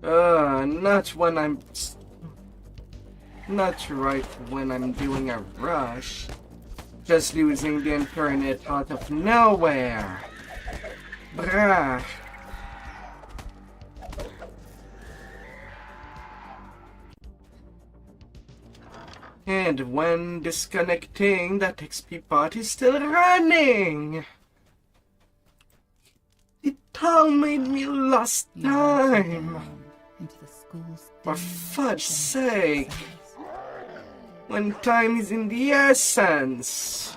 Not when I'm... Not right when I'm doing a rush. Just losing the internet out of nowhere. Brah. And when disconnecting, that XP part is still running. The town made me lost time. For fudge's sake. When time is in the essence.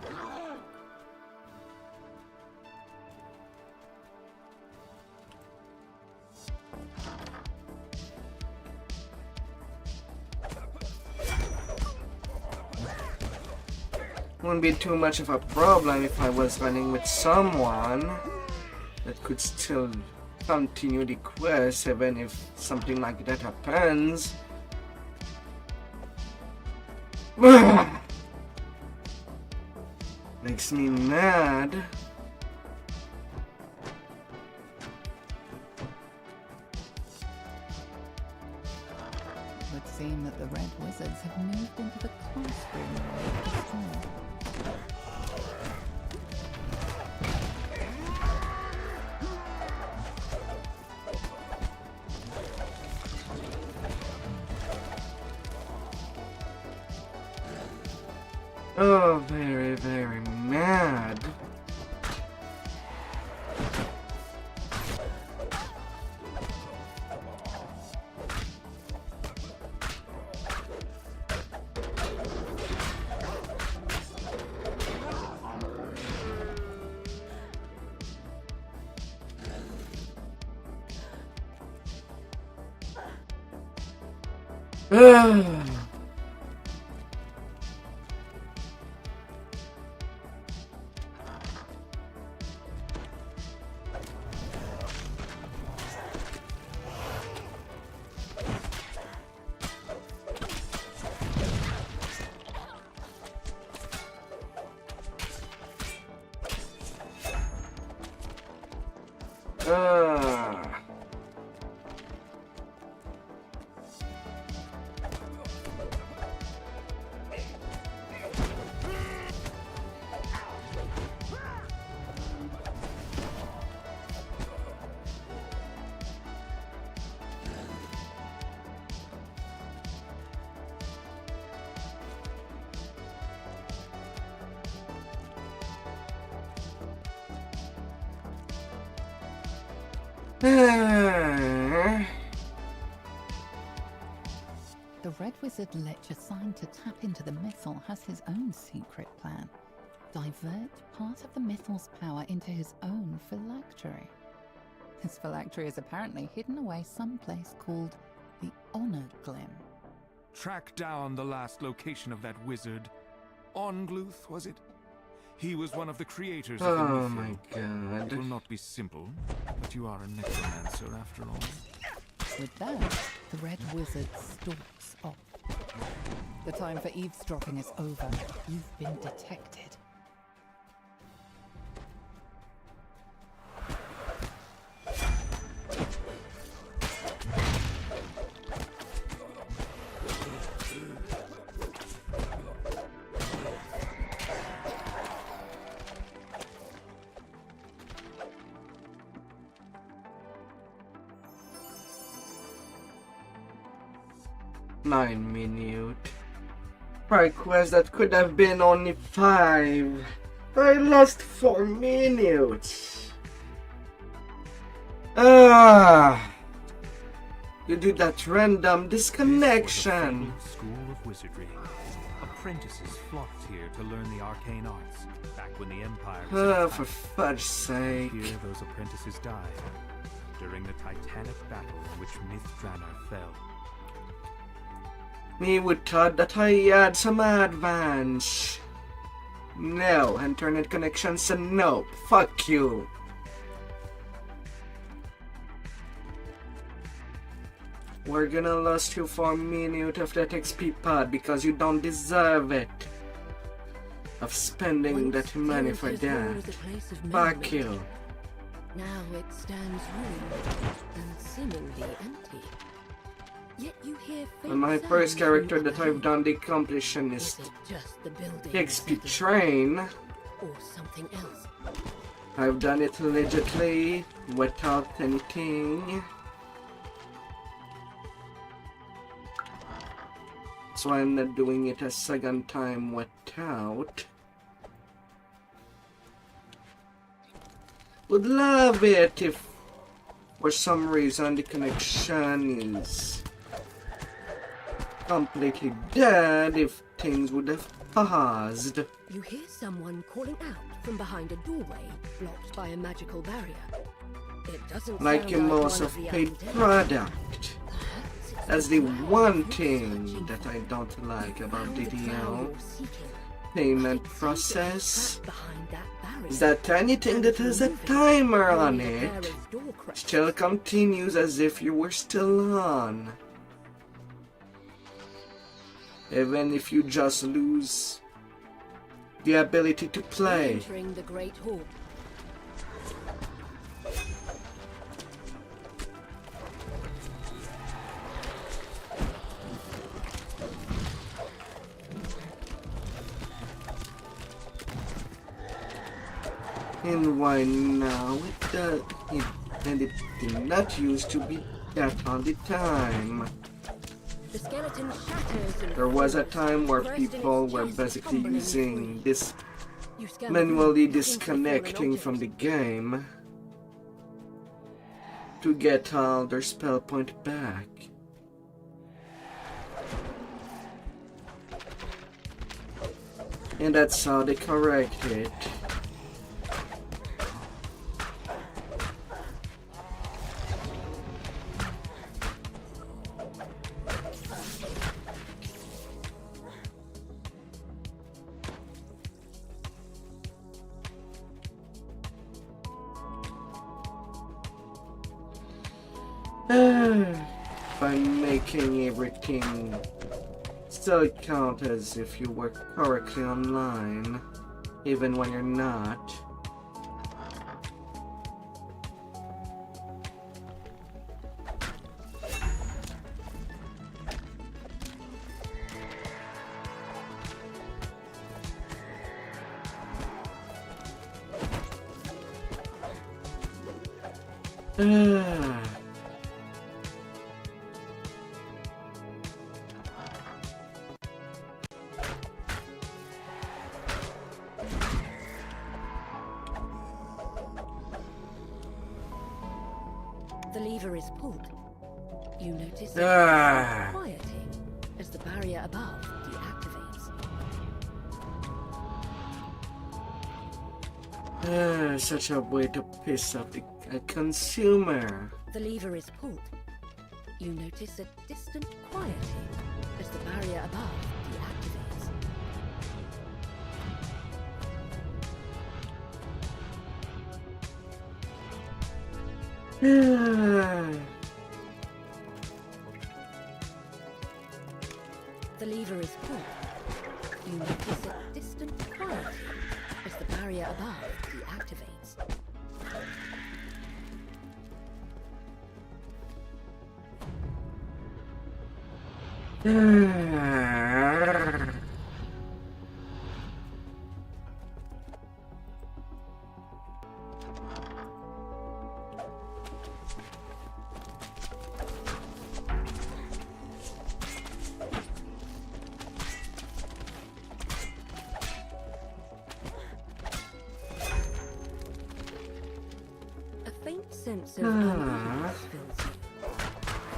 Wouldn't be too much of a problem if I was running with someone that could still continue the quest even if something like that happens. Makes me mad. It would seem that the Red Wizards have moved into the classroom of the school. Oh, very, very mad. The Red Wizard Lich assigned to tap into the Mythal has his own secret plan. Divert part of the Mythal's power into his own phylactery. His phylactery is apparently hidden away someplace called the Honor Glim. Track down the last location of that wizard. Ongluth, was it? He was one of the creators of the Oh Mythal. my god. It will not be simple, but you are a necromancer after all. With that, the Red Wizard stalks off. The time for eavesdropping is over. You've been detected. Nine minutes. For a quest that could have been only 5. I lost 4 minutes. You did that random disconnection. School of Wizardry. Apprentices flocked here to learn the arcane arts. Back when the Empire was For fudge's sake. here, those apprentices died during the titanic battle in which Mythdraenor fell. Me would thought that I had some advance. No, internet connections and no. Fuck you. We're gonna lose you for a minute of that XP pod because you don't deserve it. Of spending that money for that. Fuck you. Now it stands ruined and seemingly empty. Yet you hear faint And my sounds first from character up that I've ahead. done the Is completionist it just the building XP train. or something else? I've done it legitly without anything. So I'm not doing it a second time without. Would love it if for some reason the connection is completely dead, if things would have paused. You hear someone calling out from behind a doorway blocked by a magical barrier. It doesn't Like sound in like most one of the paid undead. product. Perhaps it's That's the the flower one you're thing searching that for. I don't like about Found the flower DDL you're seeking. payment But it seems to be process trapped behind that barrier. is that anything And that if you has a move it, timer only on the it pair of door cracks. still continues as if you were still on. Even if you just lose the ability to play. Entering the Great Hall. And why now? And it did not used to be that all the time. The skeleton shatters and There was a falls, time where pressed in people its were chest, basically tumbling using free. this You scan manually through, looking for the fallen disconnecting from the object. game to get all their spell point back. And that's how they correct it. By making everything still count as if you were correctly online, even when you're not. The lever is pulled. You notice Ah. it's quieting as the barrier above deactivates. Such a way to piss off a consumer. The lever is pulled. You notice a distant quieting as the barrier above deactivates. The lever is pulled. You notice a distant quieting as the barrier above deactivates. A faint sense of unease fills you.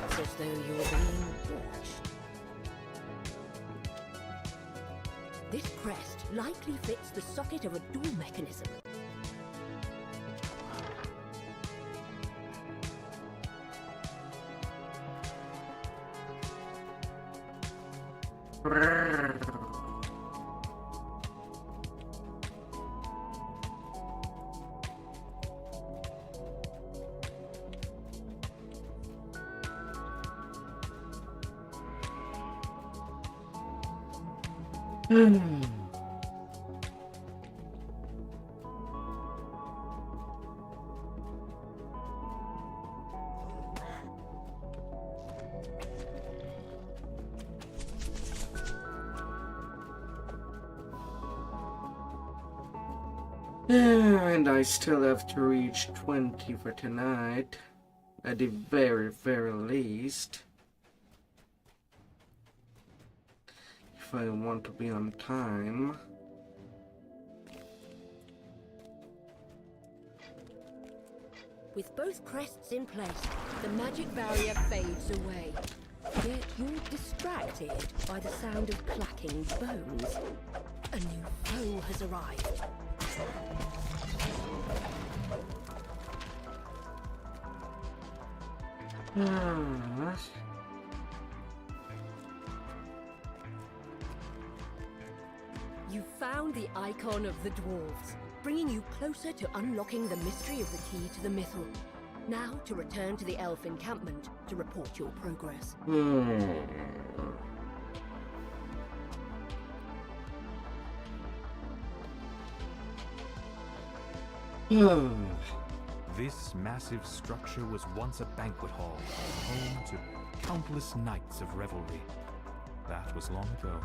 It's as though you're being watched. This crest likely fits the socket of a door mechanism. And I still have to reach 20 for tonight, at the very, very least. If I want to be on time. With both crests in place, the magic barrier fades away. Yet you're distracted by the sound of clacking bones. A new foe has arrived. You found the icon of the dwarves, bringing you closer to unlocking the mystery of the key to the mythal. Now to return to the elf encampment to report your progress. This massive structure was once a banquet hall, home to countless nights of revelry. That was long ago.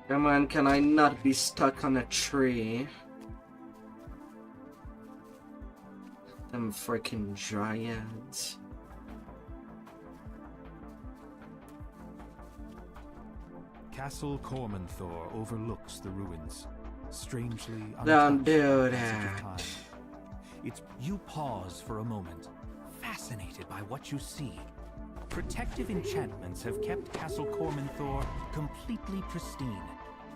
Come on, can I not be stuck on a tree? Them freaking dryads. Castle Cormanthor overlooks the ruins. Strangely Don't do untouched at such a that. time. It's you pause for a moment, fascinated by what you see. Protective enchantments have kept Castle Cormanthor completely pristine,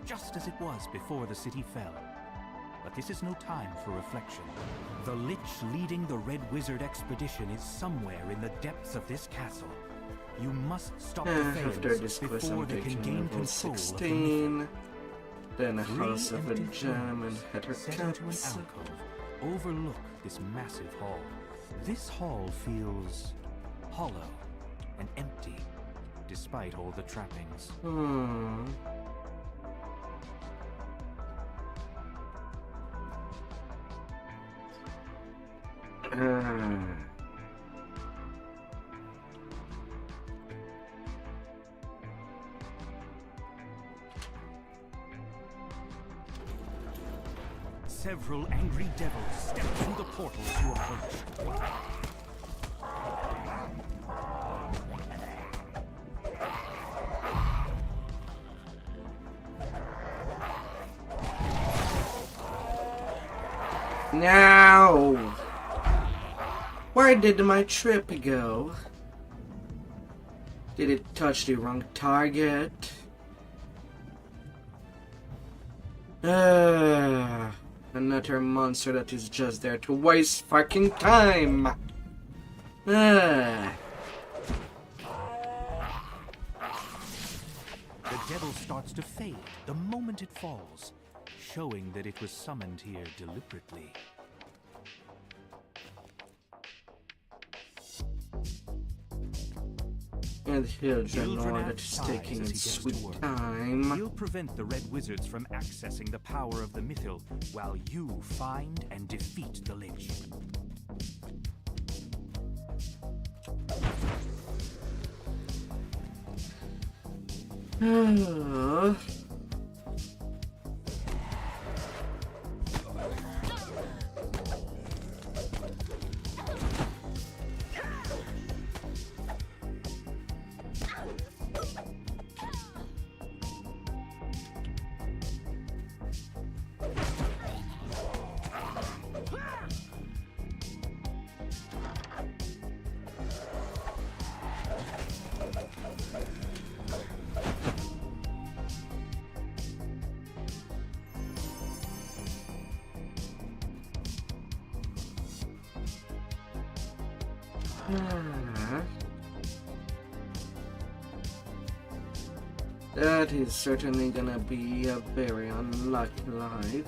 just as it was before the city fell. But this is no time for reflection. The Lich leading the Red Wizard expedition is somewhere in the depths of this castle. You must stop the After Thanes this quest, before I'm they can taking gain level control of the 16. Then a Three house of a empty gem and thrones head her set into an cups. alcove overlook this massive hall. This hall feels hollow and empty, despite all the trappings. Several angry devils step through the portal as you approach. No! Where did my trip go? Did it touch the wrong target? Another monster that is just there to waste fucking time! The devil starts to fade the moment it falls, showing that it was summoned here deliberately. And Hildren know Gildranath that it's sighs taking as he its gets sweet to work. time. He'll prevent the Red Wizards from accessing the power of the Mythil, while you find and defeat the Lich. That is certainly gonna be a very unlucky life.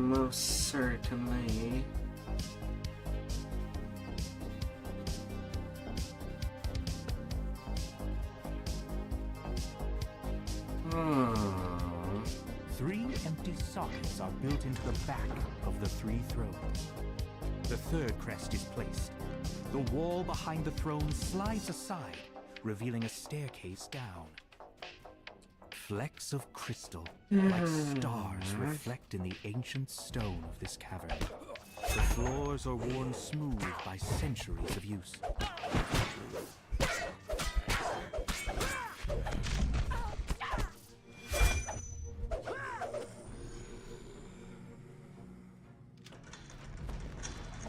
Most certainly. Three empty sockets are built into the back of the three thrones. The third crest is placed. The wall behind the throne slides aside, revealing a staircase down. Flecks of crystal, like stars, reflect in the ancient stone of this cavern. The floors are worn smooth by centuries of use.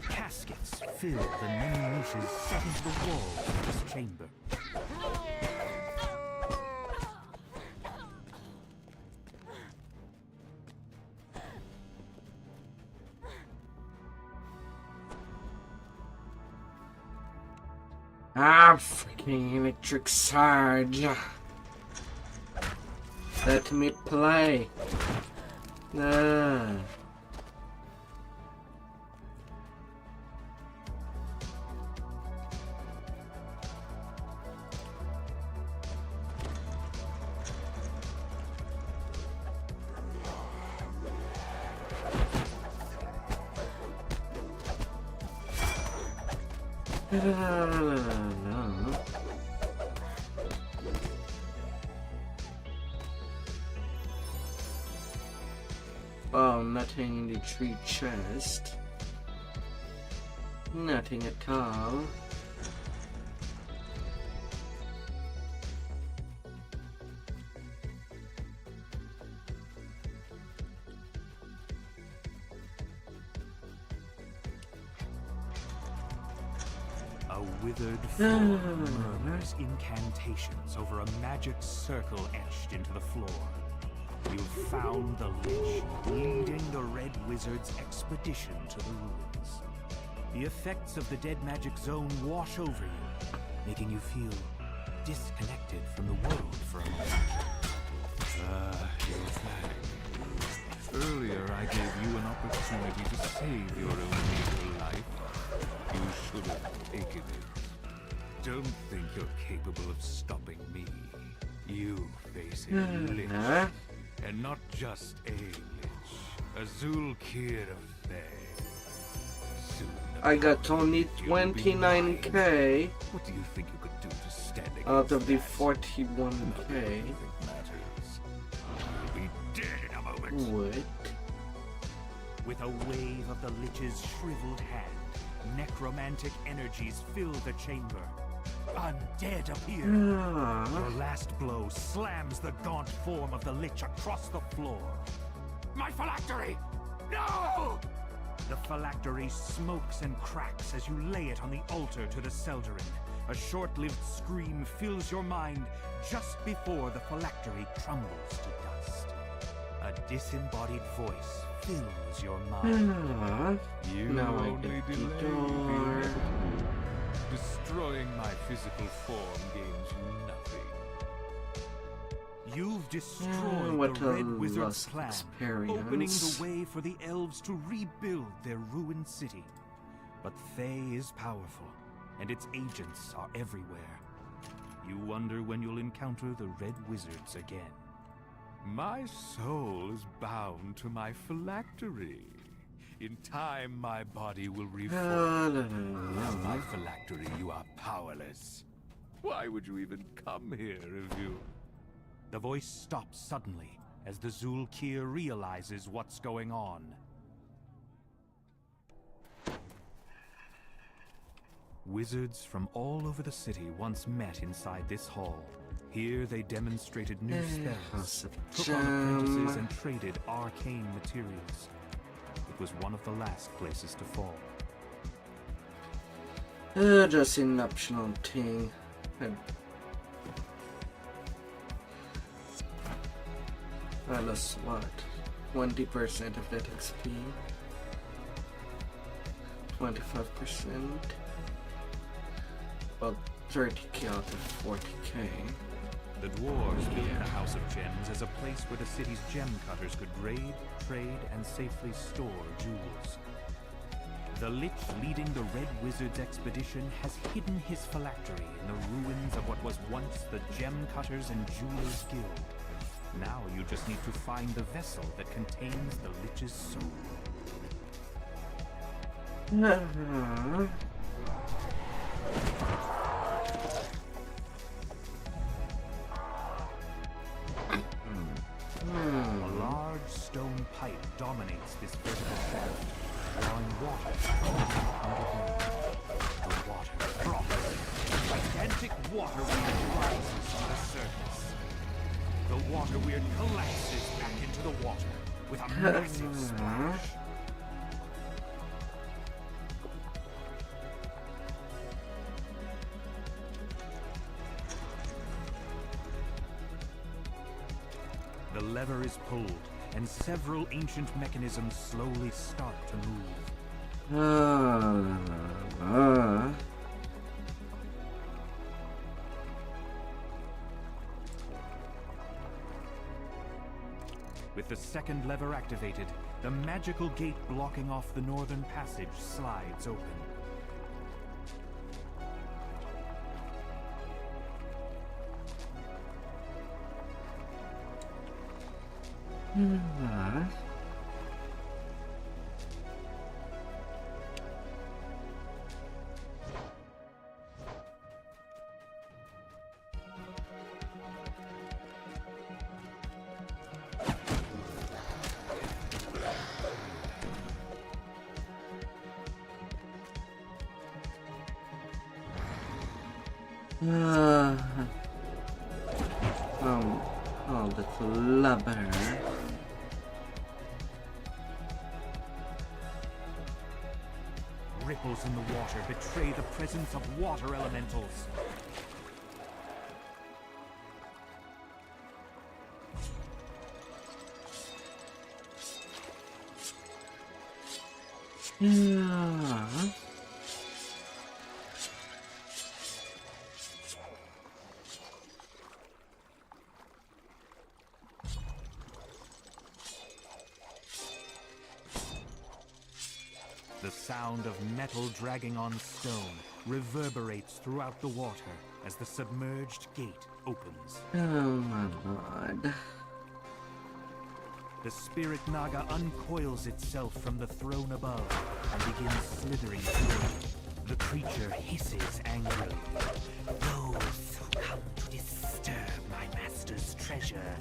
Caskets fill the many niches set into the walls of this chamber. Freaking electric surge. Let me play. Oh, nothing in the tree chest. Nothing at all. A withered floor murmurs incantations over a magic circle etched into the floor. You've found the Lich, leading the Red Wizard's expedition to the ruins. The effects of the dead magic zone wash over you, making you feel disconnected from the world for a moment. You're back. Earlier I gave you an opportunity to save your own meager life. You should have taken it. Don't think you're capable of stopping me. You face a Lich. And not just a Lich. A Zulkir of Fae. Soon I got only 29k what do you think you could do to stand out of the against that? 41k. Nothing matters. You'll be dead in a moment. What? With a wave of the Lich's shriveled hand, necromantic energies fill the chamber. Undead appear. Your last blow slams the gaunt form of the Lich across the floor. My phylactery! No! The phylactery smokes and cracks as you lay it on the altar to the Seldarin. A short-lived scream fills your mind just before the phylactery crumbles to dust. A disembodied voice fills your mind. You Now I only get the delay door. the Destroying my physical form gains you nothing. You've destroyed what the a Red Wizard's lost plan, experience. opening the way for the elves to rebuild their ruined city. But Fae is powerful, and its agents are everywhere. You wonder when you'll encounter the Red Wizards again. My soul is bound to my phylactery. In time, my body will reform. Without my phylactery, you are powerless. Why would you even come here if you... The voice stops suddenly as the Zulkir realizes what's going on. Wizards from all over the city once met inside this hall. Here they demonstrated new spells, took on apprentices and traded arcane materials. It was one of the last places to fall. Just an optional thing. I lost what? 20% of that XP. 25%. About 30k out of 40k. The dwarves built the House of Gems as a place where the city's gem cutters could raid, trade, and safely store jewels. The Lich leading the Red Wizard's expedition has hidden his phylactery in the ruins of what was once the Gem Cutters and Jewelers Guild. Now you just need to find the vessel that contains the Lich's soul. A large stone pipe dominates this vertical shaft, drawing water from underground. The water froths. Gigantic water weird rises to the surface. The water weird collapses back into the water with a massive splash. The lever is pulled, and several ancient mechanisms slowly start to move. With the second lever activated, the magical gate blocking off the northern passage slides open. Oh, the clever. Ripples in the water betray the presence of water elementals. The sound of metal dragging on stone reverberates throughout the water as the submerged gate opens. Oh my god. The spirit Naga uncoils itself from the throne above and begins slithering through. The creature hisses angrily. Those who come to disturb my master's treasure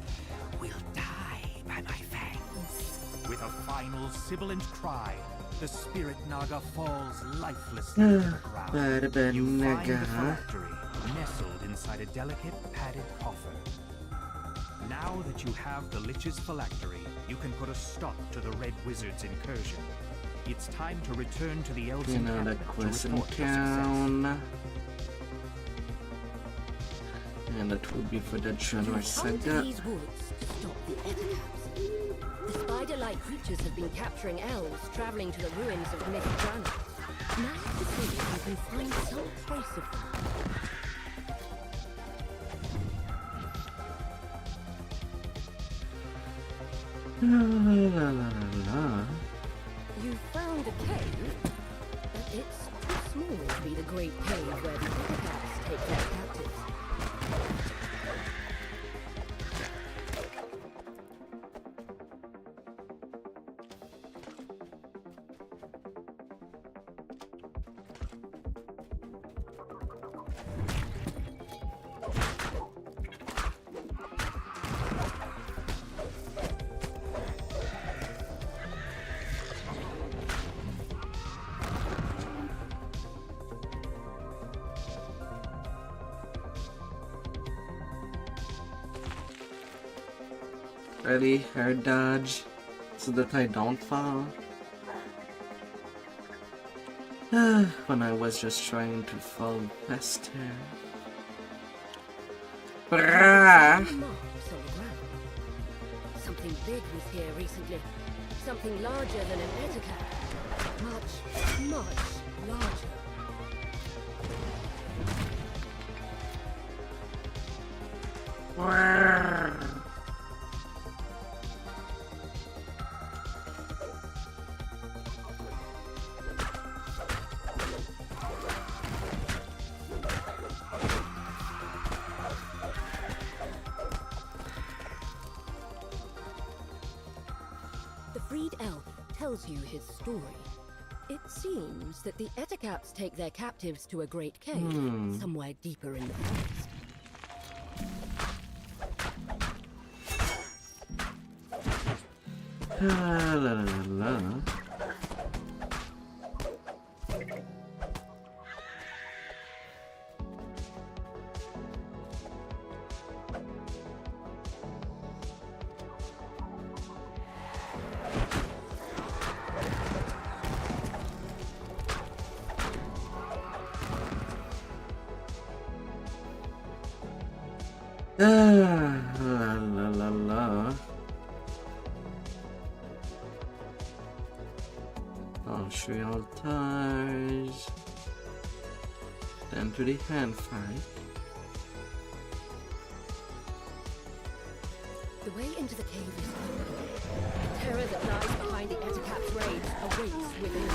will die by my fangs. With a final sibilant cry, the spirit Naga falls lifelessly to the ground. You find the phylactery nestled inside a delicate padded coffer. Now that you have the Lich's phylactery, you can put a stop to the Red Wizard's incursion. It's time to return to the Elves encampment to report your success. And that will be for the General Come to Saga. these woods to stop the Ettercaps. The spider-like creatures have been capturing elves, traveling to the ruins of Myth Granite. Now to see if you can find some trace of them. You found a cave, but it's too small to be the great cave where the Ettercaps take their captives. Ready, air dodge, so that I don't fall. When I was just trying to fall faster. Brah! Marks on the ground. something big was here recently. Something larger than an etiquette. Much, much larger. The freed elf tells you his story. It seems that the eticaps take their captives to a great cave, somewhere deeper in the forest. La la la la. La la la la. Archery altars. Then to the hand fight. The way into the cave is open. The terror that lies behind the eticaps' raids awaits within.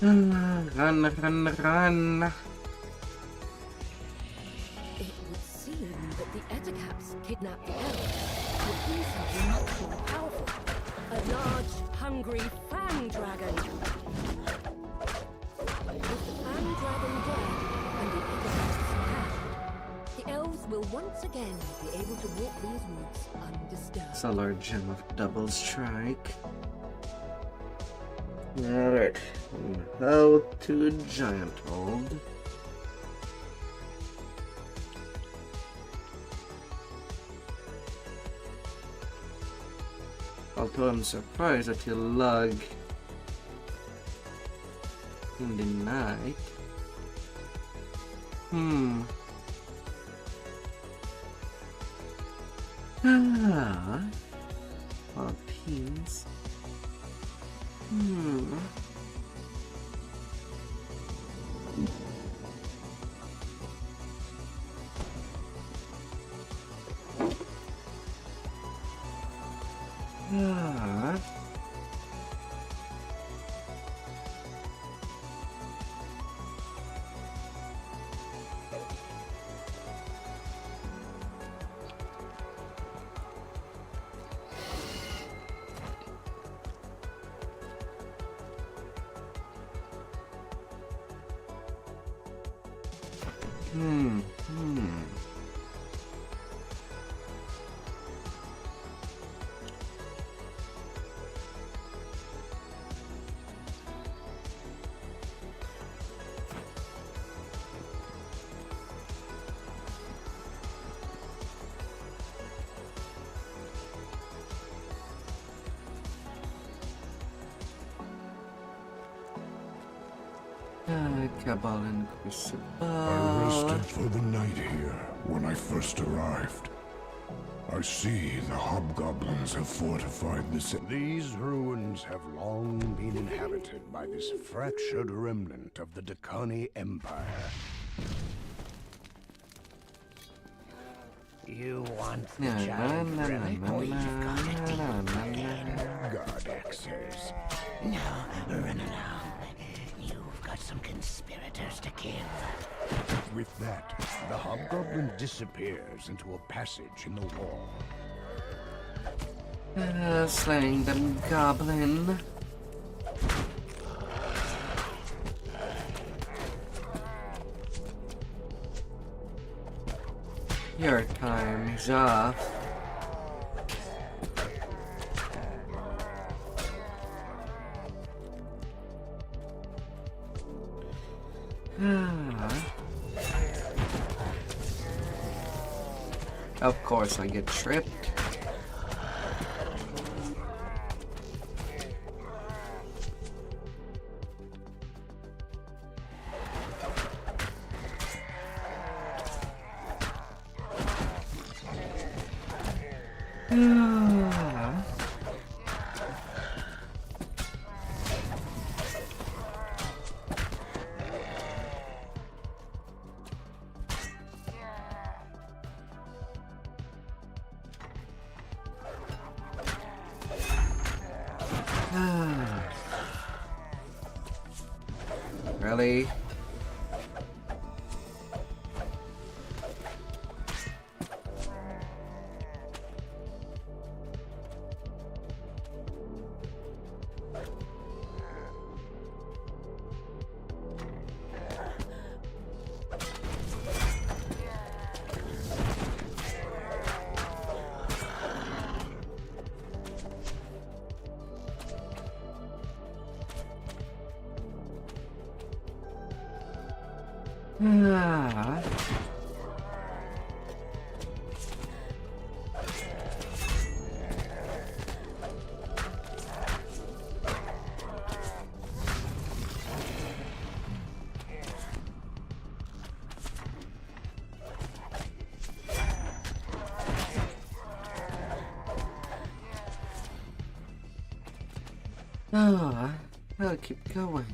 Run, run, run. It would seem that the eticaps kidnapped the elves to appease something much more powerful. A large, hungry fan dragon. With the fan dragon dead and the eticaps scattered, the elves will once again be able to walk these woods undisturbed. Solar gem of double strike. Alright. How to giant hold. Although I'm surprised that you log in the night. All teams. Cabal and Crucible. I rested for the night here when I first arrived. I see the hobgoblins have fortified the city. These ruins have long been inhabited by this fractured remnant of the Dakani Empire. You want the giant relic, or you've got it. God access. No, run along. You've got some conspirators to kill. With that, The hobgoblin disappears into a passage in the wall. Slaying them goblin. Your time is off. Of course I get tripped. Really? I'll keep going.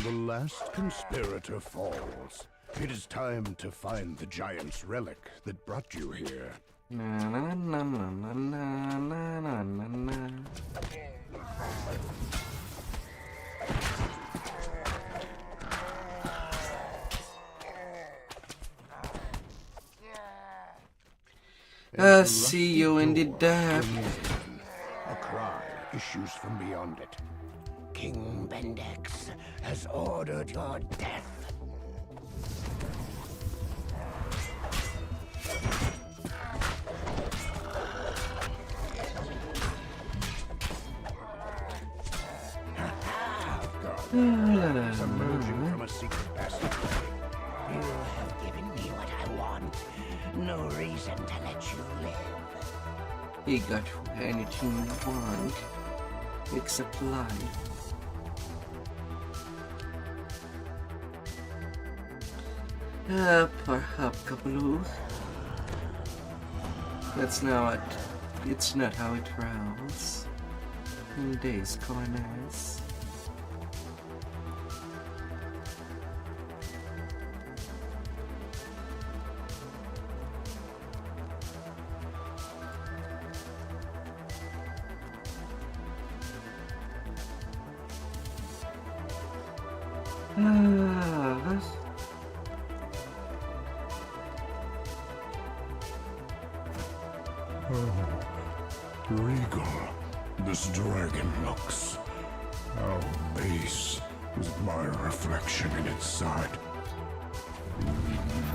The last conspirator falls. It is time to find the giant's relic that brought you here. Na na na na na na na na na. I'll see you in the dark. A cry issues from beyond it. King Bendex has ordered your death. Emerging from a secret passageway. You have given me what I want. No reason to let you live. You got anything you want, except life. Poor Hobgoblin. That's not it's not how it rolls in these corners. Regal, this dragon looks. How base with my reflection in its side.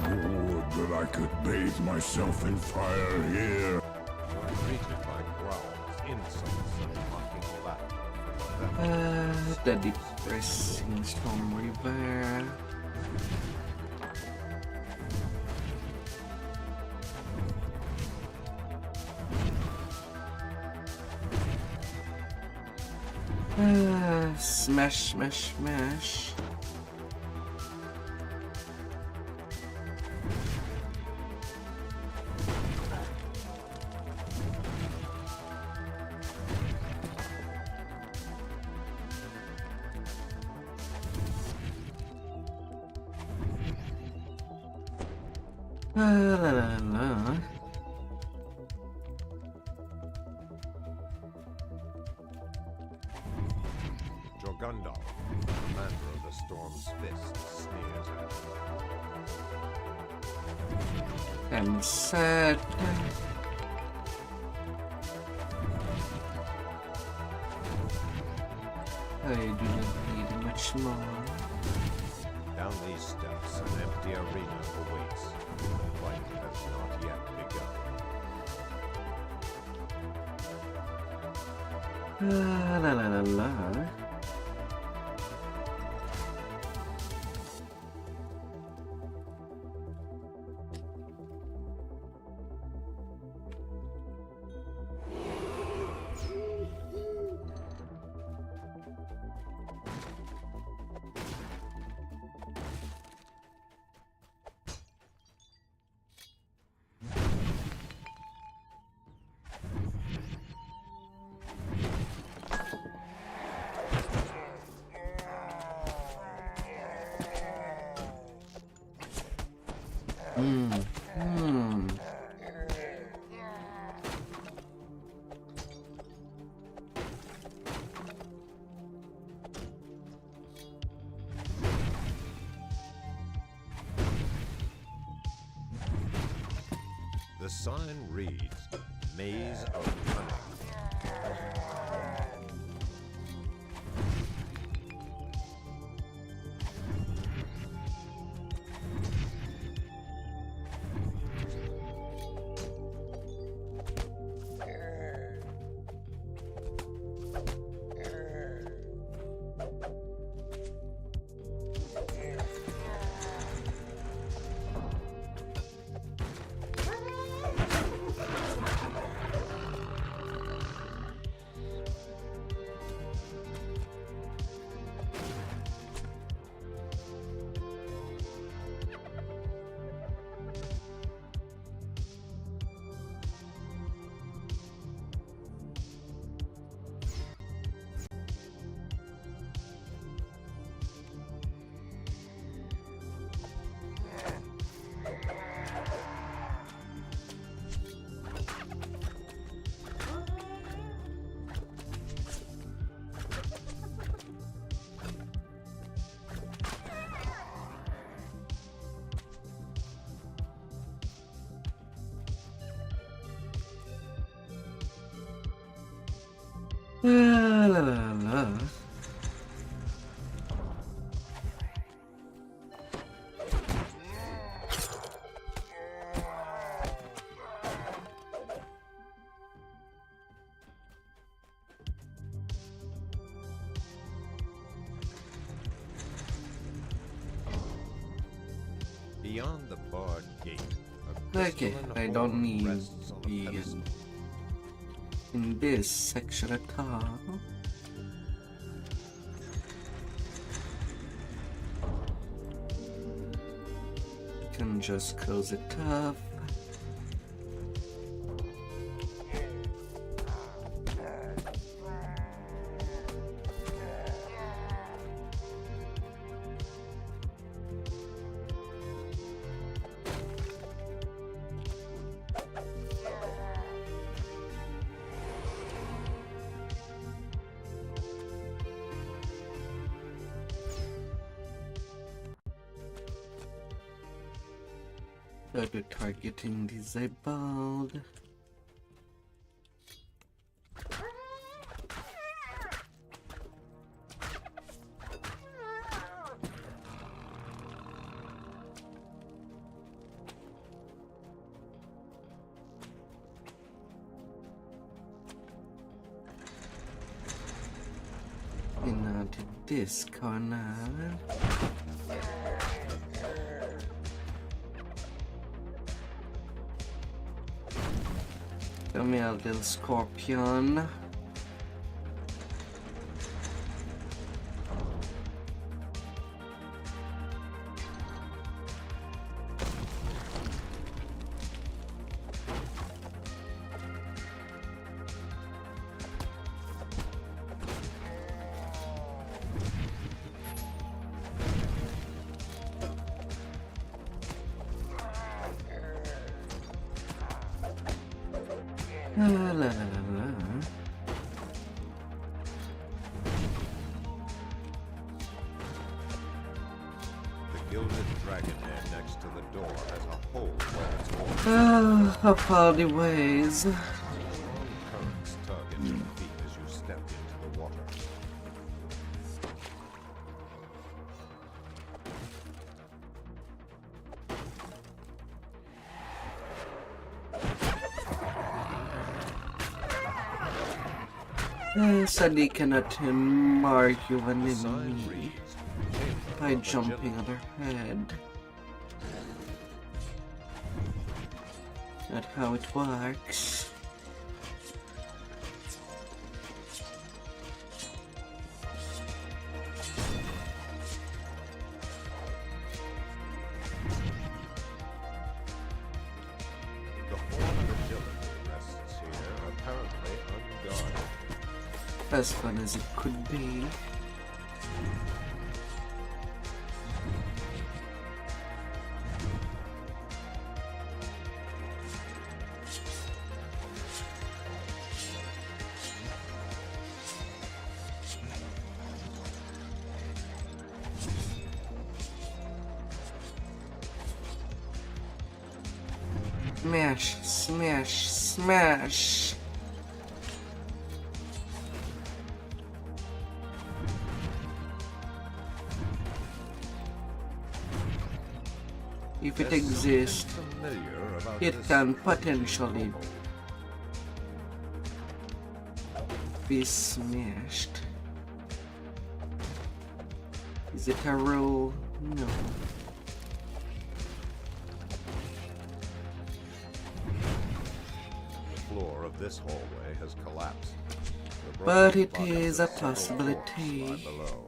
Would that I could bathe myself in fire here. You're greeted by growls, insults, and mocking laughter. The depressing storm river. Smash, smash, smash. La la la. Jorgundal, commander of the Storm's Fist, sneers at him. I'm sad. I do not need much more. Down these steps, an empty arena awaits. The fight has not yet begun. La la la la la. The sign reads, Maze of Cunning. La la la la. Beyond the barred gate, Okay, I don't need be in this section at all. Can just close it up. Auto targeting disabled. And now to this corner. Come here, little scorpion. La la la la. the gilded dragon head next to the door has a hole where its horns. Ah, how far the ways. Strong currents tug at your feet as you step into the water. Sadly cannot mark you an The sign enemy reads, Chamber by of jumping Agility. on their head. Not how it works. The horn of agility rests here, apparently unguarded. As fun as it could be. Smash, smash, smash. If it There's exists, something familiar about it this can potentially bubble. be smashed. Is it a roll? No. The floor of this hallway has collapsed. The But broken it bodies is of a several possibility. corpses lie below.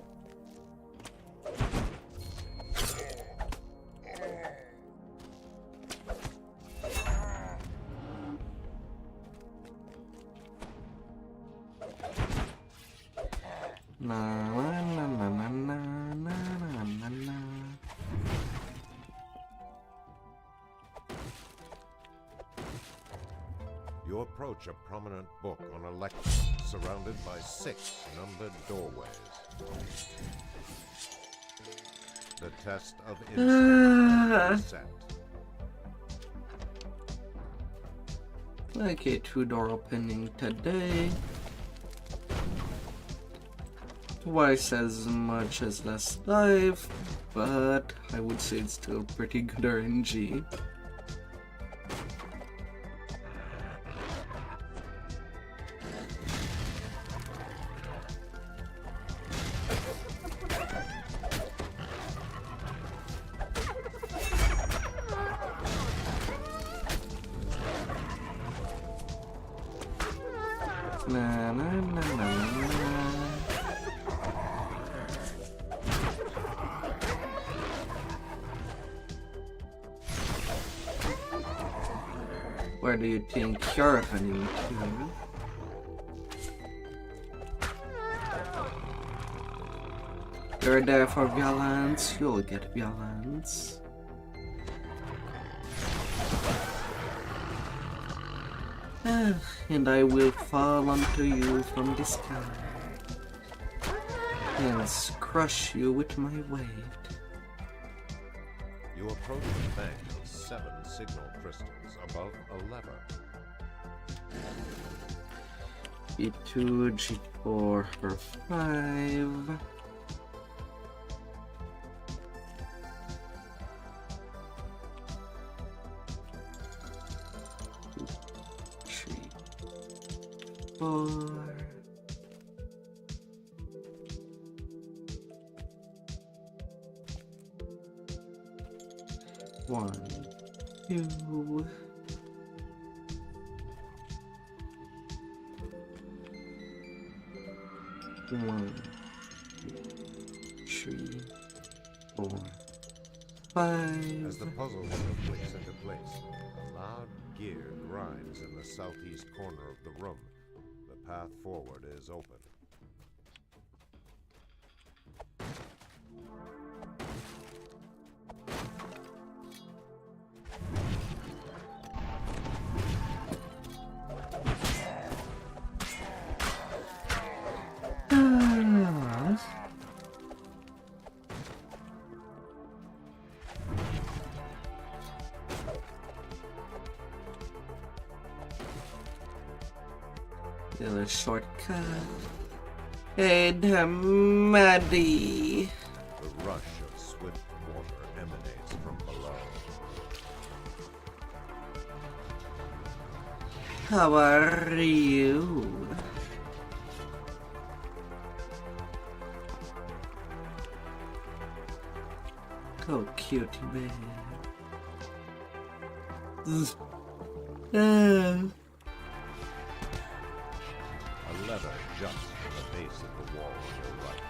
Na na na na na na na na na. You approach a prominent book on a lectern, surrounded by 6 numbered doorways. The test of insight is set. Okay, 2-door opening today. Twice as much as last life, but I would say it's still pretty good RNG. Na na na na na na. Where do you think you're heading to? You're there for violence, you'll get violence. And I will fall onto you from the sky and crush you with my weight. You approach a bank of 7 signal crystals above a lever. G2, G4, or 5. Four. One, two. One, two, 3, 4, 5. As the puzzle clicks into place, a loud gear grinds in the southeast corner of the room. The path forward is open. Little shortcut. Hey, the Maddie. The rush of swift water emanates from below. How are you? Oh, cutie babe. A lever juts from the base of the wall on your right.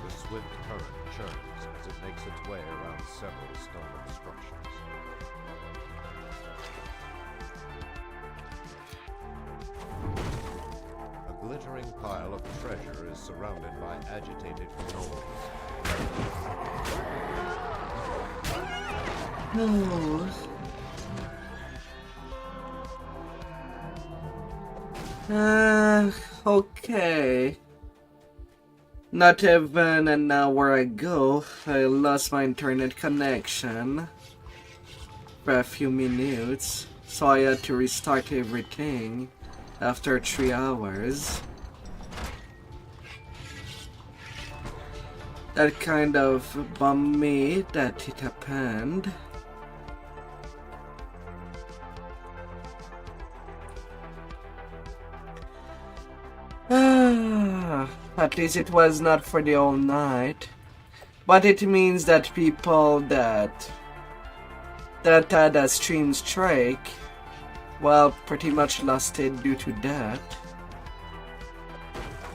The swift current churns as it makes its way around several stone obstructions. A glittering pile of treasure is surrounded by agitated gnomes. No. Okay. Not even an hour ago, I lost my internet connection. for a few minutes, so I had to restart everything after 3 hours. That kind of bummed me that it happened. At least it was not for the whole night. But it means that people that had a stream strike, well, pretty much lost it due to that.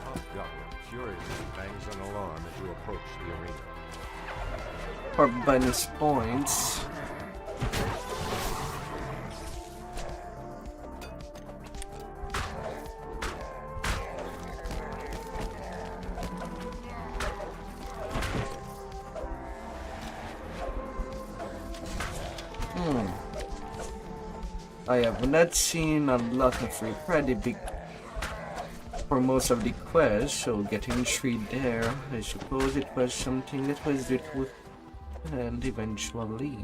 Hobgoblin furiously bangs an alarm as you approach the arena. For bonus points. I have not seen a lot of pretty big for most of the quests, so getting 3 there, I suppose it was something that was due to and eventually.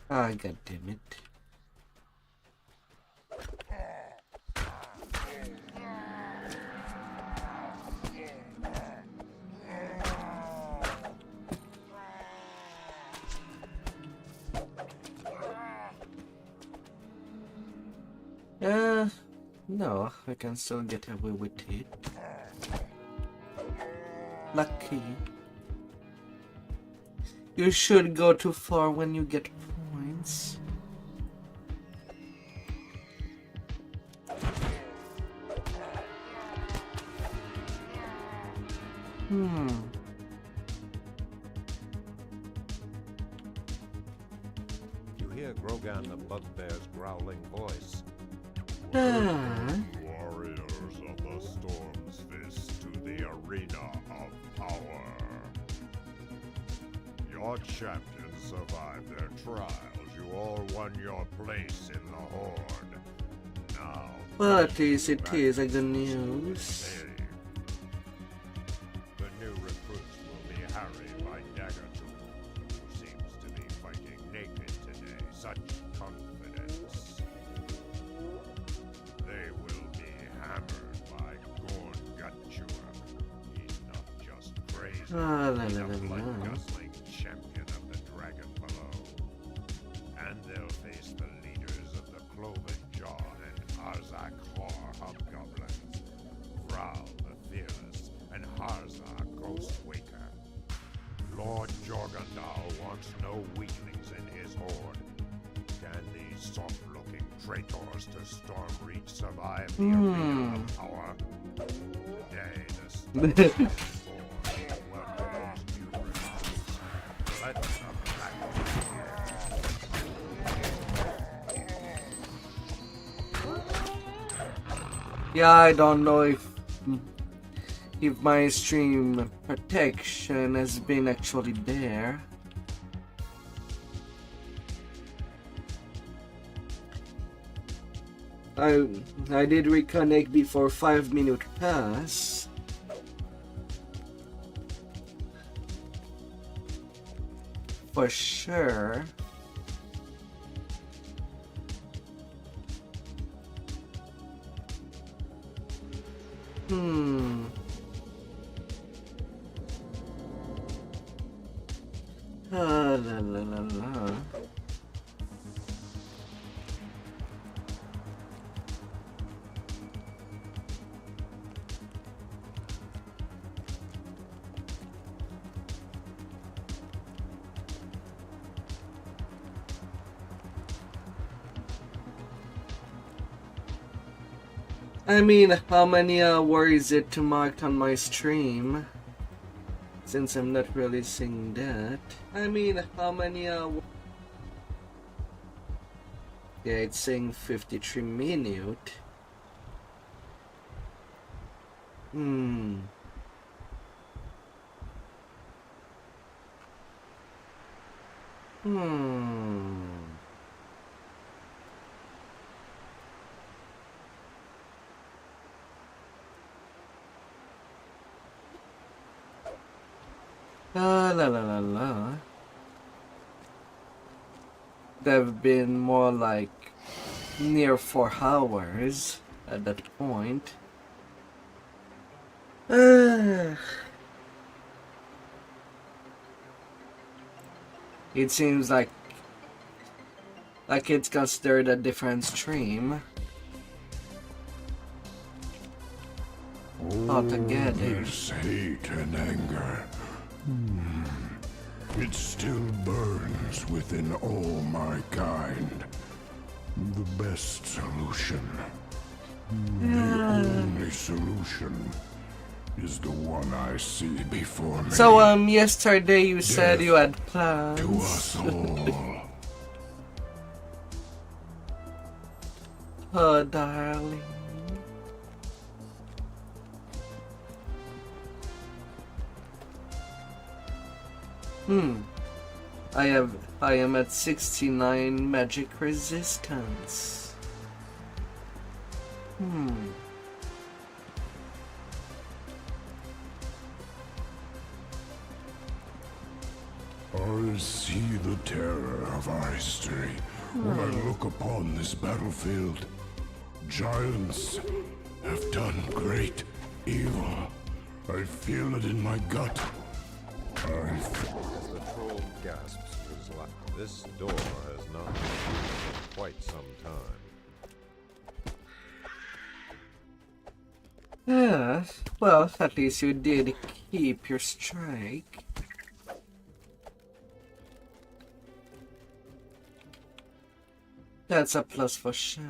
Ah, god damn it. No, I can still get away with it. Lucky. You should go too far when you get points. You hear Grogan the Bugbear's growling voice. Warriors of the Storm's Fist to the arena of power. Your champions survived their trials. You all won your place in the Horde. Now, well, at least it is a good news. the new recruits will be harried by Daggertooth, who seems to be fighting naked today. Such confidence. They will be hammered by Gorn Gutchewer. He's not just crazy. He's a blood-guzzling champion of the Dragon below. And they'll face the leaders of the Cloven Jaw and Arzak Hor Hobgoblins. Vral the Fearless and Harza Ghostwaker. Lord Jorgandal wants no weaklings in his horde. Can these soft-looking traitors to Stormreach survive the arena of power? Nay, the Stormreach welcomes new recruits. Let the black Yeah, I don't know if my stream protection has been actually there. I did reconnect before 5 minutes pass. For sure. La la la la. I mean, how many hours is it to mark on my stream? Since I'm not really seeing that. I mean, how many Yeah, it's saying 53 minutes. Hmm. La la la la. They've been more like near 4 hours at that point. It seems like it's considered a different stream altogether. This hate and anger. It still burns within all my kind. The best solution. The only solution is the one I see before me. So yesterday you said you had To plans. us all. Oh, darling. I am at 69 magic resistance. I see the terror of our history when I look upon this battlefield. Giants have done great evil. I feel it in my gut. As the troll gasps his last, this door has not been used in quite some time. Yes, well, at least you did keep your strike. That's a plus for sure.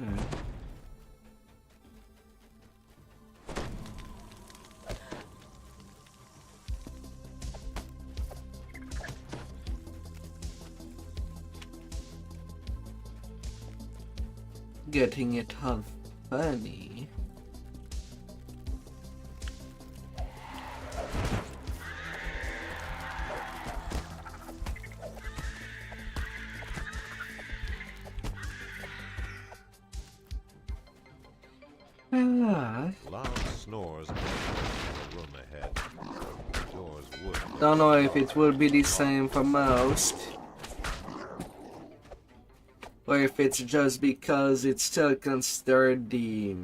Getting it all funny. Loud snores echo from the room ahead. The doors would. Don't know if it will be the same for most. Or if it's just because it's still considered the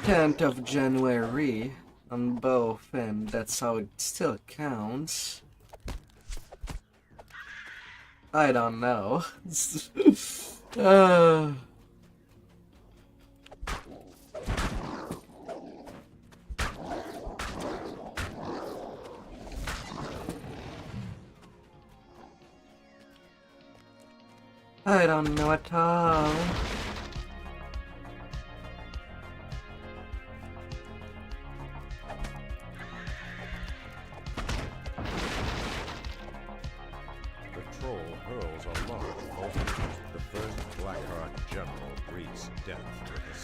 10th of January on both, and that's how it still counts. I don't know. I don't know at all. The troll hurls a large bolter. The first Blackheart general greets death with a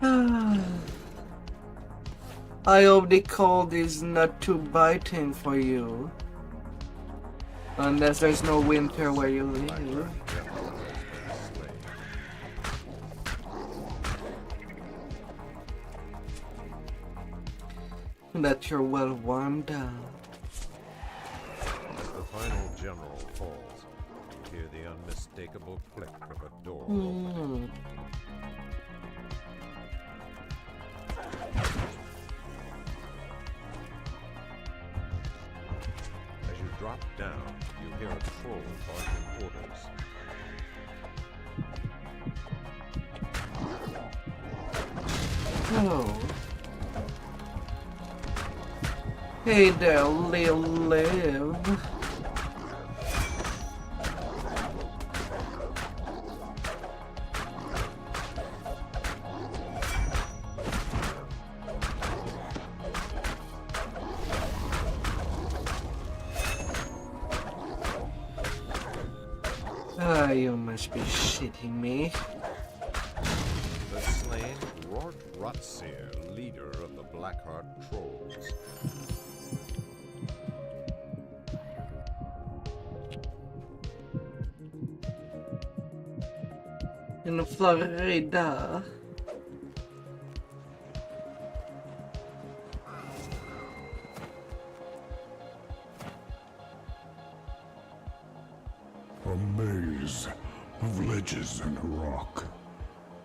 snarl. I hope the cold is not too biting for you. Unless there's no winter where you live. General has been slain. That you're well warmed up. As the final general falls, you hear the unmistakable click of a door opening. As you drop down, you hear a troll barking orders. Oh. Hey there, Lil Liv. You must be shitting me. The slain Razorclaw, leader of the Blackheart Trolls. In Florida. A maze of ledges and rock.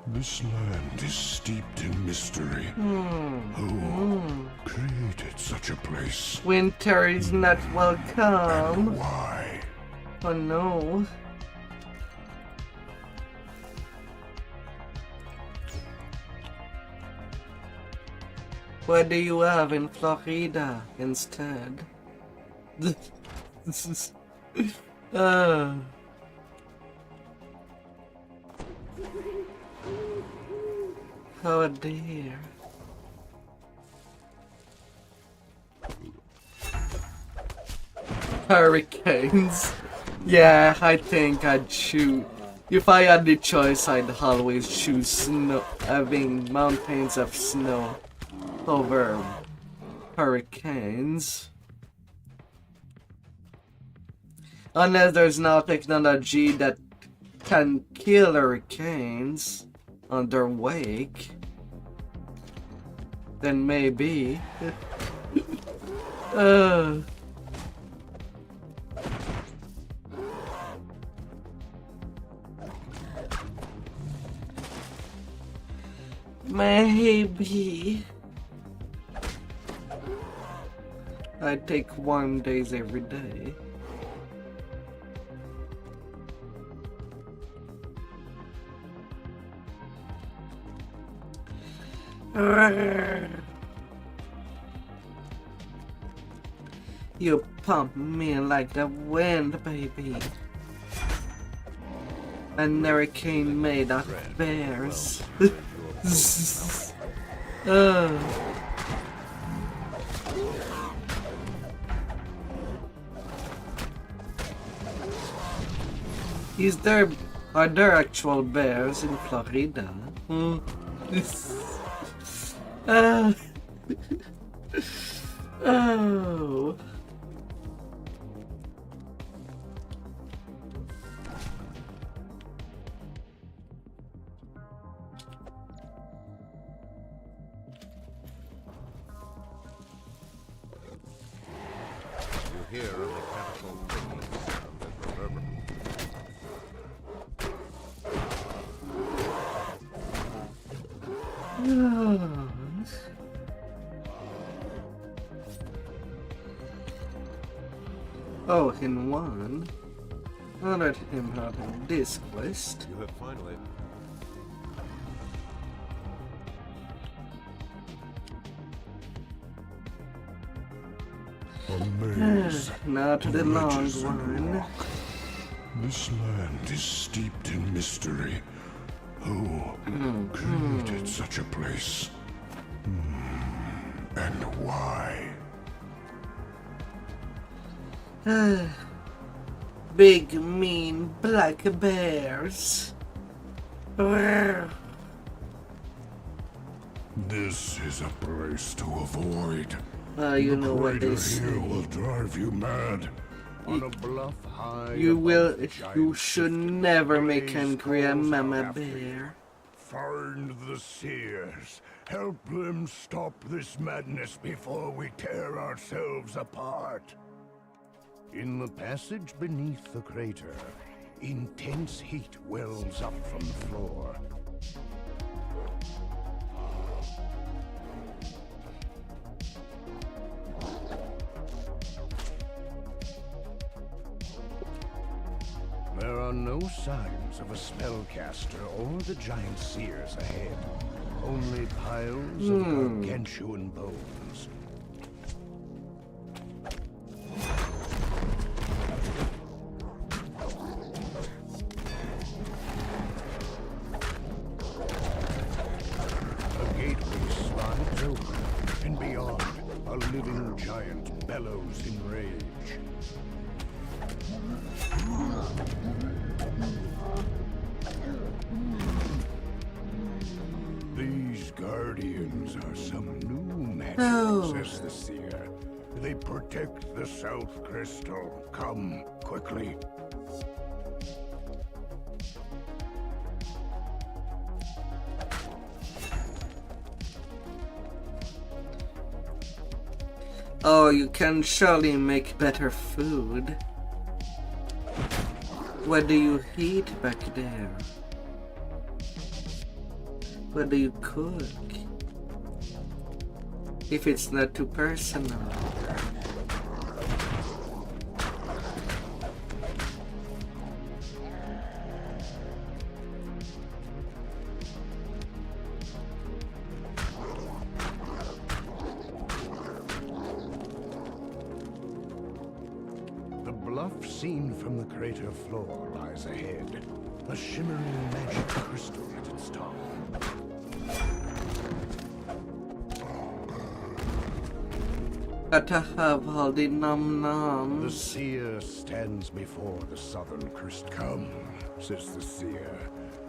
This land is steeped in mystery. Who created such a place? Winter is not And welcome. why? Oh no. What do you have in Florida instead? This is. Oh dear. Hurricanes. Yeah, I think I'd choose. If I had the choice, I'd always choose snow, having mountains of snow over hurricanes. Unless there's now technology that can kill hurricanes on their wake, then maybe. Maybe. I take warm days every day. You pump me like the wind, baby. An hurricane made of bears. Are there actual bears in Florida? Oh. You hear a mechanical clicking sound that reverberates. Oh, in one. I'll let him have this quest. You have finally... A maze. Not the of long ledges and one. rock. This land is steeped in mystery. Who created such a place? And why? Big, mean black bears. This is a place to avoid. You The know what they crater say. here will drive you mad. On a bluff high You above will. the giant You should shifting never make blaze angry a calls out mama after you. bear. Find the seers. Help them stop this madness before we tear ourselves apart. In the passage beneath the crater, intense heat wells up from the floor. There are no signs of a spellcaster or the giant seers ahead. Only piles of gargantuan bones. A gateway slides open, and beyond, a living giant bellows in rage. These guardians are some new magic, Oh. says the seer. They protect the South Crystal. Come, quickly. Oh, you can surely make better food. What do you eat back there? What do you cook? If it's not too personal. The bluff seen from the crater floor lies ahead. A shimmering magic crystal at its top. Gotta have all the num The nums. seer stands before the southern crystal. Come, says the seer.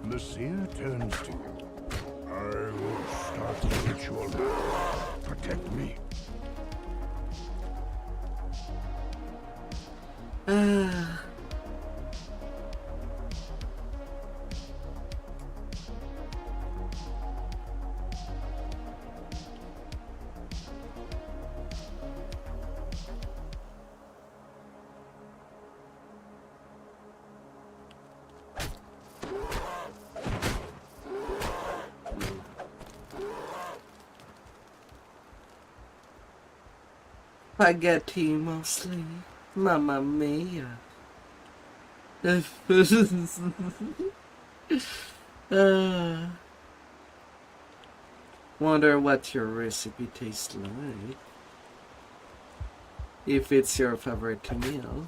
The seer turns to you. I will start the ritual now. Protect me. Spaghetti mostly. Mamma mia. Wonder what your recipe tastes like. If it's your favorite meal.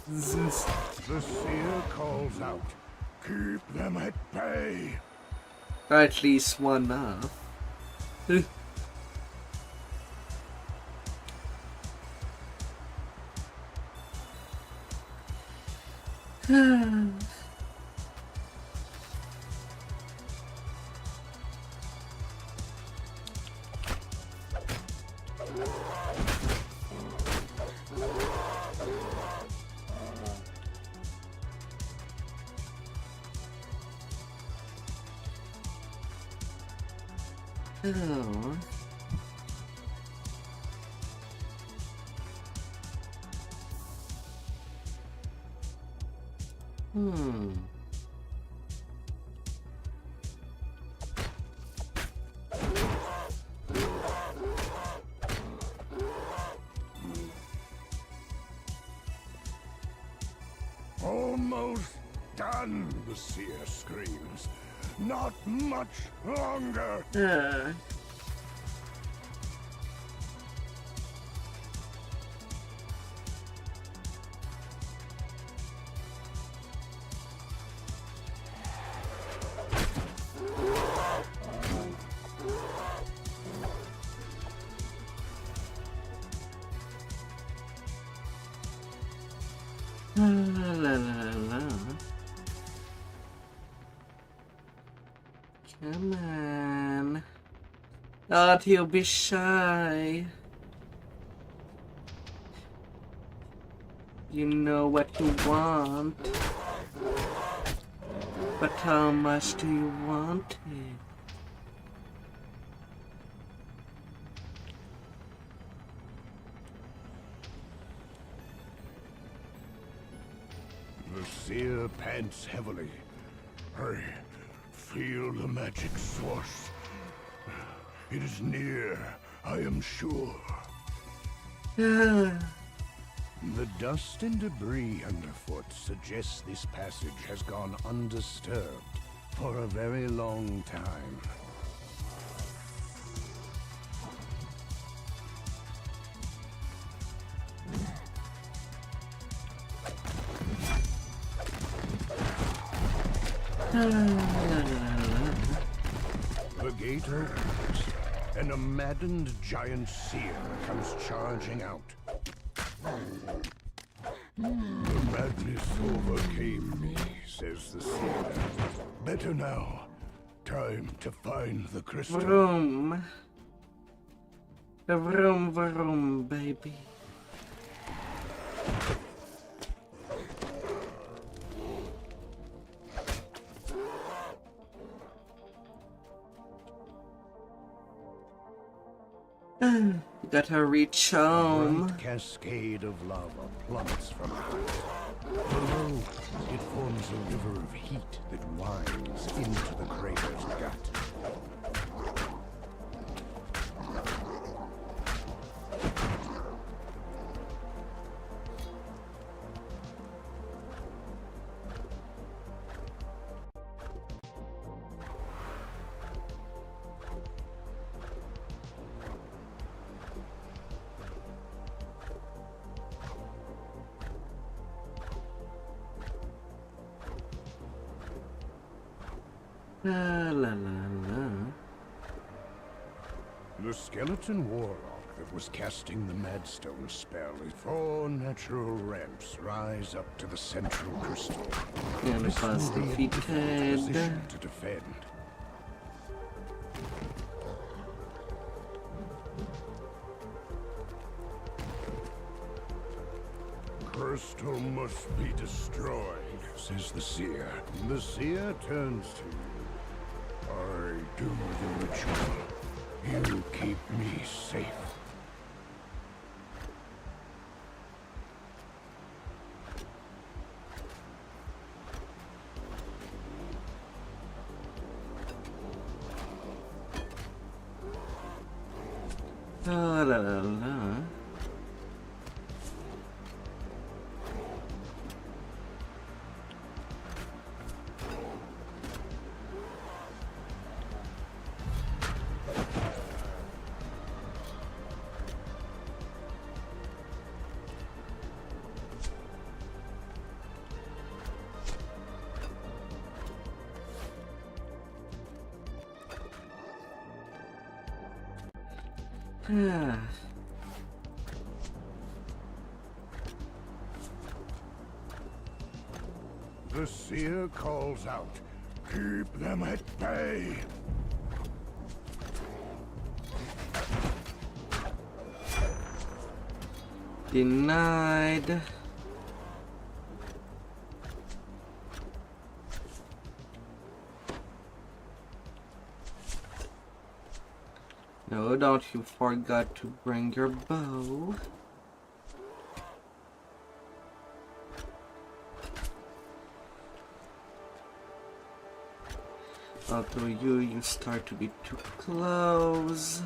The seer calls out. Keep them at bay. Or at least one of. Oh. Almost done, the seer screams. Not much longer. La la la. Come on. Don't you be shy. You know what you want. But how much do you want it? The seer pants heavily. I feel the magic source. It is near, I am sure. The dust and debris underfoot suggests this passage has gone undisturbed for a very long time. The gate opens, and a maddened giant seer comes charging out. The madness overcame me, says the seer. Better now. Time to find the crystal. Vroom. Vroom, vroom, baby. Gotta reach A home. bright cascade of lava plummets from height. Below, it forms a river of heat that winds into the crater's gut. La la la. The skeleton warlock that was casting the Madstone spell is 4 natural ramps rise up to the central crystal. And This was will be a difficult defeated. position to defend. Crystal must be destroyed, says the seer. The seer turns to you. I do the ritual. You keep me safe. La la la la. The seer calls out, keep them at bay. Denied. No, don't you forget to bring your bow. Although you start to be too close.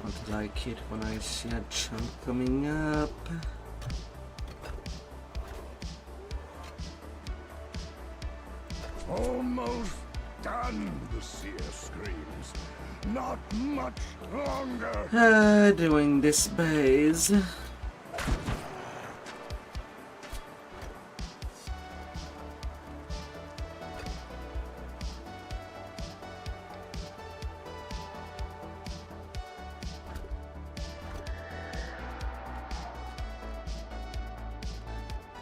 Don't like it when I see a chunk coming up. Almost done, the seer screams. Not much longer. Doing this base.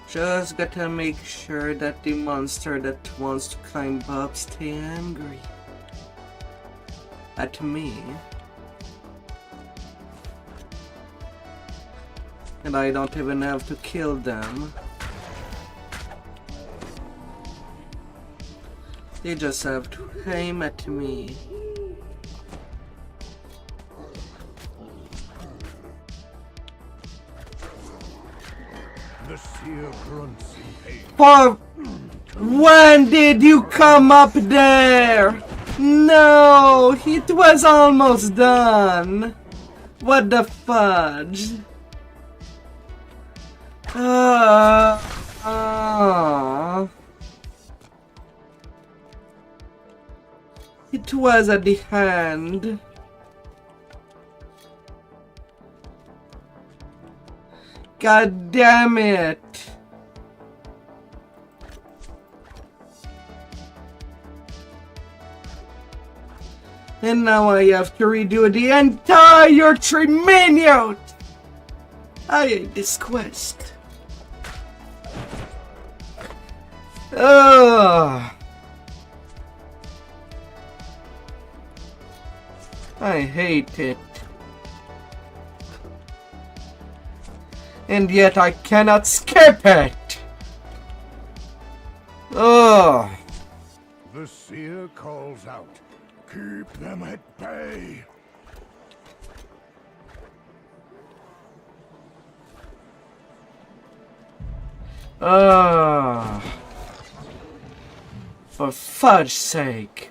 Just gotta make sure that the monster that wants to climb up stay angry at me. And I don't even have to kill them. They just have to aim at me. The seer grunts in pain. For when did you come up there? No, it was almost done. What the fudge? It was at the hand. God damn it. And now I have to redo the entire 3 minute! I hate this quest. Ugh. I hate it. And yet I cannot skip it! Ugh. The seer calls out. Keep them at bay. For fudge's sake.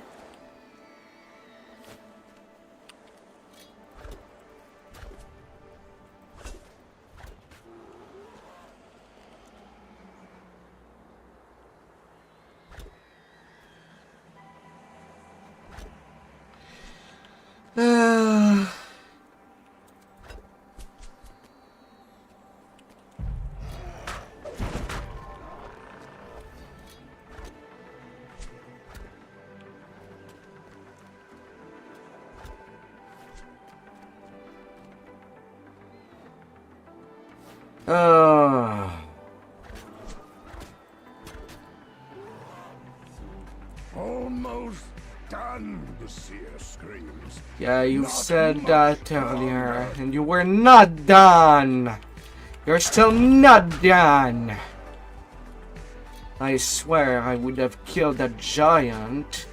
Almost done, the seer screams. Yeah, you Not said much that earlier, longer. and you were not done! You're still not done! I swear I would have killed that giant.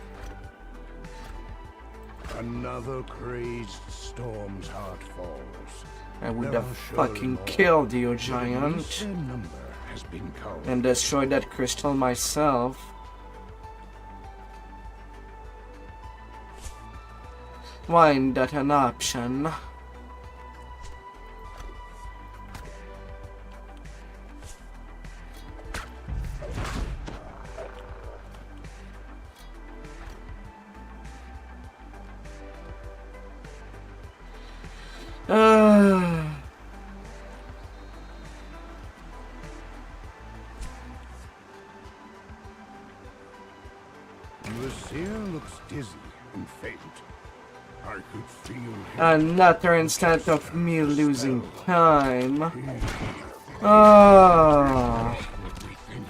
Another crazed storm's heart falls. I would There have are surely fucking more. killed you, At least giant. their number has been culled. And destroyed that crystal myself. Why ain't that an option? The seer looks dizzy and faint. I could feel him. Another instance of me losing time. Ah. What we think.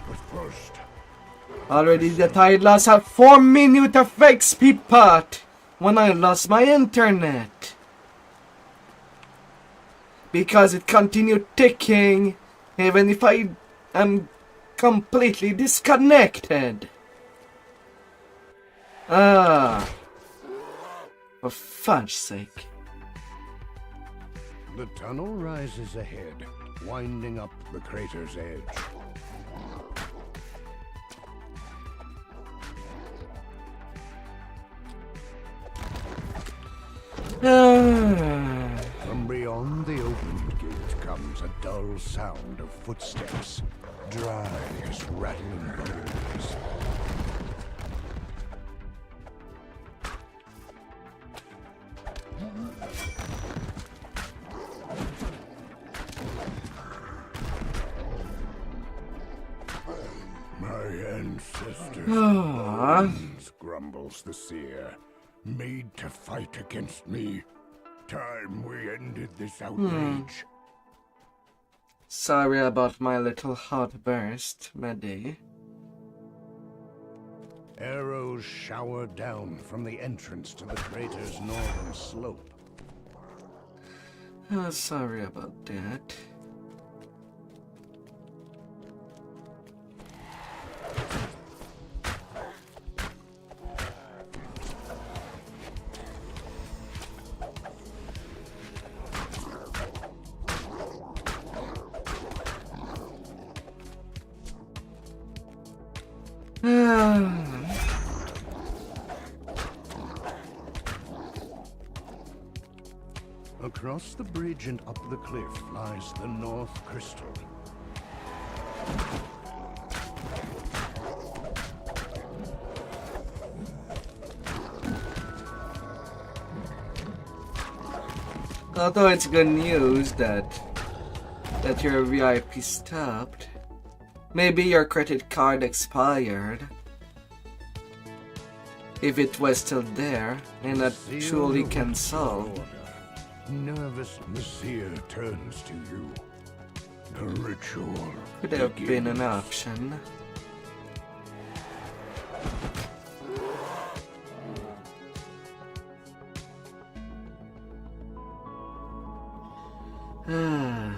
But first, Already that I lost a 4 minute of XP pot when I lost my internet. Because it continued ticking even if I am completely disconnected. For fudge's sake. the tunnel rises ahead, winding up the crater's edge. From beyond the opened gate comes a dull sound of footsteps, dry as rattling bones. My ancestors, bones, grumbles the seer, made to fight against me. Time we ended this outrage. Sorry about my little outburst, Medi. Arrows shower down from the entrance to the crater's northern slope. Sorry about that. Across the bridge and up the cliff lies the North Crystal. Although it's good news that your VIP stopped. Maybe your credit card expired. if it was still there and not Seer truly awaits cancelled. your order. Nervous, the seer turns to you. The ritual Could have been an begins. option. Ah.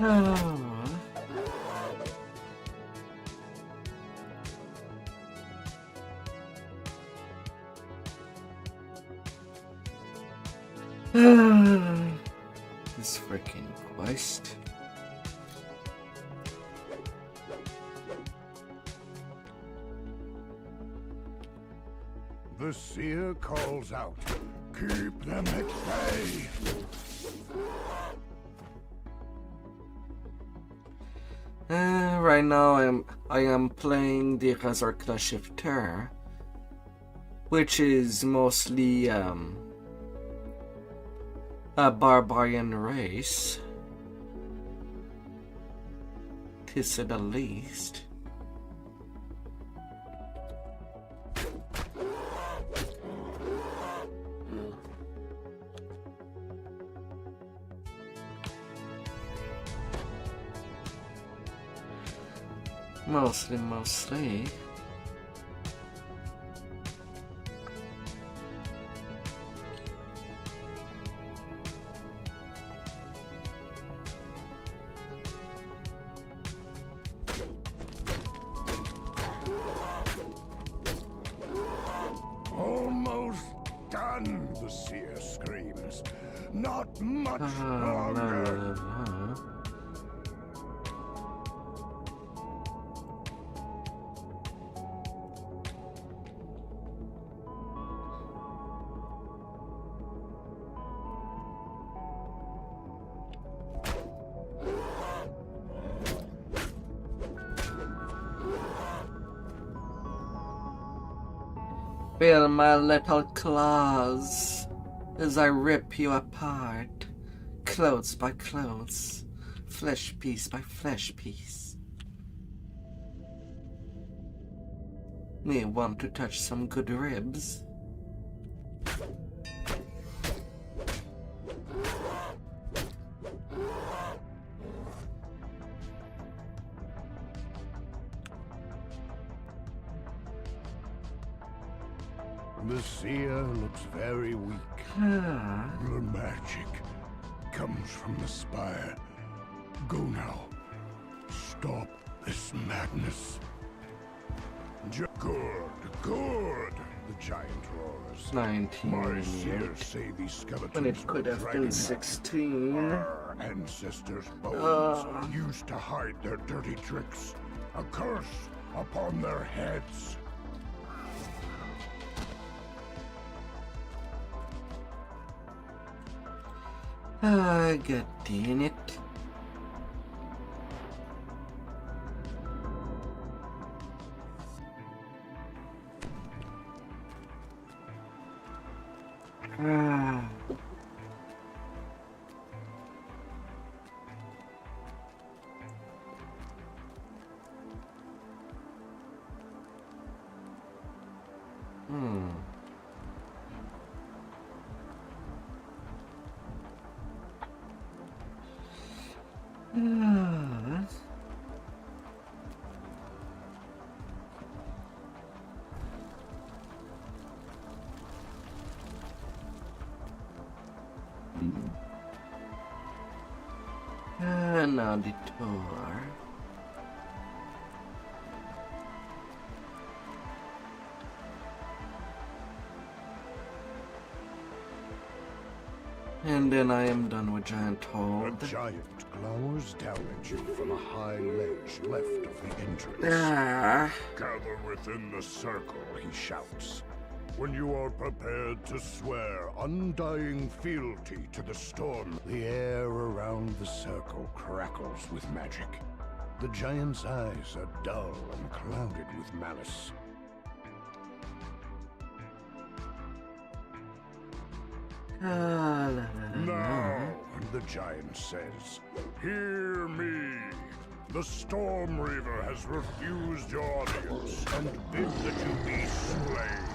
Oh. This freaking quest. The seer calls out. Keep them at bay. Right now I am playing the Razorclaw Shifter, which is mostly a barbarian race, to say the least. Mostly. Almost done, the seer screams. Not much longer. Feel my little claws as I rip you apart, clothes by clothes, flesh piece by flesh piece. Me want to touch some good ribs? The seer looks very weak. The magic comes from the spire. Go now. Stop this madness. Good, the giant roars. 19 My seers say these skeletons when it could were have been dragon 16. Our ancestors' bones used to hide their dirty tricks. A curse upon their heads. God damn it. Ah. Now the tour. And then I am done with Giant Hold. A giant glowers down at you from a high ledge left of the entrance. Gather within the circle, he shouts. When you are prepared to swear undying fealty to the storm, the air around the circle crackles with magic. The giant's eyes are dull and clouded with malice. Now, the giant says, hear me. The Storm Reaver has refused your audience and bid that you be slain.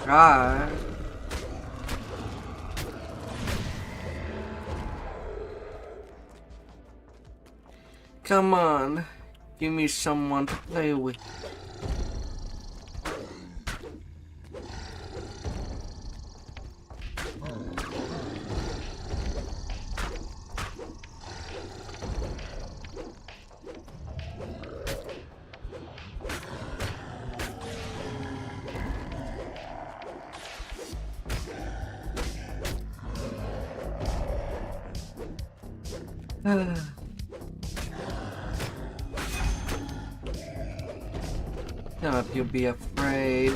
God. Come on, give me someone to play with. Don't you be afraid.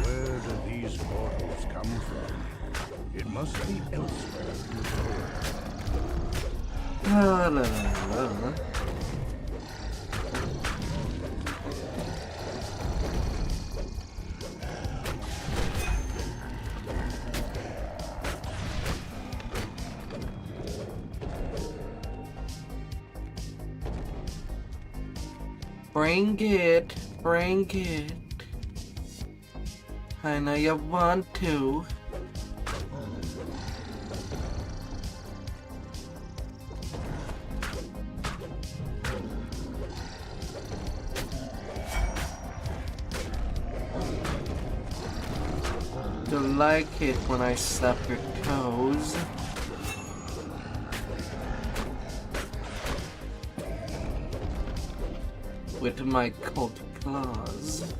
Where do these portals come from? It must be elsewhere in the world. No. Bring it. I know you want to. You like it when I slap your toes. With my cold claws.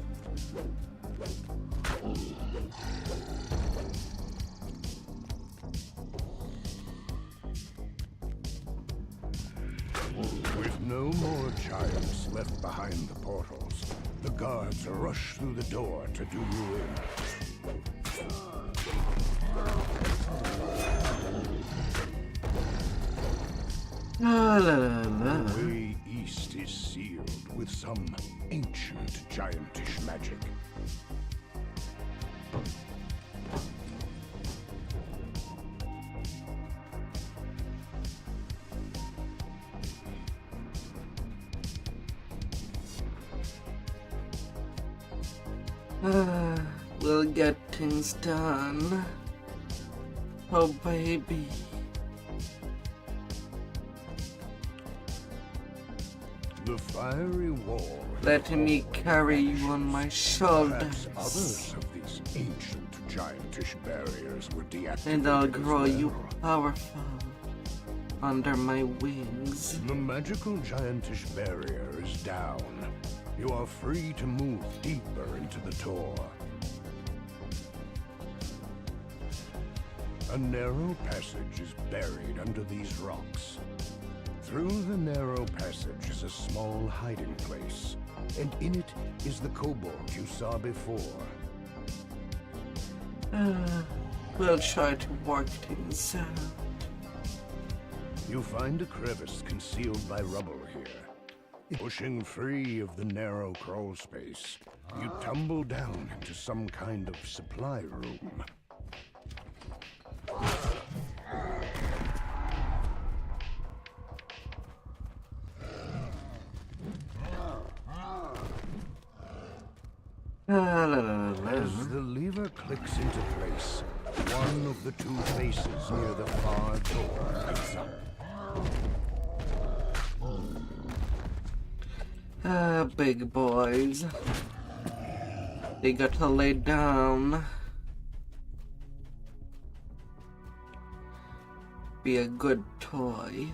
With no more giants left behind the portals, the guards rush through the door to do you in. The way east is sealed with some ancient giantish magic. We'll get things done. Oh, baby. The fiery wall. Let me carry you on my Perhaps shoulders. others of these ancient giantish barriers were deactivated. And I'll as grow you well. powerful under my wings. The magical giantish barrier is down. You are free to move deeper into the Tor. A narrow passage is buried under these rocks. Through the narrow passage is a small hiding place, and in it is the kobold you saw before. We'll try to work things out. You find a crevice concealed by rubble here. Pushing free of the narrow crawl space, you tumble down into some kind of supply room. As the lever clicks into place, one of the two faces near the far door lights up. Big boys. They got to lay down. Be a good toy.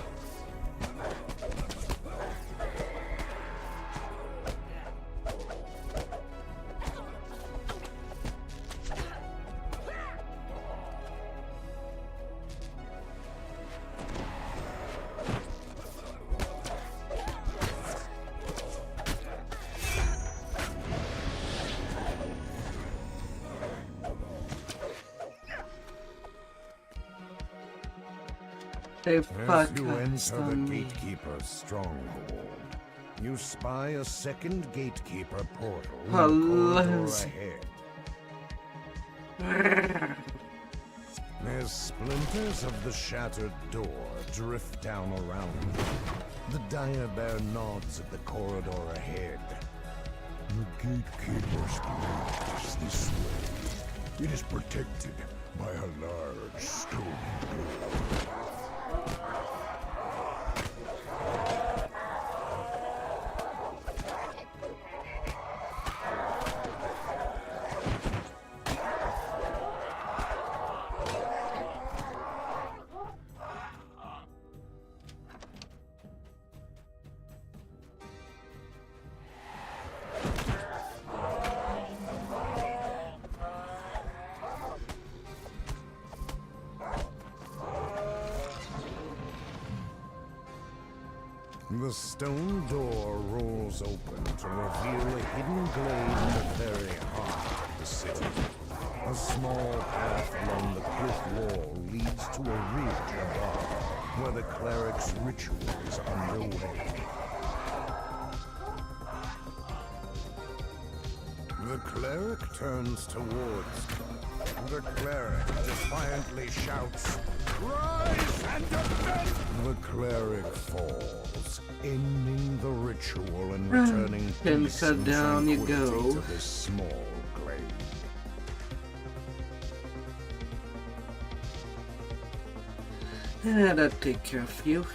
They As fuck you us enter the on me. gatekeeper's stronghold, you spy a second gatekeeper portal in the Hello. corridor ahead. As splinters of the shattered door drift down around you, the dire bear nods at the corridor ahead. The gatekeeper's gate is this way. It is protected by a large stone door. The stone door rolls open to reveal a hidden glade in the very heart of the city. A small path along the cliff wall leads to a ridge above, where the cleric's ritual is underway. The cleric turns towards you. The cleric defiantly shouts, "Rise and defend!" The cleric falls, ending the ritual and returning And peace so and down you tranquility go. to this small glade. That'll take care of you.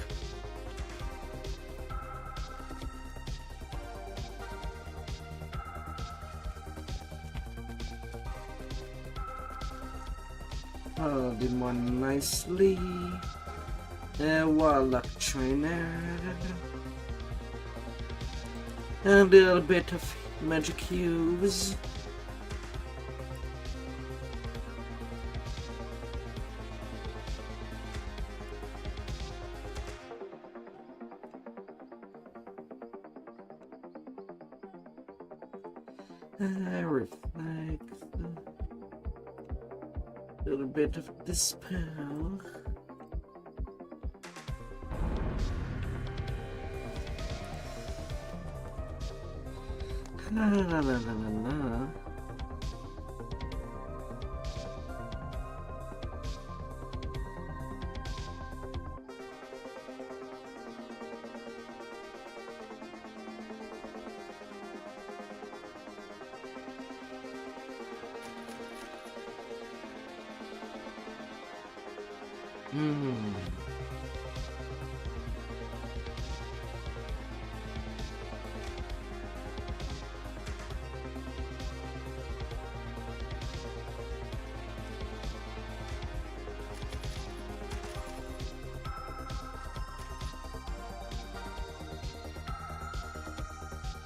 Oh, did one nicely. Warlock trainer. A little bit of magic cubes. Reflect. A little bit of dispel. La la la la la la.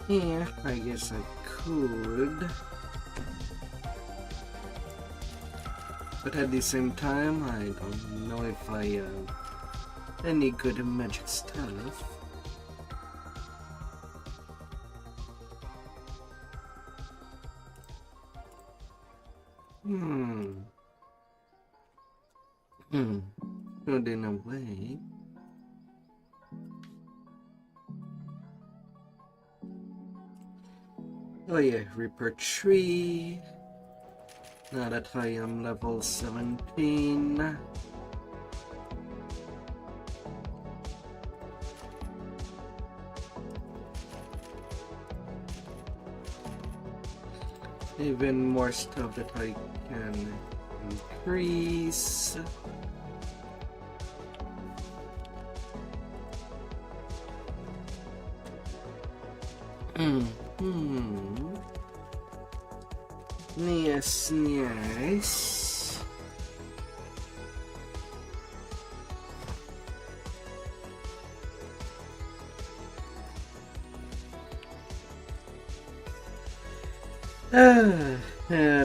Yeah, I guess I could. But at the same time, I don't know if I have any good magic stuff. Good in a way. Oh yeah, Reaper Tree. Now that I am level 17. Even more stuff that I can increase. Yes, yes.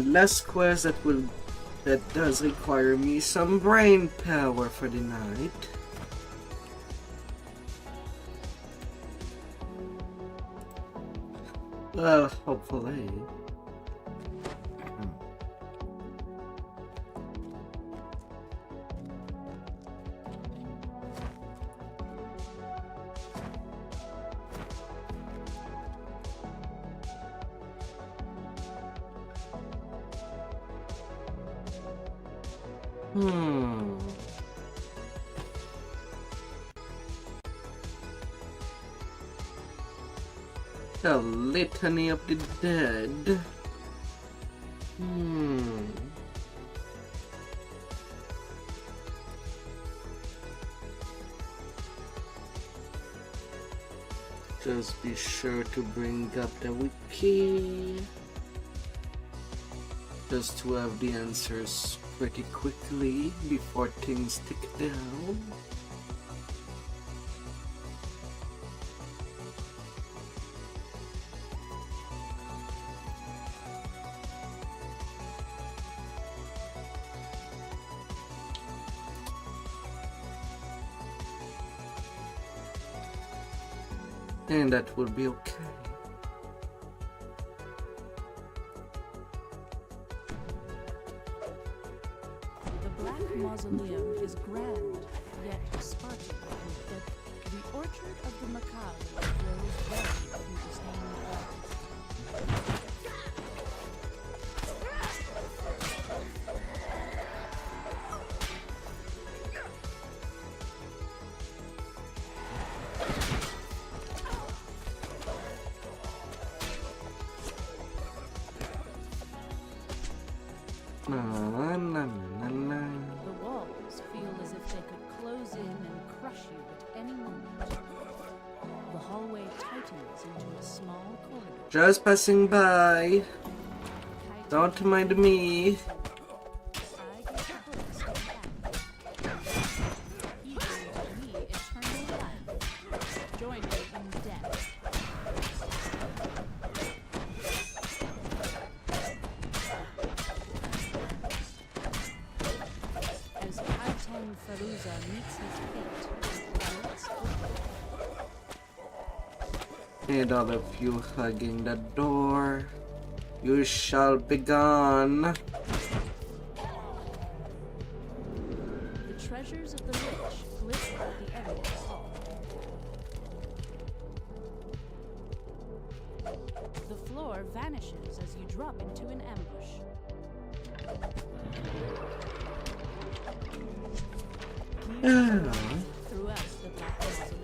Last quest that does require me some brain power for the night. Well, hopefully. Hmm. The Litany of the Dead. Hmm. Just be sure to bring up the wiki. Just to have the answers pretty quickly before things tick down. And that will be okay. The Black Mausoleum is grand, yet sparkling and deadly. The orchard of the macabre grows red through the stained walls. The walls feel as if they could close in and crush you at any moment. The hallway tightens into a small corridor. Just passing by. Don't mind me. I get the books and back. He gave me eternal life. Join me in death. As Captain Faruza meets his fate, let's And all of you hugging the door. You shall be gone. The treasures of the rich glisten at the end of the hall. The floor vanishes as you drop into an ambush. Gears throughout the Black Mausoleum.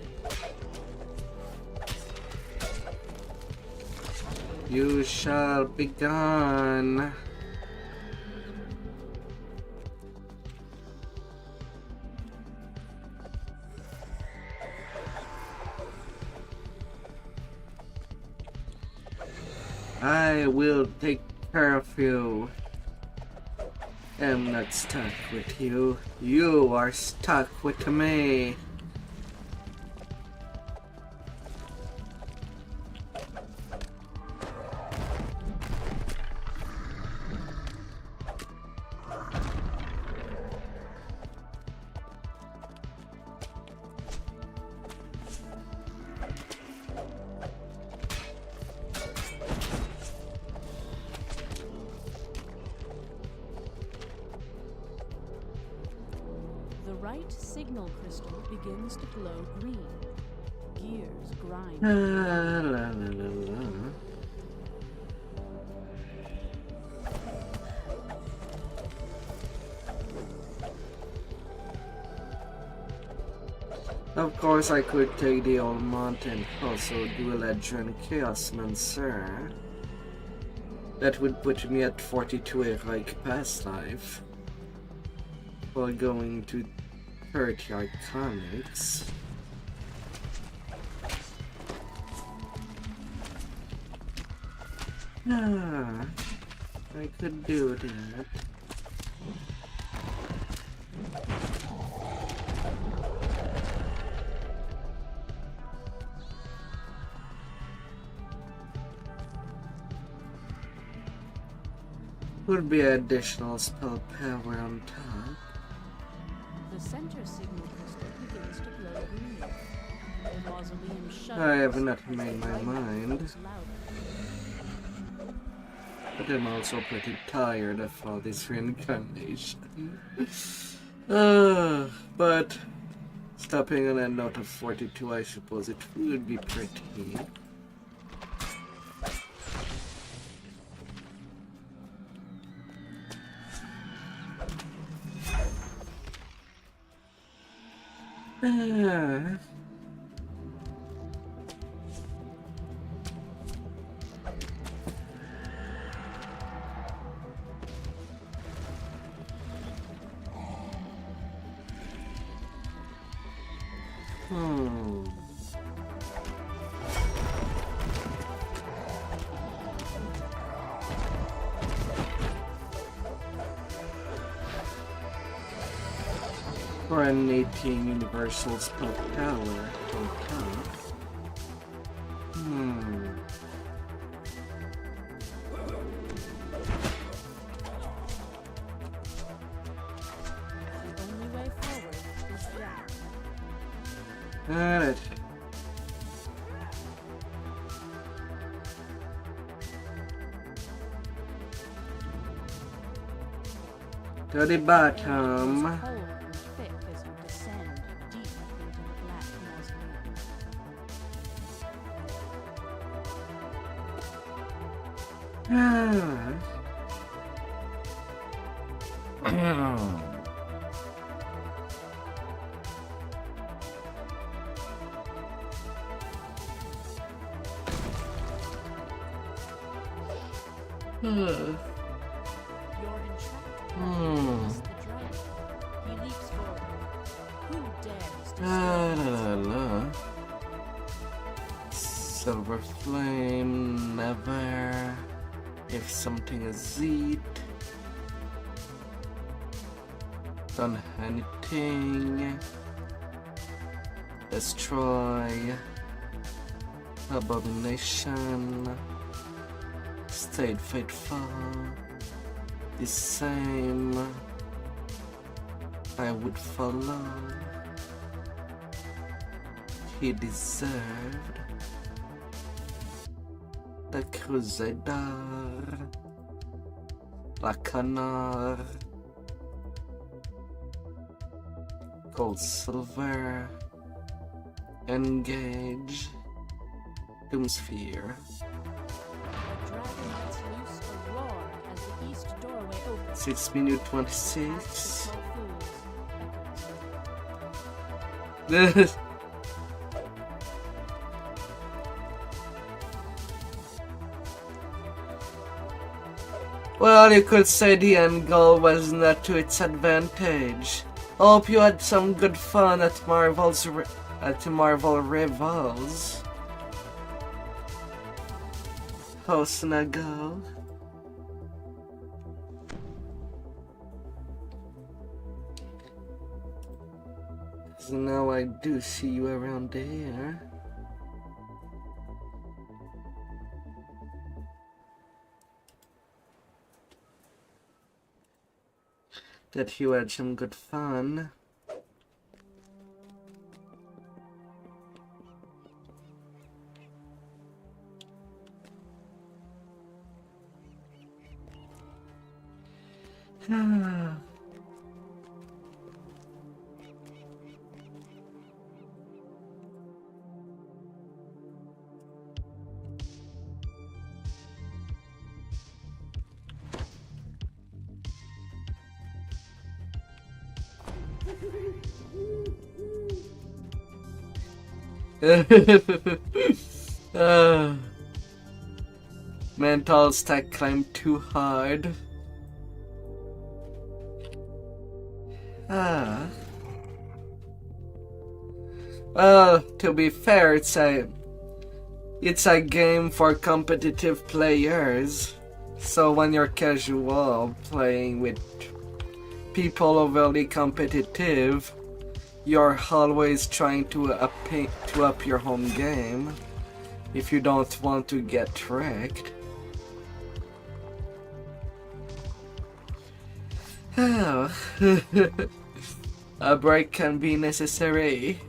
You shall be gone. I will take care of you. I'm not stuck with you. You are stuck with me. The right signal crystal begins to glow green. Gears grind. La, la, la, la. Of course, I could take the old mountain, also do a legend chaos mancer. That would put me at 42 like past life. While going to 30 iconics. Ah, I could do that. Would be additional spell power on top. The center signal crystal begins to glow green. The mausoleum shudders. I have not as made the my light mind. grows louder. But I'm also pretty tired of all this reincarnation. But stopping on a note of 42, I suppose it would be pretty. For an 18 universal spell power on top. The only way forward is down. Alright. To the bottom. Cold and thick as you descend deep into the black mausoleum. You're entrapped by the dragon. He leaps forward. Who dares to Silver flame, never. If something is it, done anything. Destroy. Abomination. Stayed faithful. The same. I would follow. He deserved. The Crusader. La Canard. Gold Silver. Engage. Doomsphere. The dragon lets loose a roar as the east doorway opens. 6 minutes 26. Small fools Well, you could say the end goal was not to its advantage. Hope you had some good fun at Marvel Rivals. How snuggle. So now I do see you around there. That you had some good fun. Mental stack climb too hard. Well, to be fair, it's a game for competitive players. So when you're casual playing with people overly competitive, you're always trying to up your home game if you don't want to get wrecked. Oh. A break can be necessary.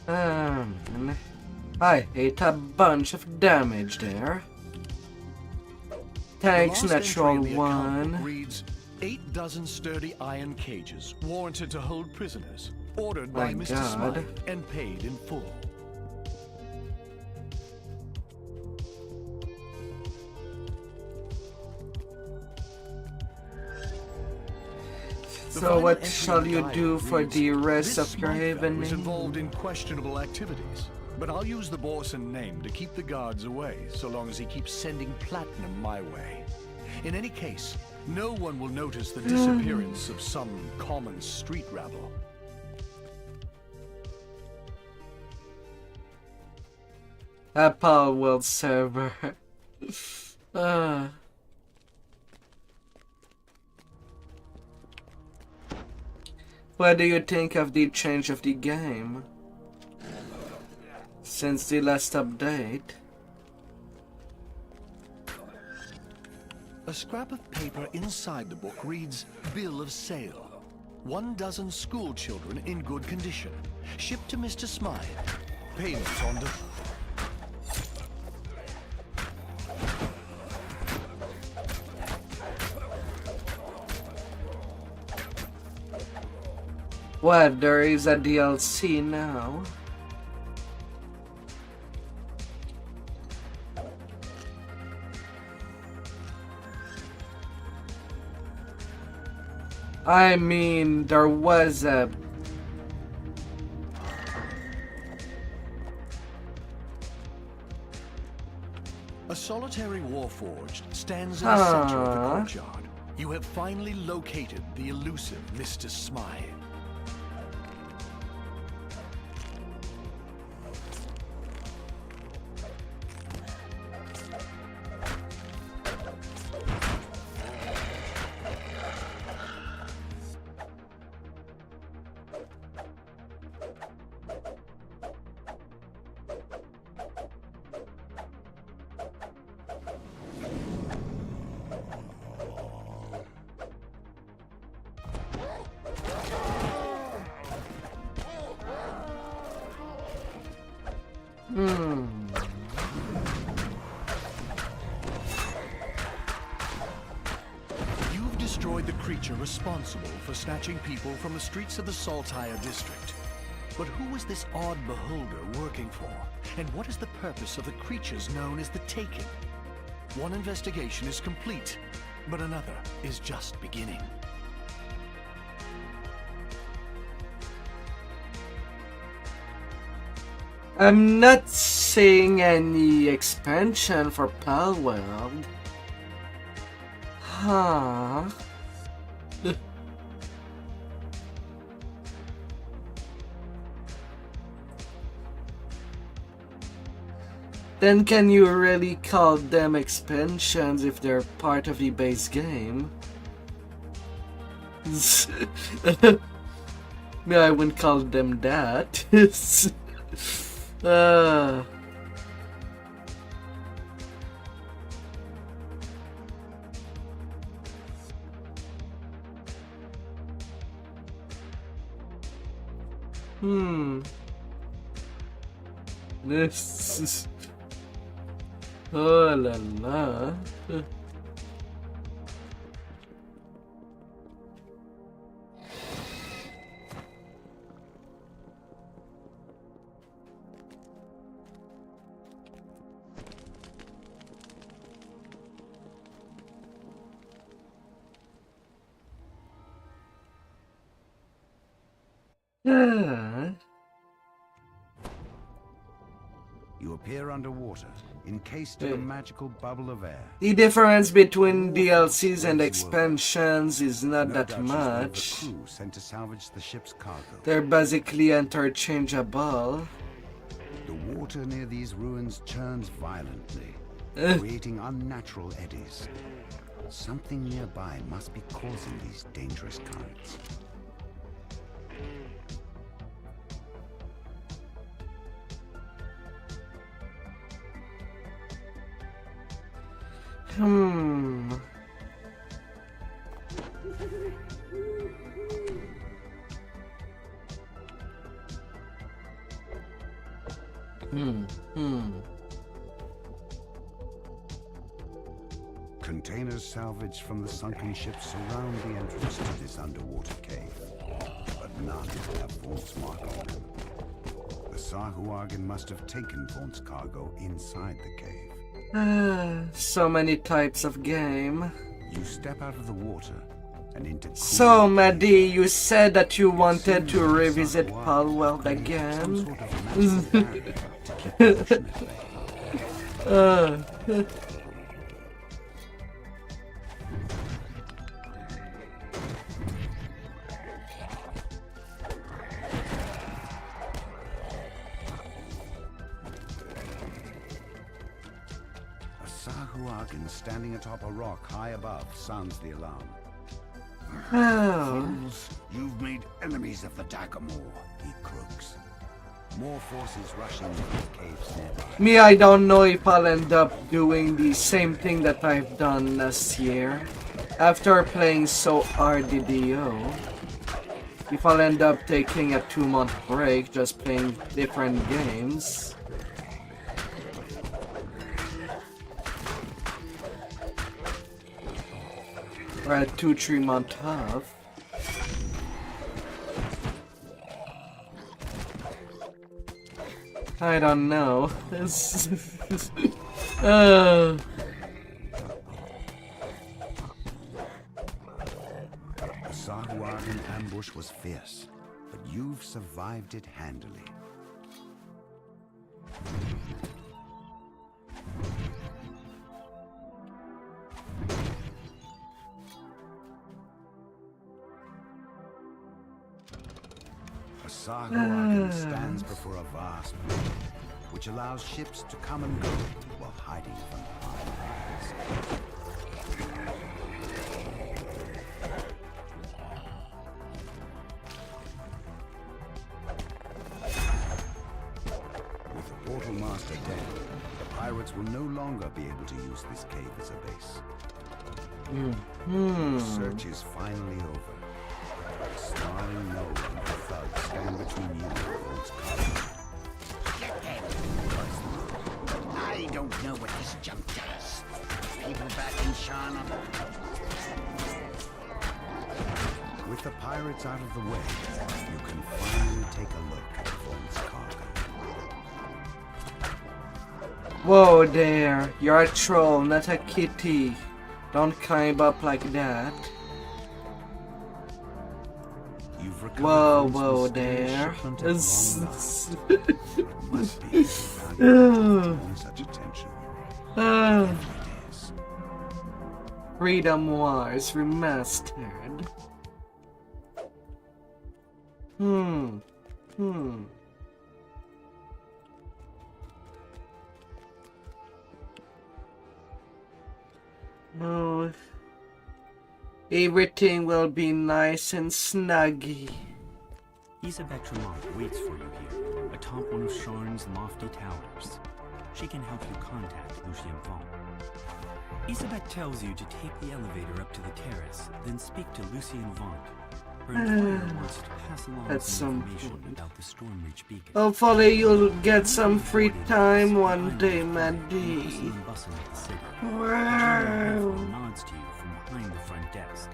I ate a bunch of damage there. Thanks, The last natural entry in the account book one. reads 8 dozen sturdy iron cages, warranted to hold prisoners, ordered by My Mr. God. Smythe and paid in full. The So final what entry shall in the you diary do for reads, the rest "This of your Smythe guy was evening? involved in questionable activities, but I'll use the Borson name to keep the guards away, so long as he keeps sending platinum my way. In any case, no one will notice the disappearance of some common street rabble." Apple World server. What do you think of the change of the game since the last update? A scrap of paper inside the book reads, "Bill of sale. 1 dozen school children in good condition. Shipped to Mr. Smythe. Payment on the..." What, there is a DLC now? I mean, there was a... A solitary warforged stands in the center of the Huh. courtyard. You have finally located the elusive Mr. Smythe. You've destroyed the creature responsible for snatching people from the streets of the Saltire district. But who is this odd beholder working for? And what is the purpose of the creatures known as the Taken? One investigation is complete, but another is just beginning. I'm not seeing any expansion for Palworld. Huh. Then can you really call them expansions if they're part of the base game? No, I wouldn't call them that. This is... Oh la la. You appear underwater, encased in a magical bubble of air. The difference between DLCs and expansions is not No that doubt she's one of the much. crew sent to salvage the ship's cargo. They're basically interchangeable. The water near these ruins churns violently, creating unnatural eddies. Something nearby must be causing these dangerous currents. Containers salvaged from the sunken ships surround the entrance to this underwater cave, but none have Vaunt's mark on them. The Sahuagin must have taken Vaunt's cargo inside the cave. So many types of game. You step out of the water and into... So, Maddie, you said that you wanted to revisit Palworld again. Sort of massive barrier to keep the ocean at bay. Sahuagin standing atop a rock high above sounds the alarm. Fools, you've made enemies of the Dagamore, he croaks. More forces rushing into the caves nearby. Me, I don't know if I'll end up doing the same thing that I've done last year. After playing so RDDO, if I'll end up taking a 2-month break just playing different games. Or a 2-3 month half. I don't know. This The Sahuagin ambush was fierce, but you've survived it handily. Sahuagin stands before a vast bridge, which allows ships to come and go while hiding from behind walls. With the portal master dead, the pirates will no longer be able to use this cave as a base. The search is finally over. Snarling no and the thugs stand between you and Vaunt's cargo. Get them! I don't know what this junk does. People back in Sharna. With the pirates out of the way, you can finally take a look at Vaunt's cargo. Whoa there, you're a troll, not a kitty. Don't climb up like that. Whoa there. Such attention. Freedom Wars Remastered. Oh, everything will be nice and snuggy. Isabelle Tremont waits for you here, atop one of Sharn's lofty towers. She can help you contact Lucien Vaunt. Isabelle tells you to take the elevator up to the terrace, then speak to Lucien Vaunt. Her employer wants to pass along some information about the Stormreach beacon. Hopefully you'll get some free time one day, Maddie. Wow. Nods to you from behind the front desk.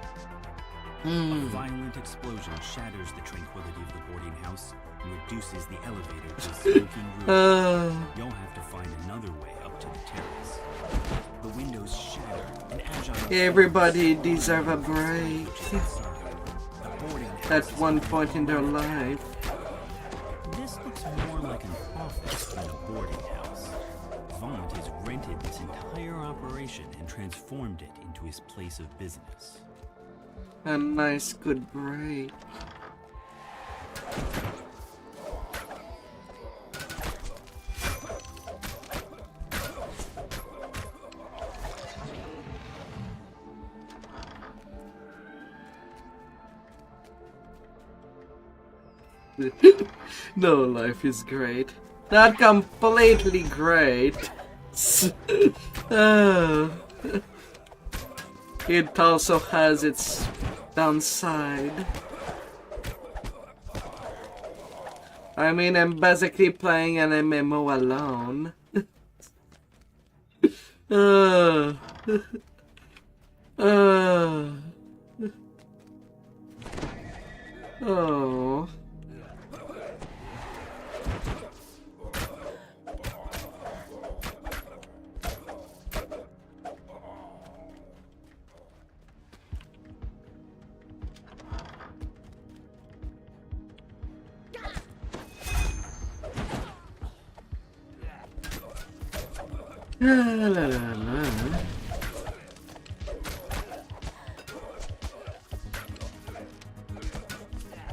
A violent explosion shatters the tranquility of the boarding house and reduces the elevator to smoking ruin. You'll have to find another way up to the terrace. The windows shatter and agile... Everybody deserves a break. At one point in their life. This looks more like an office than a boarding house. Vaunt has rented this entire operation and transformed it into his place of business. A nice good break. No, life is great. Not completely great. It also has its downside. I mean, I'm basically playing an MMO alone. Oh. La, la, la, la.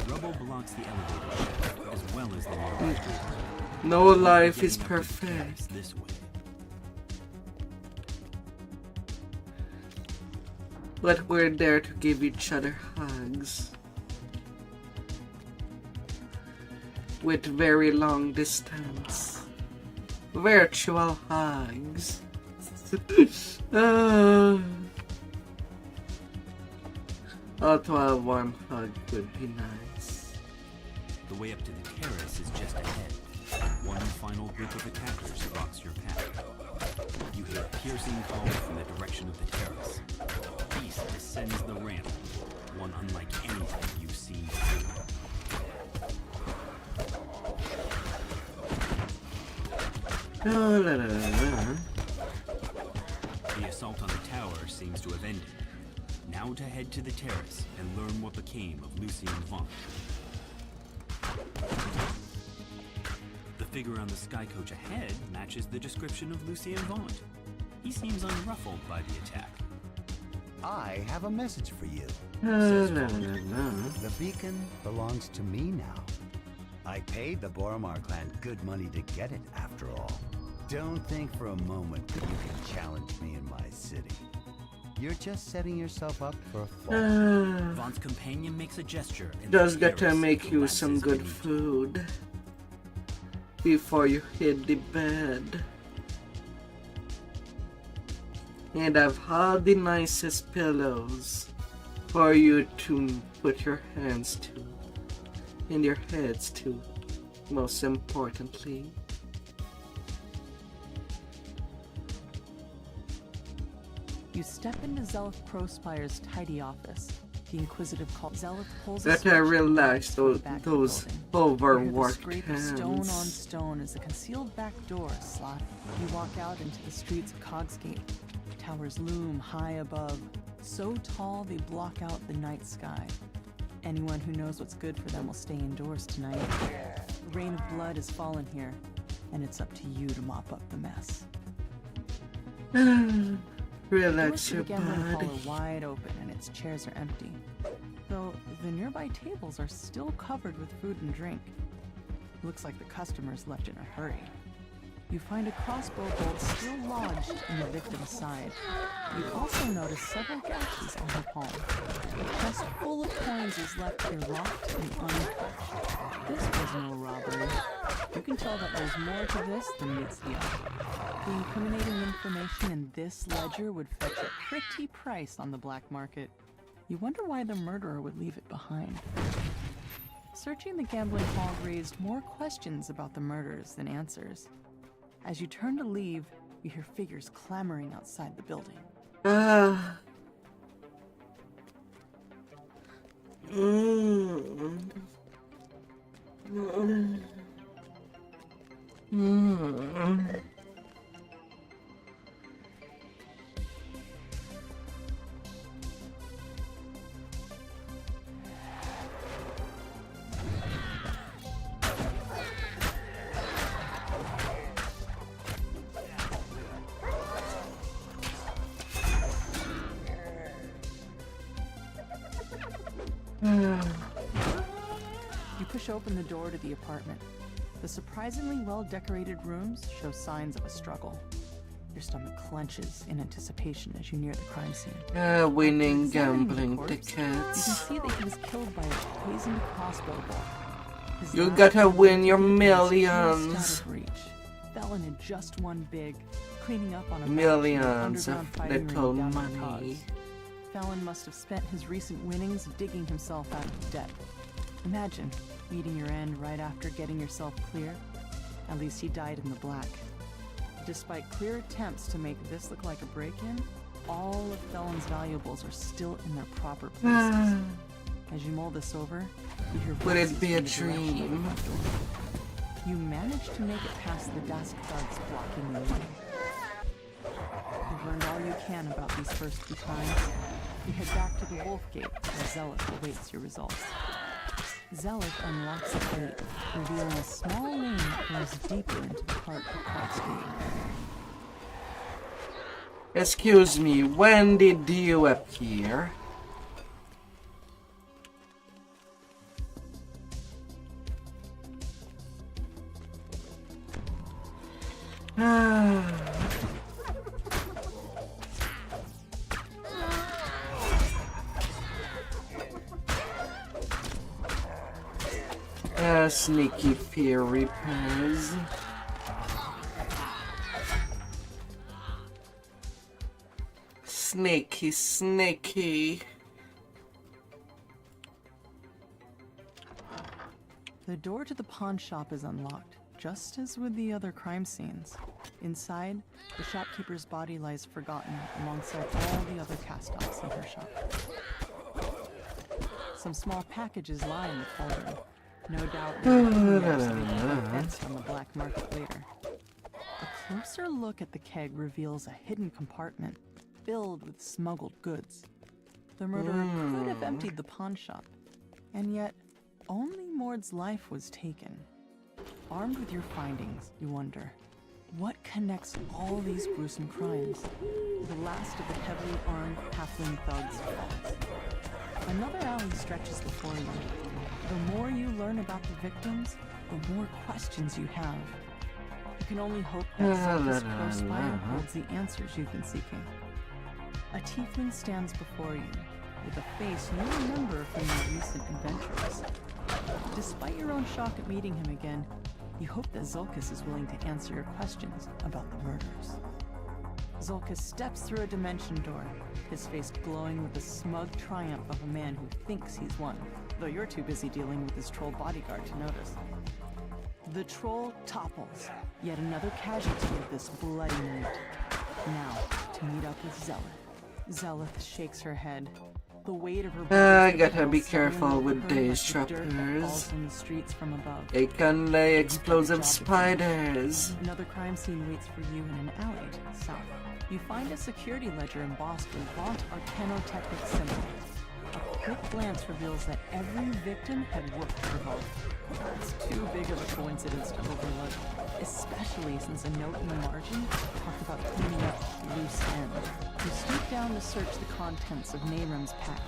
Rubble blocks the elevator shaft, as well as the nearby door. No life is perfect. This way. But we're there to give each other hugs. With very long distance. Virtual hugs. Although a warm hug would be nice. The way up to the terrace is just ahead. One final group of attackers blocks your path. You hear a piercing call from the direction of the terrace. Beast descends the ramp, one unlike anything you've seen before. Oh, la, la, la, la. The assault on the tower seems to have ended. Now to head to the terrace and learn what became of Lucien Vaunt. The figure on the sky coach ahead matches the description of Lucien Vaunt. He seems unruffled by the attack. I have a message for you. La, says la, Vaunt. la, la. The beacon belongs to me now. I paid the Boromar clan good money to get it, after all. Don't think for a moment that you can challenge me in my city. You're just setting yourself up for a fall. Vaunt's companion makes a gesture. And Just the gotta terrace make you some collapses good beneath. food before you hit the bed. And I've had the nicest pillows for you to put your hands to, and your heads to, most importantly. You step into Zelith Prospire's tidy office. The Inquisitive called Zelith pulls a That I switch relax to the those, back of the those building. You hear the overworked scrape of stone on hands. stone as a concealed back door slot. You walk out into the streets of Cogsgate. Towers loom high above, so tall they block out the night sky. Anyone who knows what's good for them will stay indoors tonight. The rain of blood has fallen here, and it's up to you to mop up the mess. Relax Doors to your the gambling hall body. are wide open and its chairs are empty. Though the nearby tables are still covered with food and drink. Looks like the customers left in a hurry. You find a crossbow bolt still lodged in the victim's side. You also notice several gashes on her palm. The chest full of coins is left here locked and untouched. This was no robbery. You can tell that there's more to this than meets the eye. The incriminating information in this ledger would fetch a pretty price on the black market. You wonder why the murderer would leave it behind. Searching the gambling hall raised more questions about the murders than answers. As you turn to leave, you hear figures clamoring outside the building. You push open the door to the apartment. The surprisingly well-decorated rooms show signs of a struggle. Your stomach clenches in anticipation as you near the crime scene. Winning Examining the gambling corpse, You tickets. can see that he was killed by a poisoned crossbow bolt. His You last gotta bullet win your was just millions. out of reach. Fallon had just won big, cleaning up on a Millions of underground fighting little ring down in money. Cogs. Fallon must have spent his recent winnings digging himself out of debt. Imagine meeting your end right after getting yourself clear. At least he died in the black. Despite clear attempts to make this look like a break-in, all of Felon's valuables are still in their proper places. As you mull this over, you hear Would it voices be a from the direction of dream? the front door. You manage to make it past the desk thugs blocking the way. You've learned all you can about these first two times. You head back to the Wolf Gate, where Zelith awaits your results. Zelith unlocks the gate, revealing a small lane that goes deeper into the heart of Clark Street. Excuse me, when did you appear? Sneaky fear repairs. Sneaky, sneaky. The door to the pawn shop is unlocked, just as with the other crime scenes. Inside, the shopkeeper's body lies forgotten alongside all the other cast-offs in her shop. Some small packages lie in the cauldron. No doubt events on the black market later. A closer look at the keg reveals a hidden compartment filled with smuggled goods. The murderer could have emptied the pawn shop, and yet only Mord's life was taken. Armed with your findings, you wonder, what connects all these gruesome crimes? The last of the heavily armed halfling thugs falls. Another alley stretches before you. The more you learn about the victims, the more questions you have. You can only hope that Zelda's close by holds the answers you've been seeking. A tiefling stands before you, with a face you remember from your recent adventures. Despite your own shock at meeting him again, you hope that Zulkus is willing to answer your questions about the murders. Zulkus steps through a dimension door, his face glowing with the smug triumph of a man who thinks he's won, though you're too busy dealing with his troll bodyguard to notice. The troll topples, yet another casualty of this bloody night. Now, to meet up with Zelith. Zelith shakes her head. The weight of her I gotta be careful with these trappers. From the streets from above. They can lay explosive spiders. Another crime scene waits for you in an alley to the south. You find a security ledger embossed with Vaunt Arcanotechnic symbol. A quick glance reveals that every victim had worked for Vaunt. It's too big of a coincidence to overlook, especially since a note in the margin talked about cleaning up loose ends. You stoop down to search the contents of Nahram's pack.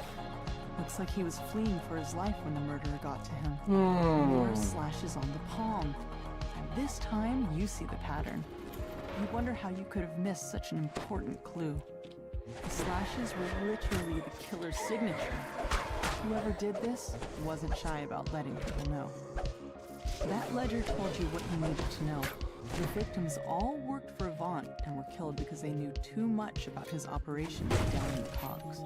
Looks like he was fleeing for his life when the murderer got to him. More slashes on the palm. This time, you see the pattern. You wonder how you could have missed such an important clue. The slashes were literally the killer's signature. Whoever did this wasn't shy about letting people know. That ledger told you what you needed to know. The victims all worked for Vaunt and were killed because they knew too much about his operations down in the cogs.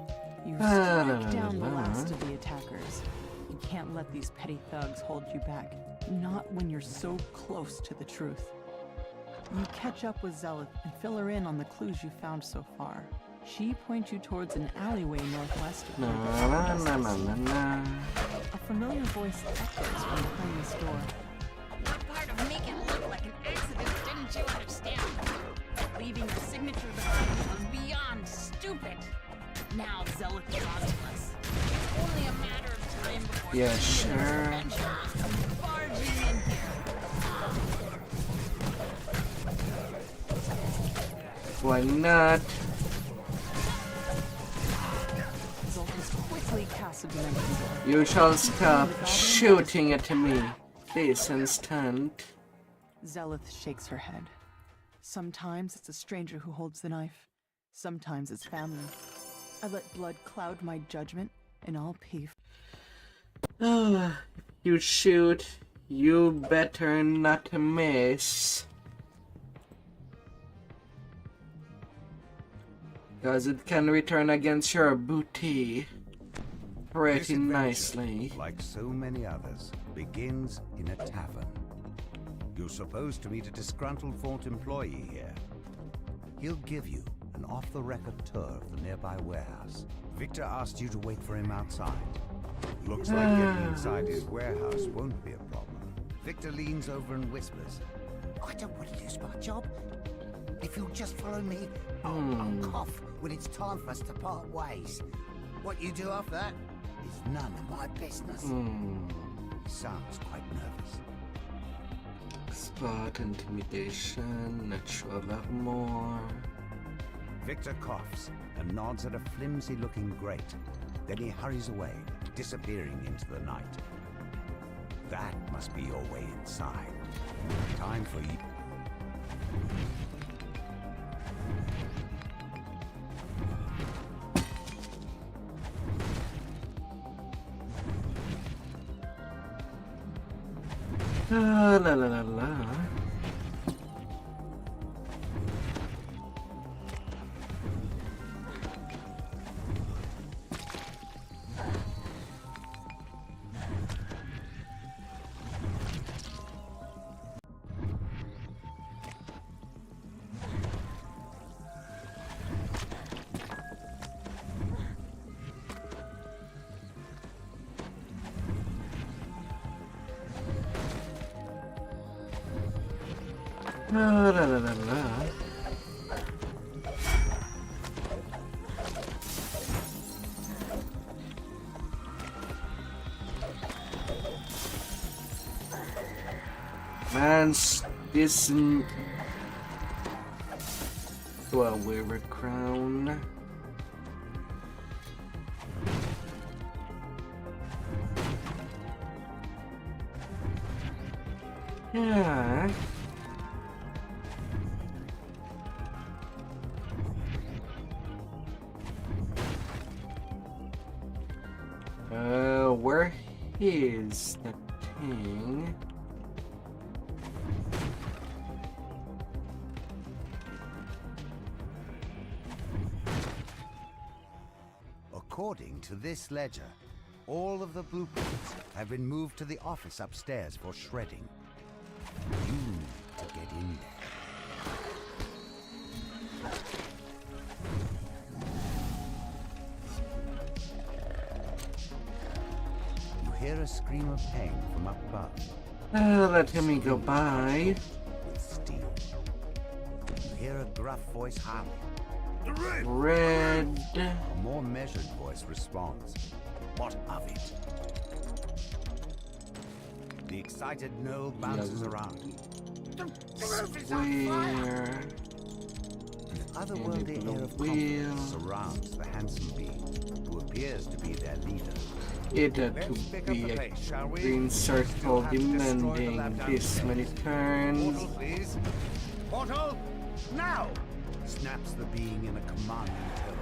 You strike down the last of the attackers. You can't let these petty thugs hold you back. Not when you're so close to the truth. You catch up with Zelith and fill her in on the clues you found so far. She points you towards an alleyway northwest of A familiar voice echoes from behind this door. What part of making it look like an accident didn't you understand? Leaving your signature behind was beyond stupid. Now Zelith is onto us. It's only a matter of time before Yeah, sure. barging in here. Why not? Quickly casts a dimension door. You shall stop shooting at me this instant. Zelith shakes her head. Sometimes it's a stranger who holds the knife. Sometimes it's family. I let blood cloud my judgment, and I'll pay. You shoot, you better not miss. Because it can return against your booty. pretty This adventure, nicely. like so many others, begins in a tavern. You're supposed to meet a disgruntled Vault employee here. He'll give you an off-the-record tour of the nearby warehouse. Victor asked you to wait for him outside. Looks like getting inside his warehouse won't be a problem. Victor leans over and whispers, I don't want to lose my job. If you'll just follow me, I'll cough when it's time for us to part ways. What you do after that is none of my business. He sounds quite nervous. Spot, intimidation, natural armor. Victor coughs and nods at a flimsy-looking grate. Then he hurries away, disappearing into the night. That must be your way inside. Time for you. La la la la. La la la la la. Man, this well, weaver crown. Yeah. Where is the thing? According to this ledger, all of the blueprints have been moved to the office upstairs for shredding. You need to get in there. You hear a scream of pain from up above. Let me go by. With steel. You hear a gruff voice howl. Red. A more measured voice responds. What of it? The excited Noel bounces around. Square. An otherworldly air of confidence surrounds the handsome being, who appears to be their leader. It to be a green circle demanding this many turns. Portal, please. Portal, now! Snaps the being in a commanding tone.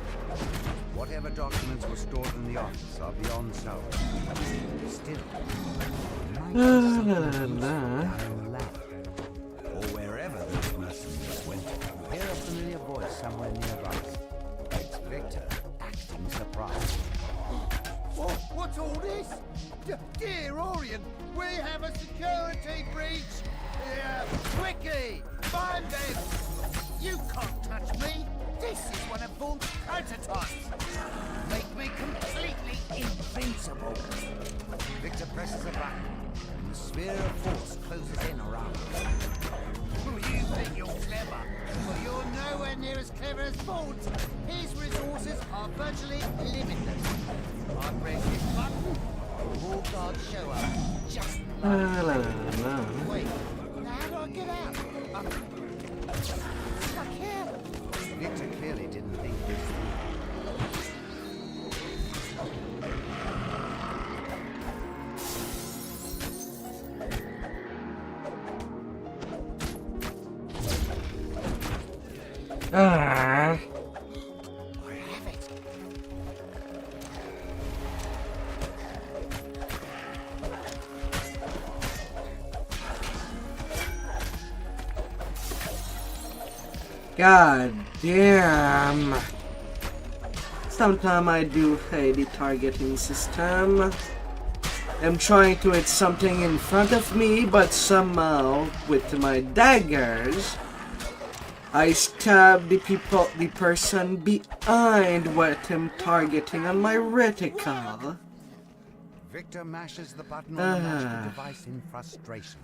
Whatever documents were stored in the office are beyond salvage. Still, or wherever those mercenaries went, you hear a familiar voice somewhere nearby. It's Victor, acting surprised. What's all this? Dear Orion, we have a security breach! Quickly! Find them! You can't touch me! This is one of Vaught's prototypes! Make me completely invincible! Victor presses a button, and the sphere of force closes in around him. You think you're clever? Well, you're nowhere near as clever as Vaught. His resources are virtually limitless. I press this button, all guards show up. Just like Wait, now how do I get out? Stuck here. Victor clearly didn't think this through. Ah. I have it. God damn. Sometimes I do hate the targeting system. I'm trying to hit something in front of me, but somehow, with my daggers, I stab the person behind what I'm targeting on my reticle. Victor mashes the button on the magical device in frustration.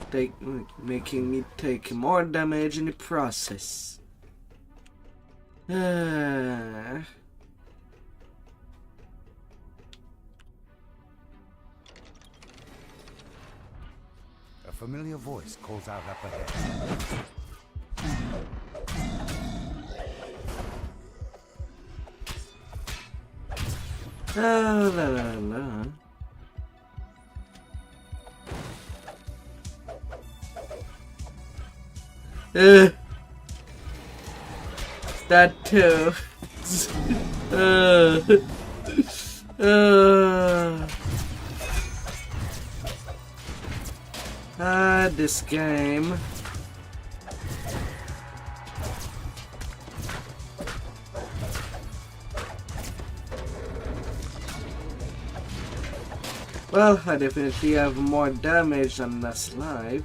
Making me take more damage in the process. A familiar voice calls out up ahead. La la la. That too. This game. Well, I definitely have more damage than last life.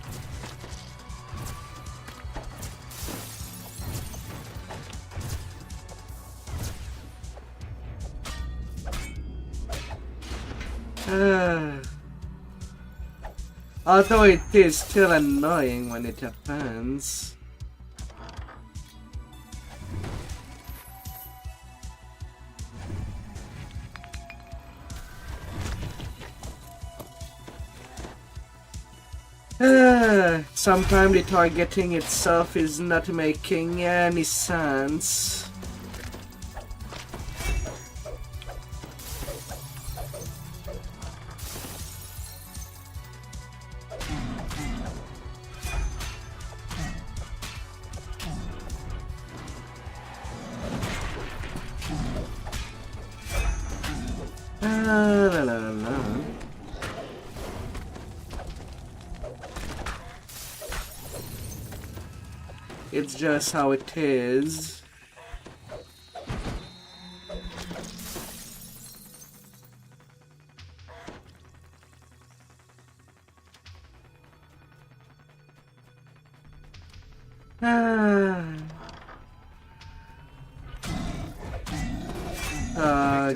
Although it is still annoying when it happens. Sometimes the targeting itself is not making any sense. It's just how it is.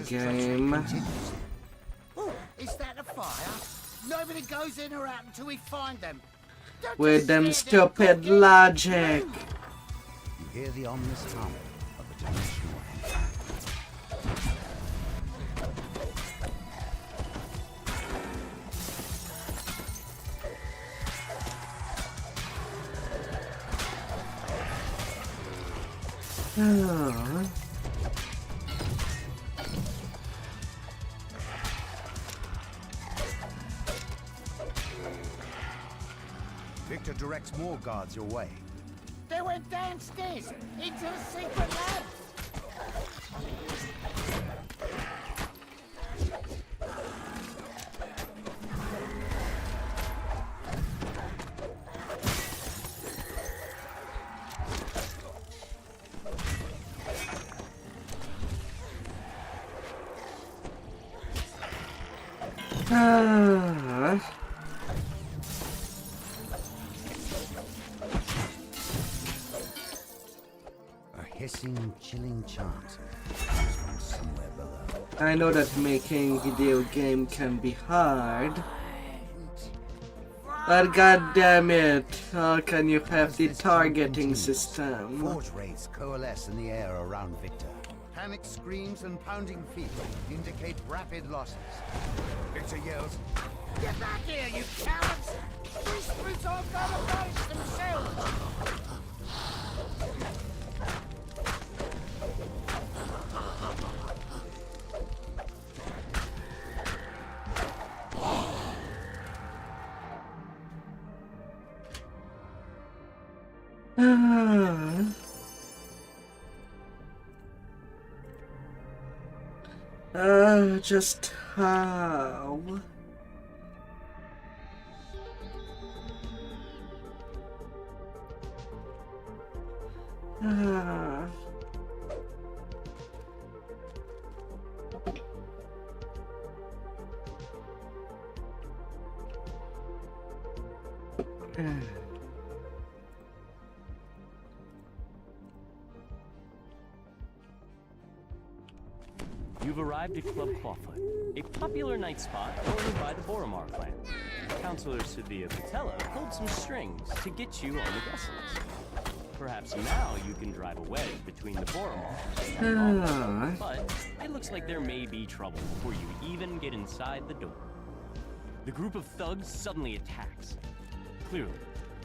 Game. Oh, is that a fire? Nobody goes in or out until we find them. With them stupid logic. You hear the ominous hum of a dimensional Oh. Victor directs more guards your way. They went downstairs into a secret lab. Hissing, chilling chant comes from somewhere below. I know that making video game can be hard, but god damn it, how can you have the targeting system? Forge wraiths coalesce in the air around Victor. Panic screams and pounding feet indicate rapid losses. Victor yells, Get back here, you cowards! These brutes aren't gonna manage themselves! Just how? You've arrived at Club Clawfoot, a popular night spot owned by the Boromar clan. Counselor Sevilla Patella pulled some strings to get you on the guest list. Perhaps now you can drive a wedge between the Boromar and the but it looks like there may be trouble before you even get inside the door. The group of thugs suddenly attacks. Clearly,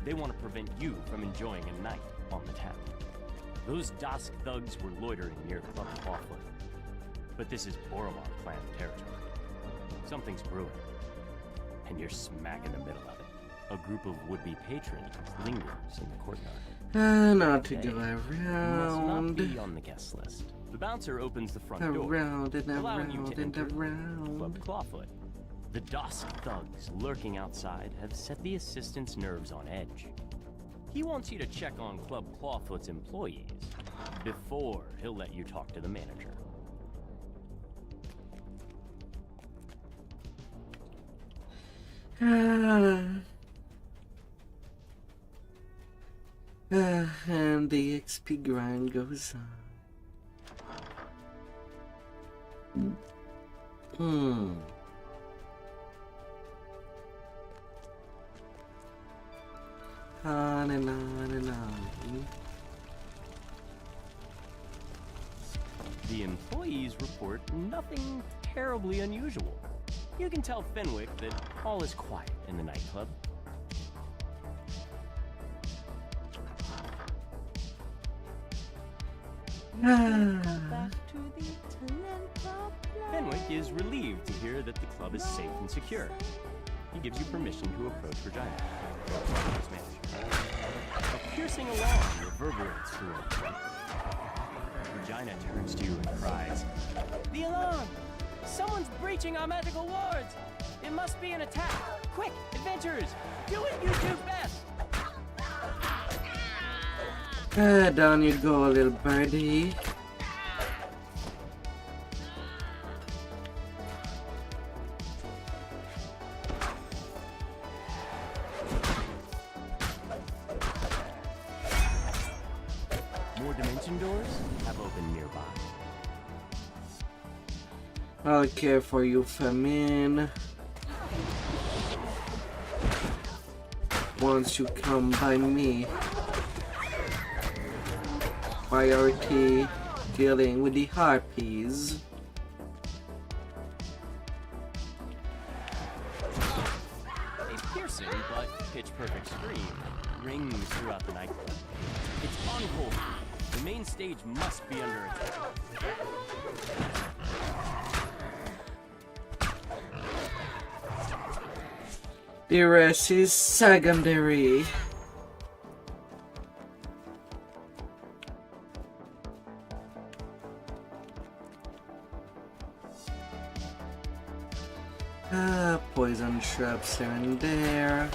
they want to prevent you from enjoying a night on the town. Those Dusk thugs were loitering near Club Clawfoot. But this is Boromar clan territory. Something's brewing, and you're smack in the middle of it. A group of would-be patrons lingers in the courtyard. Not to Hey, go you must not be on the guest list. The bouncer opens the front door, Around and allowing you around to and enter around. Club Clawfoot. The Dusk thugs lurking outside have set the assistant's nerves on edge. He wants you to check on Club Clawfoot's employees before he'll let you talk to the manager. And the XP grind goes on. On and on and on. The employees report nothing terribly unusual. You can tell Fenwick that all is quiet in the nightclub. Fenwick is relieved to hear that the club is safe and secure. He gives you permission to approach Regina, his manager. A piercing alarm reverberates through it. Regina turns to you and cries, "The alarm! Someone's breaching our magical wards! It must be an attack! Quick, adventurers! Do what you do best!" Down you go, little birdie. More dimension doors have opened nearby. I'll care for you, famine. Once you come by me. Priority dealing with the harpies. A piercing but pitch-perfect scream rings throughout the nightclub. It's encore. The main stage must be under attack. The rest is secondary. Poison traps here and there.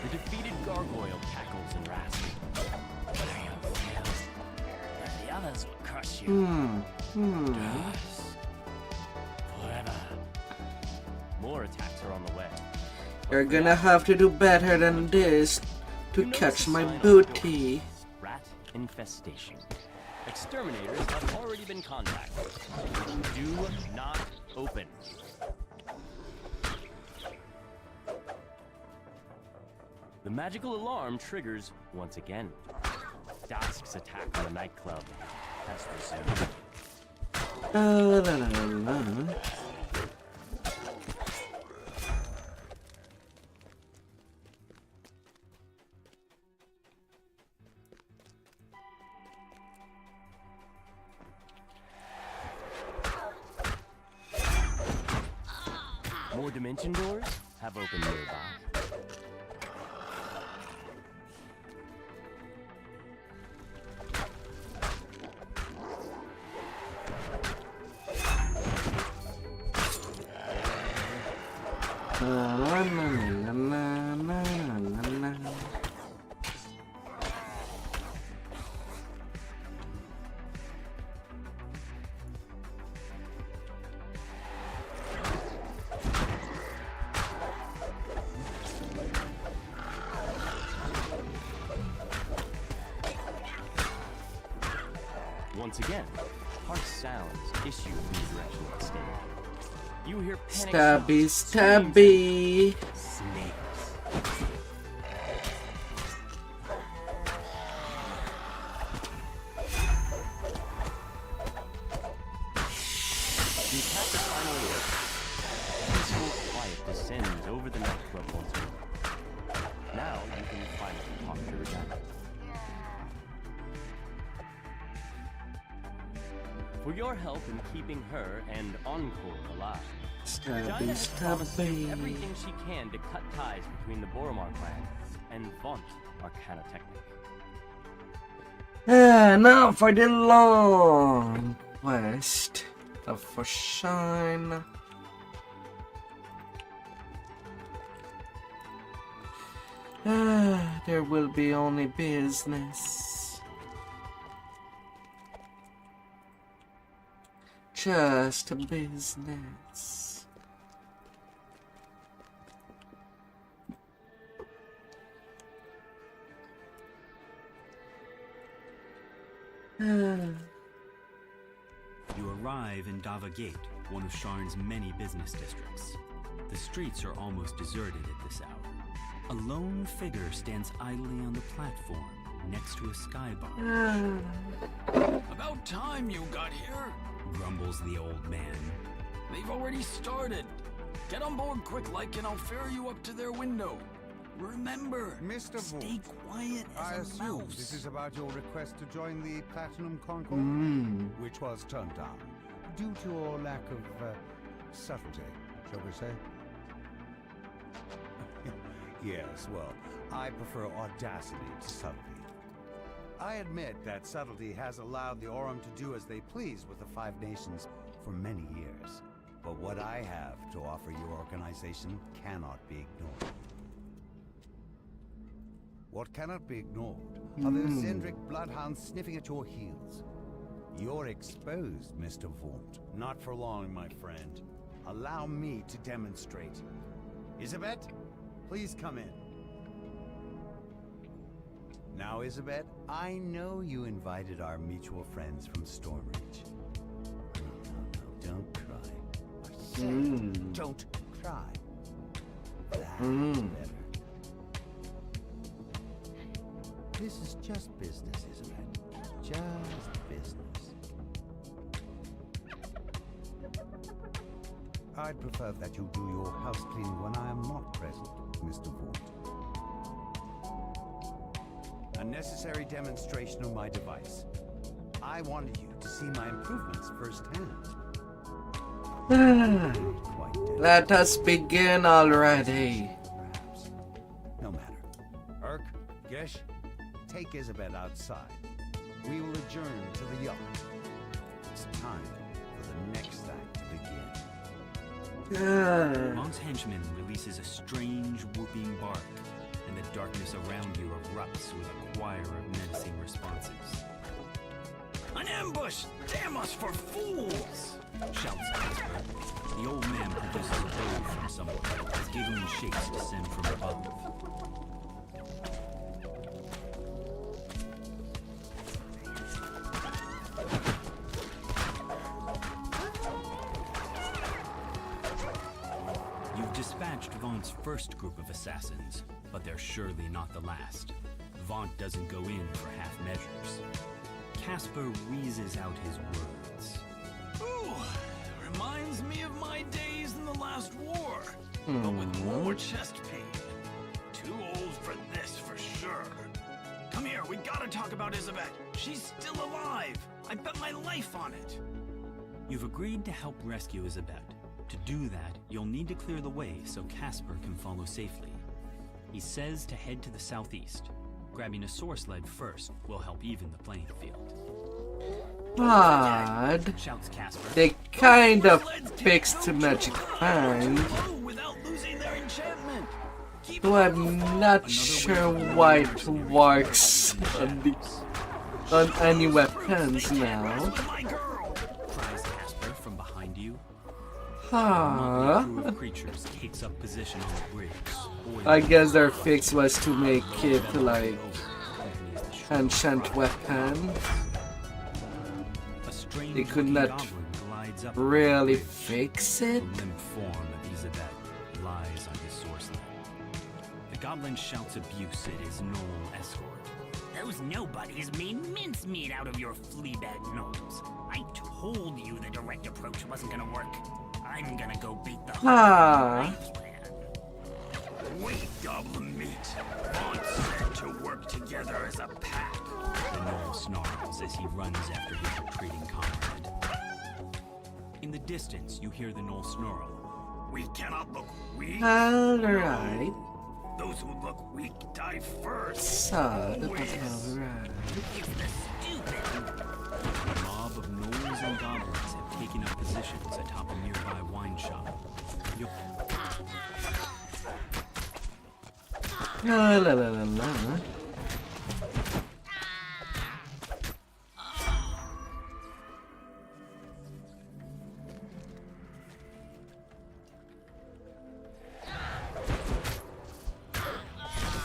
The defeated gargoyle cackles and rasps. The others will crush you. Dust. Forever. More attacks are on the way. You're gonna have to do better than this to catch my booty. Rat infestation. Exterminators have already been contacted. Do not open. The magical alarm triggers once again. Dusk's attack on the nightclub has resumed. More dimension doors have opened nearby. Once again, harsh sounds issue from the direction of the stage. You hear panic Stabby, shouts, screams, stabby. and snakes. The attack is finally over. Peaceful quiet descends over the nightclub once more. Now you can finally talk to Regina. For your help in keeping her and Encore alive, Regina has promised you everything she can to cut ties between the Boromar clan and Vaunt Arcana Technic. Now for the long quest for Shine. There will be only business. Just a business. You arrive in Dava Gate, one of Sharn's many business districts. The streets are almost deserted at this hour. A lone figure stands idly on the platform next to a skybar. About time you got here, grumbles the old man. They've already started. Get on board quick like and I'll ferry you up to their window. Remember, Mr. stay quiet I as a assume mouse. this is about your request to join the Platinum Concord, which was turned down due to your lack of subtlety, shall we say? Yes, well, I prefer audacity to subtlety. I admit that subtlety has allowed the Aurum to do as they please with the Five Nations for many years. But what I have to offer your organization cannot be ignored. What cannot be ignored are those Zendrick bloodhounds sniffing at your heels. You're exposed, Mr. Vaunt. Not for long, my friend. Allow me to demonstrate. Isabet, please come in. Now, Isabet, I know you invited our mutual friends from Stormreach. No, don't cry. I said, don't cry. That's better. This is just business, isn't it? Just business. I'd prefer that you do your house cleaning when I am not present, Mr. Vaught. A necessary demonstration of my device. I wanted you to see my improvements firsthand. Let us begin already. Perhaps. No matter. Urk, Gesh, take Isabel outside. We will adjourn to the yard. It's time for the next act to begin. Monk's henchman releases a strange whooping bark, and the darkness around you erupts with a choir of menacing responses. An ambush! Damn us for fools! Shouts Casper. The old man produces a bow from somewhere as giggling shapes descend from above. You've dispatched Vaunt's first group of assassins, but they're surely not the last. Vaunt doesn't go in for half measures. Casper wheezes out his words. Ooh, reminds me of my days in the last war, but with more chest pain. Too old for this, for sure. Come here, we gotta talk about Isabet. She's still alive. I bet my life on it. You've agreed to help rescue Isabet. To do that, you'll need to clear the way so Casper can follow safely. He says to head to the southeast. Grabbing a source sled first will help even the playing field. But Shouts Casper. they kind of fixed the magic hand. So I'm not sure why it works on any weapons now. Cries Casper from behind you. Huh? A crew of creatures takes up position on the bridge. I guess their fix was to make it like enchant weapon. they could not really fix it. The limp form of Isabel lies on his source line. The goblin shouts abuse at his gnoll escort. Those nobodies made mincemeat out of your fleabag gnolls. I told you the direct approach wasn't gonna work. I'm gonna go beat the Ah. Wait, goblin meat. Want said to work together as a pack. The gnoll snarls as he runs after his retreating comrade. In the distance, you hear the gnoll snarl. We cannot look weak. Alright. Those who look weak die first. So, Always. alright. It's the stupid. A mob of gnolls and goblins have taken up positions atop a nearby wine shop. La la la la la.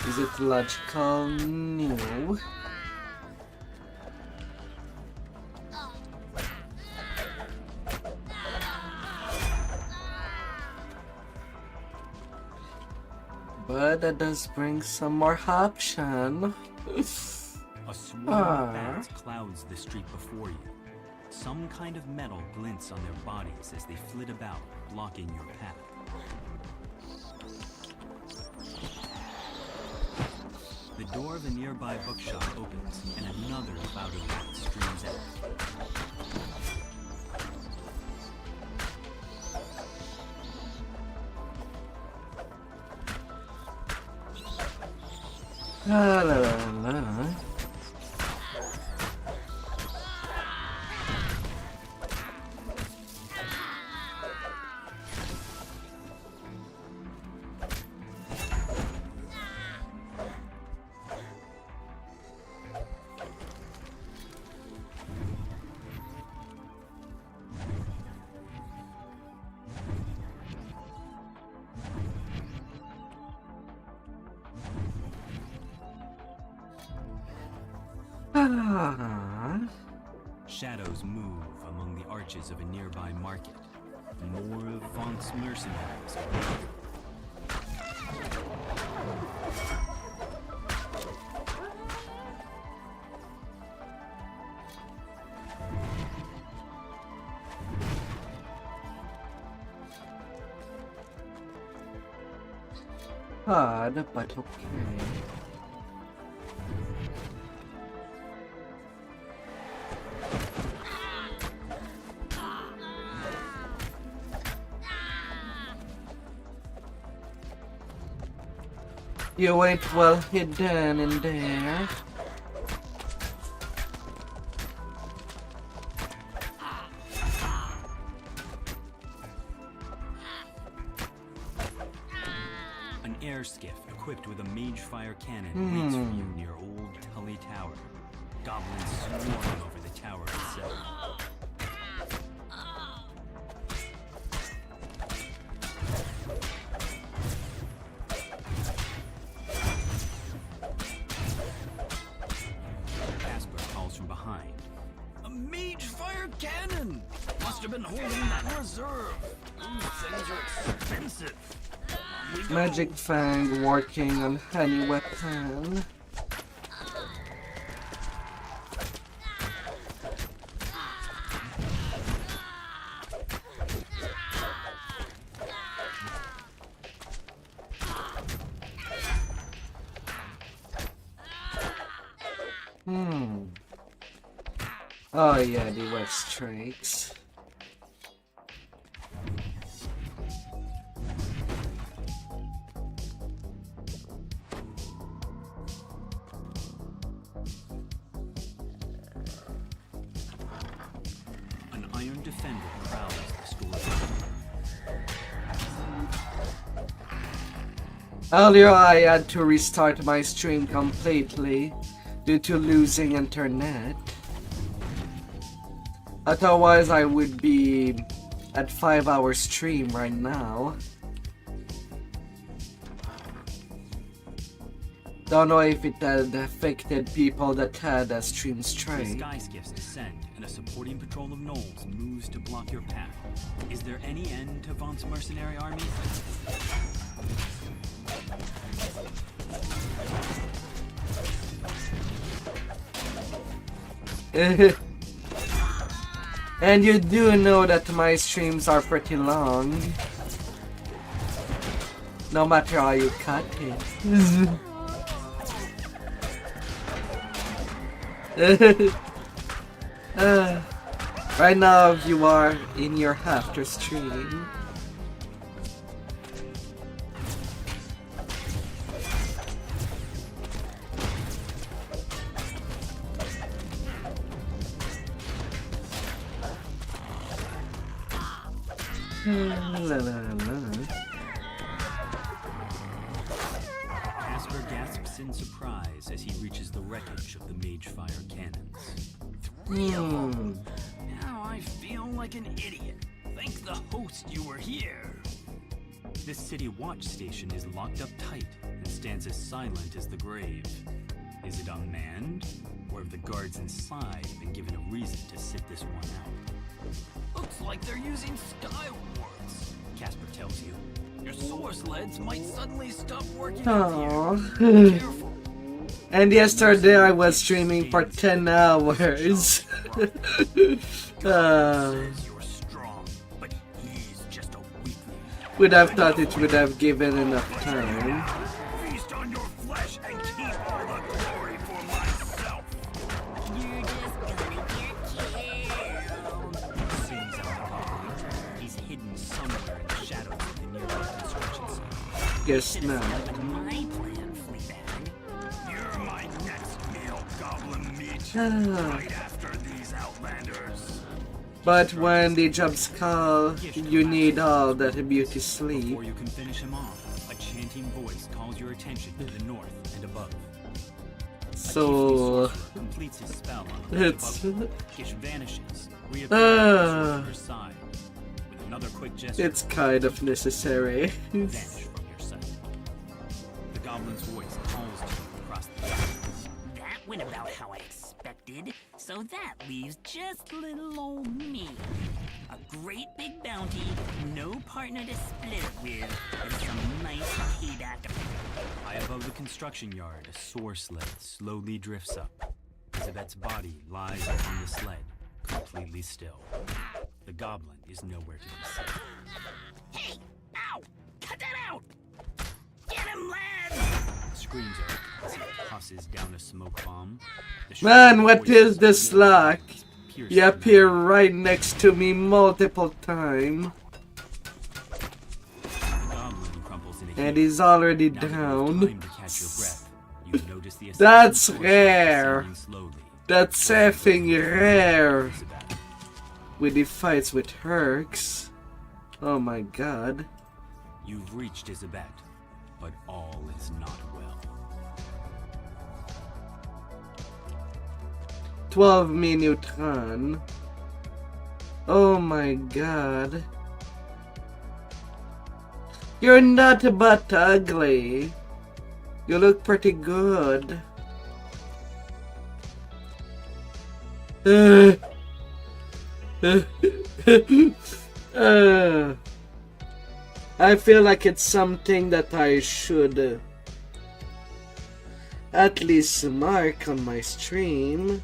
Is it logical? No. But that does bring some more option. A swarm of bats clouds the street before you. Some kind of metal glints on their bodies as they flit about, blocking your path. The door of a nearby bookshop opens, and another cloud of light streams out. La la la la. Shadows move among the arches of a nearby market. More of Vont's mercenaries. Hard, but okay. You ain't well hidden in there. An air skiff equipped with a mage fire cannon waits for you near Old Tully Tower. Goblins swarming over the tower itself. From behind. A mage fire cannon! Must have been holding that in reserve. Those things are expensive. Magic Fang working on honey weapon. Oh yeah, the wet streaks. An iron defender prowls the store. Earlier I had to restart my stream completely due to losing internet. Otherwise I would be at 5-hour stream right now. Don't know if it had affected people that had a stream strike. The sky skiffs descend and a supporting patrol of gnolls moves to block your path. Is there any end to Vaunt's mercenary army? And you do know that my streams are pretty long. No matter how you cut it. Right now you are in your after stream. Casper gasps in surprise as he reaches the wreckage of the Magefire cannons. Now I feel like an idiot. Thank the host you were here. This city watch station is locked up tight and stands as silent as the grave. Is it unmanned? Or have the guards inside been given a reason to sit this one out? Looks like they're using sky wards. Casper tells you. Your solar sleds might suddenly stop working. Aww. And yesterday I was streaming for 10 hours. Would have thought it would have given enough time. Feast on your flesh and keep all the glory for myself. You're just gonna get Sings out loudly. He's hidden somewhere in the shadows of the nearby construction site. Guess not. my plan, Fleabag. You're my next meal, goblin meat. Right after these outlanders. But when the jobs call, you need all that beauty sleep. Before you can finish him off, a chanting voice calls your attention to the north and above. So Completes his spell on it's Gish vanishes, reappears on the other side. With another quick gesture, it's kind of necessary. vanish from your sight. The goblin's voice calls to you across the That went about how I expected, so that leaves just little old me. A great big bounty, no partner to split it with, and some nice payback. High above the construction yard, a soar sled slowly drifts up. Isabet's body lies upon the sled, completely still. The goblin is nowhere to be seen. Hey! Ow! Cut that out! Get him, lads! Screams out as he tosses down a smoke bomb. Man, what is this luck? You appear right next to me multiple times. And he's already down. That's rare. That's effing rare. With the fights with Hercs. Oh my god. You've reached Isabet, but all is not well. 12 minutes run. Oh my god. You're not but ugly. You look pretty good. I feel like it's something that I should at least mark on my stream.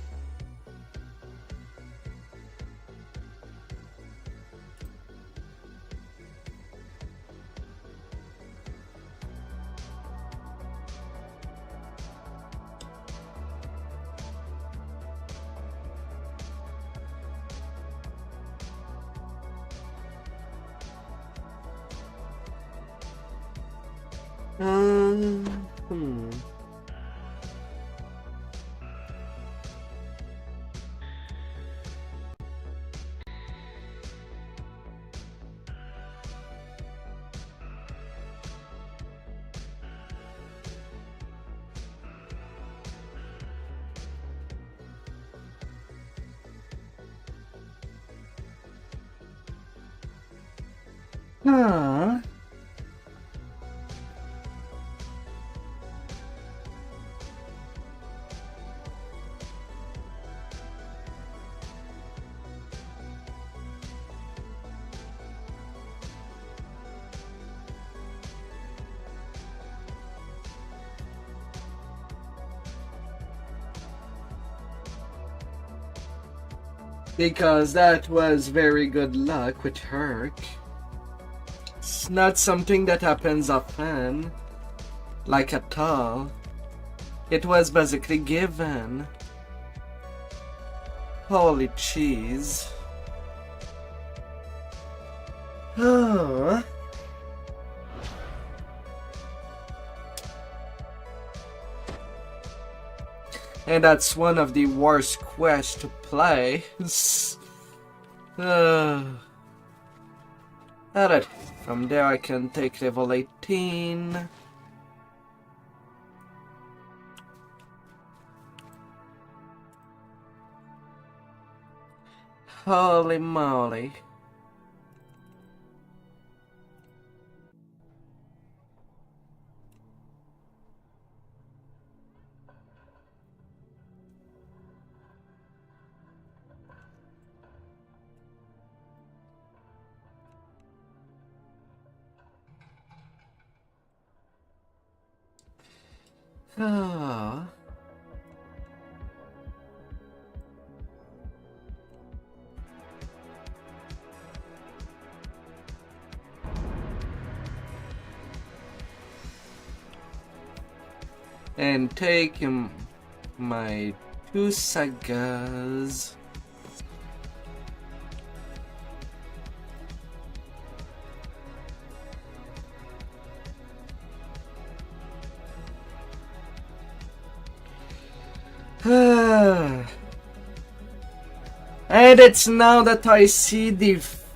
Because that was very good luck with Herc. It's not something that happens often, like at all. It was basically given. Holy cheese. Oh. And that's one of the worst quests to play. Alright, from there I can take level 18. Holy moly. Ah. And take my 2 sagas. And it's now that I see the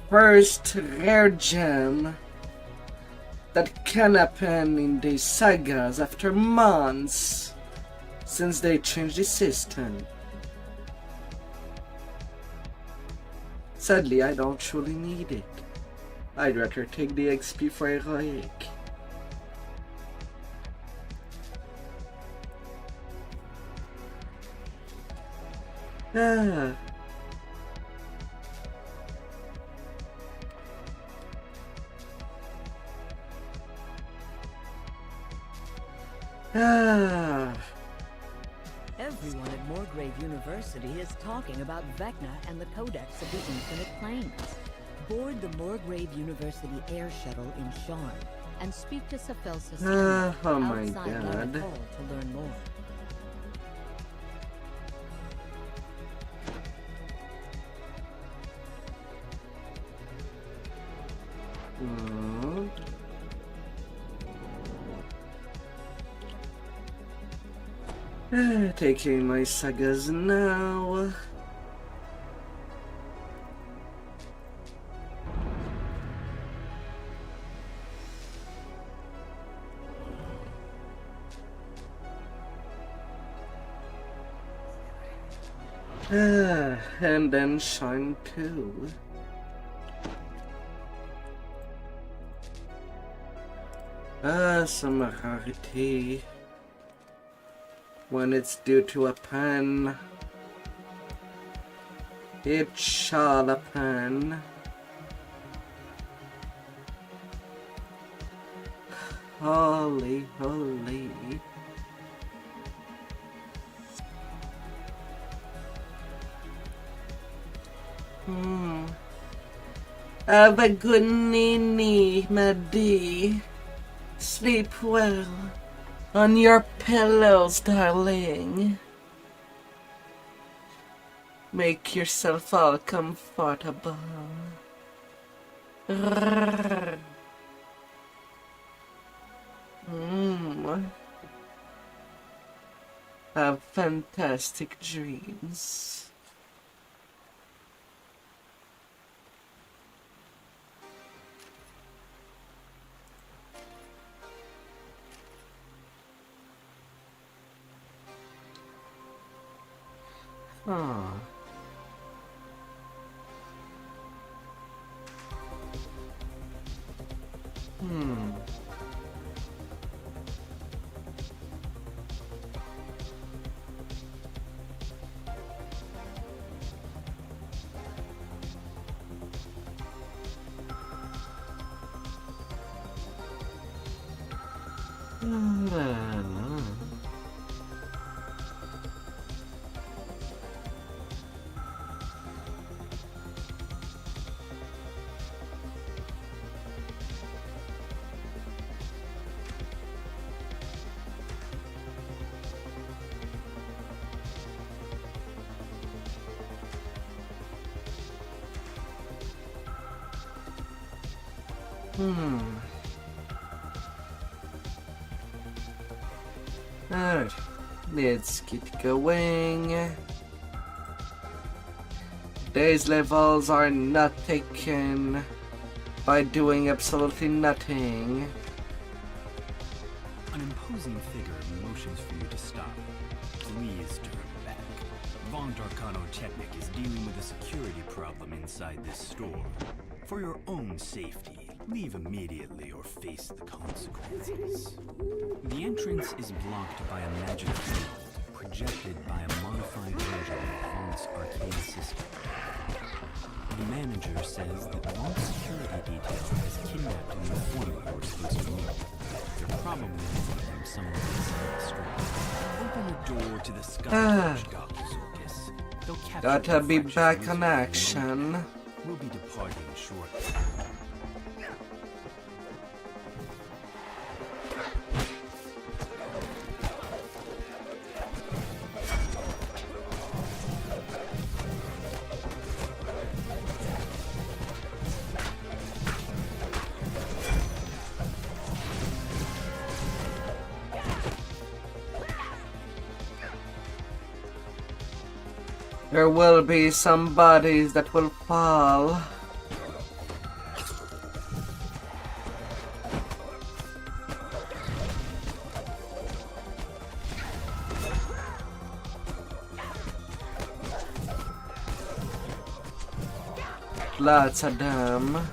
first rare gem that can happen in the sagas after months since they changed the system. Sadly, I don't truly need it. I'd rather take the XP for heroic. Ah. Ah. Everyone at Morgrave University is talking about Vecna and the Codex of the Infinite Planes. Board the Morgrave University air shuttle in Sharn and speak to Safel Cecilia oh my outside god. Hall to learn more. Taking my sagas now. And then Shine 2. Some rarity. When it's due to a pen, it shall a pen. Holy, holy. Have a good nini, Maddie. Sleep well. On your pillows, darling. Make yourself all comfortable. Have fantastic dreams. Ah. Alright, let's get going. These levels are not taken by doing absolutely nothing. An imposing figure motions for you to stop. Please turn back. Von Darkano Technic is dealing with a security problem inside this store. For your own safety, leave immediately or face the consequences. The entrance is blocked by a magic field, projected by a modified version of Vont's arcane system. The manager says that Vont's security detail has kidnapped an informant you were supposed to meet. They're probably looking from somewhere inside the store. Open the door to the Skyforge Goblin Circus. They'll capture Gotta be the back fractured on wizard action. We'll be departing shortly. There will be some bodies that will fall. Lots of them.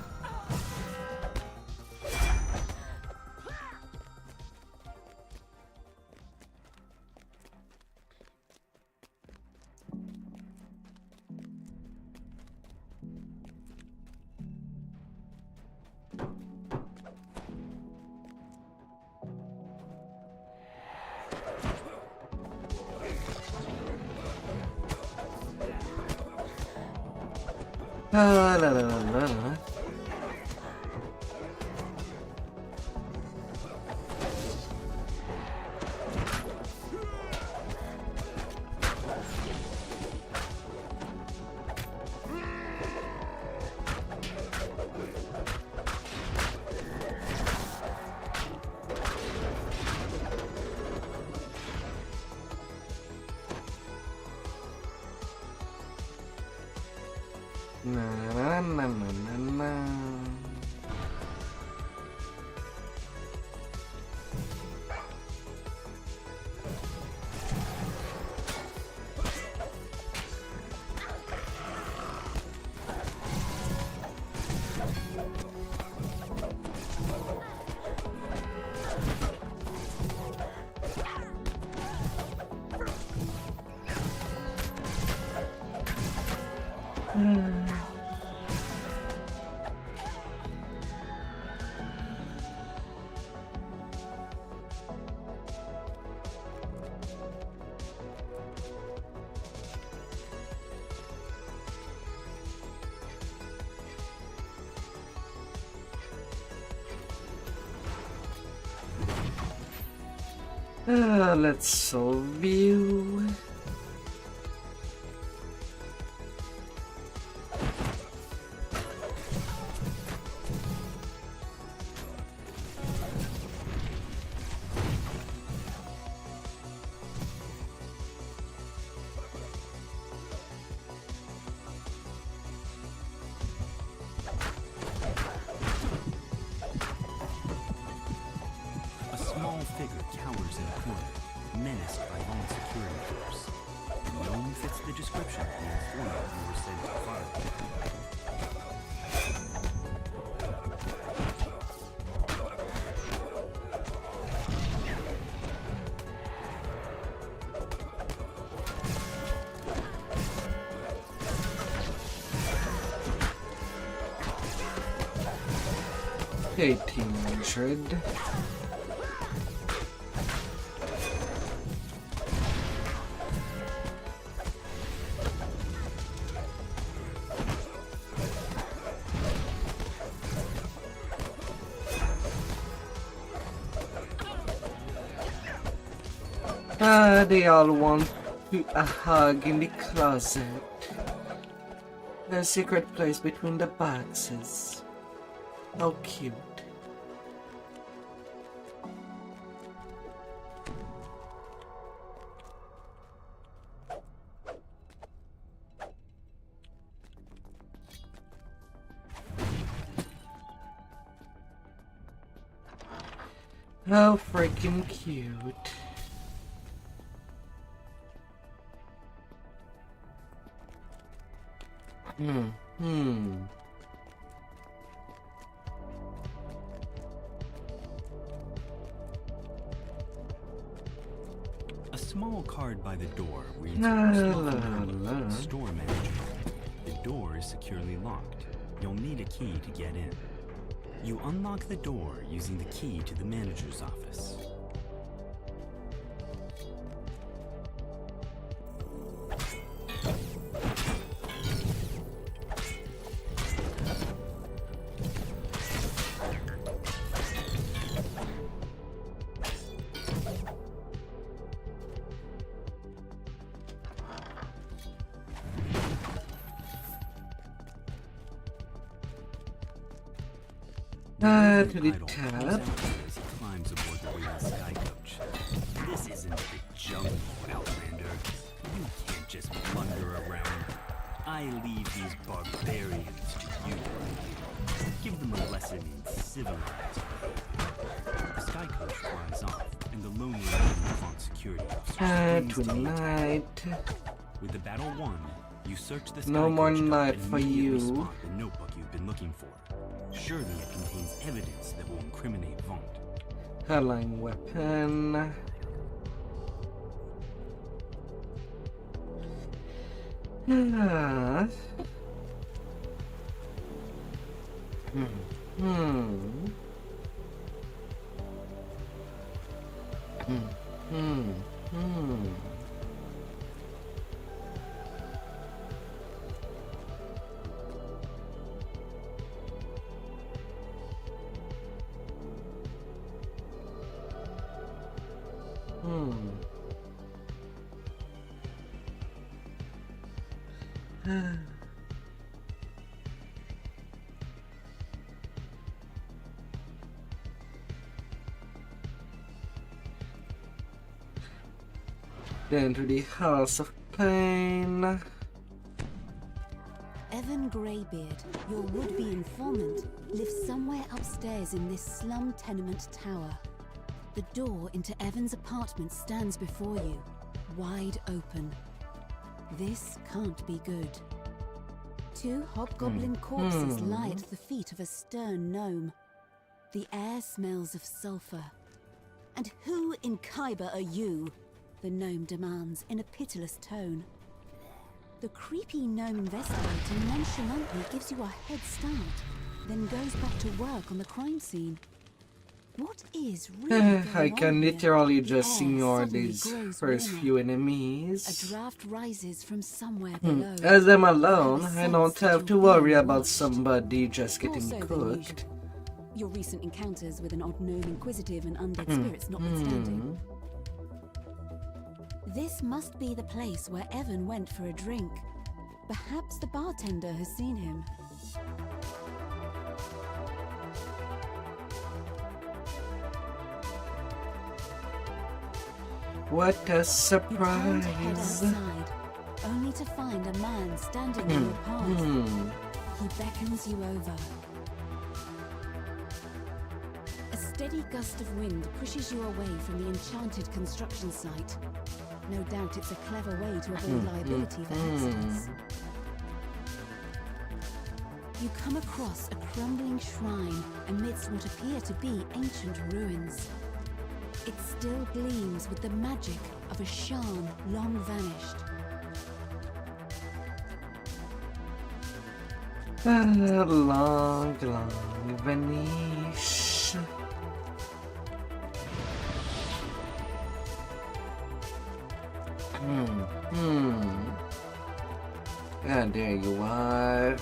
La la la la la. Na, na, na, na, na. Let's solve you. A small figure cowers in a corner, menaced by Von security force. The gnome fits the description of the informant you were sent to find. $1,800. They all want a hug in the closet. A secret place between the boxes. How cute. How freaking cute. A small card by the door reads Store Manager. The door is securely locked. You'll need a key to get in. You unlock the door using the key to the manager's office. To the tab. As he climbs aboard the Raven Sky Coach. This isn't the jungle, Outlander. You can't just blunder around. I leave these barbarians to you. Give them a lesson in civilized behavior. The Sky Coach flies off, and the Lone Ranger Font security officer Tonight. With the battle won, you search the Sky No more Coach night and for immediately you. spot the notebook you've been looking for. Surely it contains evidence that will incriminate Vaunt. Hardline weapon. Then to the House of Pain. Evan Greybeard, your would-be informant, lives somewhere upstairs in this slum tenement tower. The door into Evan's apartment stands before you, wide open. This can't be good. 2 hobgoblin corpses lie at the feet of a stern gnome. The air smells of sulfur. And who in Khyber are you? The gnome demands in a pitiless tone. The creepy gnome investigator nonchalantly gives you a head start, then goes back to work on the crime scene. What is really I can literally just The air ignore suddenly these grows first warmer. few enemies. A draft rises from somewhere below. As I'm alone, You I don't sense have that to you're worry being about watched. somebody just More getting so than cooked. usual. Your recent encounters with an odd gnome inquisitive and undead spirits notwithstanding. This must be the place where Evan went for a drink. Perhaps the bartender has seen him. What a You turn to head surprise! outside, only to find a man standing in your path. He beckons you over. A steady gust of wind pushes you away from the enchanted construction site. No doubt it's a clever way to avoid liability for accidents. You come across a crumbling shrine amidst what appear to be ancient ruins. It still gleams with the magic of a Shan long vanished. Long vanish. And there you are.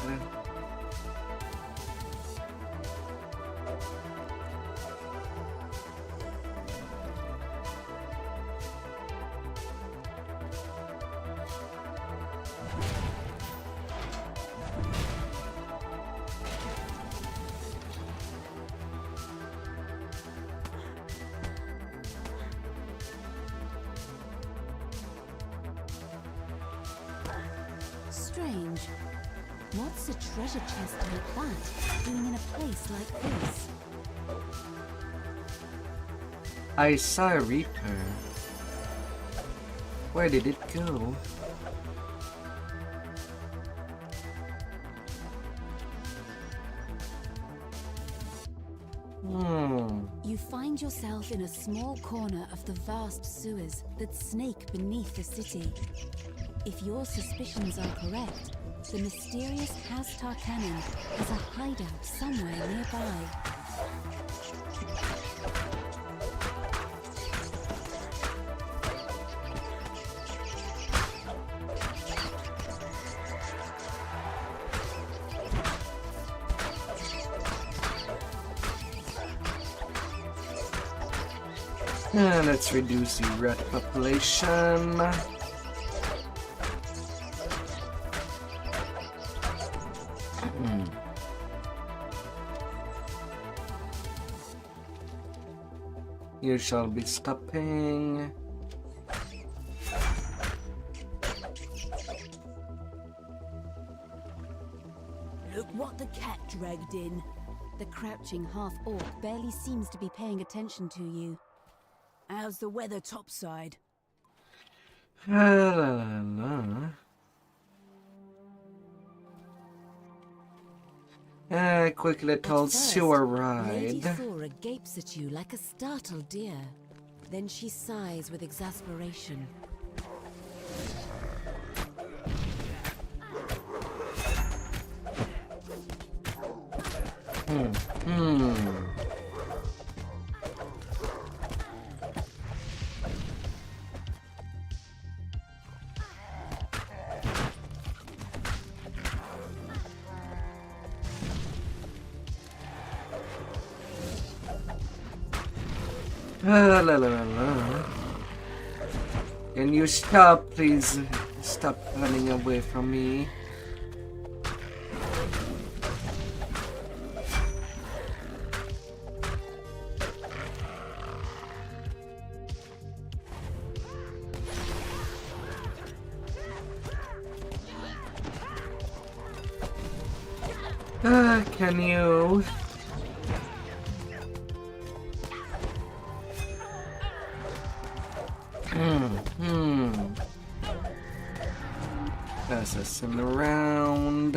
Strange. What's a treasure chest like that doing in a place like this? I saw a Reaper. Where did it go? You find yourself in a small corner of the vast sewers that snake beneath the city. If your suspicions are correct, the mysterious House Tarkanan has a hideout somewhere nearby. Let's reduce the rat population. You shall be stopping. Look what the cat dragged in. The crouching half-orc barely seems to be paying attention to you. How's the weather topside? Quick little sewer ride. Lady Thora gapes at you like a startled deer. Then she sighs with exasperation. Can you stop, please? Stop running away from me. Can you? Pass us in around.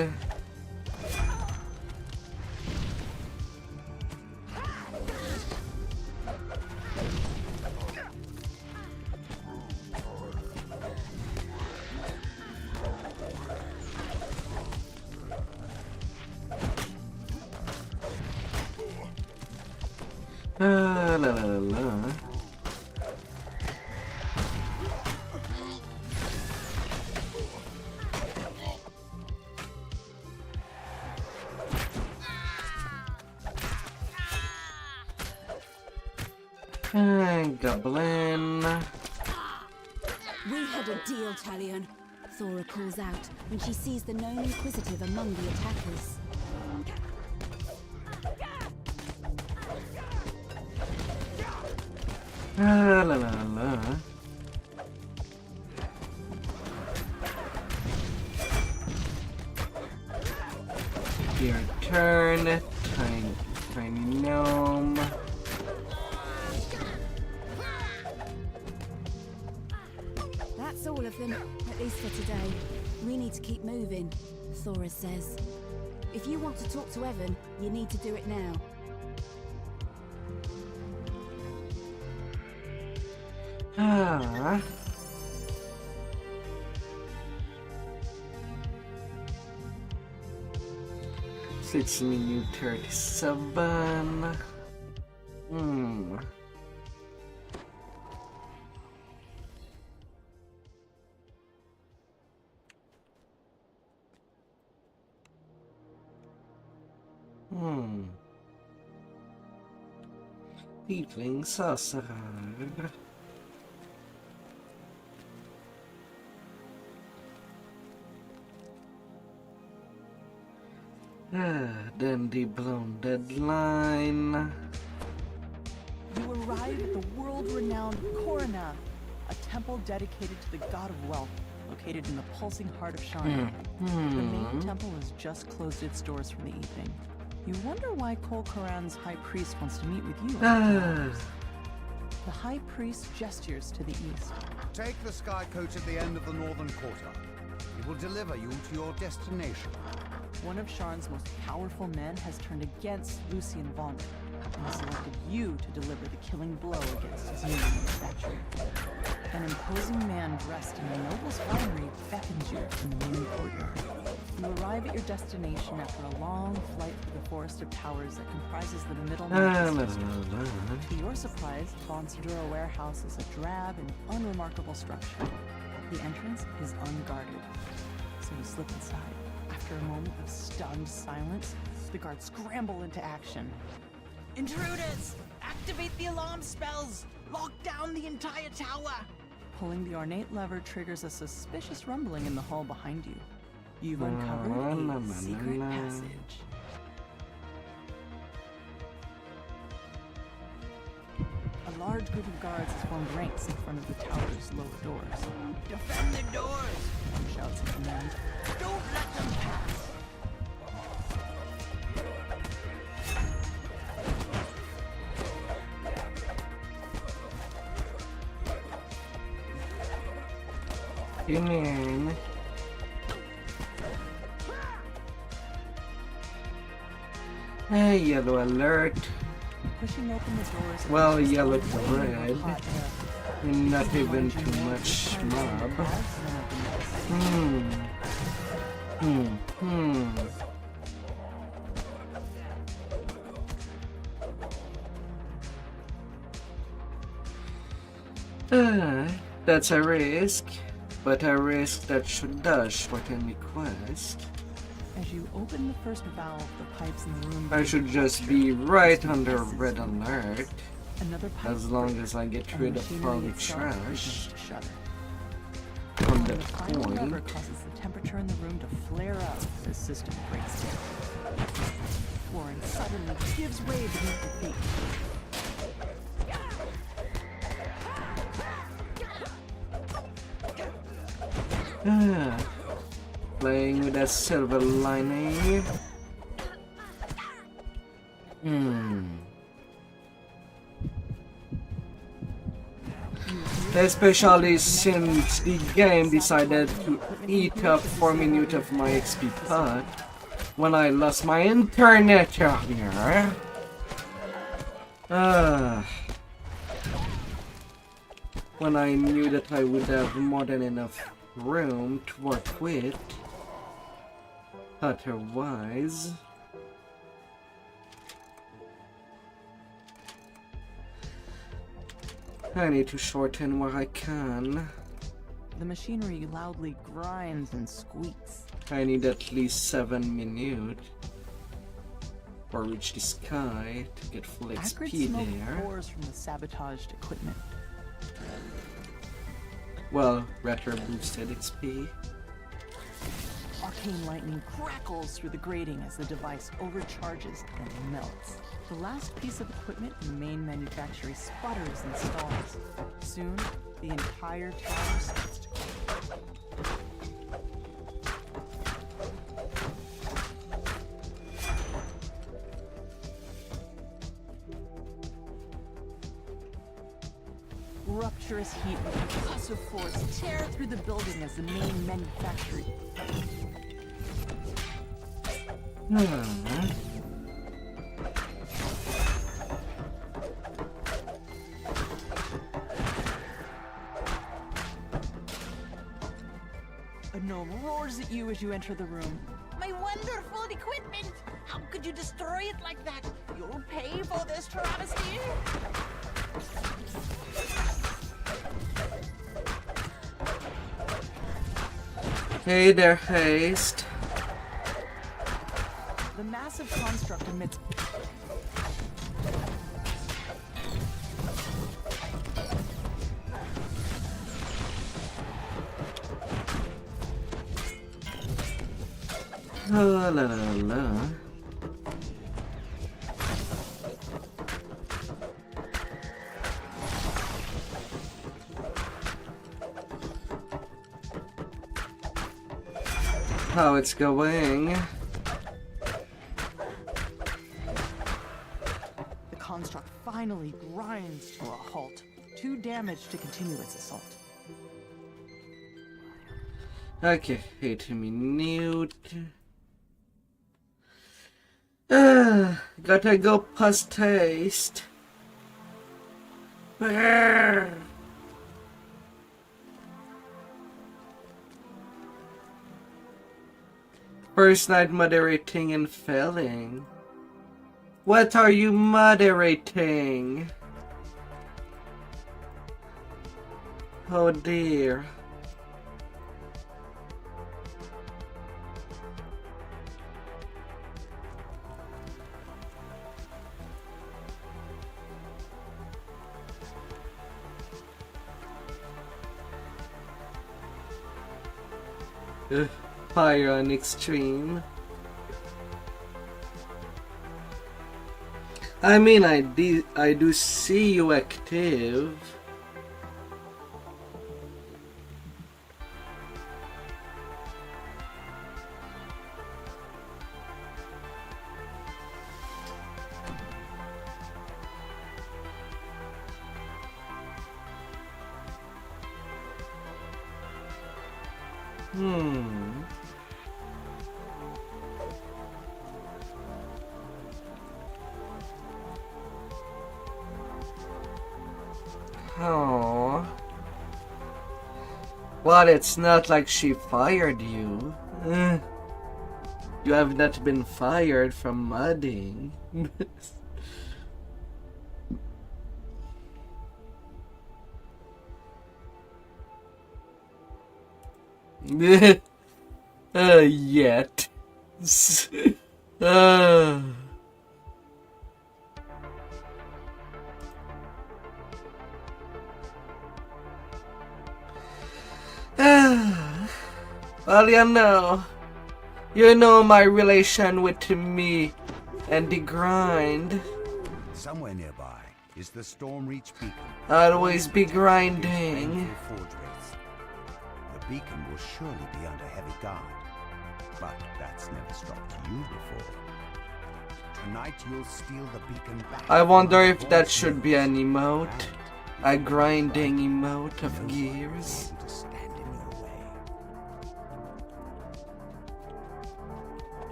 La la la. Goblin. We had a deal, Talion. Thora calls out when she sees the known inquisitive among the attackers. La la la. Your turn, tiny gnome. That's all of them, at least for today. We need to keep moving, Thora says. If you want to talk to Evan, you need to do it now. Ah. It's minute 37. Tiefling sorcerer. Then the blown deadline. You arrive at the world-renowned Korana, a temple dedicated to the god of wealth, located in the pulsing heart of Sharn. The main temple has just closed its doors for the evening. You wonder why Kol Karan's high priest wants to meet with you. The High Priest gestures to the east. Take the sky coach at the end of the northern quarter. It will deliver you to your destination. One of Sharn's most powerful men has turned against Lucien Vaughn and has selected you to deliver the killing blow against his new manufactory. An imposing man dressed in a noble's finery beckons you from the main courtyard. You arrive at your destination after a long flight through the forest of towers that comprises the middle district. To your surprise, Von Sedura Warehouse is a drab and unremarkable structure. The entrance is unguarded, so you slip inside. After a moment of stunned silence, the guards scramble into action. Intruders! Activate the alarm spells! Lock down the entire tower! Pulling the ornate lever triggers a suspicious rumbling in the hall behind you. You've uncovered a secret passage. A large group of guards has formed ranks in front of the tower's lower doors. Defend the doors! One shouts in command. Don't let them pass! Come in. Hey, yellow alert. Pushing open the doors. Well, yellow to red. Not even too much mob. That's a risk, but a risk that does shorten the quest. As you open the first valve, the pipes in the room. I should just be right under red alert. Another pipe as long as I get rid of all the trash. On that point. Lever causes the temperature in the room to flare up as the system breaks down. Flooring suddenly gives way beneath your feet. Playing with that silver lining. Especially since the game decided to eat up 4 minutes of my XP pot when I lost my internet here. When I knew that I would have more than enough room to work with. Otherwise, I need to shorten where I can. The machinery loudly grinds and squeaks. I need at least 7 minutes or reach the sky to get full Acrid XP smoke there. pours from the sabotaged equipment. Well, rather boosted XP. Arcane lightning crackles through the grating as the device overcharges and melts. The last piece of equipment in the main manufactory sputters and stalls. Soon, the entire tower starts to quake. Rupturous heat with concussive force tear through the building as the main manufactory. A gnome roars at you as you enter the room. My wonderful equipment! How could you destroy it like that? You'll pay for this travesty! Hey there, Haste. The massive construct emits la la la. How it's going? The construct finally grinds to a halt. too damaged to continue its assault. Okay, 8 minutes. Gotta go past taste. First night moderating and failing. What are you moderating? Oh dear. Fire on extreme. I mean, I do see you active. Oh. Well, it's not like she fired you. You have not been fired from modding. Yet. Well, you know my relation with me and the grind. Somewhere nearby is the Stormreach beacon. Always be grinding. The beacon will surely be under heavy guard, but that's never stopped you before. Tonight you'll steal the beacon back. I wonder if that should be an emote, a grinding emote of gears.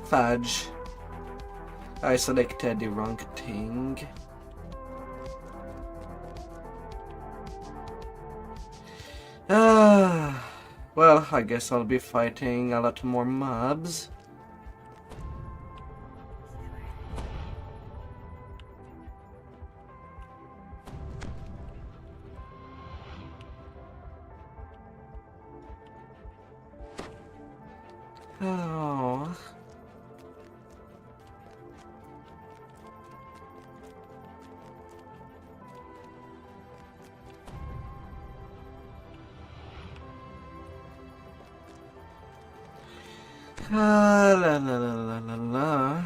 Fudge. I selected the wrong thing. Well, I guess I'll be fighting a lot more mobs. Oh. La la la la la la.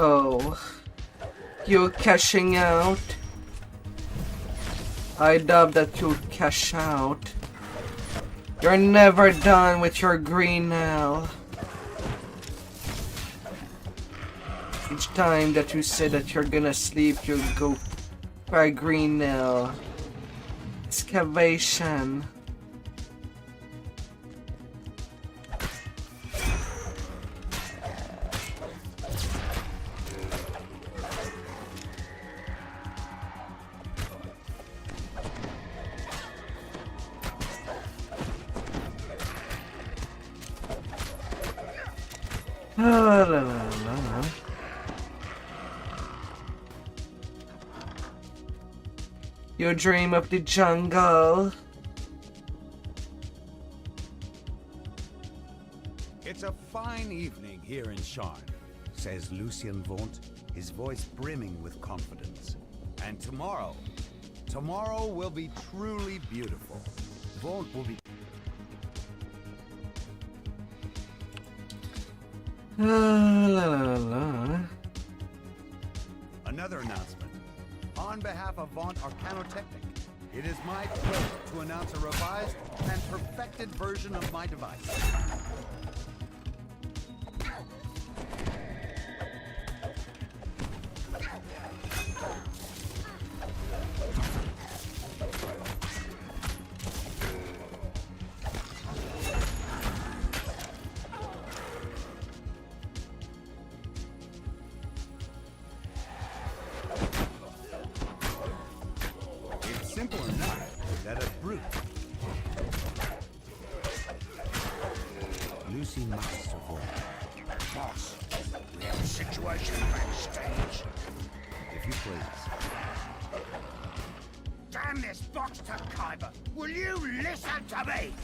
Oh, you're cashing out? I doubt that you'll cash out. You're never done with your green nail. Each time that you say that you're gonna sleep, you go for a green nail. Excavation. La, la, la. You dream of the jungle. It's a fine evening here in Sharn, says Lucien Vaunt, his voice brimming with confidence. And tomorrow will be truly beautiful. Vaunt will be... La la la. Another announcement. On behalf of Vaunt Arcanotechnic, it is my pleasure to announce a revised and perfected version of my device. Simple enough that a brute. Lucy must survive. Boss, we have a situation backstage. If you please. Damn this box to Kyber! Will you listen to me?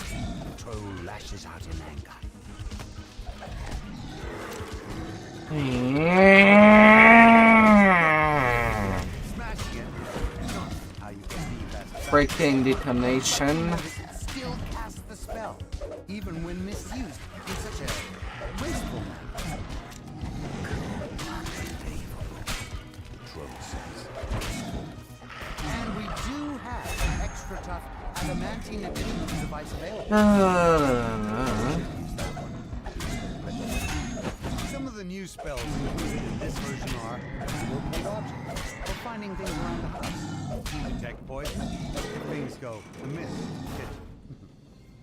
The troll lashes out in anger. Breaking detonation. Still casts the spell, even when misused in such a wasteful manner. Troll says. And we do have an extra tough adamantine attunement device available. Some of the new spells included in this version are located objects, or finding things around the house. Detect poison if things go amiss.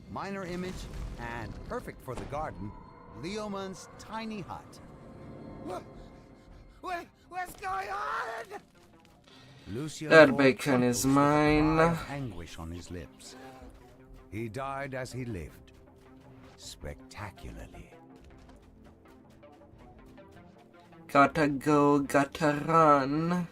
Minor image and perfect for the garden, Leoman's tiny hut. What's going on? Lucien That bacon is mine. Anguish on his lips. He died as he lived, spectacularly. Gotta go, gotta run.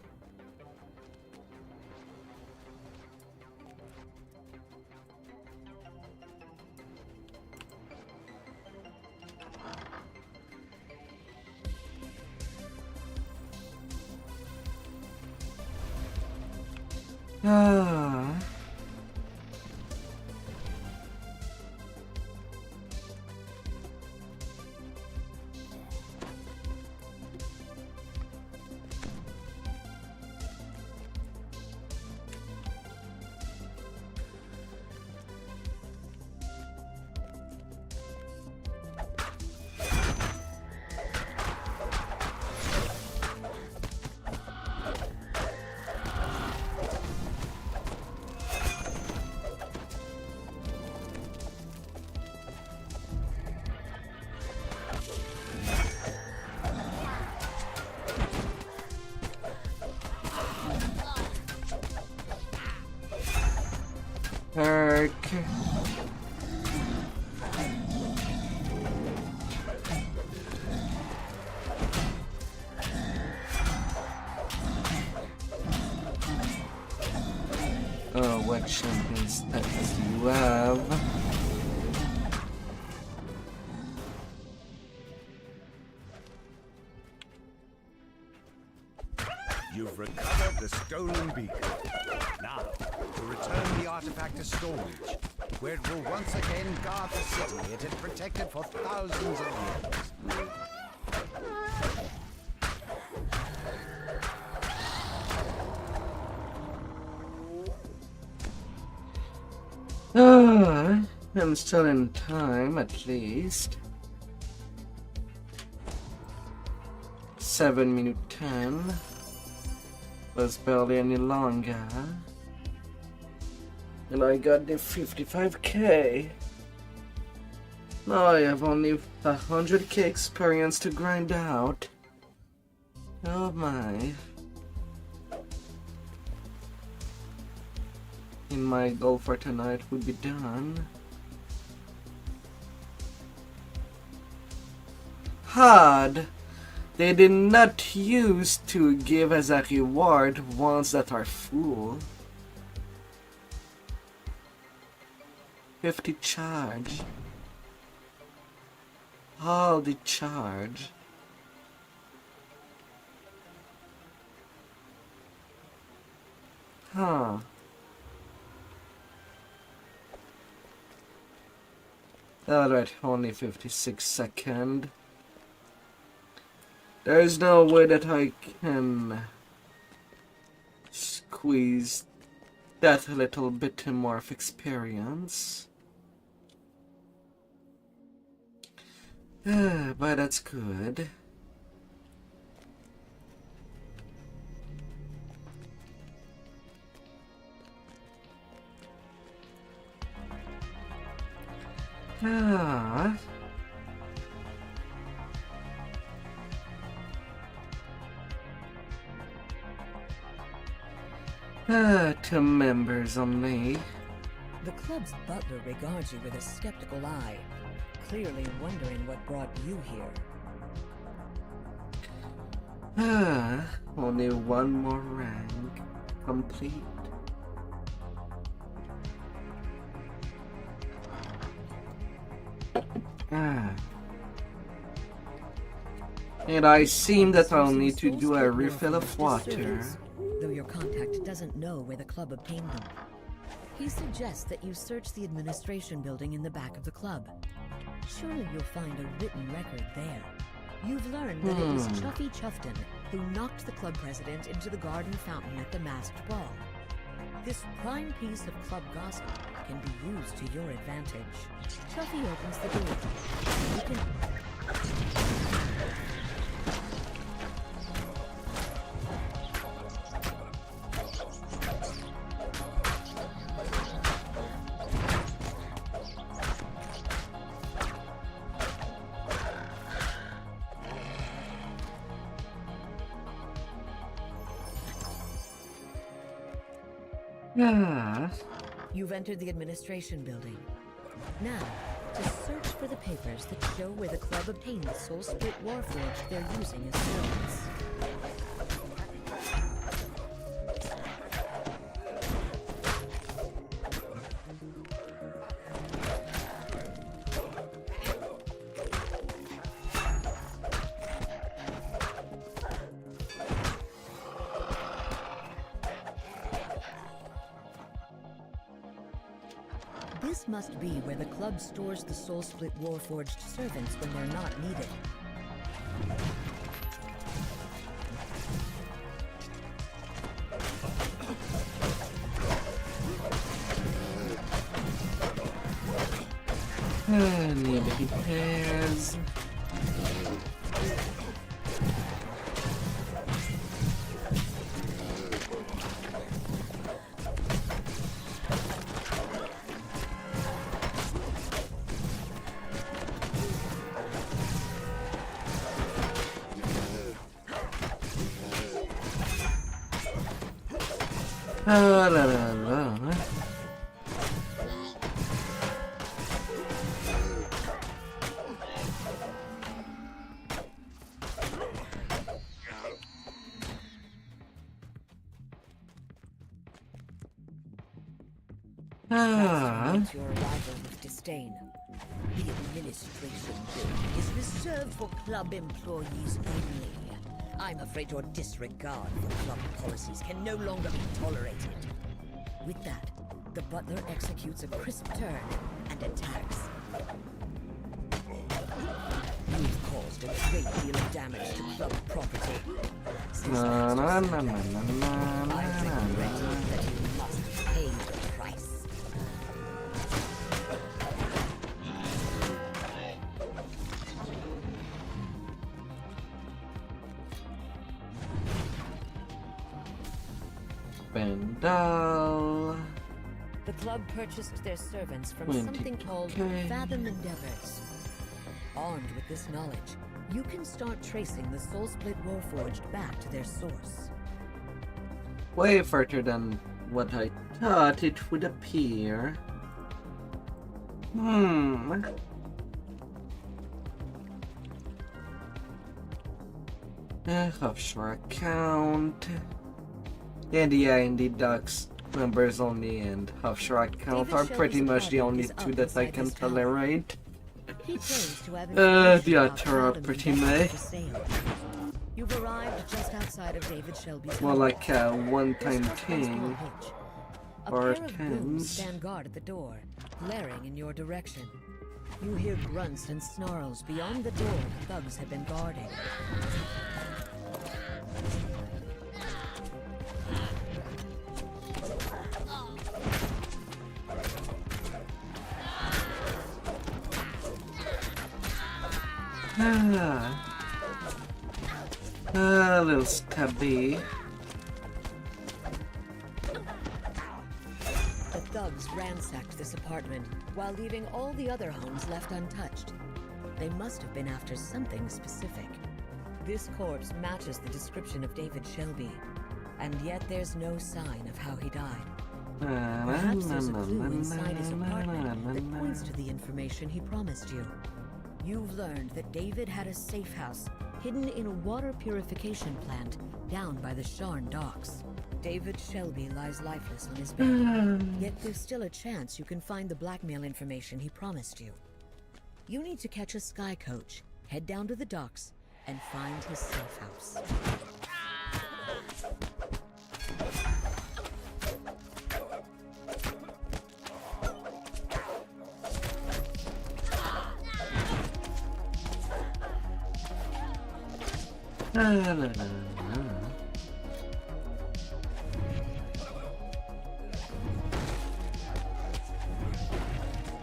Ah. Perk. Oh, what champion status do you have? You've recovered the stolen beacon. Now, to return the artifact to Stormreach, where it will once again guard the city it had protected for thousands of years. I'm still in time, at least. 7 minute 10. Was barely any longer. And I got the 55k. Now I have only 100k experience to grind out. Oh my. And my goal for tonight would be done. Hard. They did not use to give as a reward ones that are full. 50 charge. All the charge. Huh. Alright, only 56 seconds. There's no way that I can squeeze that little bit more of experience. But that's good. To members only. The club's butler regards you with a skeptical eye, clearly wondering what brought you here. Only one more rank complete. And I seem that I'll need to do a refill of water. Though your contact doesn't know where the club obtained them. He suggests that you search the administration building in the back of the club. Surely you'll find a written record there. You've learned that it was Chuffy Chuffton who knocked the club president into the garden fountain at the masked ball. This prime piece of club gossip can be used to your advantage. Chuffy opens the door. You can... You've entered the administration building. Now, to search for the papers that show where the club obtained the soul split warforged they're using as servants. This must be where the club stores the soul split warforged servants when they're not needed. Need repairs. La la la. That's your arrival with disdain. The administration building is reserved for club employees only. I'm afraid your disregard for club policies can no longer be tolerated. With that, the butler executes a crisp turn and attacks. You've caused a great deal of damage to club property. Na, na, na, na, na, na, I regret na. that you must pay the price. Pendal. The club purchased their servants from 20K. something called Fathom Endeavors. Armed with this knowledge, you can start tracing the Soul Split Warforged back to their source. Way further than what I thought it would appear. Offshore account. And yeah, indeed, Ducks members only and offshore account are pretty much the only two that I can tolerate. He claims to have the author of Pretty May. You've arrived just outside of David Shelby's More home. like a one-time thing. A Or pair of booms tens. stand guard at the door, glaring in your direction. You hear grunts and snarls beyond the door the thugs have been guarding. A little stubby. The thugs ransacked this apartment while leaving all the other homes left untouched. They must have been after something specific. This corpse matches the description of David Shelby, and yet there's no sign of how he died. Perhaps there's a clue inside his apartment that points to the information he promised you. You've learned that David had a safe house hidden in a water purification plant down by the Sharn docks. David Shelby lies lifeless on his bed, yet there's still a chance you can find the blackmail information he promised you. You need to catch a sky coach, head down to the docks, and find his safe house.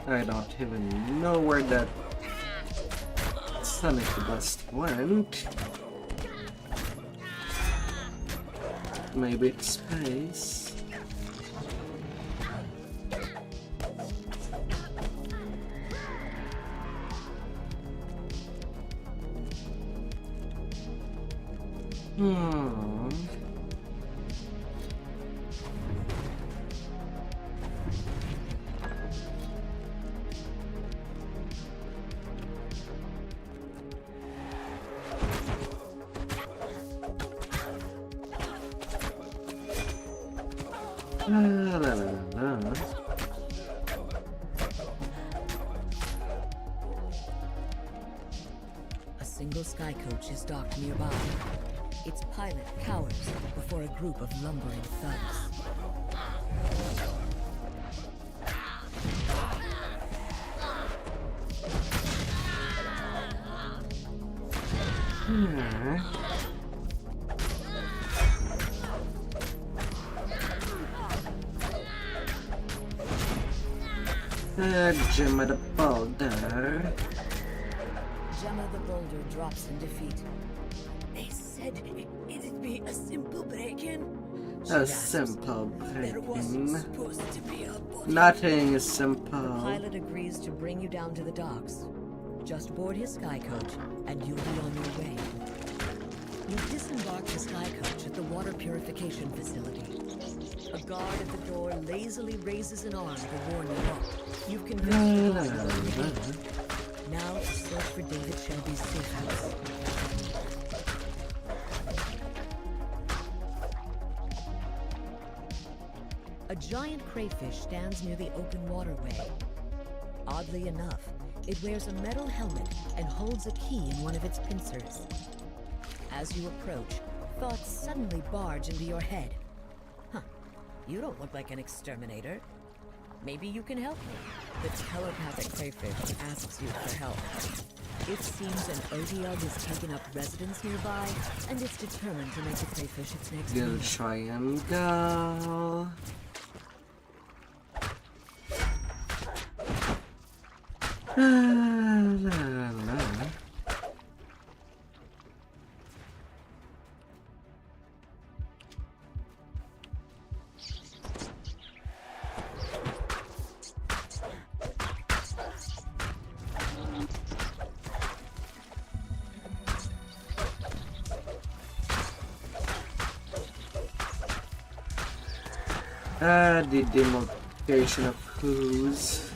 I don't even know where that Sonic Bust went. Maybe it's space. A single sky coach is docked nearby. Its pilot cowers before a group of lumbering thugs. Gemma the Boulder. Gemma the Boulder drops in defeat. They said it'd be a simple break-in. A simple There wasn't break-in. supposed to be a body. Nothing is The simple. pilot agrees to bring you down to the docks. Just board his sky coach, and you'll be on your way. You disembark the sky coach at the water purification facility. A guard at the door lazily raises an arm to warn you off. You've convinced the guard. Now to search for David Shelby's safe house. A giant crayfish stands near the open waterway. Oddly enough, it wears a metal helmet and holds a key in one of its pincers. As you approach, thoughts suddenly barge into your head. Huh, you don't look like an exterminator. Maybe you can help me. The telepathic crayfish asks you for help. It seems an Otiug has taken up residence nearby, and it's determined to make the crayfish its next We'll meal. try and go. The demarcation of who's.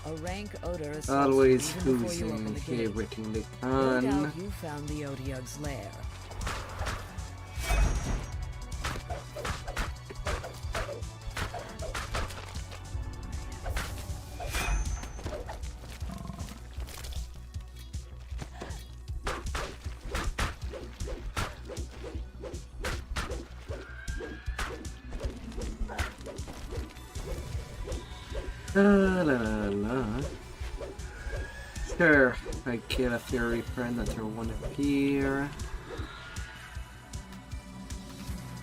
A rank odor assaults Always you even before you open whoozing, the gate. everything they No can. doubt you found the Otyug's lair. La la la. Sure, I get a theory friend that there one appear.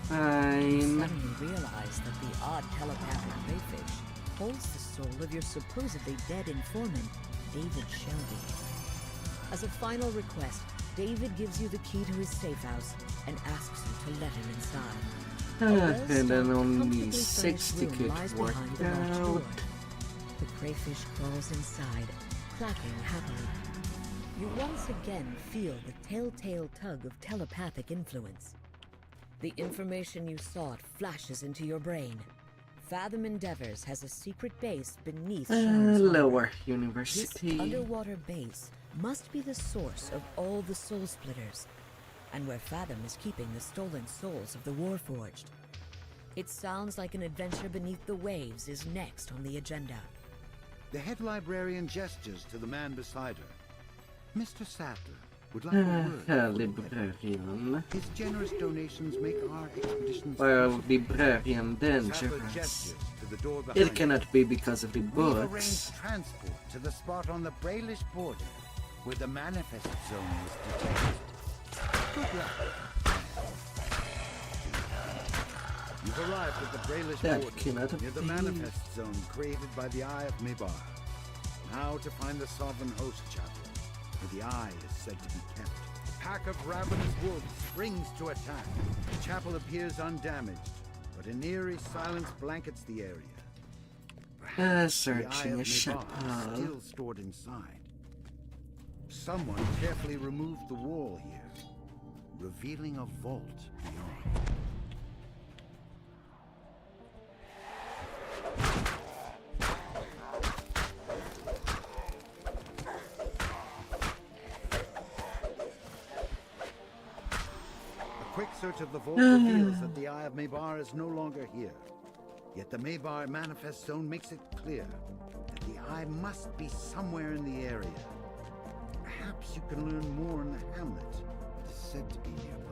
Fine. Suddenly realize that the odd telepathic crayfish holds the soul of your supposedly dead informant, David Shelby. As a final request, David gives you the key to his safe house and asks you to let him inside. And then only 60 could work out. The crayfish crawls inside, clacking happily. You once again feel the telltale tug of telepathic influence. The information you sought flashes into your brain. Fathom Endeavors has a secret base beneath Lower This University. underwater base must be the source of all the soul splitters, and where Fathom is keeping the stolen souls of the Warforged. It sounds like an adventure beneath the waves is next on the agenda. The head librarian gestures to the man beside her. Mr. Sattler would like a word. Librarian. His generous donations make our expeditions Well, librarian Sattler dangerous. gestures to the door behind It cannot be because of the We've books. arranged transport to the spot on the Brailish border where the manifest zone was detected. Good luck. You've arrived at the Brailish That border cannot near the be. manifest zone created by the Eye of Mebar. Now to find the Sovereign Host Chapel, where the Eye is said to be kept. A pack of ravenous wolves springs to attack. The chapel appears undamaged, but an eerie silence blankets the area. Perhaps Searching the Eye a of Mebar is chapel. still stored inside. Someone carefully removed the wall here, revealing a vault beyond. A quick search of the vault reveals that the Eye of Mebar is no longer here. Yet the Mebar manifest zone makes it clear that the Eye must be somewhere in the area. Perhaps you can learn more in the hamlet that is said to be nearby.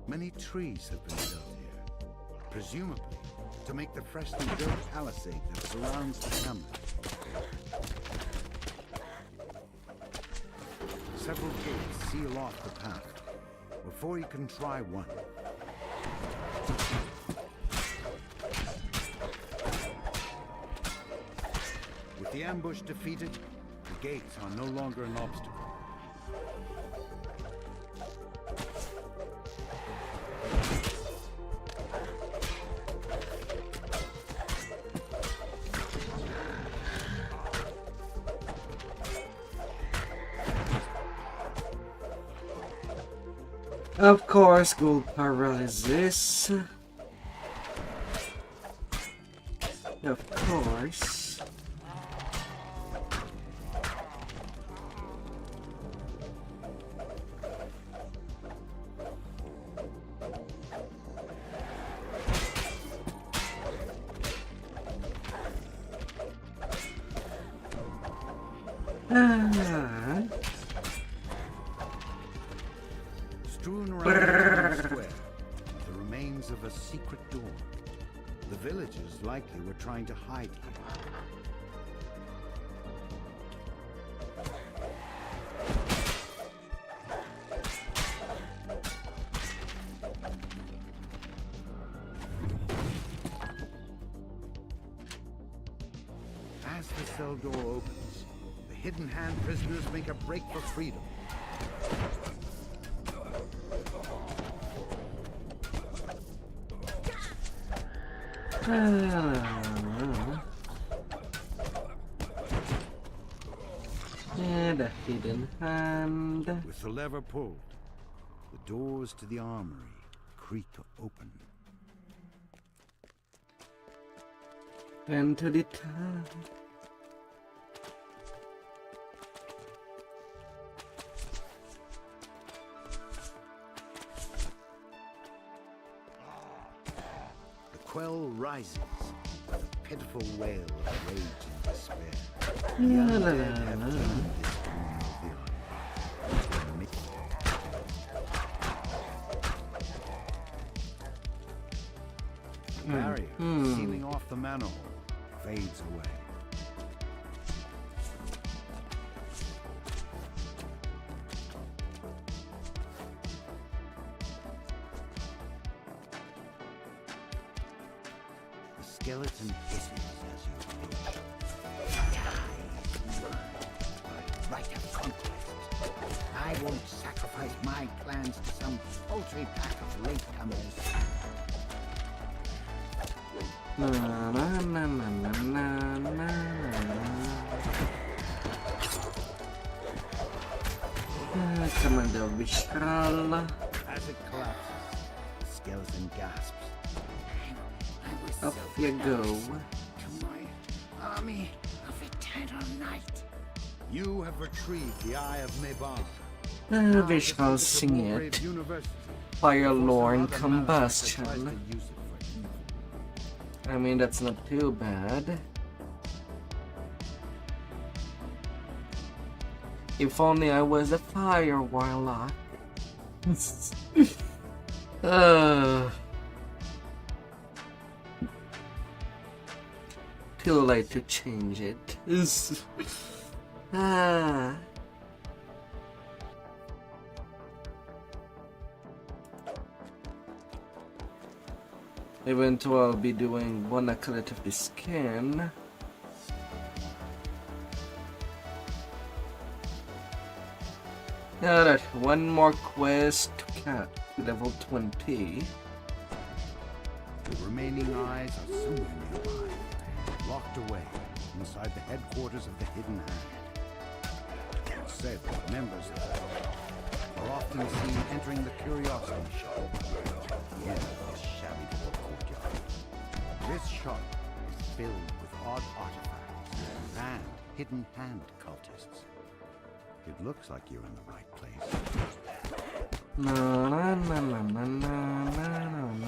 Many trees have been built here, presumably to make the freshly built palisade that surrounds the hamlet. Several gates seal off the path before you can try one. With the ambush defeated, the gates are no longer an obstacle. Of course, gold paralysis. Of course. Strewn around the town square are the remains of a secret door. The villagers likely were trying to hide here. As the cell door opens, the hidden hand prisoners make a break for freedom. the hidden hand. With the lever pulled, the doors to the armory creak open. Then to the top. The quell rises with a pitiful wail of rage and despair. The undead have turned this communal village. The barrier sealing off the manor hall fades away. The skeleton hisses as you approach. By right of conquest, I won't sacrifice my plans to some paltry pack of latecomers. Na, na, na, na, na, na, na. Commander Vishal. As it collapses, the skeleton gasps. Up you go. To my army of eternal night. You have retrieved the Eye of Mebaz. Vishal sing it. Fire Lord Combustion. I mean, that's not too bad. If only I was a fire warlock. Too late to change it. Eventually I'll be doing one accolade of the skin. Alright, one more quest to cap level 20. The remaining eyes are somewhere nearby, locked away inside the headquarters of the Hidden Hand. It's said that members of the club are often seen entering the curiosity shop at the end of this shabby little courtyard. This shop is filled with odd artifacts and hidden hand cultists. It looks like you're in the right place. Na na na na na na na na.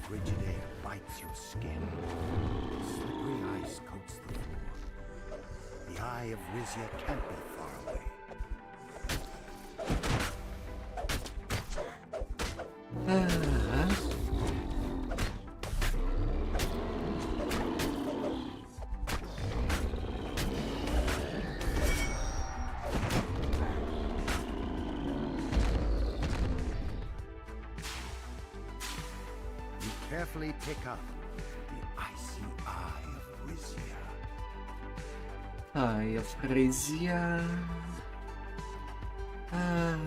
Frigid air bites your skin. Slippery ice coats the floor. The eye of Rizia can't be far away. Carefully pick up the icy eye of Rizia. Eye of Rizia. A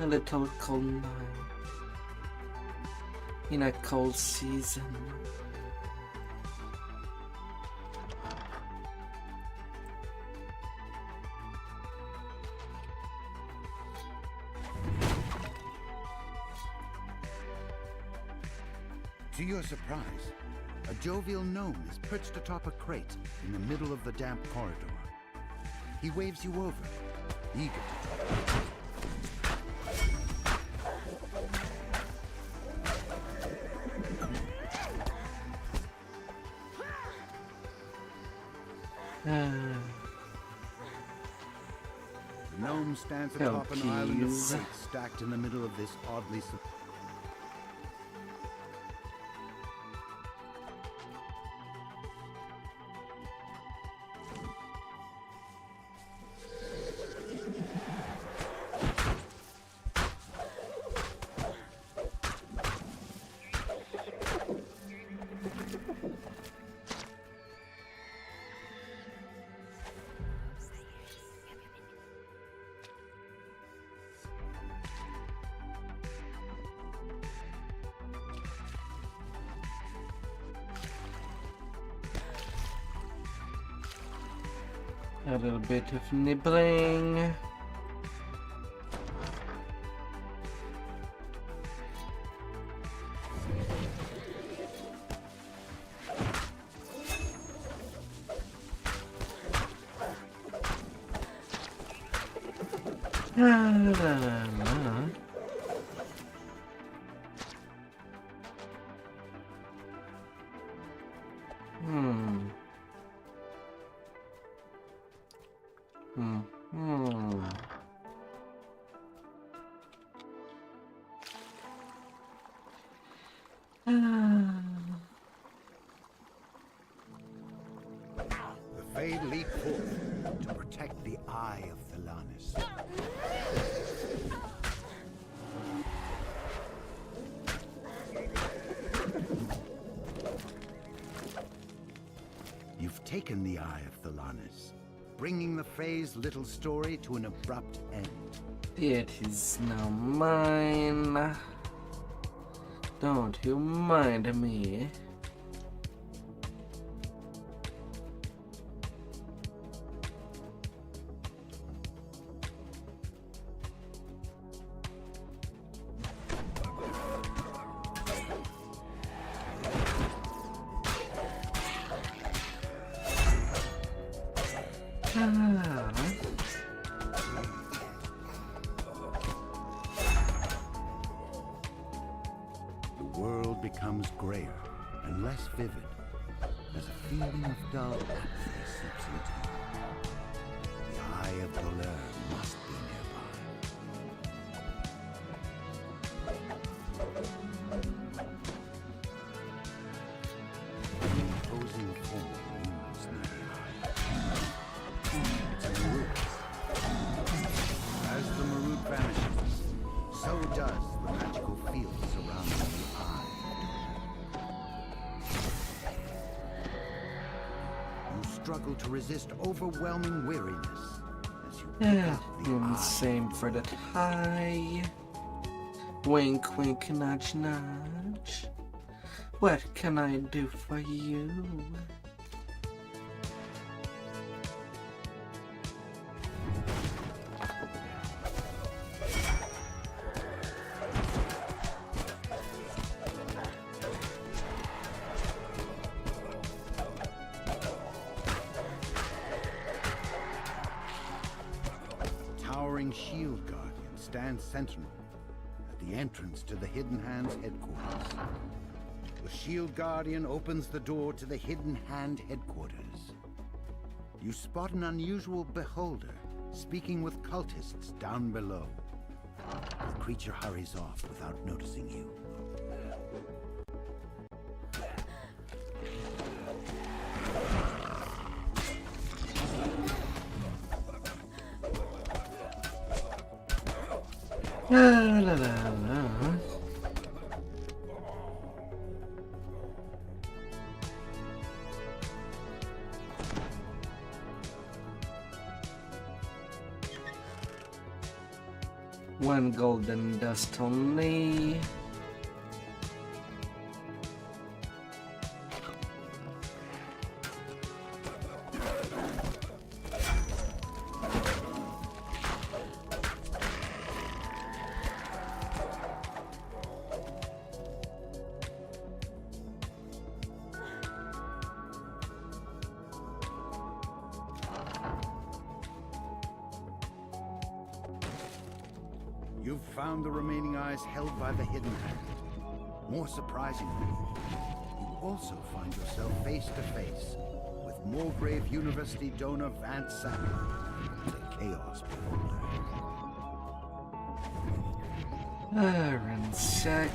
little cold night in a cold season. To your surprise, a jovial gnome is perched atop a crate in the middle of the damp corridor. He waves you over, eager to talk. The gnome stands atop an island of crates stacked in the middle of this oddly... A little bit of nibbling. The Fade leap forth to protect the eye of Thelanis. You've taken the eye of Thelanis, bringing the Fae's little story to an abrupt end. It is now mine. Don't you mind me. The world becomes grayer and less vivid as a feeling of dull apathy seeps into you. The eye of Dolor must be nearby. The imposing form looms near the eye. It's a Marut. As the Marut vanishes, so does the magical field surrounding the eye. You struggle to resist overwhelming weariness as you pick up the eye. Same for that high. Wink, wink, nudge, nudge. What can I do for you? Shield Guardian stands sentinel at the entrance to the Hidden Hand's headquarters. The Shield Guardian opens the door to the Hidden Hand headquarters. You spot an unusual beholder speaking with cultists down below. The creature hurries off without noticing you. La la la la. One golden dust only. You've found the remaining eyes held by the Hidden Hand. More surprisingly, you also find yourself face to face with Mulgrave University donor Vance Samuel, the Chaos Beholder. Sec.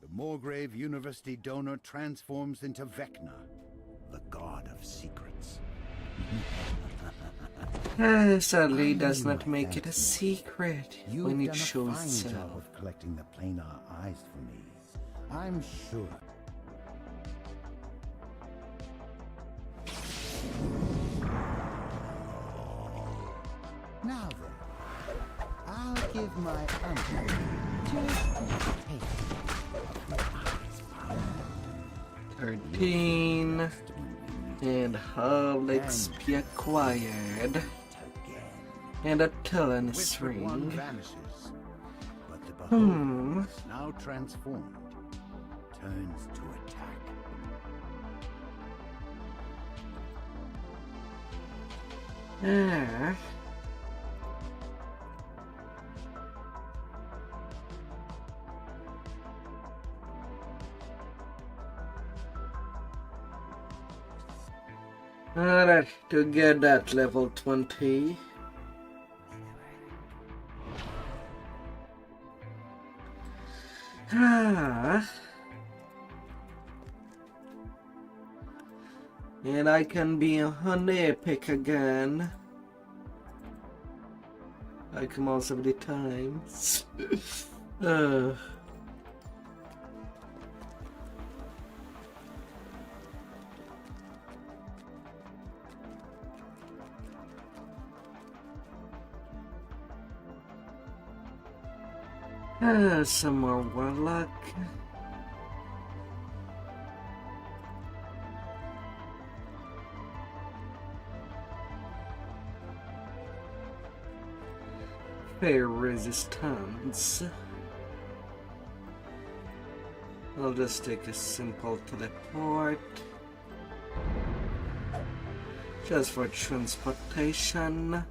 The Mulgrave University donor transforms into Vecna, the god of secrets. Sadly, does not make it a secret when it shows You've done a fine so. job of collecting the planar eyes for me. I'm sure. Now then, I'll give my uncle just a taste of the eye's power. 13. And all XP acquired. And a Tellen's ring. Vanishes, but the beholder is now transformed, turns to attack. Alright, to get that level 20. And I can be an epic again. Like most of the times. Some more warlock. Fair resistance. I'll just take a simple teleport. Just for transportation.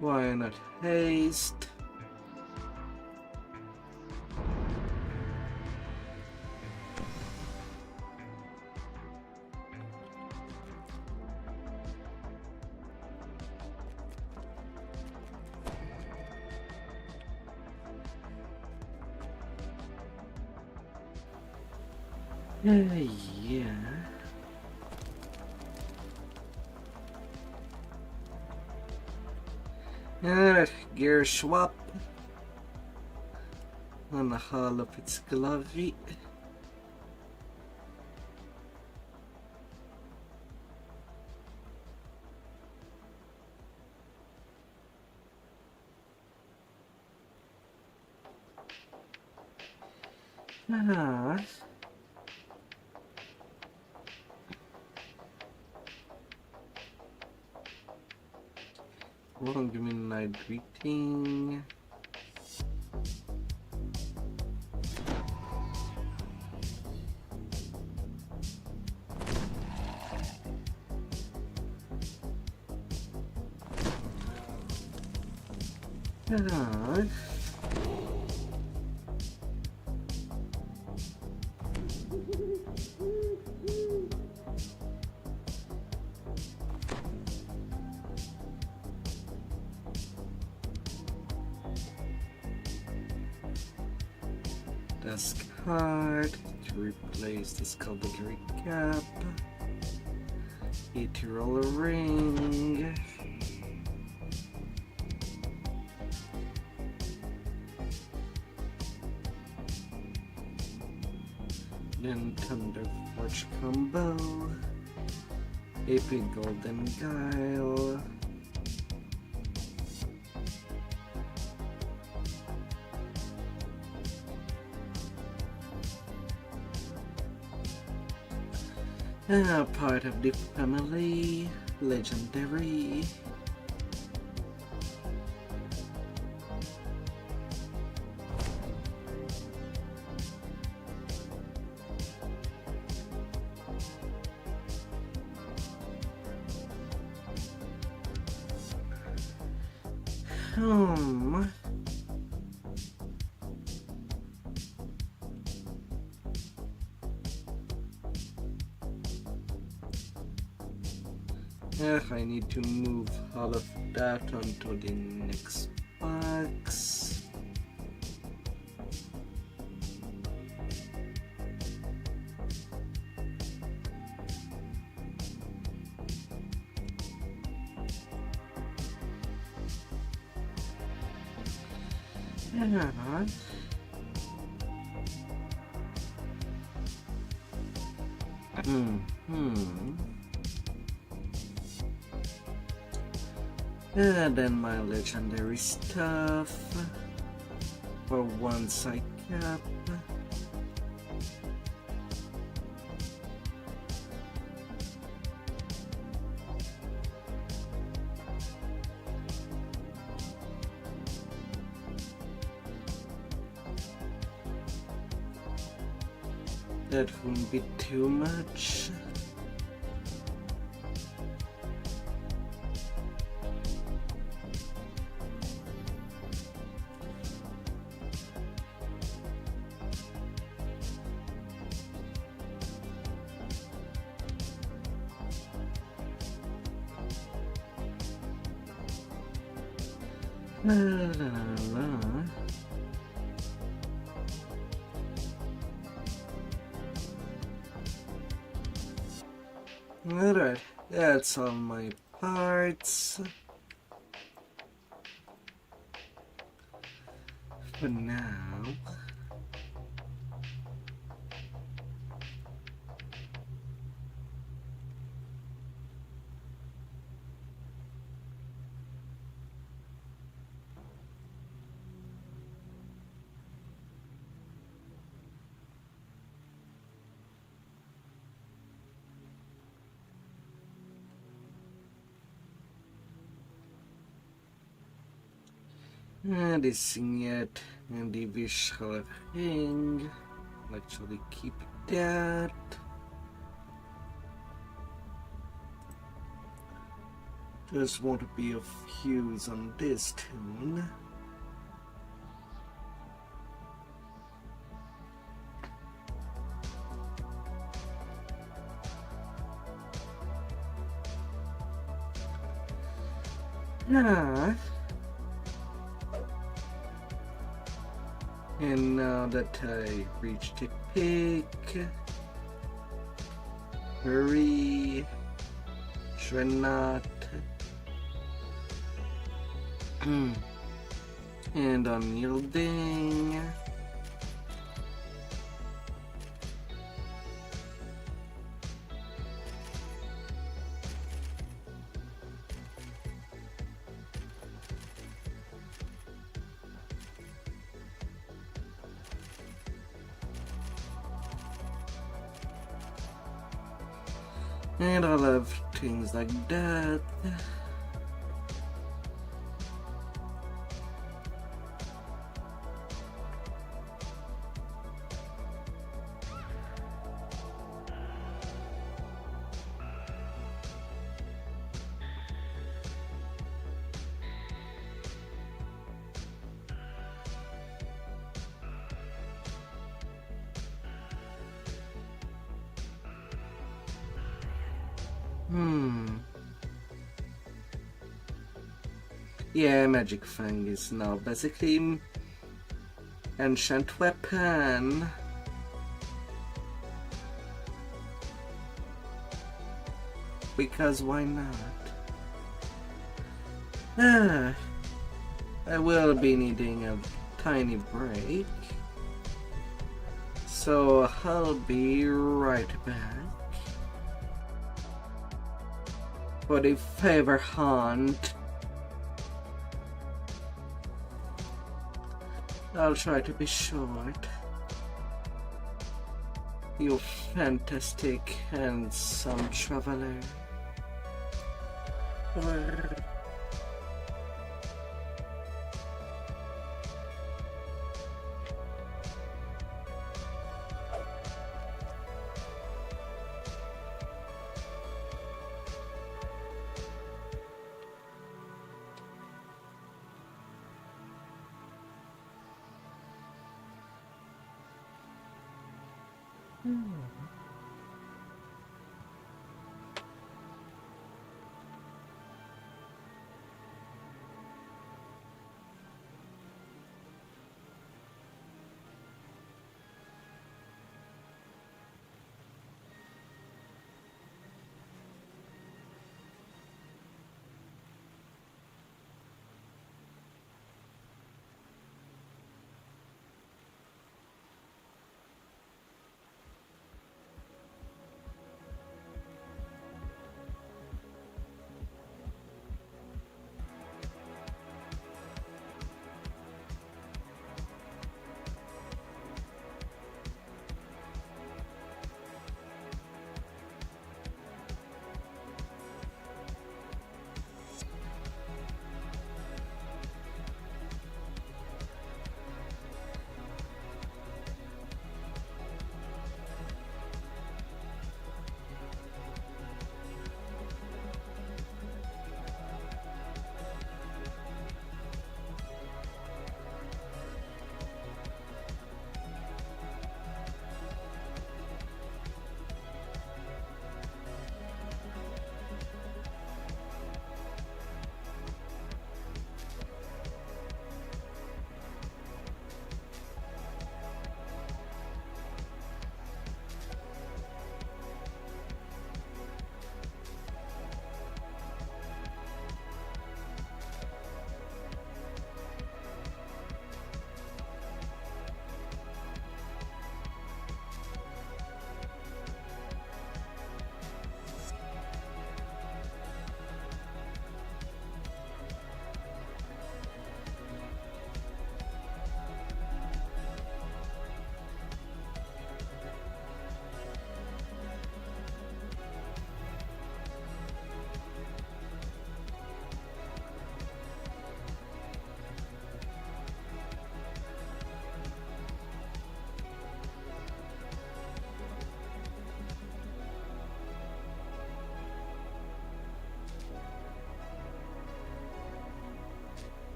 Why not haste? Yeah. Alright, gear swap on the hull of its glory. Won't give me night greeting. Discard to replace the skullduggery cap. Eat roller ring. Then Thunderforge combo. Epic Golden Guile. Part of the family, legendary. I need to move all of that onto the next box. And then my legendary stuff for once I cap. That wouldn't be too much. La, la, la. Alright, that's all my parts for now. Det är inget individual thing. I'll actually keep that. Just want to be of use on this tune. Yeah. And now that I reached a peak, hurry, should not, and unyielding. And I love things like that. Yeah, Magic Fang is now basically ancient weapon. Because why not? I will be needing a tiny break. So I'll be right back. For the favor hunt. I'll try to be short. You fantastic handsome traveler.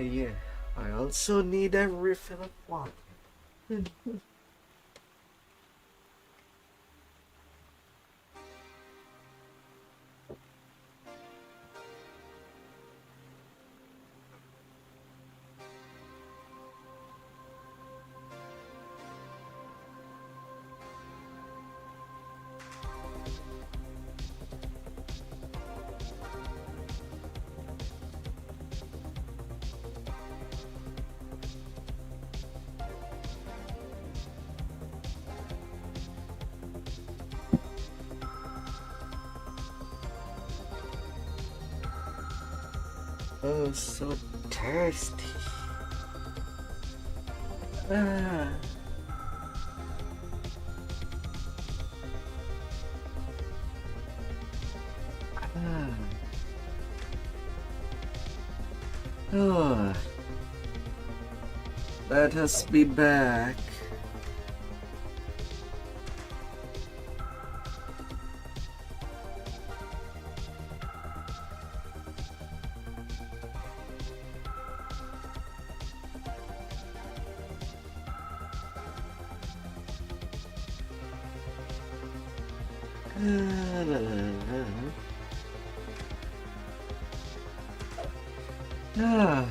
yeah. I also need a refill of water. Oh, so thirsty. Ah. Ah. Oh. Let us be back. Ah,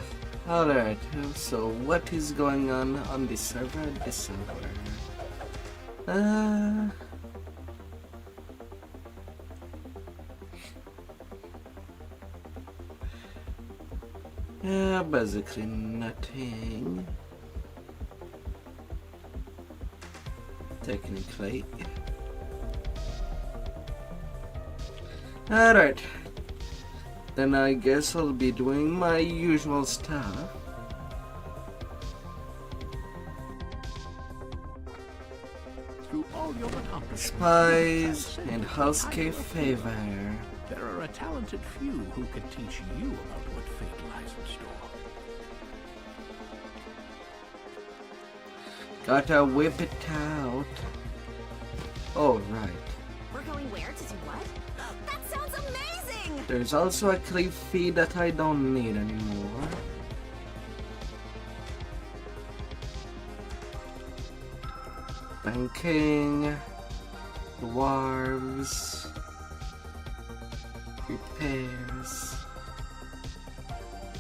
alright, so what is going on the server? Yeah, basically nothing. Technically. Alright. Then I guess I'll be doing my usual stuff. Through all your accomplishments, Spies and housekeep favor. there are a talented few who can teach you about what fate lies in store. Gotta whip it out. Oh, right. We're going where to do what? That sounds amazing! There's also a cliff feed that I don't need anymore. Banking, dwarves, repairs,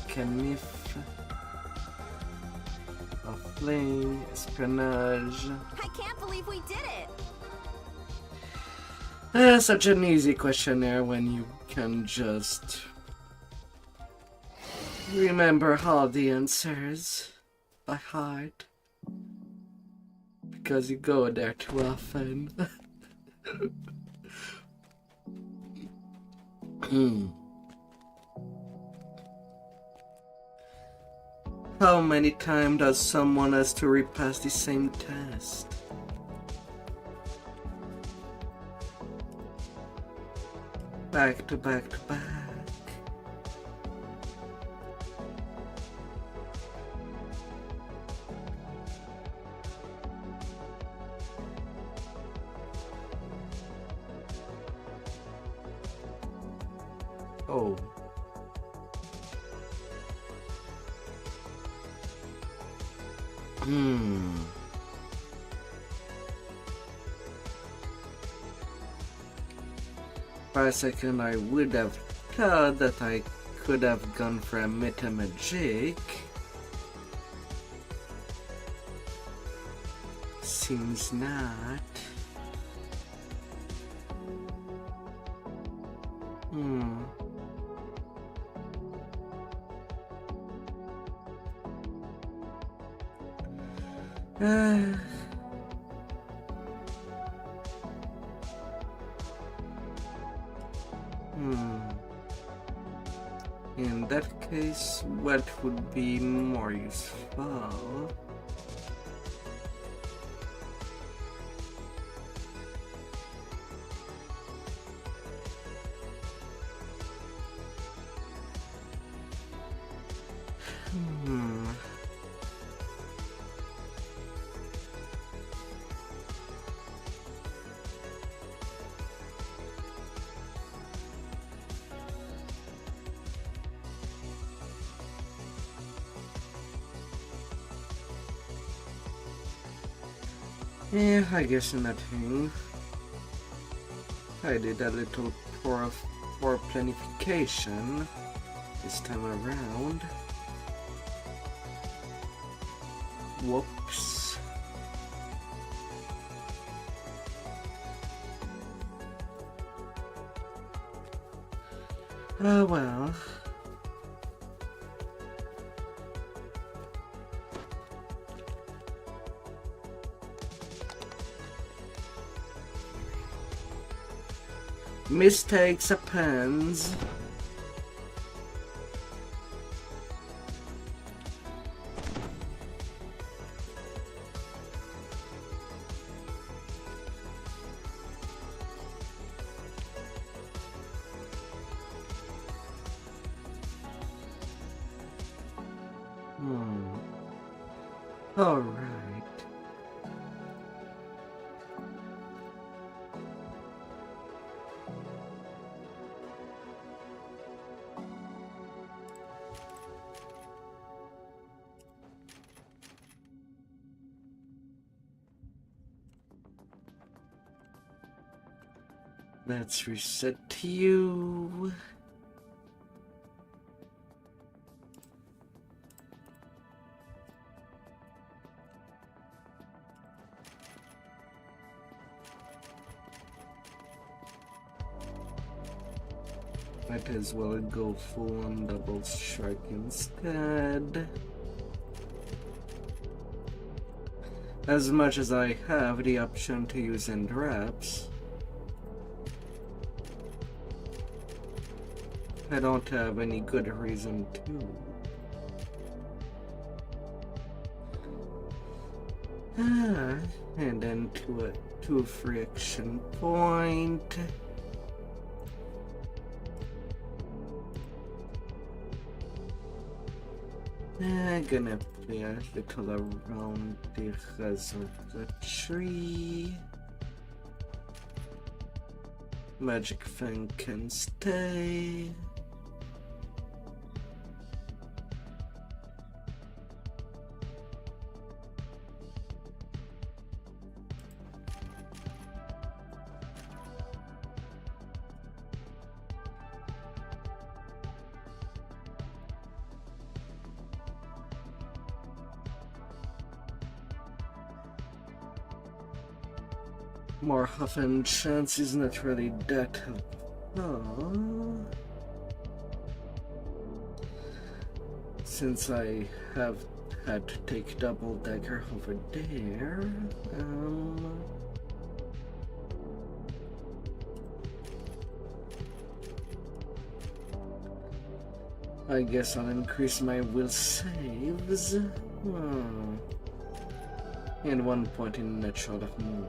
chemif, a fling, espionage. I can't believe we did it! Such an easy questionnaire when you can just remember all the answers by heart. Because you go there too often. How many times does someone has to repass the same test? Back to back to back. Oh. For a second I would have thought that I could have gone for a meta magic. Seems not. In that case, what would be more useful? Yeah, I guess nothing. I did a little poor planification this time around. Whoops. Oh well. Mistakes happens. All right. Let's reset you. Might as well go full on double strike instead. As much as I have the option to use end wraps, I don't have any good reason to. And then to a free action point. I'm gonna play a little around the Razorclaw tree. Magic Fang can stay. More often chance is not really that helpful. Since I have had to take double dagger over there, I guess I'll increase my will saves. And 1 point in natural more.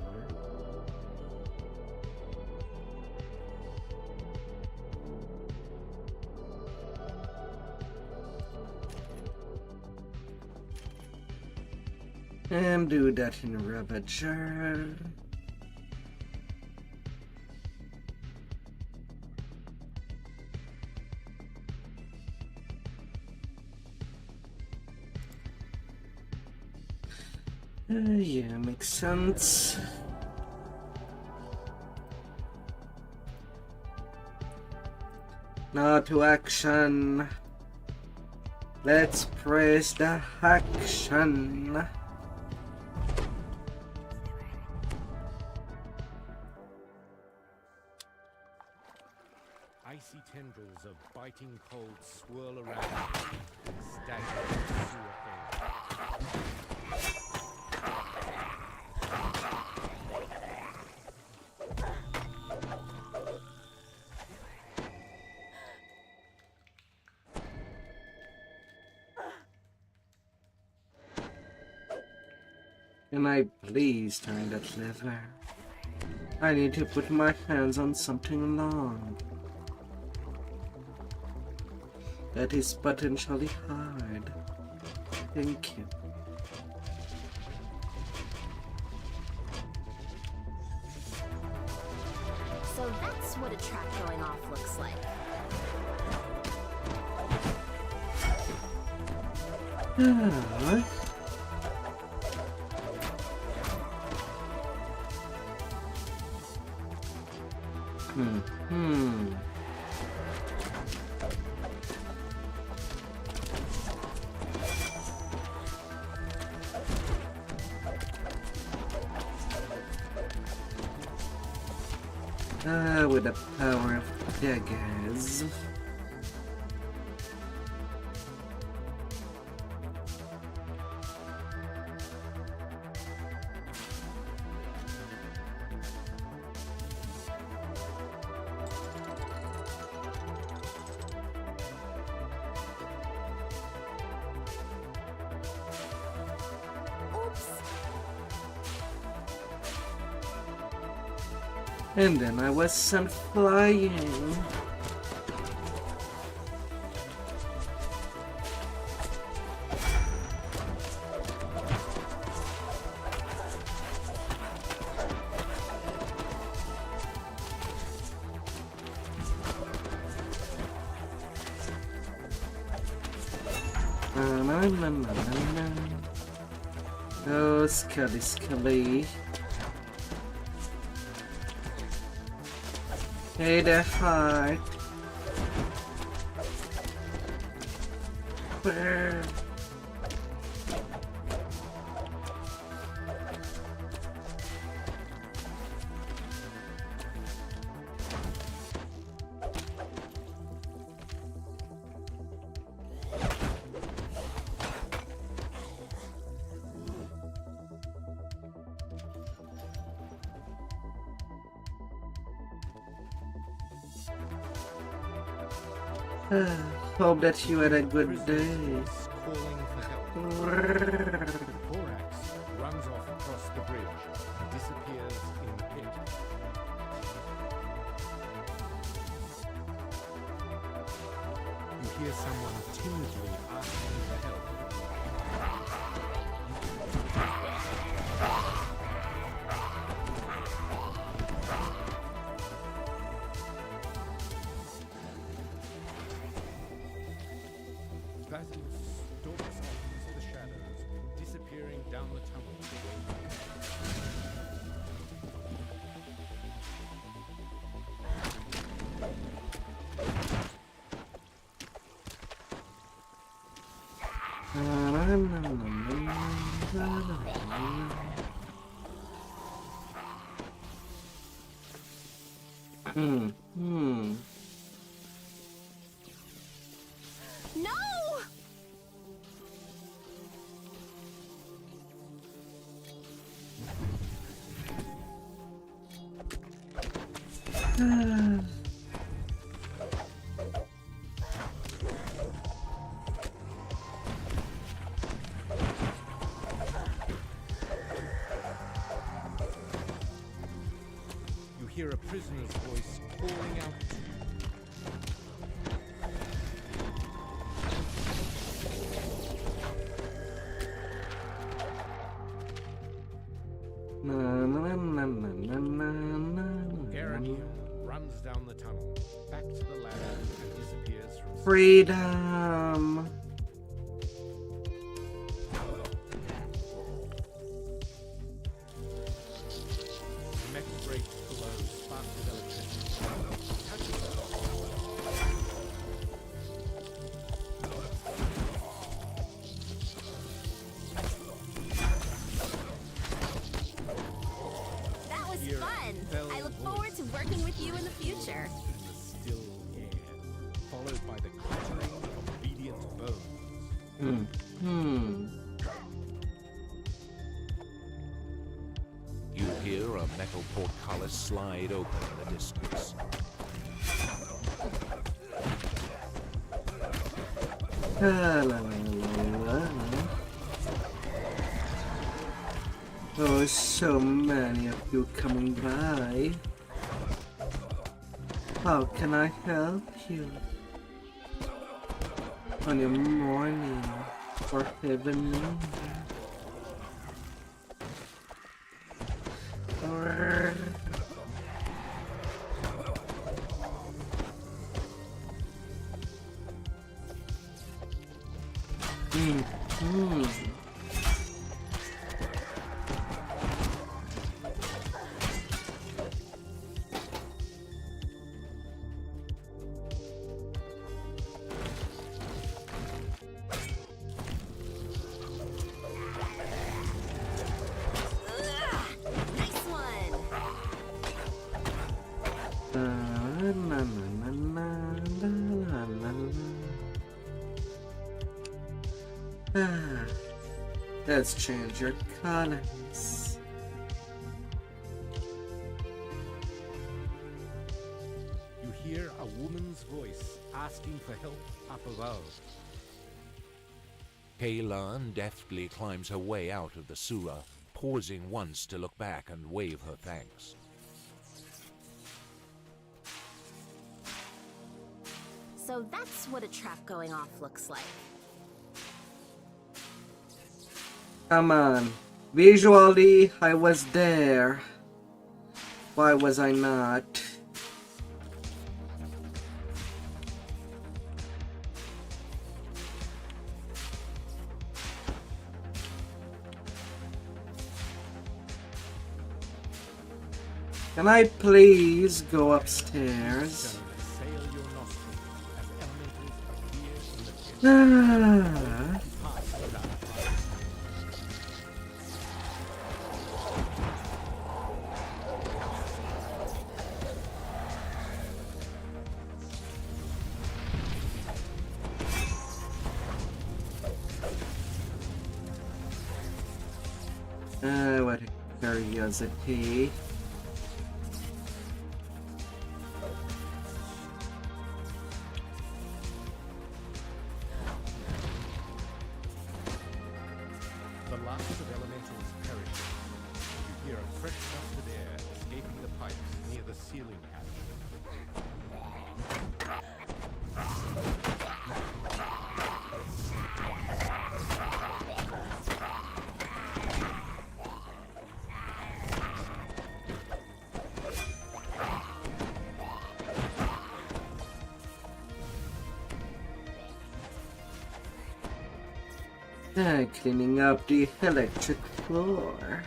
And do that in Ravager. Yeah, makes sense. Now to action. Let's press the action. Icy tendrils of biting cold swirl around and stagger the sewer air. Can I please turn that lever? I need to put my hands on something long. That is potentially hard. Thank you. So that's what a trap going off looks like. With the power of daggers. And then I was sent flying. Oh, Scully. Hey there, heart. Hope that you had a good day. Borax runs off across the bridge and disappears in the pit. You hear someone timidly asking for help. Basil stalks off into the shadows, disappearing down the tunnel. No! You hear a prisoner's voice calling out to you. Aaron runs down the tunnel, back to the ladder, and disappears from sight. Freedom. Metal breaks below, sparks with electricity. Touches That was fun. I look forward to working with you in the future. in the still air, followed by the clattering of obedient bones. You hear a metal portcullis slide open in the distance. Oh, so many of you coming by. How can I help you? On your morning or evening? Let's change your colors. You hear a woman's voice asking for help up above. Kaylan deftly climbs her way out of the sewer, pausing once to look back and wave her thanks. So that's what a trap going off looks like. Come on. Visually, I was there. Why was I not? Can I please go upstairs? Ah. What a curiosity. The last of elementals perishing. You hear a fresh gust of air escaping the pipes near the ceiling hatch. Cleaning up the electric floor.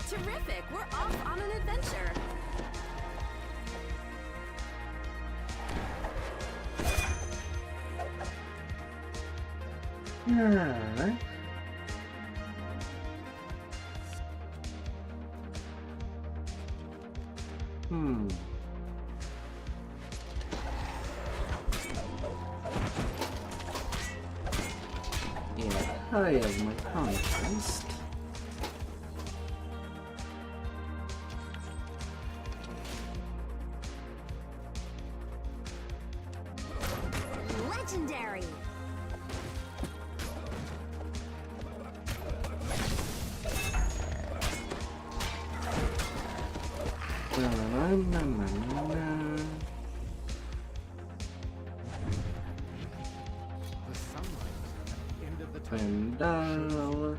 Terrific! We're off on an adventure. Yeah. Yeah, I have my contrast. Legendary! Pendal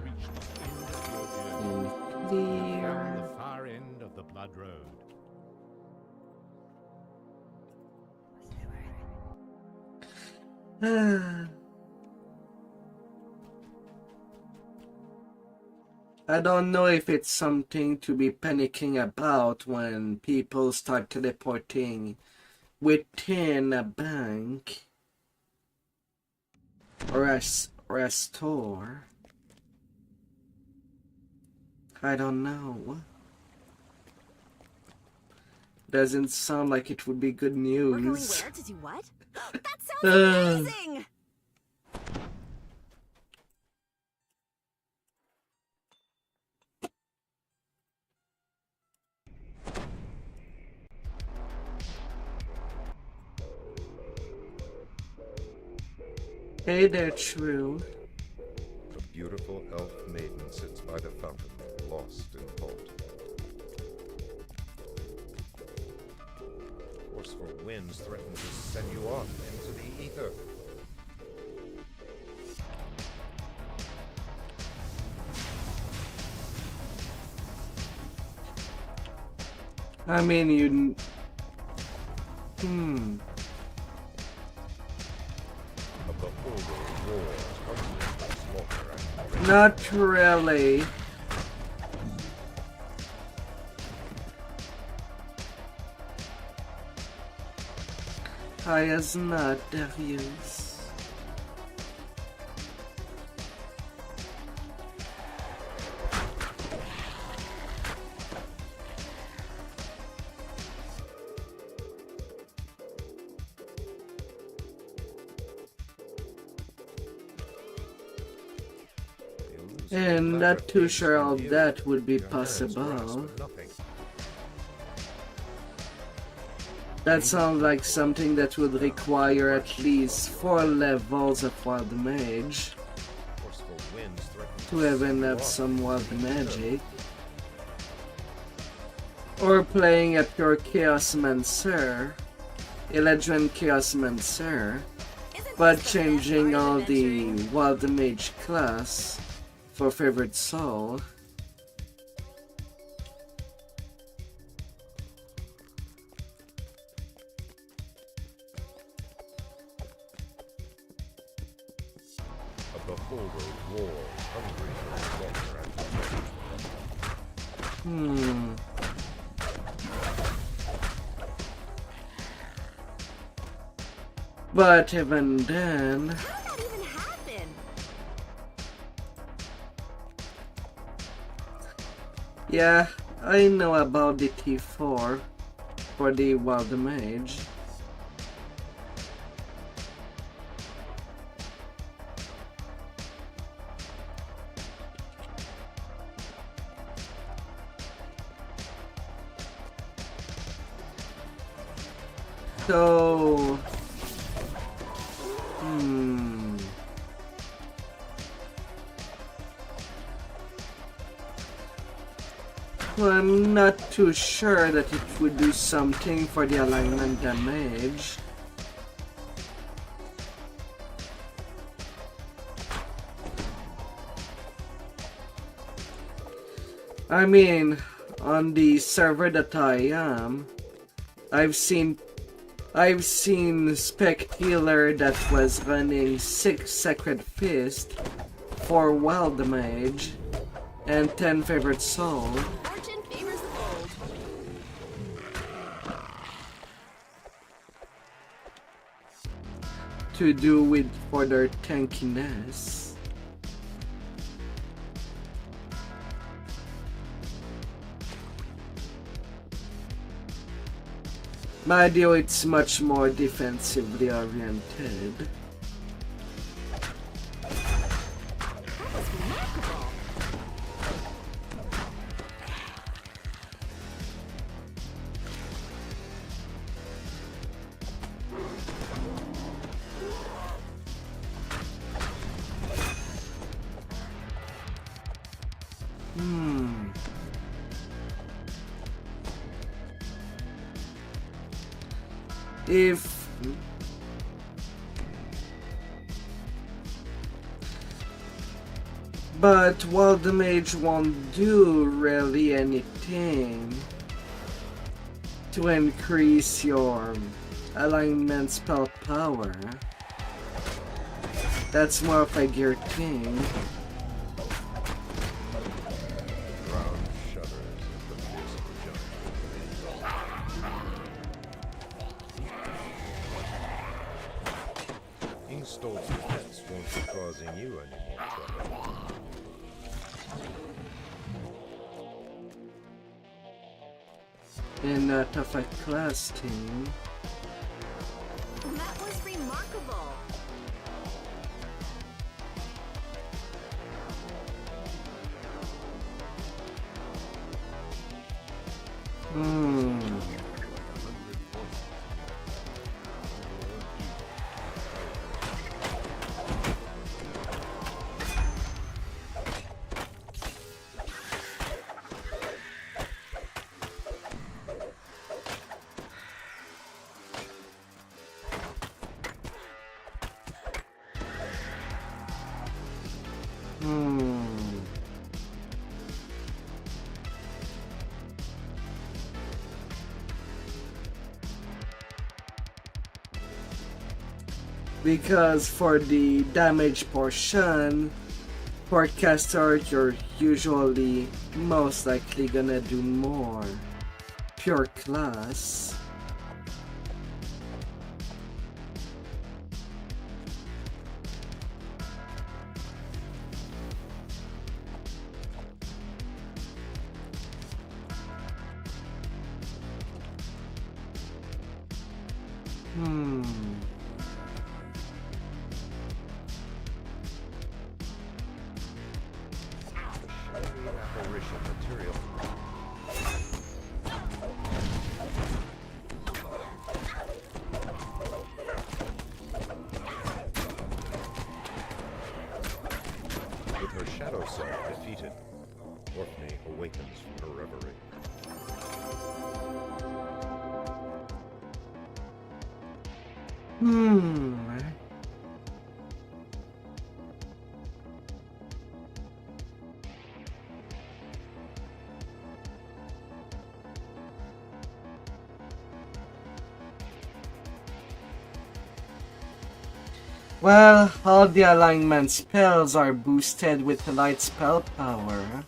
and clear. The far end of the blood road. I don't know if it's something to be panicking about when people start teleporting within a bank or a store. I don't know. Doesn't sound like it would be good news. We're going where to do what? That sounds amazing! Hey there, True. A beautiful elf maiden sits by the fountain, lost in thought. Forceful winds threaten to send you off into the ether. I mean, you... Not really. I is not Darius. And not too sure how that would be possible. That sounds like something that would require at least 4 levels of Wild Mage to even have some Wild Magic. Or playing a pure Chaos Mancer, Eladrin Chaos Mancer, but changing all the Wild Mage class for favorite soul. But even then... How did that even happen? Yeah, I know about the T4 for the Wild Mage. So... Well, I'm not too sure that it would do something for the alignment damage. I mean, on the server that I am, I've seen Spectacular that was running 6 Sacred Fist, 4 Wild Mage, and 10 Favorite Soul. Fortune favors the bold. To do with for their tankiness. My deal, it's much more defensively oriented. That was remarkable. But while the mage won't do really anything to increase your alignment spell power, that's more of a gear thing. Installed defense won't be causing you any more trouble. In a tougher class team. That was remarkable. Because for the damage portion, for caster, you're usually most likely gonna do more pure class. apparition material. With her shadow self defeated, Orkney awakens from her reverie. Well, all the alignment spells are boosted with light spell power.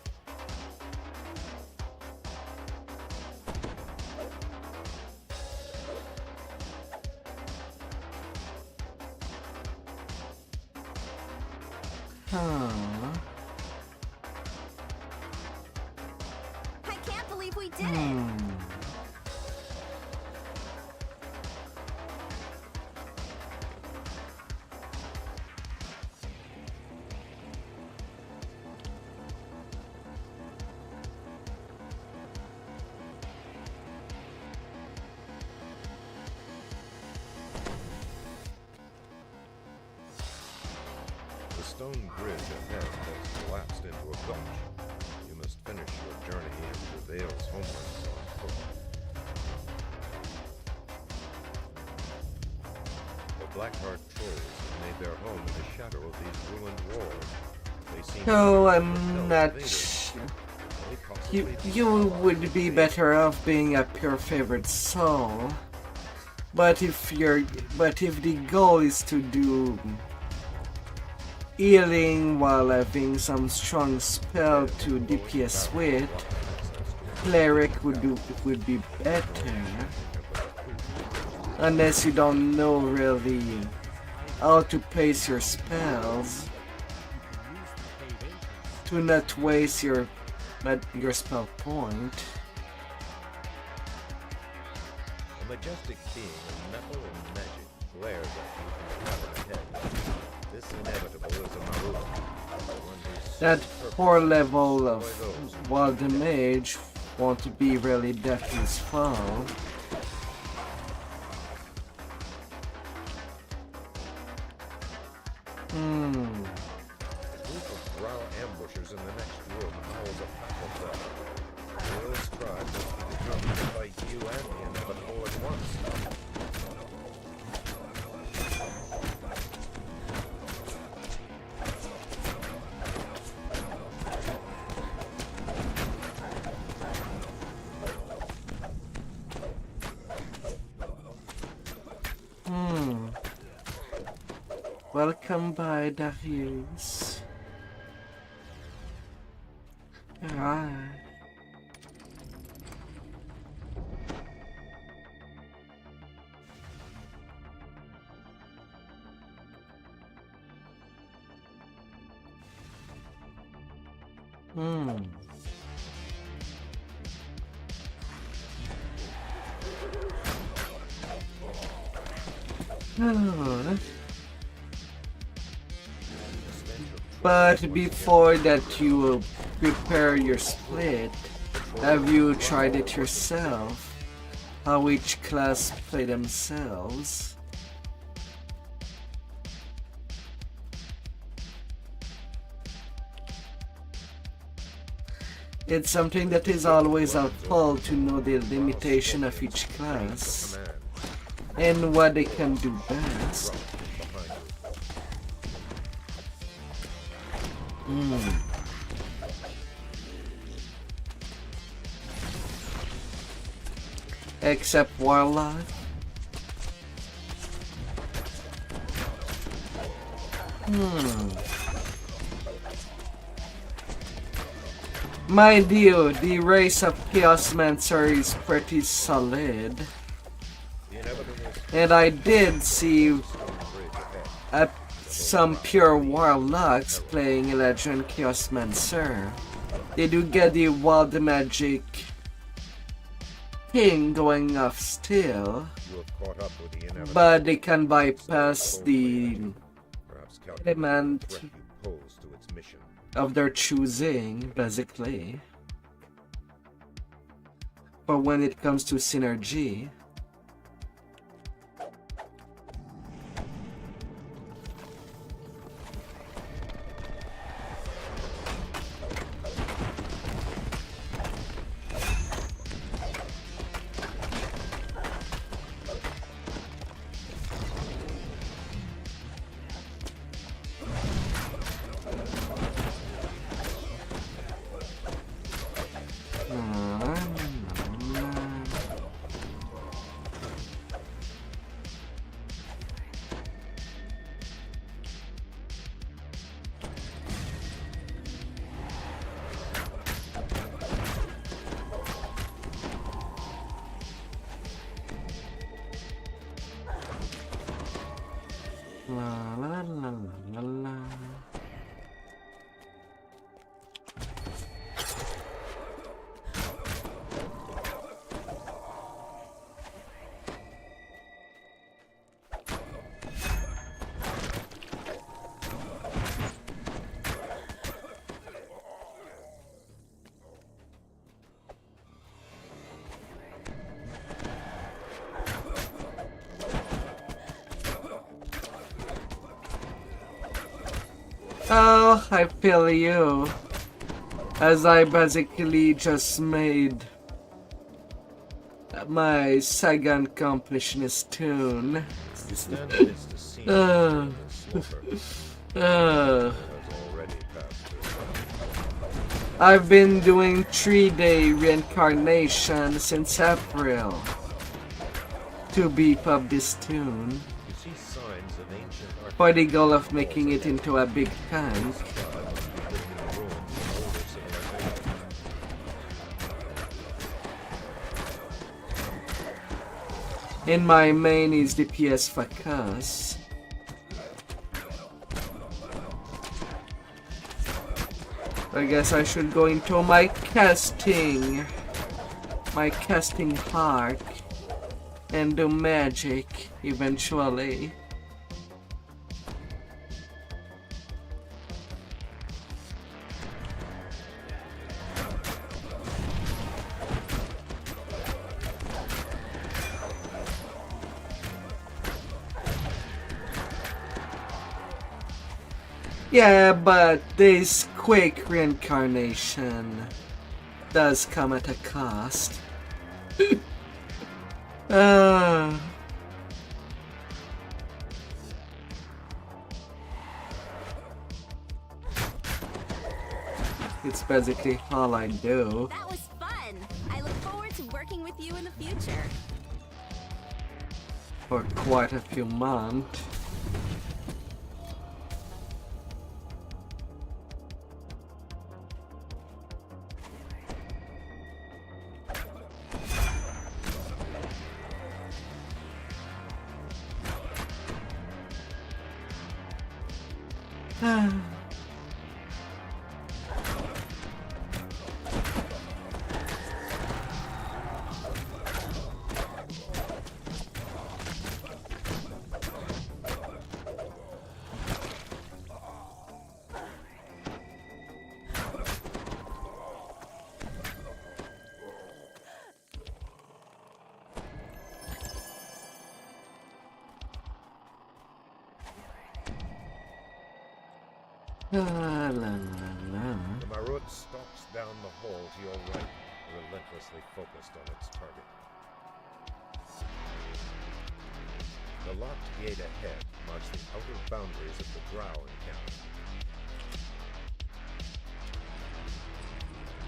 I can't believe we did it. The stone bridge ahead has collapsed into a gulch. You must finish your journey into Vale's homelands on foot. The Blackheart trolls have made their home in the shadow of these ruined walls. They seem So I'm not sure. You would be better off being a pure favorite soul. But if the goal is to do healing while having some strong spell to DPS with, cleric would be better. Unless you don't know really how to pace your spells to not waste your spell point. A majestic being of metal and magic glares at you from the cavern ahead. This inevitable is a Maru. That poor level of wild damage won't be really that useful. A group of drow ambushers in the next room howls a battle cry. Will Scribe must be determined to fight you and the inevitable at once. Welcome by Darius. Alright. But before that you prepare your split, have you tried it yourself? How each class play themselves? It's something that is always helpful to know the limitation of each class and what they can do best. Except wildlife. Mind you, the race of Chaosmancer is pretty solid. And I did see some pure warlocks playing Legend Chaosmancer. They do get the wild magic thing going off still, but they can bypass the element of their choosing, basically. But when it comes to synergy, oh, I feel you, as I basically just made my second completionist tune. I've been doing 3-day reincarnation since April to beef up this tune, for the goal of making it into a big tank. And my main is the PS focus. I guess I should go into my casting arc and do magic eventually. Yeah, but this quick reincarnation does come at a cost. It's basically all I do. That was fun. I look forward to working with you in the future. For quite a few months. The Marut stalks down the hall to your right, relentlessly focused on its target. The locked gate ahead marks the outer boundaries of the Drow encampment.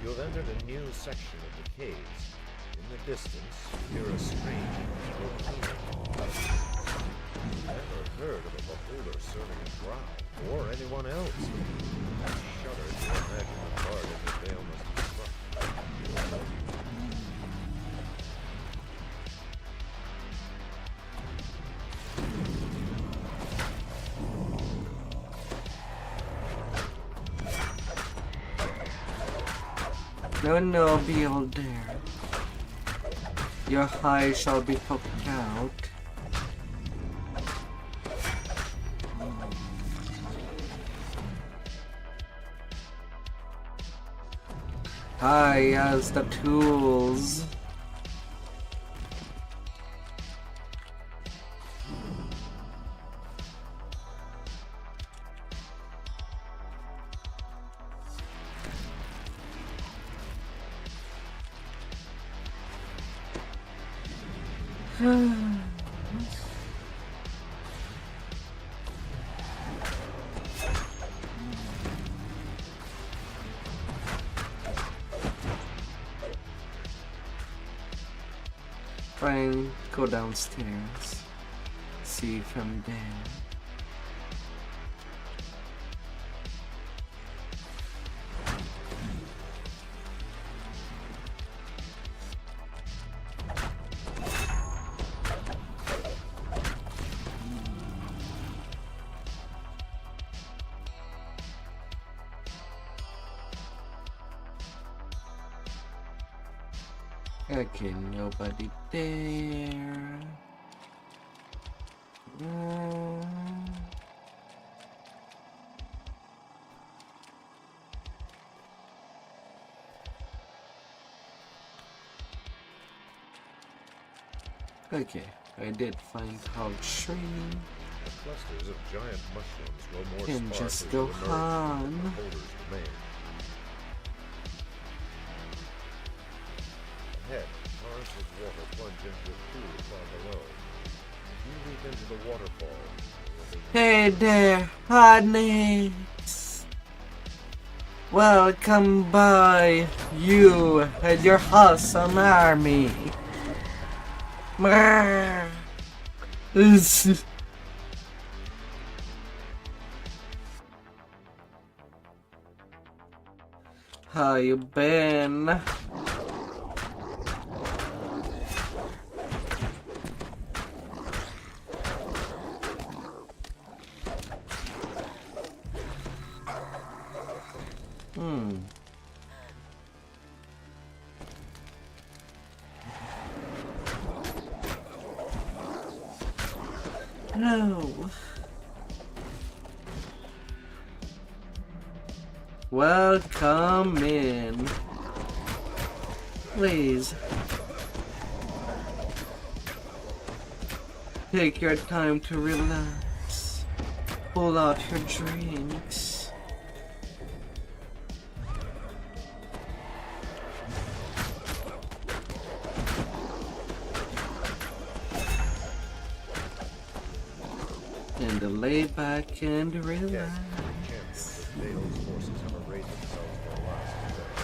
You have entered a new section of the caves. In the distance, you hear a strange evil cleaning. Never heard of a beholder serving a Drow, or anyone else. I shudder to imagine the part of the veil must be struck. No, behold there. Your eye shall be poked out. I has the tools Try and go downstairs. See from there. Okay, nobody there. Okay, I did find how training. The clusters of giant mushrooms grow more Can sparse just as go you emerge from on. the beholder's domain. Ahead, torrents of water plunge into a pool far below. You leap into the waterfall. Hey there, hotness. Welcome by you and your awesome army. Brrr. How you been? No. Welcome in. Please. Take your time to relax. Pull out your drinks. And lay back and relax. Vale's forces have arrayed themselves for a last defense.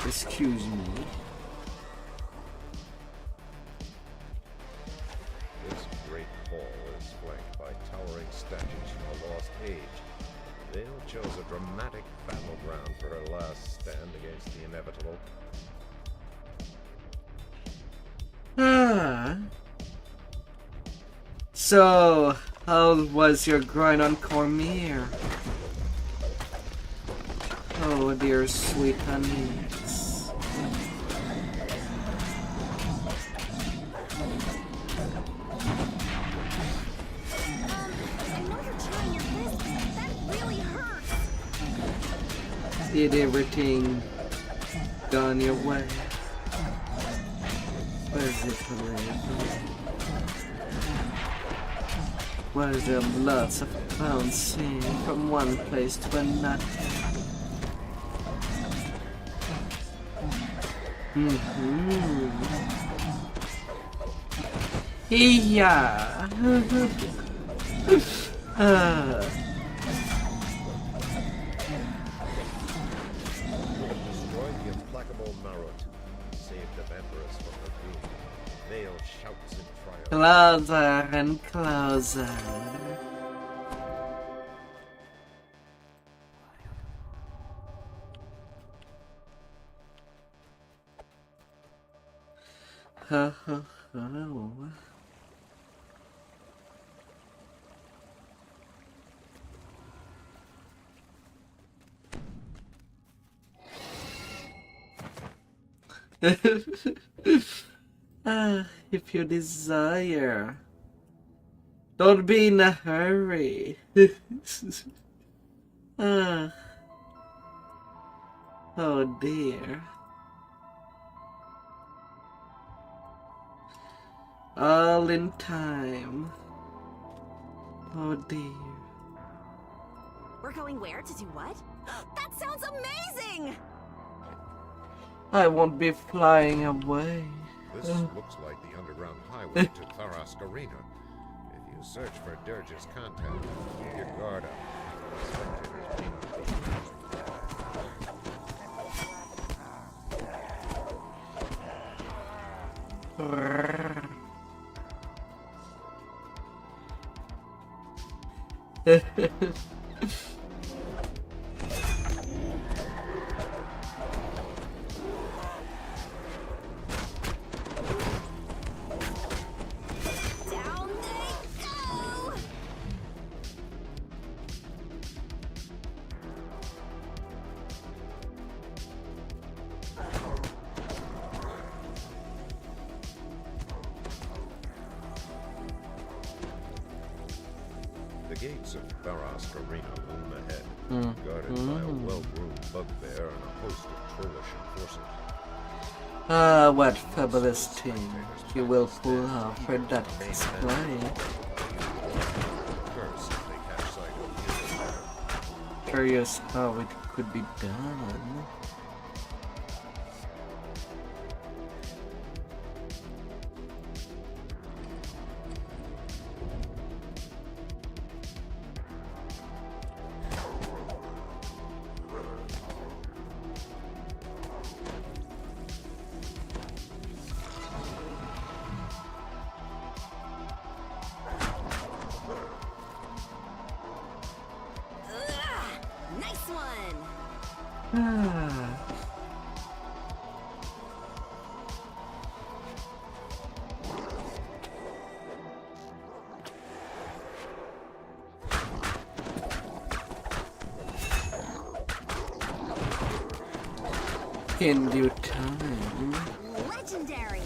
Excuse me. This great hall is flanked by towering statues from a lost age. Vale chose a dramatic battleground for her last stand against the inevitable. So, how was your grind on Cormier? Oh dear sweet honeys. I know you're trying your best, but that really hurts. Did everything gone your way? Was it hilarious? Was there lots of bouncing from one place to another? Yeah. Destroyed the implacable Marut. Saved the vampiress from her doom. Vale shouts in triumph. Closer and closer. Ha ha ha. If you desire, don't be in a hurry. Oh dear. All in time. Oh dear. We're going where to do what? That sounds amazing! I won't be flying away. This looks like the underground highway to Tharask Arena. If you search for Dirge's contact, keep your guard up. Spectators may not be Down they go! The gates of Tharask Arena loom ahead, guarded by a well-groomed bugbear and a host of trollish enforcers. Ah, what fabulous thing you will pull off for that display. First, they catch sight of you. Curious how it could be done. Nice one! Ah. In due time. Legendary!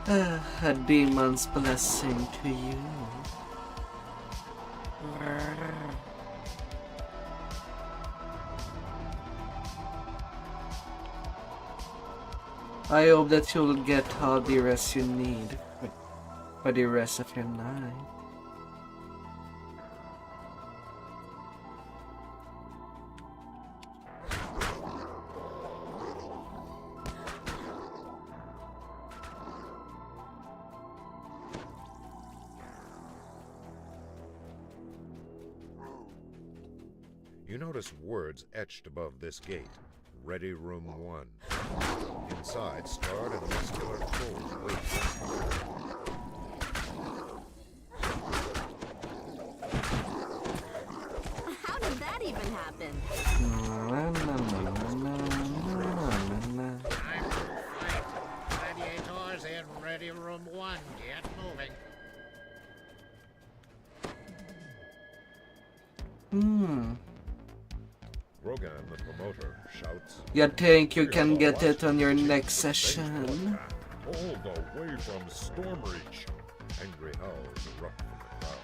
A demon's blessing to you. I hope that you'll get all the rest you need for the rest of your night. You notice words etched above this gate. Ready Room 1. Inside, scarred and muscular trolls wait. How did that even happen? Time to fight. Gladiators in Ready Room 1. Get moving. Rogan, the promoter, shouts. You think you can get it on your next session? All the way from Stormreach. Angry howls erupt from the crowd.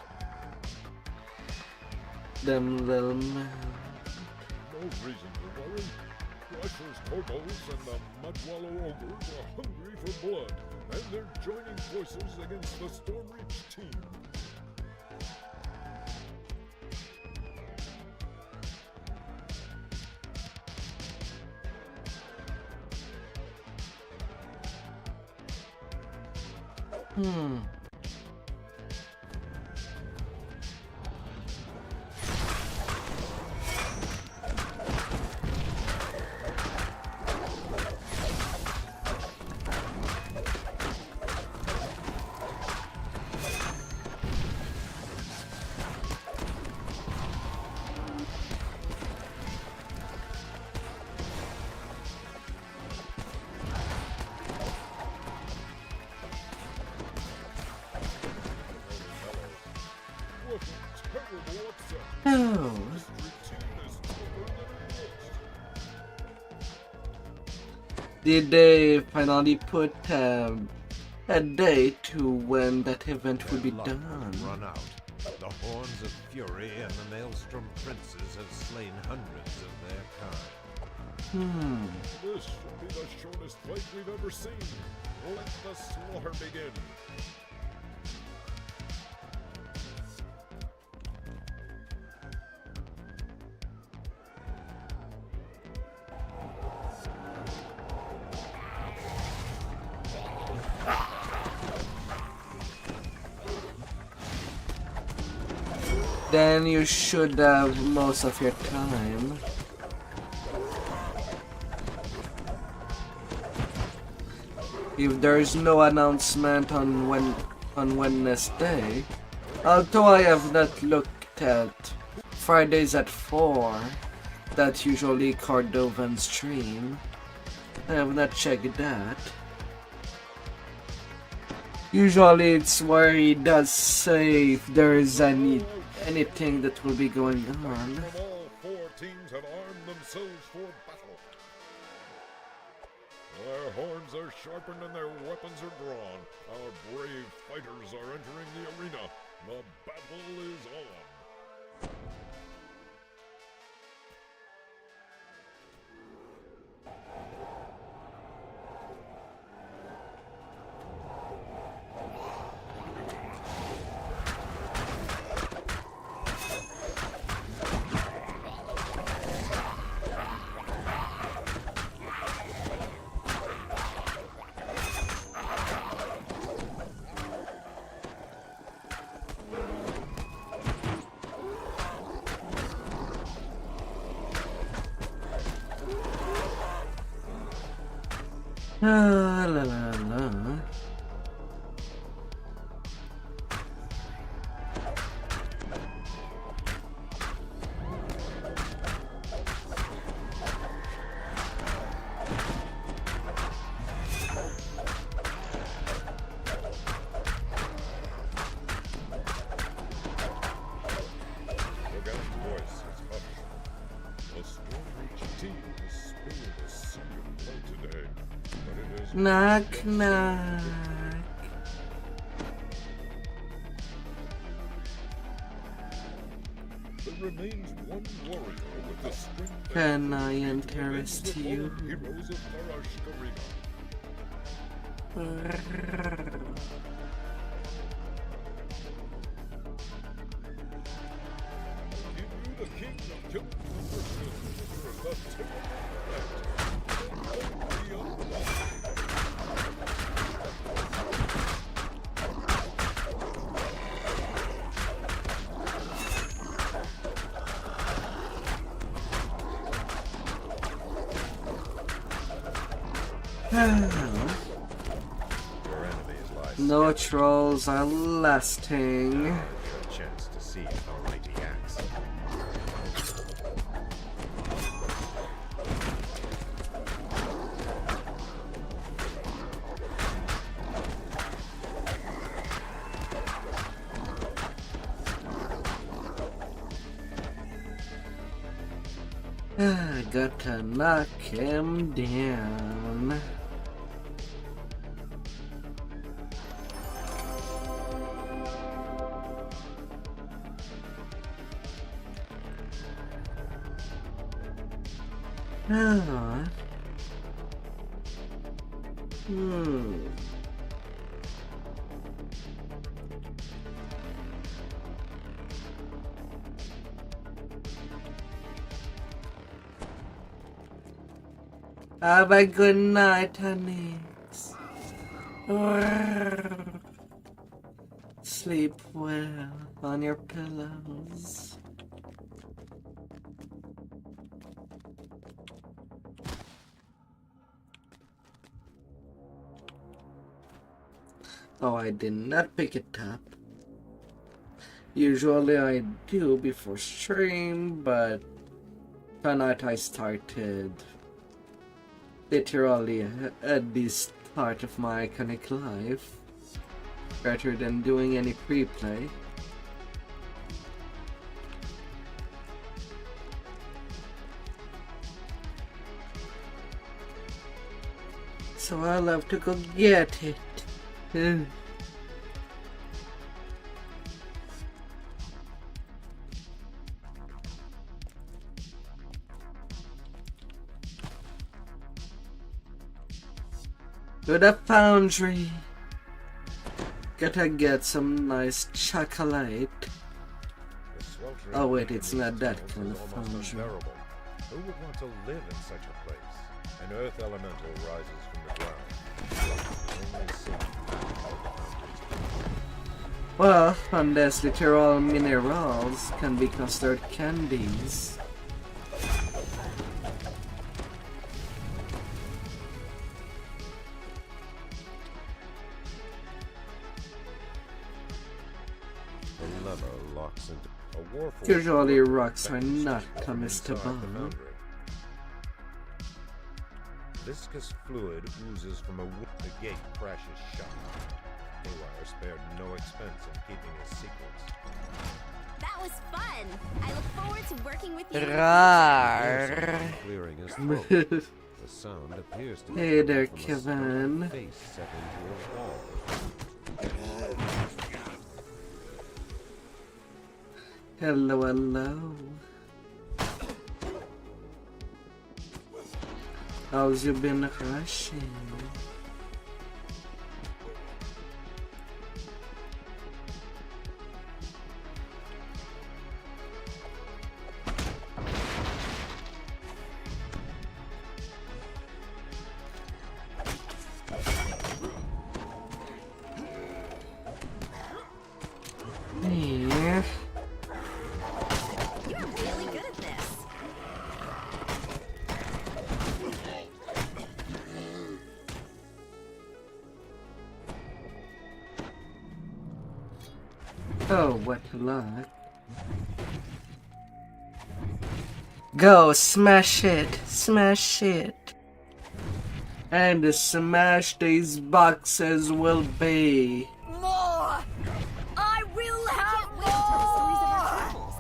Them little men. No reason to worry. Russia's Kobolds and the Mudwallow Ogres are hungry for blood, and they're joining forces against the Stormreach team. Oh. Did they finally put a date to when that event will be done? Run out. The horns of fury and the Maelstrom princes have slain hundreds of their kind. This should be the shortest fight we've ever seen. Let the slaughter begin. Then you should have most of your time. If there's no announcement on Wednesday, although I have not looked at Fridays at 4, that's usually Cordovan's stream. I have not checked that. Usually it's where he does say if there is anything that will be going on. All 4 teams have armed themselves for battle. Their horns are sharpened and their weapons are drawn. Our brave fighters are entering the arena. The battle is on. La la la. Knock, knock. There remains one warrior with the strength. Can I interest you? Heroes of the king of Tilt the tip No trolls are lasting. a chance to see our mighty axe. I gotta knock him down. Have a good night, honey. Sleep well on your pillows. Oh, I did not pick it up. Usually I do before stream, but tonight I started literally at the start of my Iconic life, rather than doing any pre-play. So I'll have to go get it. To the foundry. Gotta get some nice chocolate. Oh wait, it's not that kind of foundry. Who would want to live in such a place? An earth elemental rises from the ground. Only sin Well, unless literal minerals can be considered candies. The lever locks into a warful. Usually rocks are not comestible. Viscous fluid oozes from a wood. The gate crashes shut. Haywire spared no expense in keeping his secrets. That was fun. I look forward to working with you. Rawr. Clearing his throat. The sound appears to be Hey there, from a Kevin. stone face set into a wall. Hello, hello. How's you been rushing? Yeah. You're really good at this. Oh, what luck. Go, smash it, smash it. And smash these boxes will be. More! I will have Wait to tell the stories of our travels.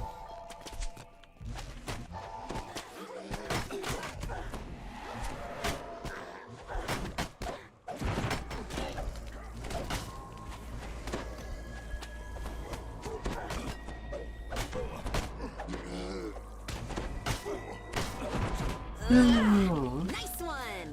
Oh. Nice one.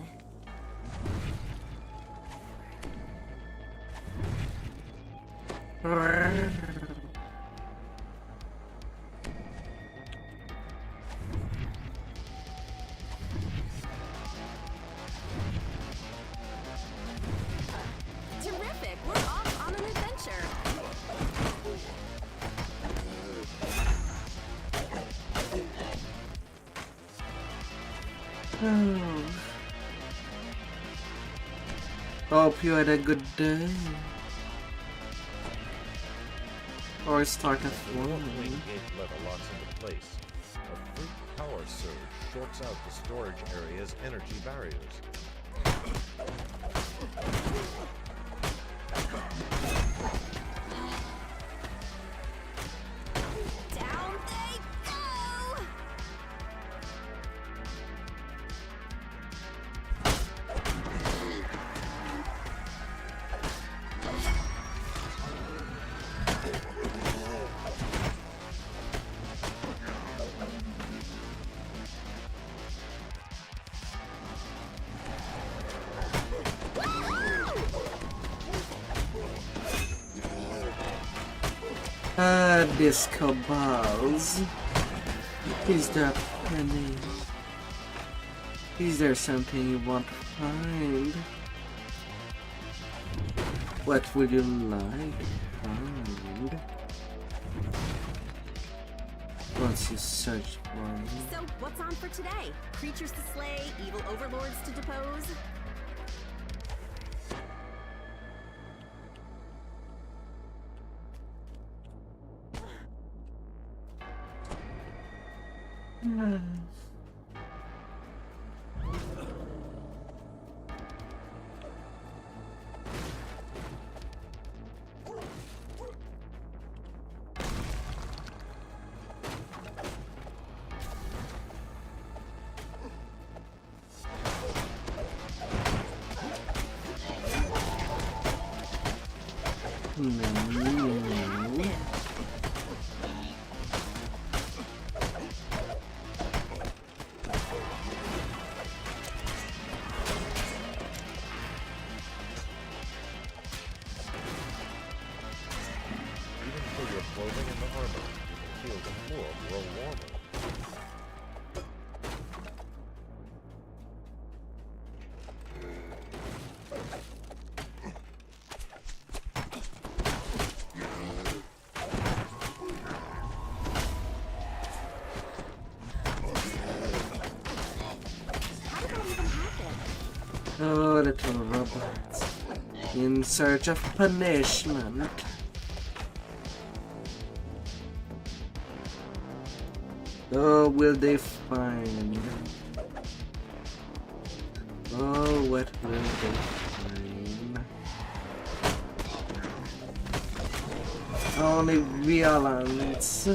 Terrific. We're off on an adventure. Oh. Hope you had a good day. Or start a The flowing. gate lever locks into place. A freak power surge shorts out the storage area's energy barriers. Down they go. Disco balls. Is there a penny? Is there something you want to find? What would you like to find? Once you search for it. So, what's on for today? Creatures to slay, evil overlords to depose? floor grow warmer. Oh, little robots. In search of punishment. Oh, will they find? Oh, what will they find? Only violence.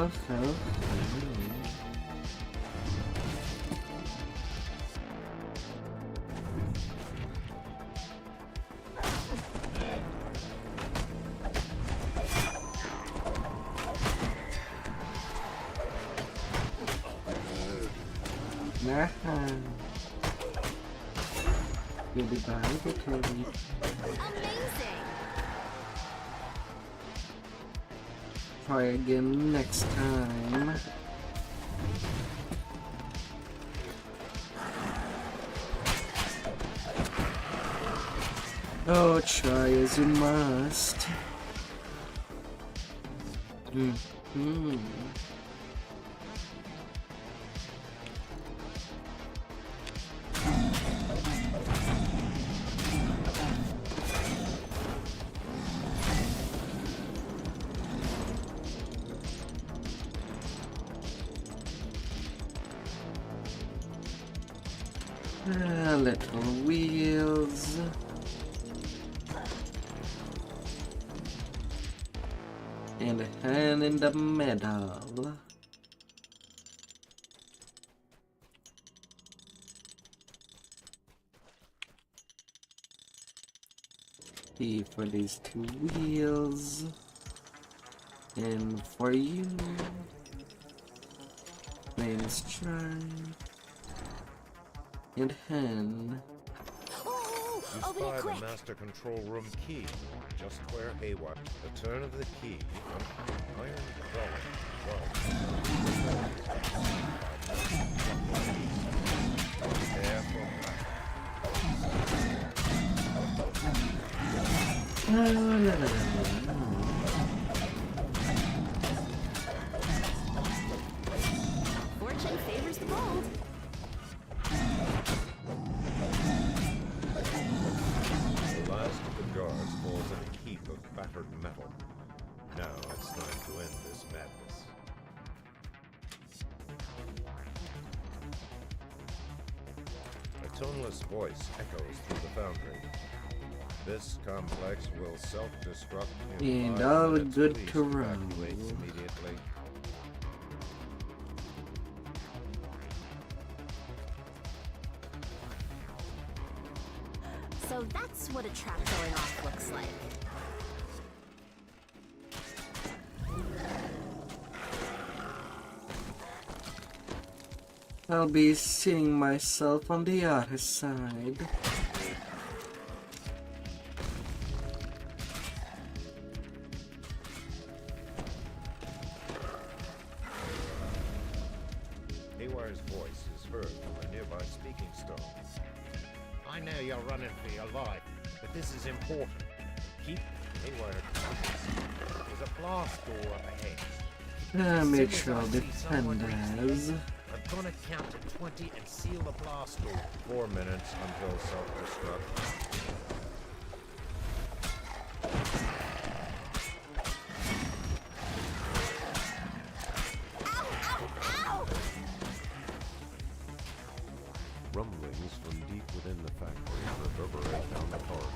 Oh. Nah. You'll be behind the TV. Try again next time. Oh, try as you must. Little wheels. And a hand in the middle. E for these two wheels. And for you. Main stripe. And hen. You spy the master control room key, just where haywire. The turn of the key, iron Fortune favors the bold. The last of the guards falls in a heap of battered metal. Now it's time to end this madness. A toneless voice echoes through the foundry. This complex will self-destruct in And 5 all minutes. good Please to roll. evacuate immediately. So that's what a trap going off looks like. I'll be seeing myself on the other side. Haywire's voice is heard from a nearby speaking stone. I know you're running for your life, but this is important. Keep Haywire conscious. There's a blast door up ahead. Mutual defenders. I'm gonna count to 20 and seal the blast door. 4 minutes until self-destruct. Rumblings from deep within the factory reverberate down the corridor.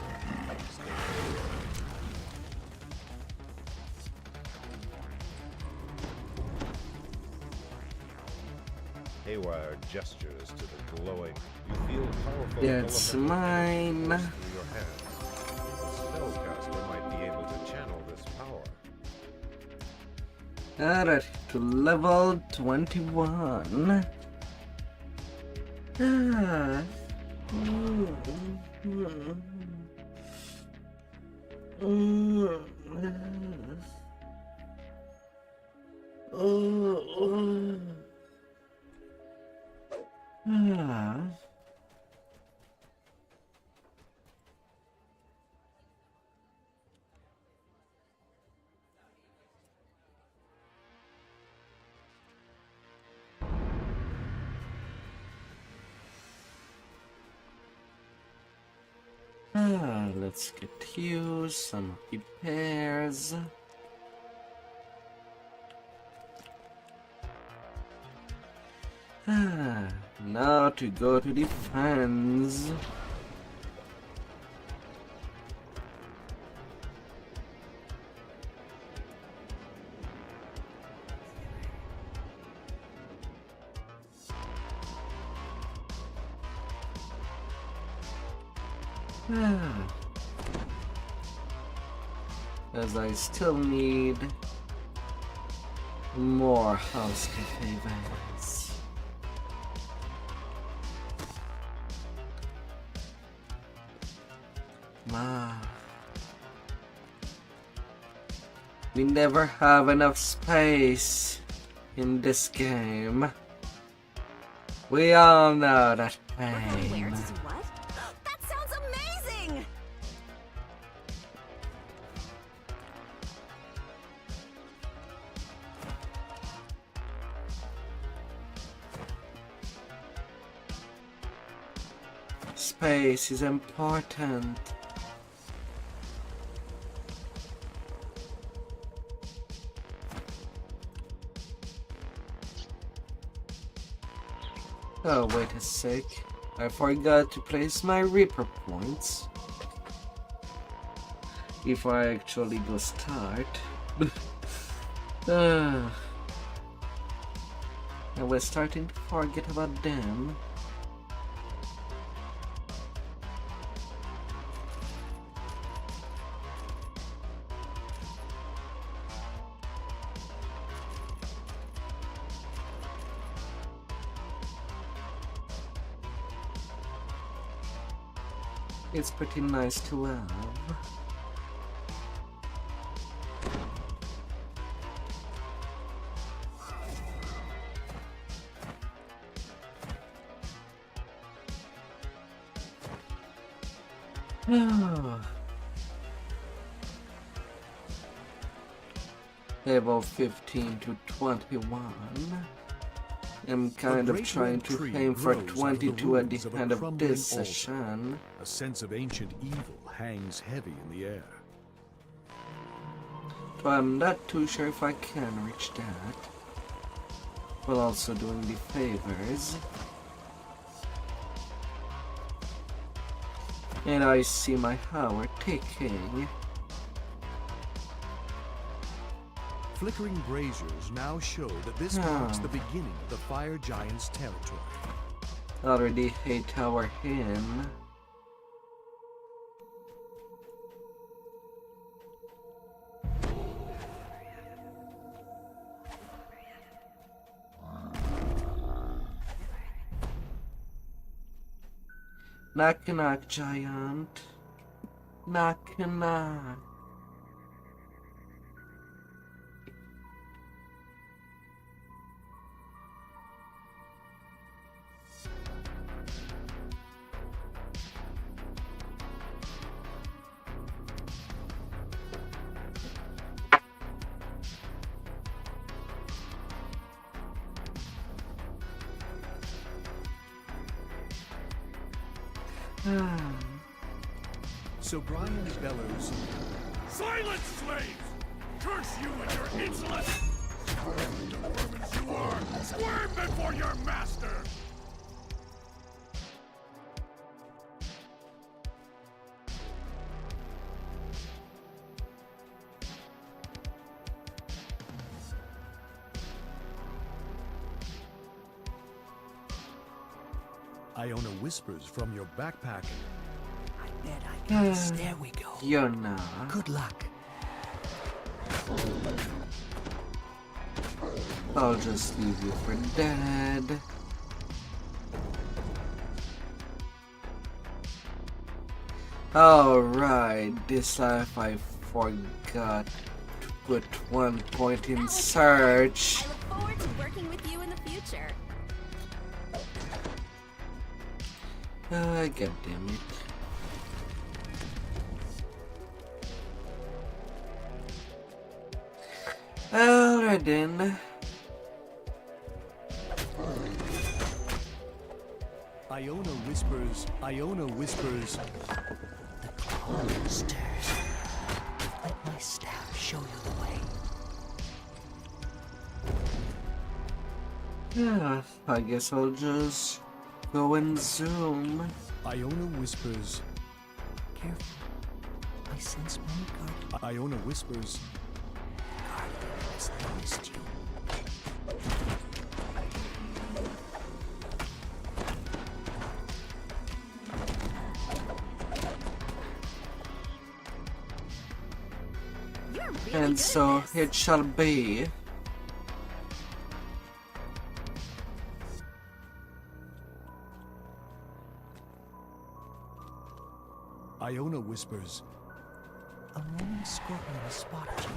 Stay clear. Haywire gestures to the glowing. You feel powerful. That's mine. Through your hands. A spellcaster might be able to channel this power. Alright, to level 21. Let's get you some repairs. Now to go to defense. As I still need more house cafe vans. We never have enough space in this game. We all know that pain. Where to do what? That sounds amazing! Space is important. Oh, wait a sec. I forgot to place my Reaper points. If I actually go start. I was starting to forget about them. It's pretty nice to have. Level 15 to 21. I'm kind of trying to aim for 22 at the end of this session. A sense of ancient evil hangs heavy in the air. But I'm not too sure if I can reach that. While also doing the favors. And I see my hour ticking. Flickering braziers now show that this marks the beginning of the Fire Giant's territory. Already 8 hours in. Knock knock, giant. Knock knock. So Brian bellows, "Silence, slaves! Curse you and your insolence! Squirm, vermin as you are! Squirm before your master!" Iona whispers from your backpack. I bet I got this. There we go. You're not. Good luck. I'll just leave you for dead. Alright, this life I forgot to put 1 point in search. I look forward to working with you in the future. God damn it. Alright then. Iona whispers. Iona whispers. The clone stirs. Let my staff show you the way. Yeah, I guess I'll just go and zoom. Iona whispers. Careful. I sense many guardians. Iona whispers. Guardian has noticed you. And so it shall be. Iona whispers. A roaming scorpion has spotted you.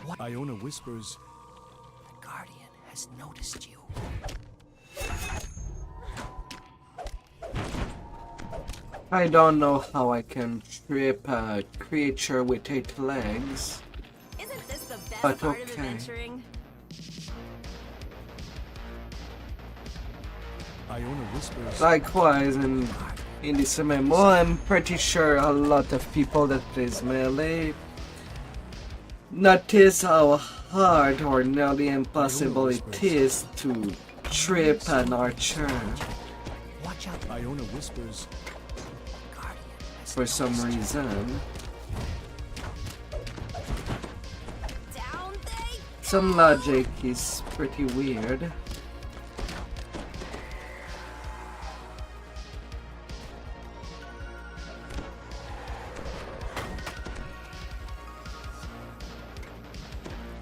What? Iona whispers. The Guardian has noticed you. I don't know how I can trip a creature with 8 legs. Isn't this the best But part of okay. adventuring? Iona whispers. Likewise, in this MMO, I'm pretty sure a lot of people that plays melee notice how hard or nearly impossible it is to trip an archer. Watch out. Iona whispers. For some reason. Down they Some logic is pretty weird.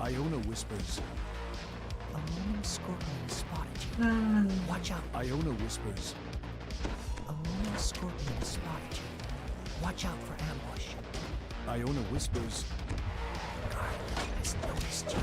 Iona whispers. A roaming scorpion has spotted you. Watch out. Iona whispers. A roaming scorpion has spotted you. Watch out for ambush. Iona whispers. Guardian has noticed you.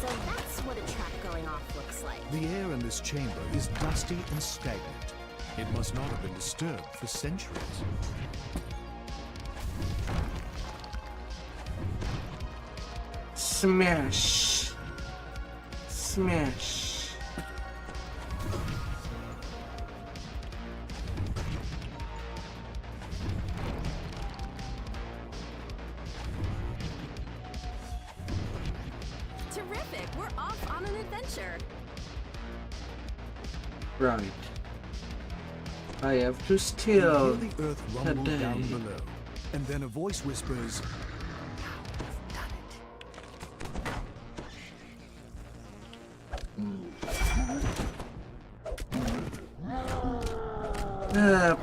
So that's what a trap going off looks like. The air in this chamber is dusty and stagnant. It must not have been disturbed for centuries. Smash. Smash. Terrific! We're off on an adventure. Right. I have to steal You hear the earth rumble down below, and then a voice whispers,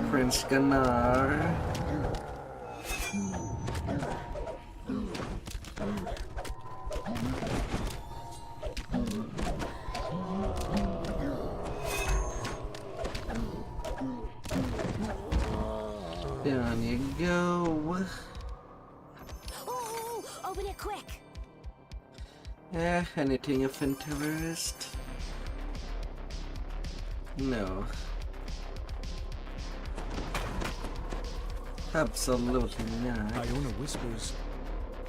Prince Ganar. Down you go. Oh, open it quick. Anything of interest? No. Absolutely not. Iona whispers,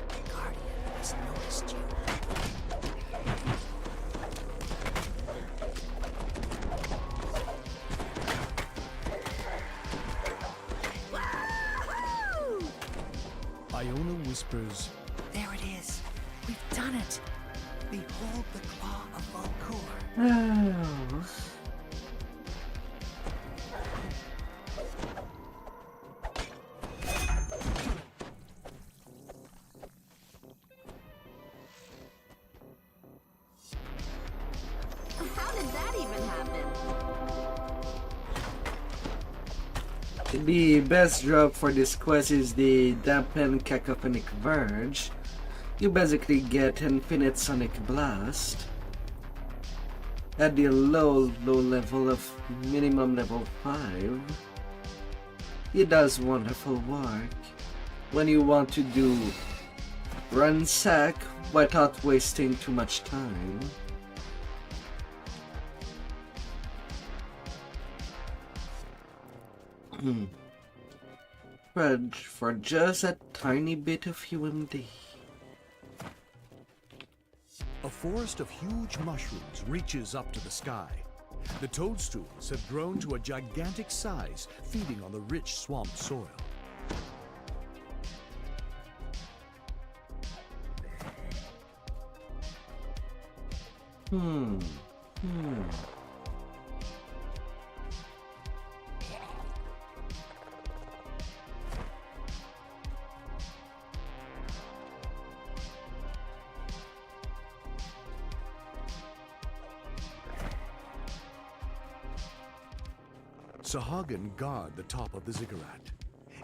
The Guardian has noticed you. Iona whispers, There it is. We've done it. Behold the claw of Volcour. Oh. How did that even happen? The best drop for this quest is the Dampen Cacophonic Verge. You basically get Infinite Sonic Blast at the low level of minimum level 5. It does wonderful work when you want to do ransack without wasting too much time. But for just a tiny bit of UMD. a forest of huge mushrooms reaches up to the sky. The toadstools have grown to a gigantic size, feeding on the rich swamp soil. Sahagin guard the top of the ziggurat.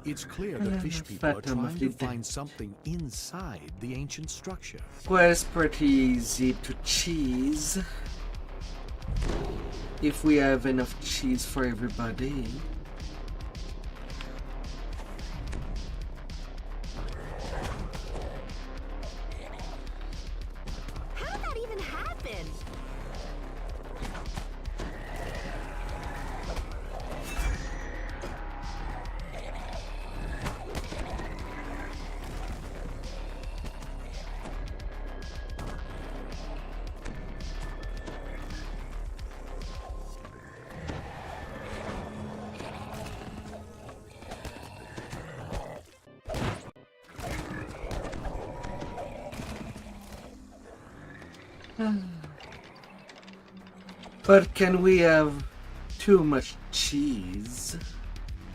It's clear the fish people are trying to find something inside the ancient structure. Quest pretty easy to cheese. If we have enough cheese for everybody. How did that even happen? But can we have too much cheese?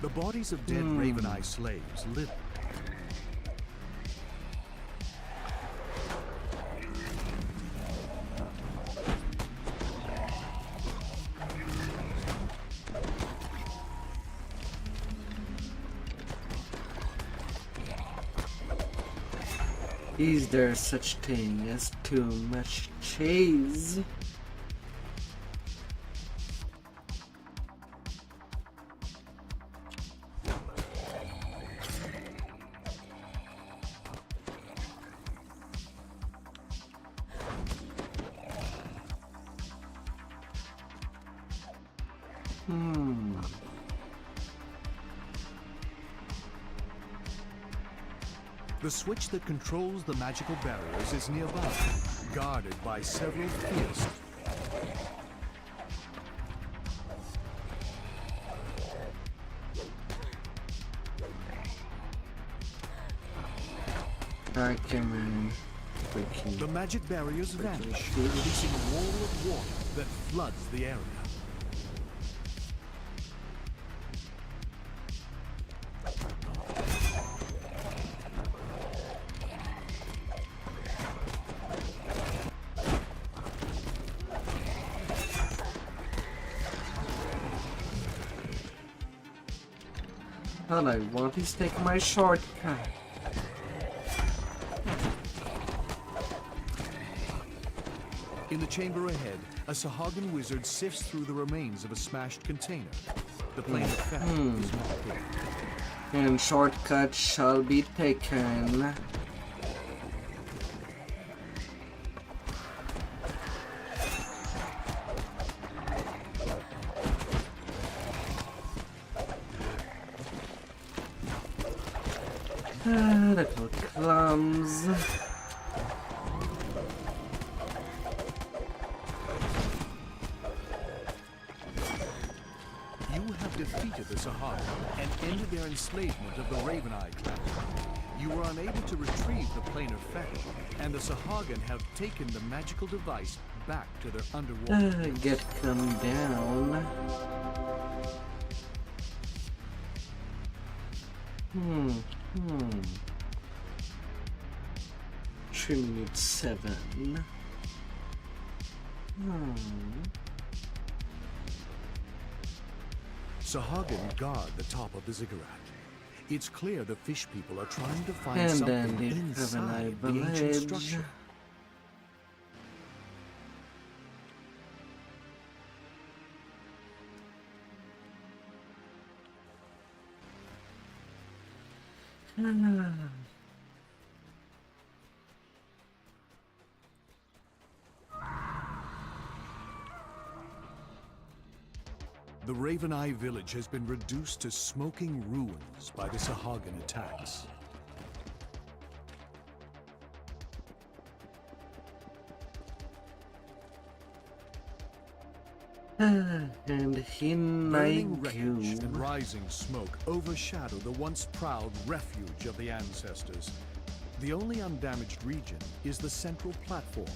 The bodies of dead Raven Eye slaves live. Is there such thing as too much cheese? The switch that controls the magical barriers is nearby, guarded by several fierce. Archiman. The magic barriers vanish, releasing a wall of water that floods the area. All I want is take my shortcut. In the chamber ahead, a Sahagin wizard sifts through the remains of a smashed container. The plane of theft is not clear. And shortcut shall be taken. Little clumps. You have defeated the Sahagin and ended their enslavement of the Raven-Eye clan. You were unable to retrieve the planar fetish, and the Sahagin have taken the magical device back to their underwater. Get come down. 3 minutes 7. Sahagin guard the top of the ziggurat. It's clear the fish people are trying to find And something then the inside the Raven-Eye ancient village. structure. The Raven-Eye village has been reduced to smoking ruins by the Sahagin attacks. And Burning wreckage and rising smoke overshadow the once proud refuge of the ancestors. The only undamaged region is the central platform.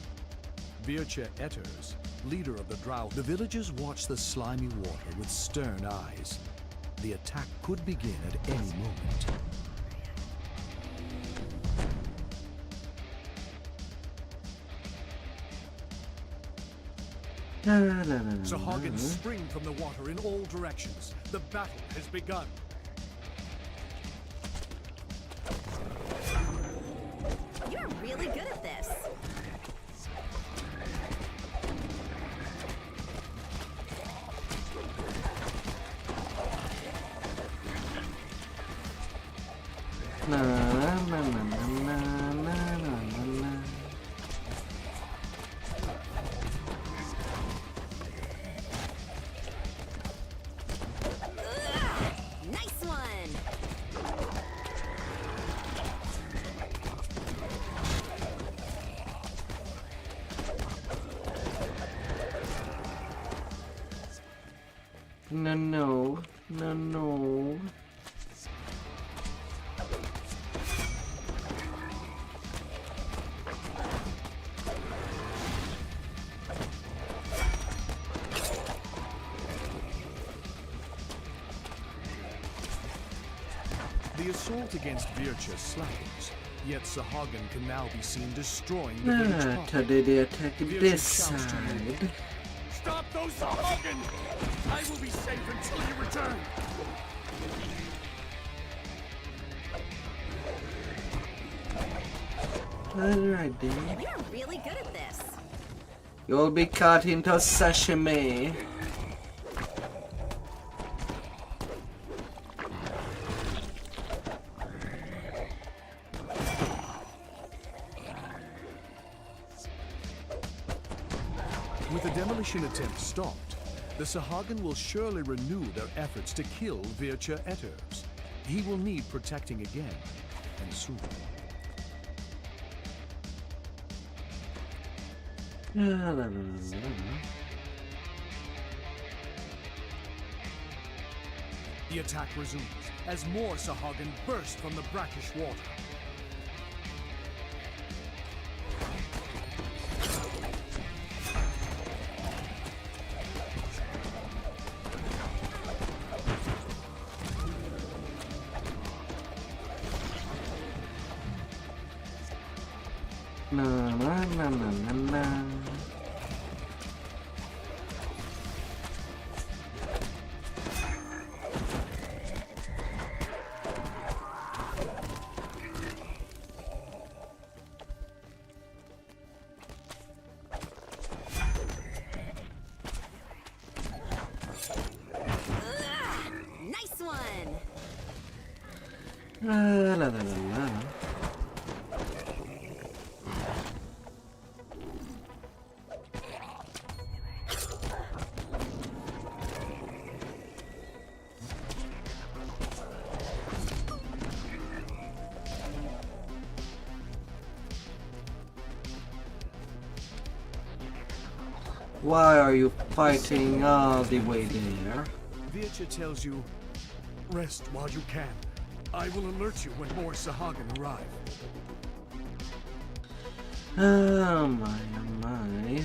Vircha Etters, leader of the Drow, the villagers watch the slimy water with stern eyes. The attack could begin at any moment. Sahagins spring from the water in all directions. The battle has begun. You're really good at this. Na na na na na na na. Nice one. No. The assault against Vircha slackens, yet Sahagin can now be seen destroying the village proper. Today they attack Vircha this shouts to you. side. Stop those Sahagin! I will be safe until you return! Alright then. You're really good at this. You'll be cut into sashimi. With the demolition attempt stopped, the Sahagin will surely renew their efforts to kill Vircha Etters. He will need protecting again, and soon. The attack resumes as more Sahagin burst from the brackish water. Na na na na na na. Nice one! La la la la. Why are you fighting all the way there? Vircha tells you, rest while you can. I will alert you when more Sahagan arrive. Oh my, oh my.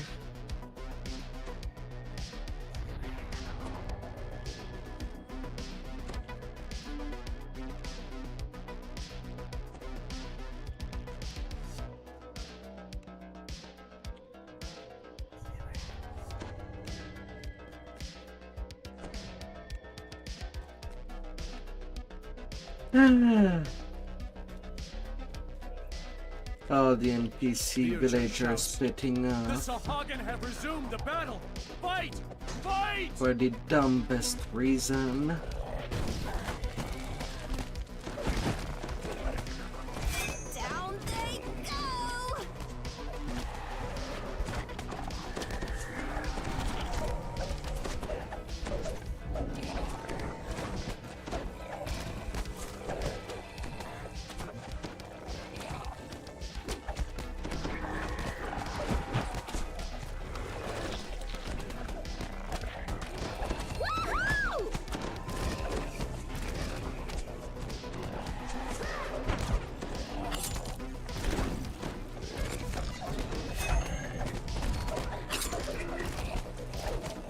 All the NPC villagers splitting The up Sahagan have resumed the battle! Fight! Fight! for the dumbest reason. Down they go! Woohoo!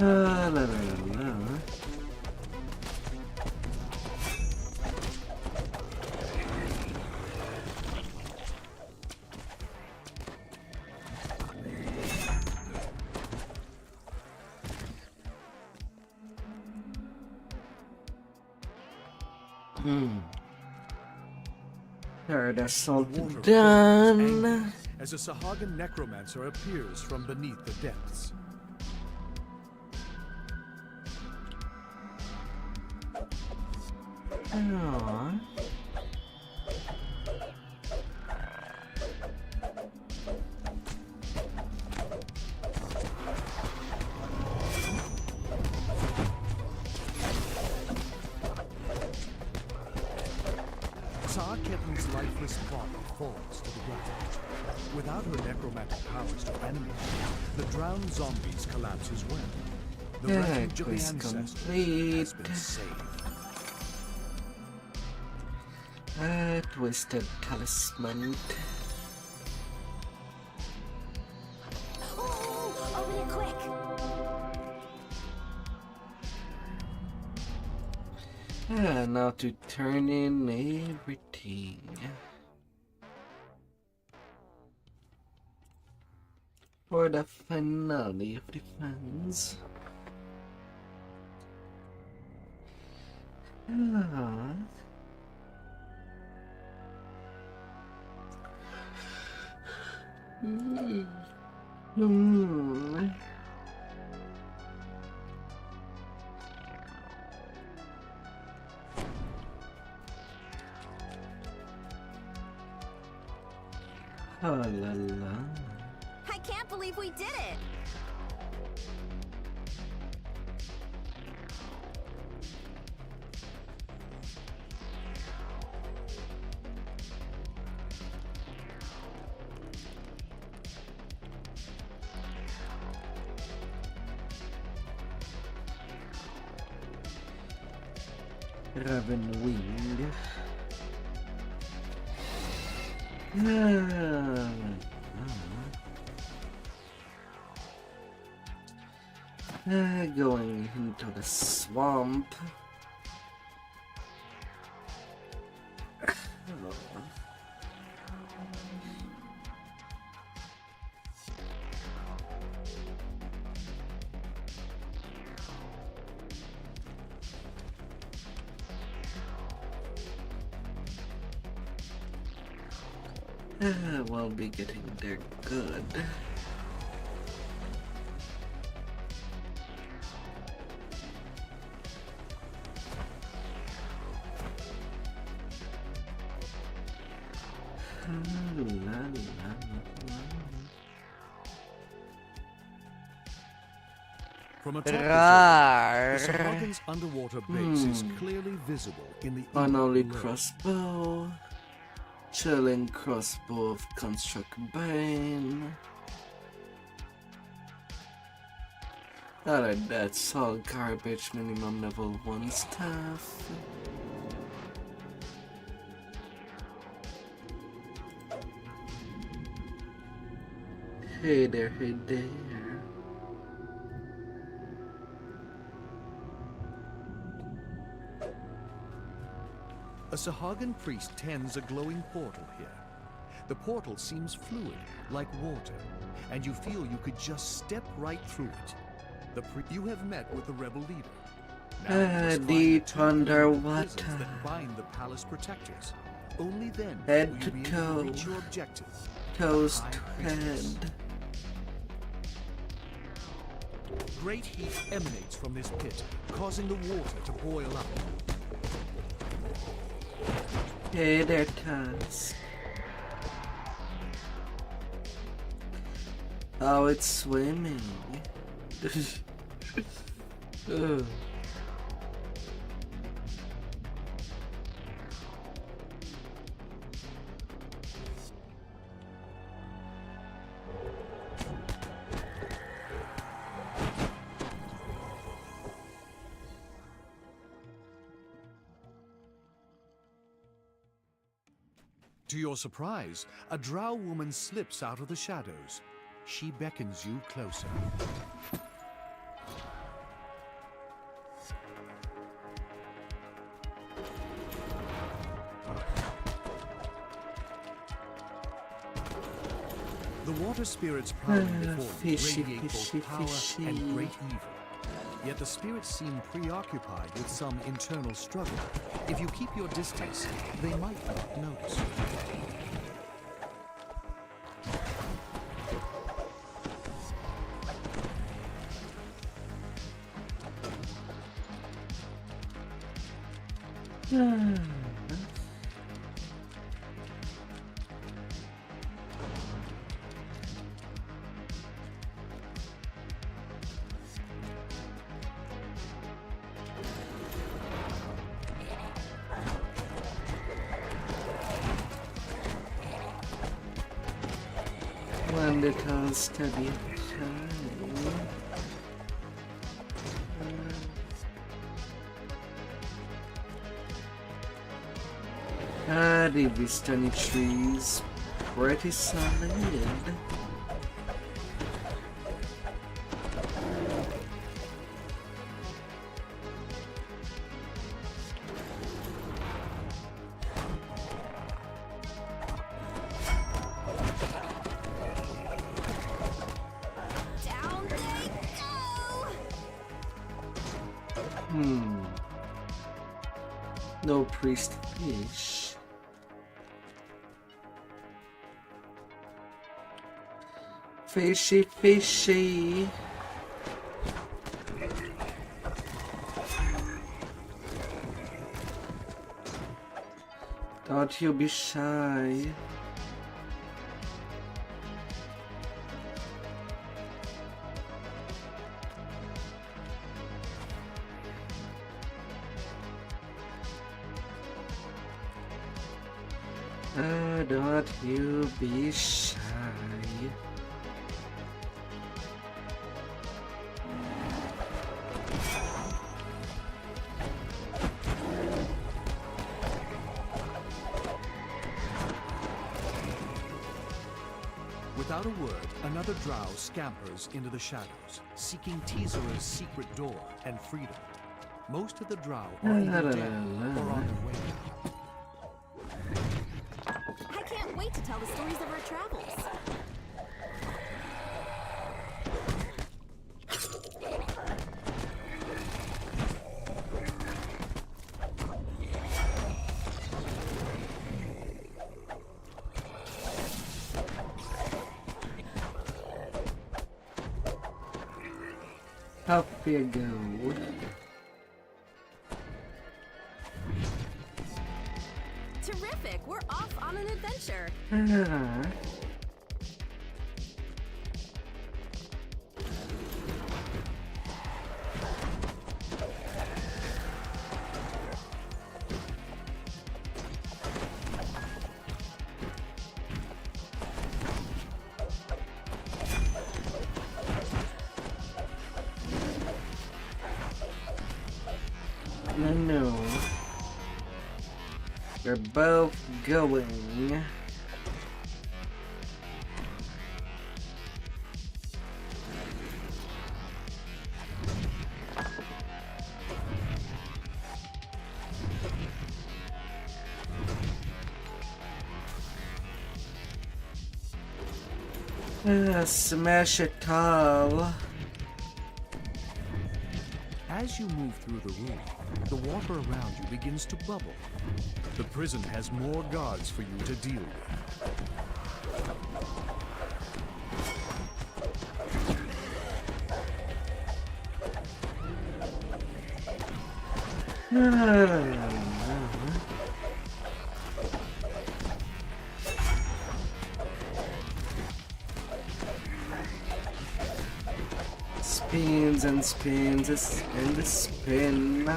La la la la. Third assault Water done. angry as a Sahagan necromancer appears from beneath the depths. Aww. Saaketten's lifeless body falls to the ground. Without her necromantic powers to animate, the drowned zombies collapse as well. The refuge of the Quest ancestors has been complete. saved. A twisted talisman. Oh, open it quick! Now to turn in everything. For the finale of the fans. Oh la la. I can't believe we did it! Raven Wing. Going into the swamp. We'll be getting there good. From atop the Sahagins' underwater base is clearly visible in the unholy crossbow, chilling crossbow of construct bane. Alright, that's all garbage. Minimum level 1 stuff. Hey there, hey there. A Sahagin priest tends a glowing portal here. The portal seems fluid, like water, and you feel you could just step right through it. You have met with the rebel leader. Now Deep underwater. That bind the palace protectors. Only then head will to you be able toe, to reach your objective. toes to head. Great heat emanates from this pit, causing the water to boil up. Hey there, Taz. Oh, it's swimming. Ugh. To your surprise, a drow woman slips out of the shadows. She beckons you closer. The water spirits prowling before you radiate both power and great evil. Yet the spirits seem preoccupied with some internal struggle. If you keep your distance, they might not notice. One little steady time. The Vistani trees, pretty solid. No priest fish. Fishy, fishy. Don't you be shy. Don't you be shy. Without a word, another drow scampers into the shadows, seeking Teazer's secret door and freedom. Most of the drow are either dead or on their way now. I can't wait to tell the stories of our travels. Up you go. Terrific! We're off on an adventure. No. We're both going. Smash it all. As you move through the room, the water around you begins to bubble. The prison has more guards for you to deal with. Spins and spins and the spin.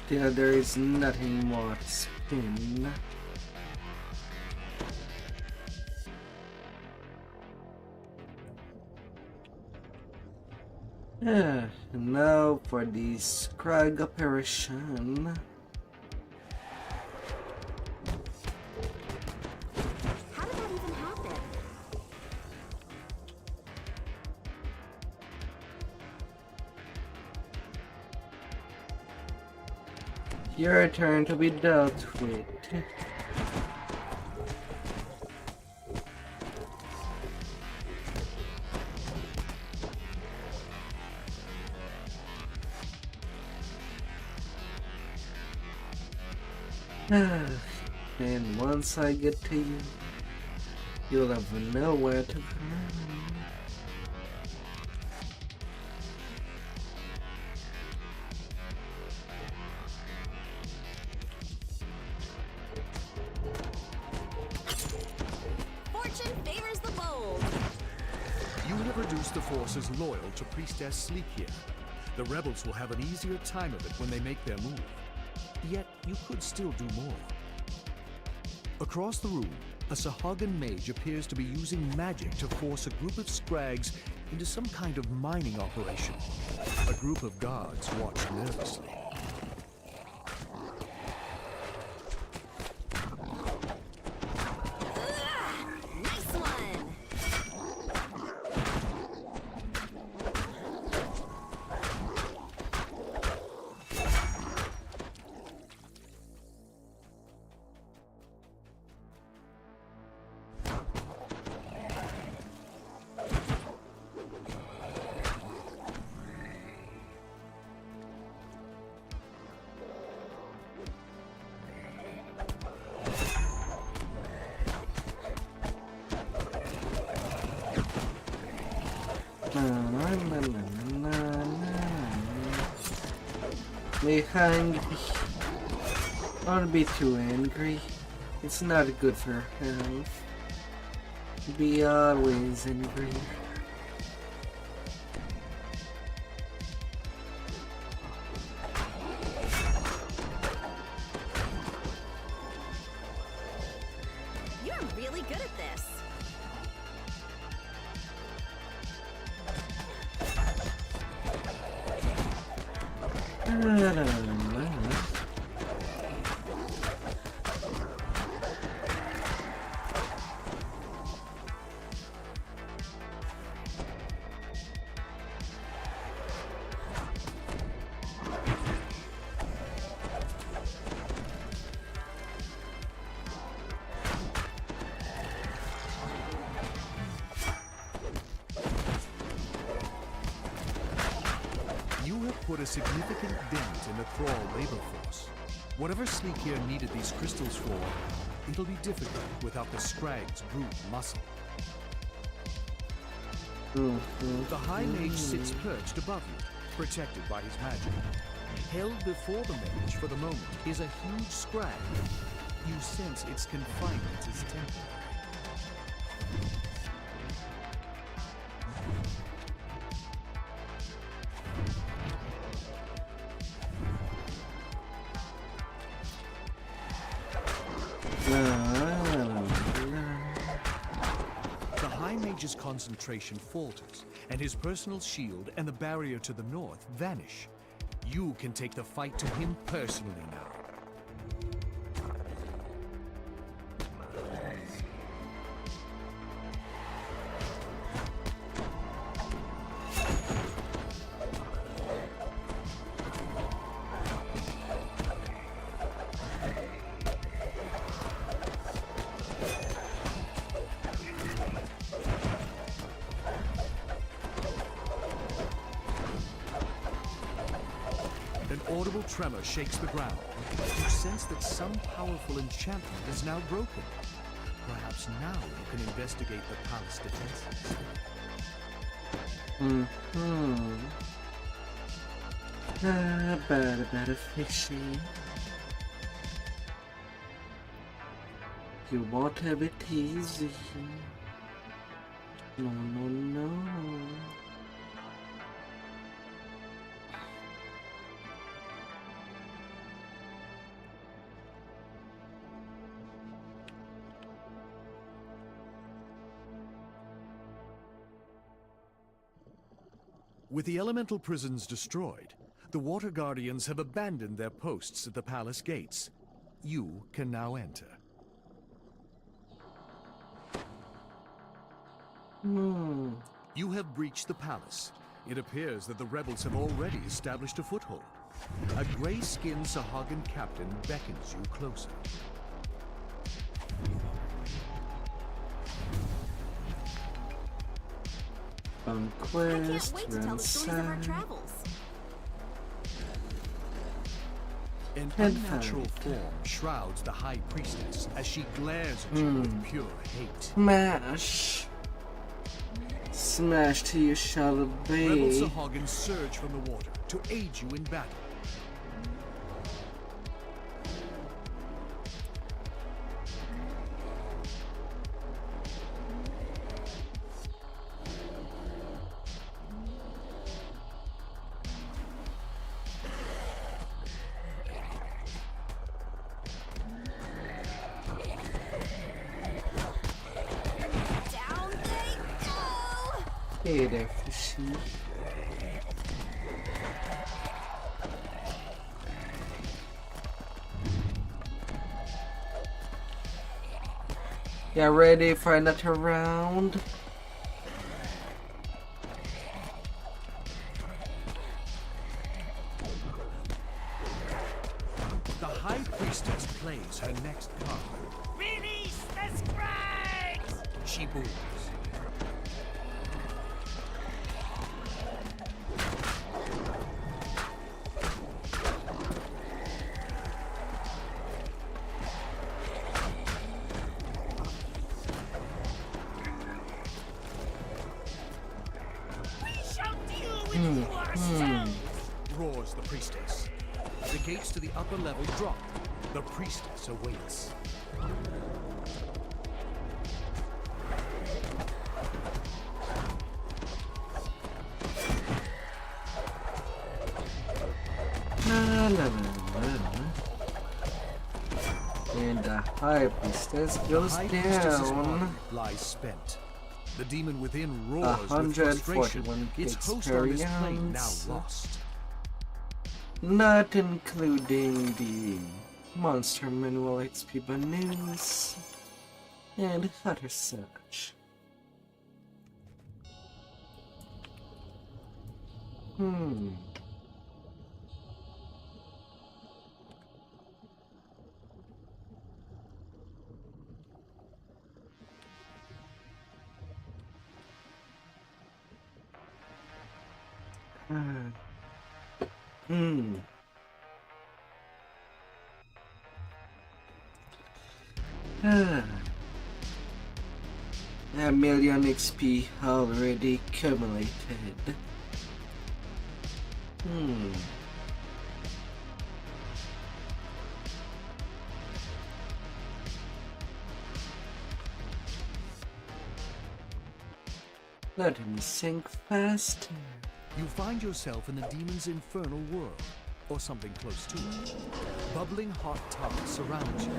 Yeah, there is nothing more to spin. Now for the Scrag operation. Your turn to be dealt with. And once I get to you, you'll have nowhere to run. The forces loyal to Priestess Sleekia. The rebels will have an easier time of it when they make their move. Yet, you could still do more. Across the room, a Sahuagin mage appears to be using magic to force a group of Scrags into some kind of mining operation. A group of guards watch nervously. Be hungry or be too angry. It's not good for health. Be always angry. You're really good at this. Put a significant dent in the Thrall labor force. Whatever Sleekia needed these crystals for, it'll be difficult without the Scrag's brute muscle. The High Mage sits perched above you, protected by his magic. Held before the mage for the moment is a huge scrag. You sense its confinement is temporary. The High Mage's concentration falters, and his personal shield and the barrier to the north vanish. You can take the fight to him personally now. Audible tremor shakes the ground. You sense that some powerful enchantment is now broken. Perhaps now you can investigate the palace defenses. Better fishy. You won't have it easy. No. With the elemental prisons destroyed, the Water Guardians have abandoned their posts at the palace gates. You can now enter. You have breached the palace. It appears that the rebels have already established a foothold. A gray-skinned Sahagan captain beckons you closer. Quest, I can't wait to tell the stories of our travels. An unnatural form shrouds the High Priestess as she glares at you with pure hate. Smash to you shall obey. Rebel Sahagans surge from the water to aid you in battle. Hey there, fishy. Get ready for another round. The High Priestess plays her next card. Release the scribes! She booms. Roars the priestess. The gates to the upper level drop. The priestess awaits. And the High Priestess goes down. Lies spent. The demon within roars with frustration. Its host on this plane now lost. Not including the monster manual XP bonus and other such. A million XP already accumulated. Let him sink faster. You find yourself in the demon's infernal world, or something close to it. Bubbling hot tubs surround you.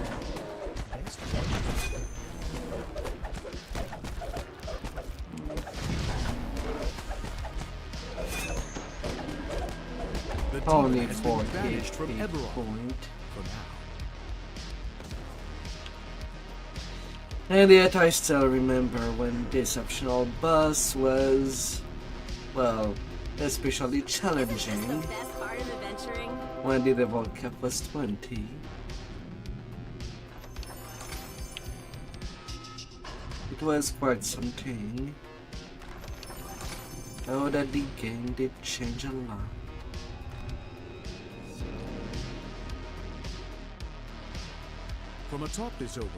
Best the Only demon has 4 been banished from hit Eberron point. for now. And yet I still remember when this optional boss was, well, especially challenging. The best part of adventuring? When the level cap was 20. It was quite something. Oh, that the game did change a lot. From atop this overlook,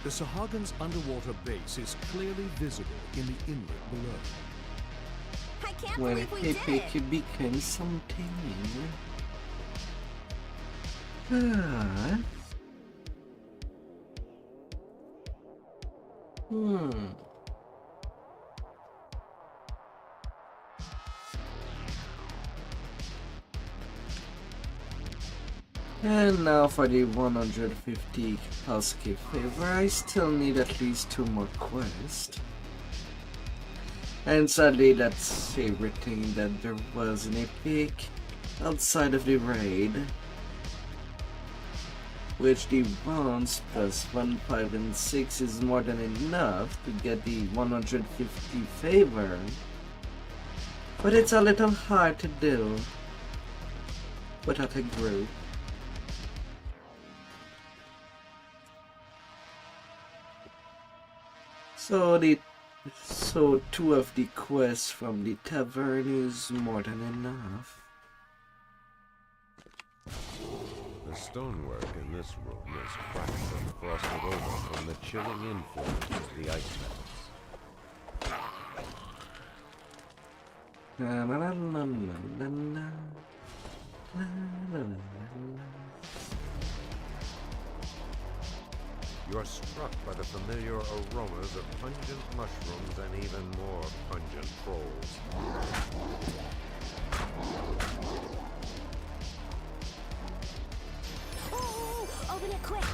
the Sahagins' underwater base is clearly visible in the inlet below. I can't When believe we did it. Epic became something. And now for the 150 Husky favor, I still need at least 2 more quests. And sadly that's everything that there was in Epic outside of the raid. Which the 1s plus 1, 5 and 6 is more than enough to get the 150 favor. But it's a little hard to do without a group. So 2 of the quests from the tavern is more than enough. The stonework in this room is cracked and frosted over from the chilling influence of the ice You're struck by the familiar aromas of pungent mushrooms and even more pungent trolls. Oh, open it quick.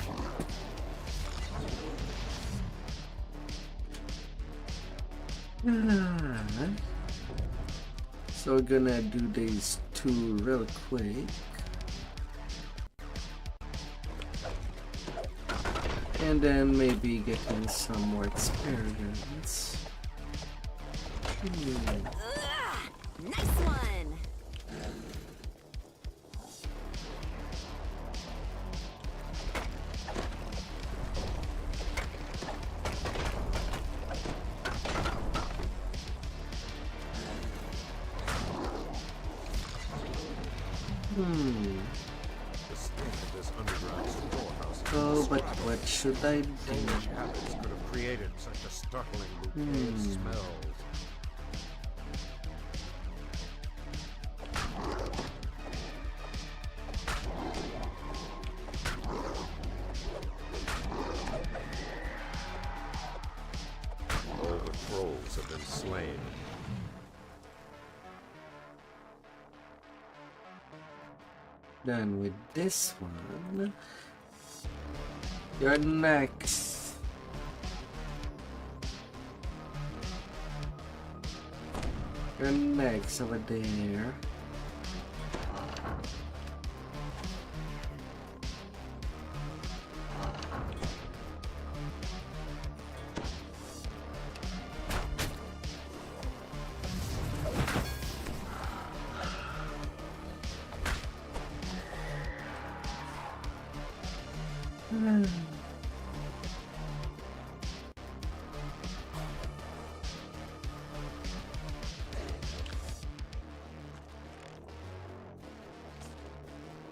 So we're gonna do these 2 real quick. And then maybe getting some more experience. Nice one. The state of this underground storehouse. Oh, but what should I do? Trollish habits could have created such a startling bouquet of smells. All the trolls have been slain. Done with this one. You're next. You're next over there.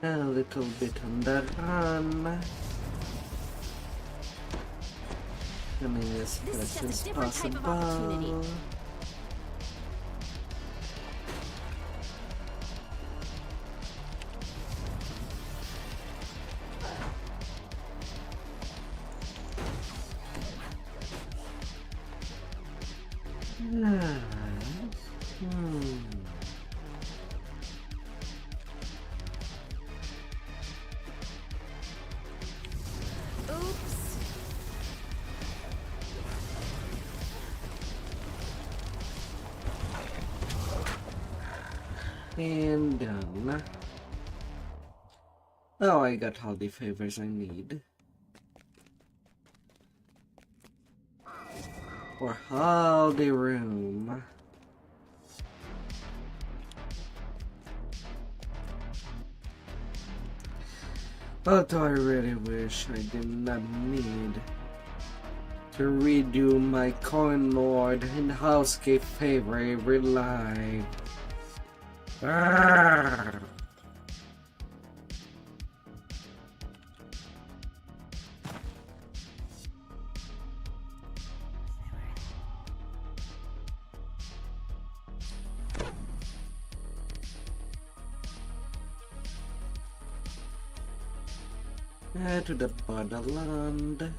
A little bit on the run. happening as This is fast just as a different type of opportunity. possible. Oops. And done. Oh, I got all the favors I need. For all the room. Although I really wish I did not need to redo my Coin Lord and Housegate favor every live. Arrgh. To the borderland.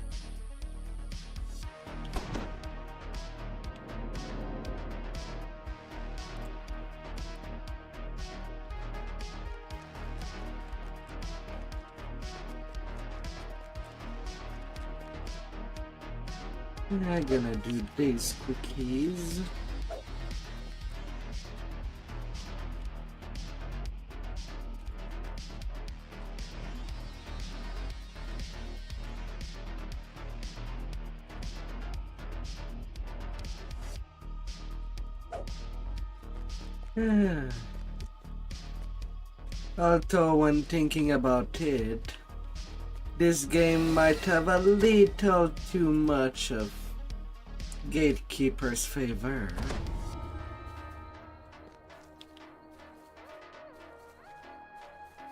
I'm gonna do these quickies. Although when thinking about it, this game might have a little too much of Gatekeeper's favor.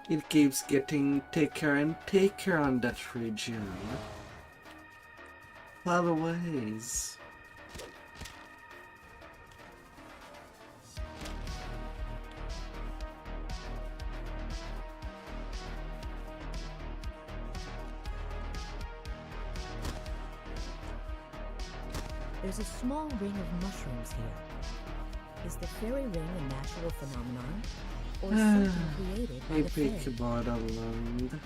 It keeps getting thicker and thicker on that region. Always. There's a small ring of mushrooms here. Is the fairy ring a natural phenomenon, or something created by I the pick fae? borderland.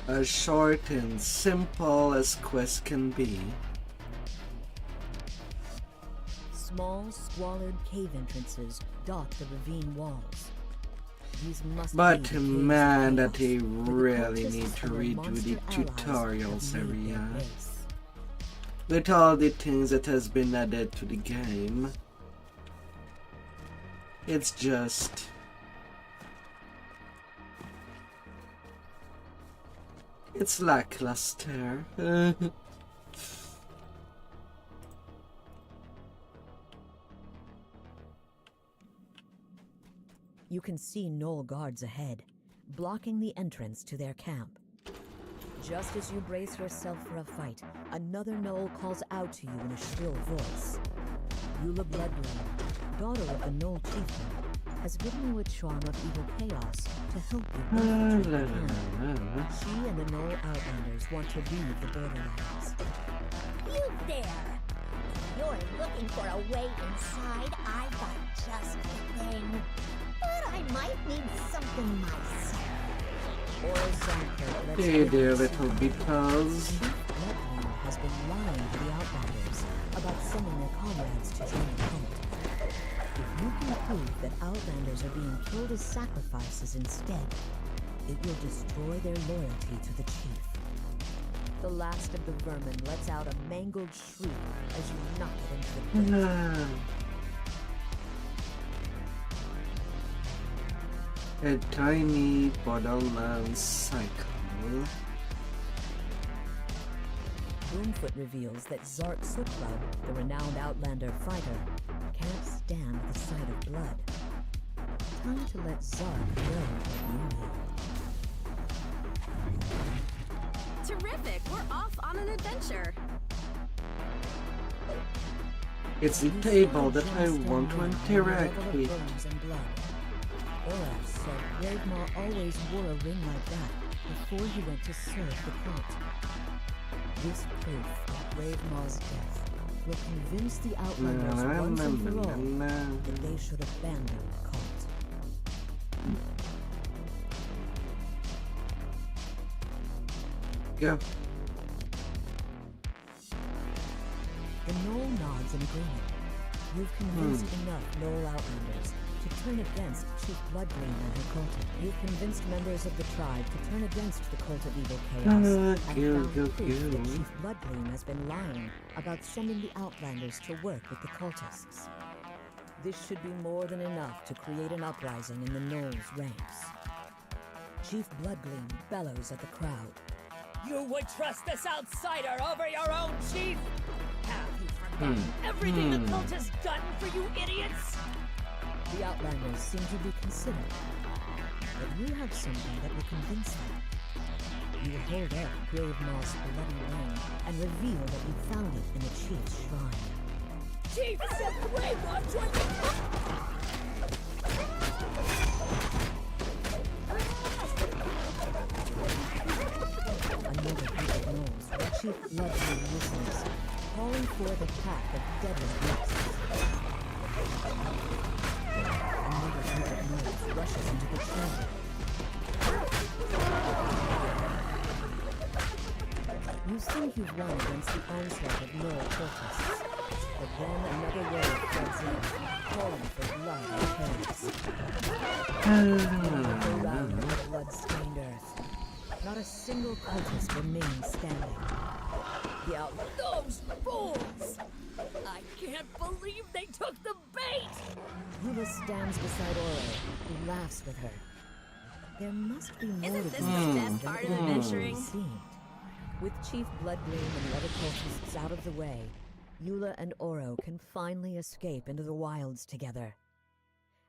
As short and simple as quest can be. Small, squalid cave entrances dot the ravine walls. These must But be the man, caves of that they chaos, where the really cultists need to and their redo the monster allies tutorials have made their area. base. With all the things that has been added to the game, it's just... it's lackluster. You can see Knoll guards ahead, blocking the entrance to their camp. Just as you brace yourself for a fight, another Knoll calls out to you in a shrill voice. Eula Bloodblade, daughter of the Knoll chieftain, has given you a charm of evil chaos to help you infiltrate the camp. She and the Knoll Outlanders want to leave the Borderlands. You there! You're looking for a way inside? I've got just the thing. But I might need something myself. Hey there, little beetles. Bloodblade has been lying to the Outlanders about sending their comrades to join the cult. If you can prove that Outlanders are being killed as sacrifices instead, it will destroy their loyalty to the chief. The last of the vermin lets out a mangled shriek as you knock it into the pit. A tiny borderlands cycle. Boomfoot reveals that Zark Suklub, the renowned Outlander fighter, can't stand the sight of blood. Time to let Zark know what you need. Terrific! We're off on an adventure. It's the table that I want to interact with. Olaf said Gravemaw always wore a ring like that before he went to serve the cult. This proof of Gravemaw's death will convince the Outlanders once and for all that they should abandon the cult. Go. The Knoll nods in agreement. You've convinced enough Knoll Outlanders to turn against Chief Bloodgleam and her cult. You've convinced members of the tribe to turn against the cult of evil chaos, and found proof that Chief Bloodgleam has been lying about sending the Outlanders to work with the cultists. This should be more than enough to create an uprising in the Knoll's ranks. Chief Bloodgleam bellows at the crowd. You would trust this outsider over your own chief? Have you forgotten everything the cult has done for you idiots? The Outlanders seem to be considerate, but you have something that will convince them. You hold up Gravemaw's bloody ring and reveal that you found it in the chief's shrine. Chief said Gravemaw joined the... Another group of gnolls, where Chief Bloodgleam listens, calling for the pack of deadly beasts. Another group of gnolls rushes into the chamber. You think you've won against the onslaught of gnoll cultists, but then another wave floods in, calling for blood and chaos. Around the blood-stained earth, not a single cultist remains standing. Those fools! I can't believe they took the bait! Yula stands beside Oro, who laughs with her. There must be more Isn't to this this the best part of adventuring? seemed. With Chief Bloodgleam and the other cultists out of the way, Yula and Oro can finally escape into the wilds together.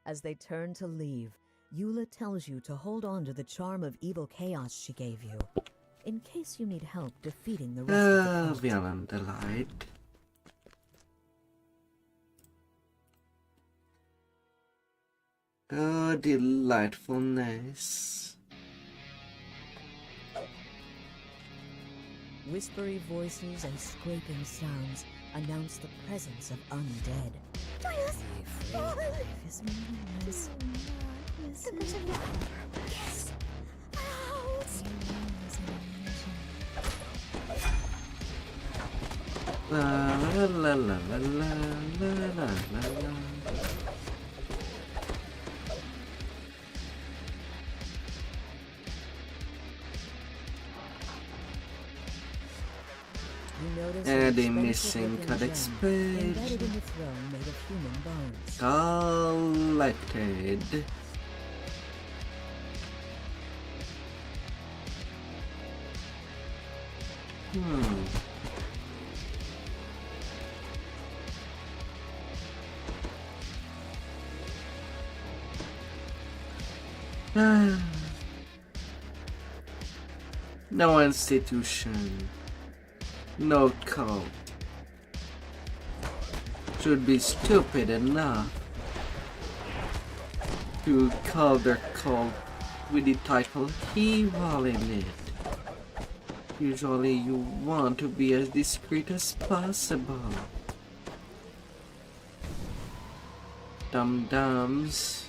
As they turn to leave, Yula tells you to hold on to the charm of evil chaos she gave you, in case you need help defeating the rest of the cult. Beyond the light. Oh, delightfulness. Whispery voices and scraping sounds announce the presence of undead. Joyous! Life is meaningless. Yes! Out! La la la la la la la la la. And a missing codex page. Embedded in the throne made of human bones. Collected. No institution, no cult should be stupid enough to call their cult with the title evil in it. Usually you want to be as discreet as possible. Dum-dums.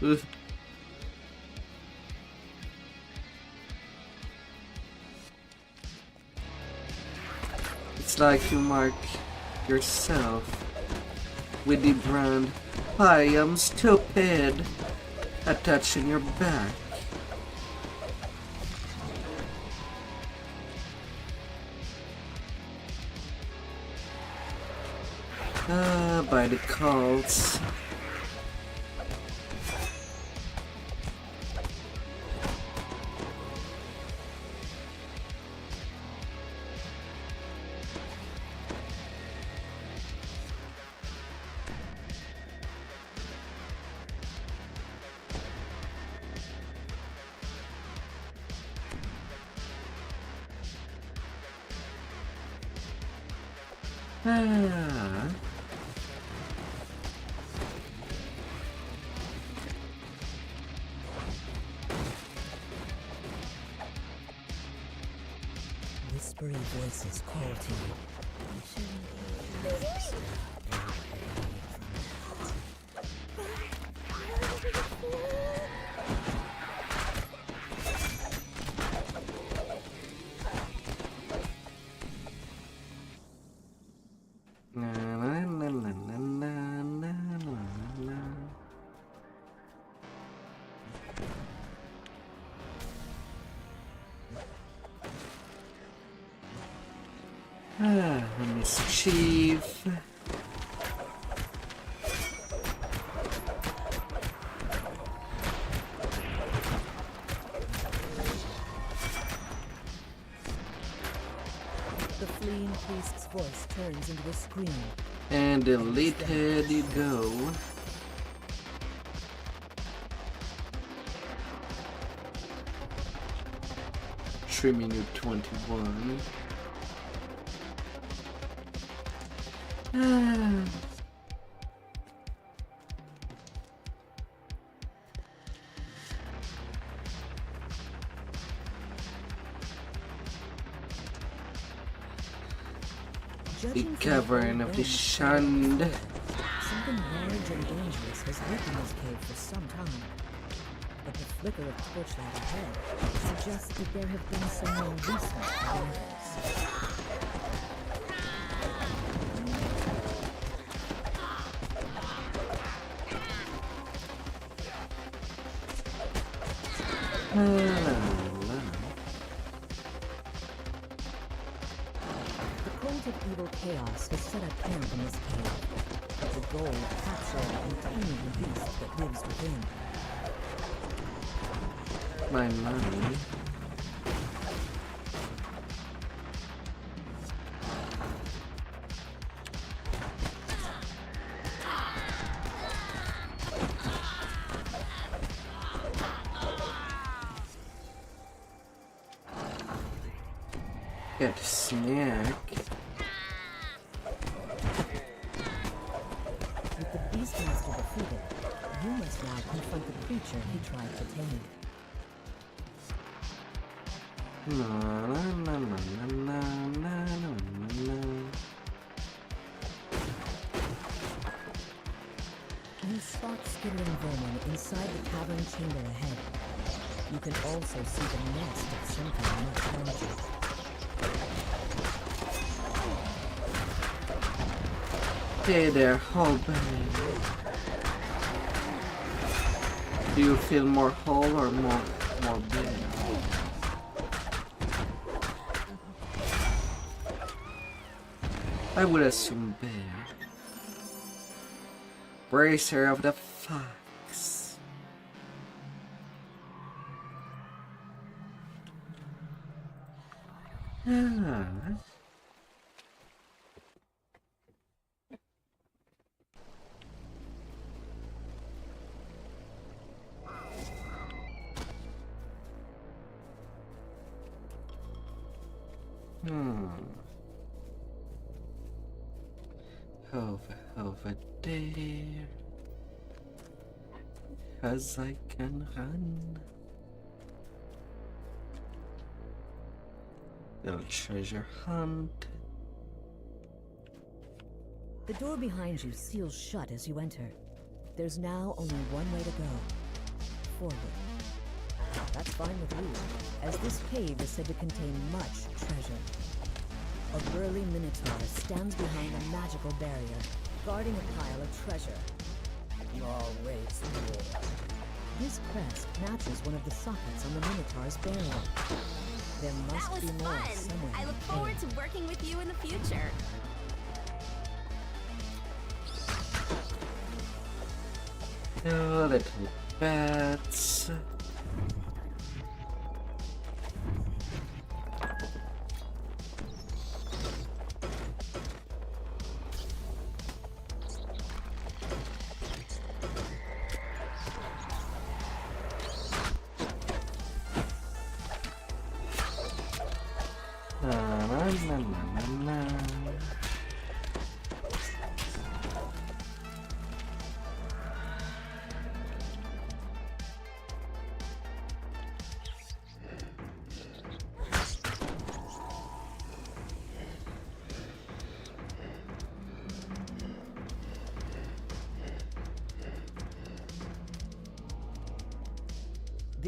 Ugh. It's like you mark yourself with the brand "I am stupid" attached in your back. By the cults. Ah. Whispery voices call to you. Mischief. The fleeing priest's voice turns into a scream. And deleted you go. Minute 21. The cavern of the shunned. Something large and dangerous has lurked in this cave for some time. But the flicker of torchlight ahead suggests that there have been some more recent encounters. The cult of evil chaos has set up camp in this cave. The goal, capture and tame the beast that lives within. My money. Get a snack. With the Beastmaster defeated, you must now confront the creature he tried to tame. You spot skittering vermin inside the cavern chamber ahead. You can also see the nest of something much larger. Hey there, whole Do you feel more whole or more big? I would assume bear. Bracer of the fox. Ah. Over there, 'cause I can run. Little treasure hunt. The door behind you seals shut as you enter. There's now only one way to go. Forward. That's fine with you, as this cave is said to contain much treasure. A burly minotaur stands behind a magical barrier, guarding a pile of treasure. Always more. This crest matches one of the sockets on the minotaur's barrier. There must That was be more fun! somewhere. I look forward to working with you in the future. Oh, little bats.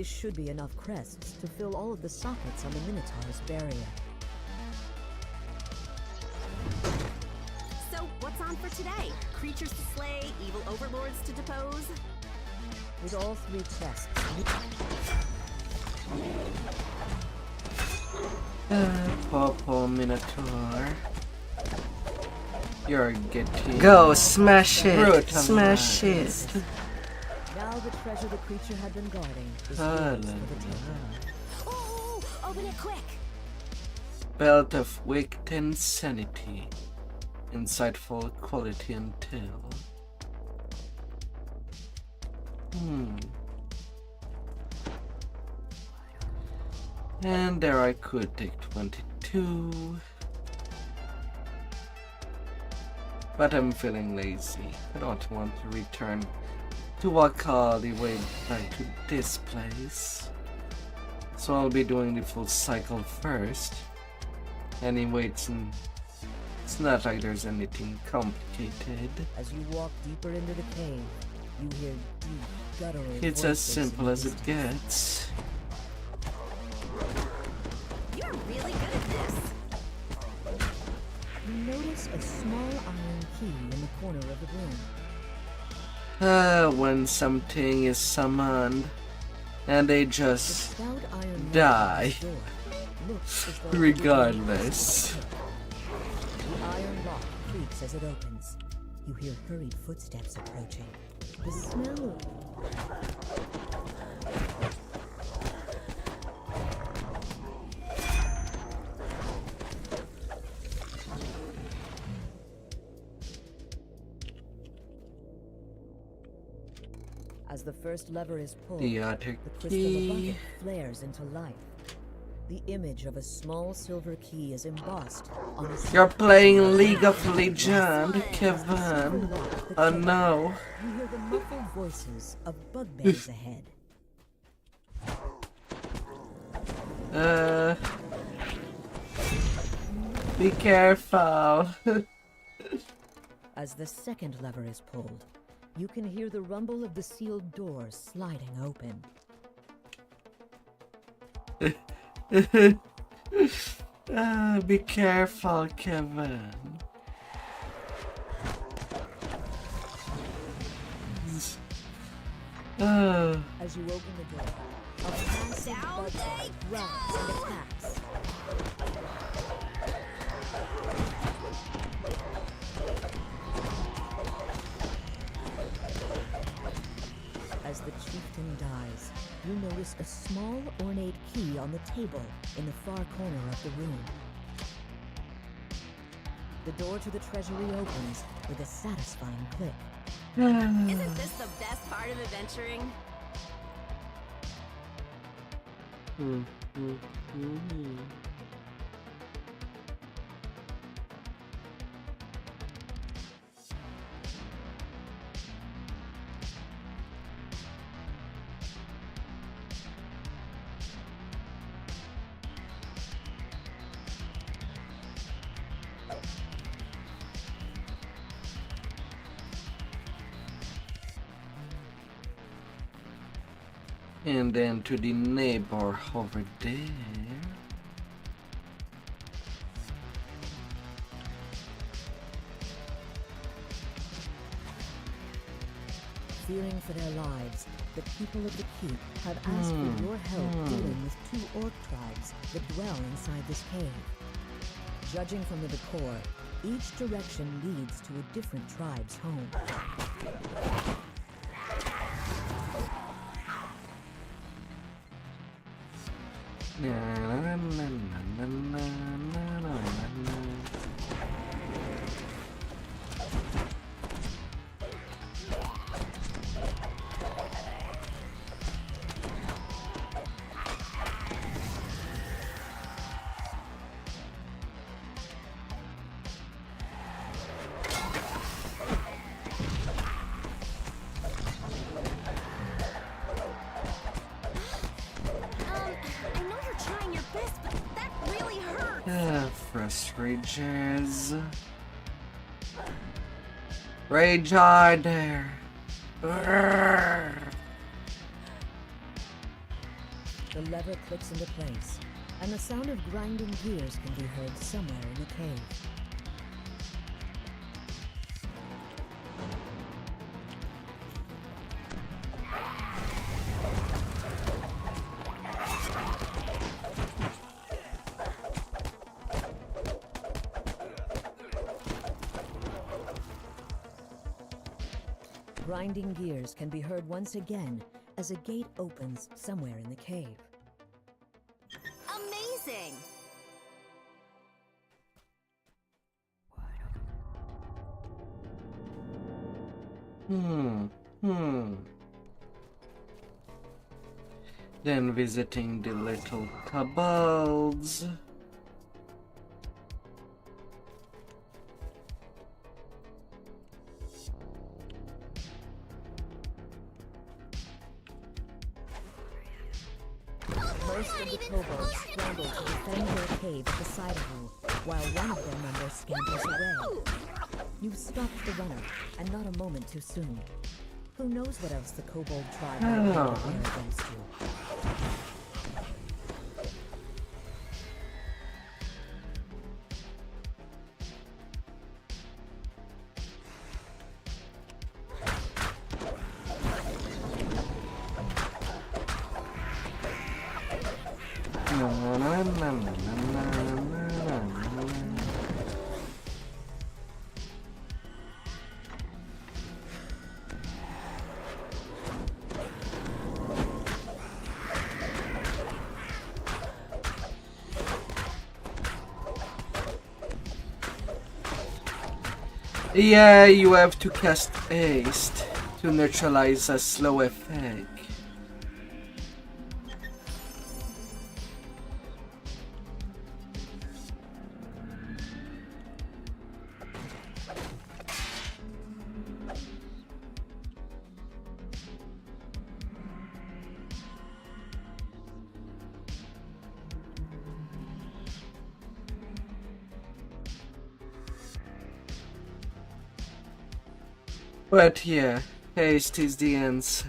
This should be enough crests to fill all of the sockets on the Minotaur's barrier. So, what's on for today? Creatures to slay, evil overlords to depose? With all 3 crests, Popo Minotaur. You're getting... Go, smash it! Smash it! now the treasure the creature had been guarding is yours for the taking. Oh, open it quick! Belt of wicked insanity. Insightful quality until. And there I could take 22. But I'm feeling lazy. I don't want to return to walk all the way back to this place. So I'll be doing the full cycle first. Anyway, it's not like there's anything complicated. As you walk deeper into the cave, you hear deep, guttural It's as voices simple in as the it gets. You're really good at this! You notice a small iron key in the corner of the room. When something is summoned and they just die, regardless. The iron lock creaks as it opens. You hear hurried footsteps approaching. The smell. As the first lever is pulled, The other crystal key. bucket flares into life. The image of a small silver key is embossed on a You're playing League of Legends, Kevin. Oh no. You hear the muffled voices of bugbears ahead. Be careful. As the second lever is pulled, you can hear the rumble of the sealed doors sliding open. Be careful, Kevin. As you open the door, a massive bugbear growls and attacks. As the chieftain dies, you notice a small ornate key on the table in the far corner of the room. The door to the treasury opens with a satisfying click. Isn't this the best part of adventuring? And then to the neighbor over there. Fearing for their lives, the people of the keep have asked for your help dealing with 2 orc tribes that dwell inside this cave. Judging from the decor, each direction leads to a different tribe's home. Frustrations. Rage hard there. The lever clicks into place, and the sound of grinding gears can be heard somewhere in the cave. Grinding gears can be heard once again as a gate opens somewhere in the cave. Amazing! Then visiting the little kobolds. Most of the kobolds scramble to defend their cave at the side of you, while one of their members scampers away. You've stopped the runner, and not a moment too soon. Who knows what else the kobold tribe might have to bear against you? Yeah, you have to cast haste to neutralize a slow effect. But yeah, haste is the answer.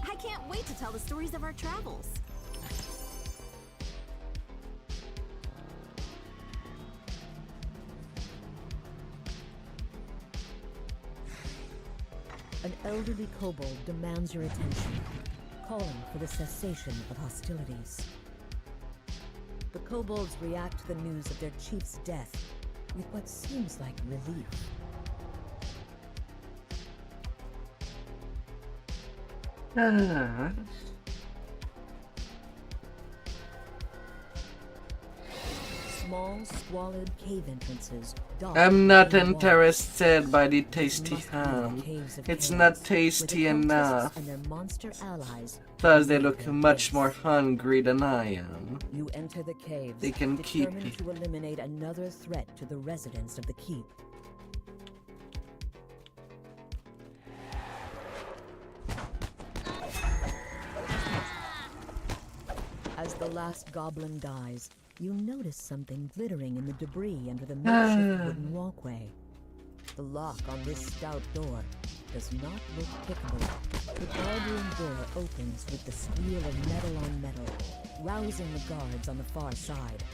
I can't wait to tell the stories of our travels. An elderly kobold demands your attention, calling for the cessation of hostilities. The kobolds react to the news of their chief's death with what seems like relief. Small, squalid cave entrances. I'm not interested by the tasty ham. It's not tasty enough. And their monster allies. Plus, they look much more hungry than I am. You enter the caves, they can keep me. determined to eliminate another threat to the residents of the keep. As the last goblin dies, you notice something glittering in the debris under the makeshift wooden walkway. The lock on this stout door does not look pickable. The guardroom door opens with the squeal of metal on metal, rousing the guards on the far side.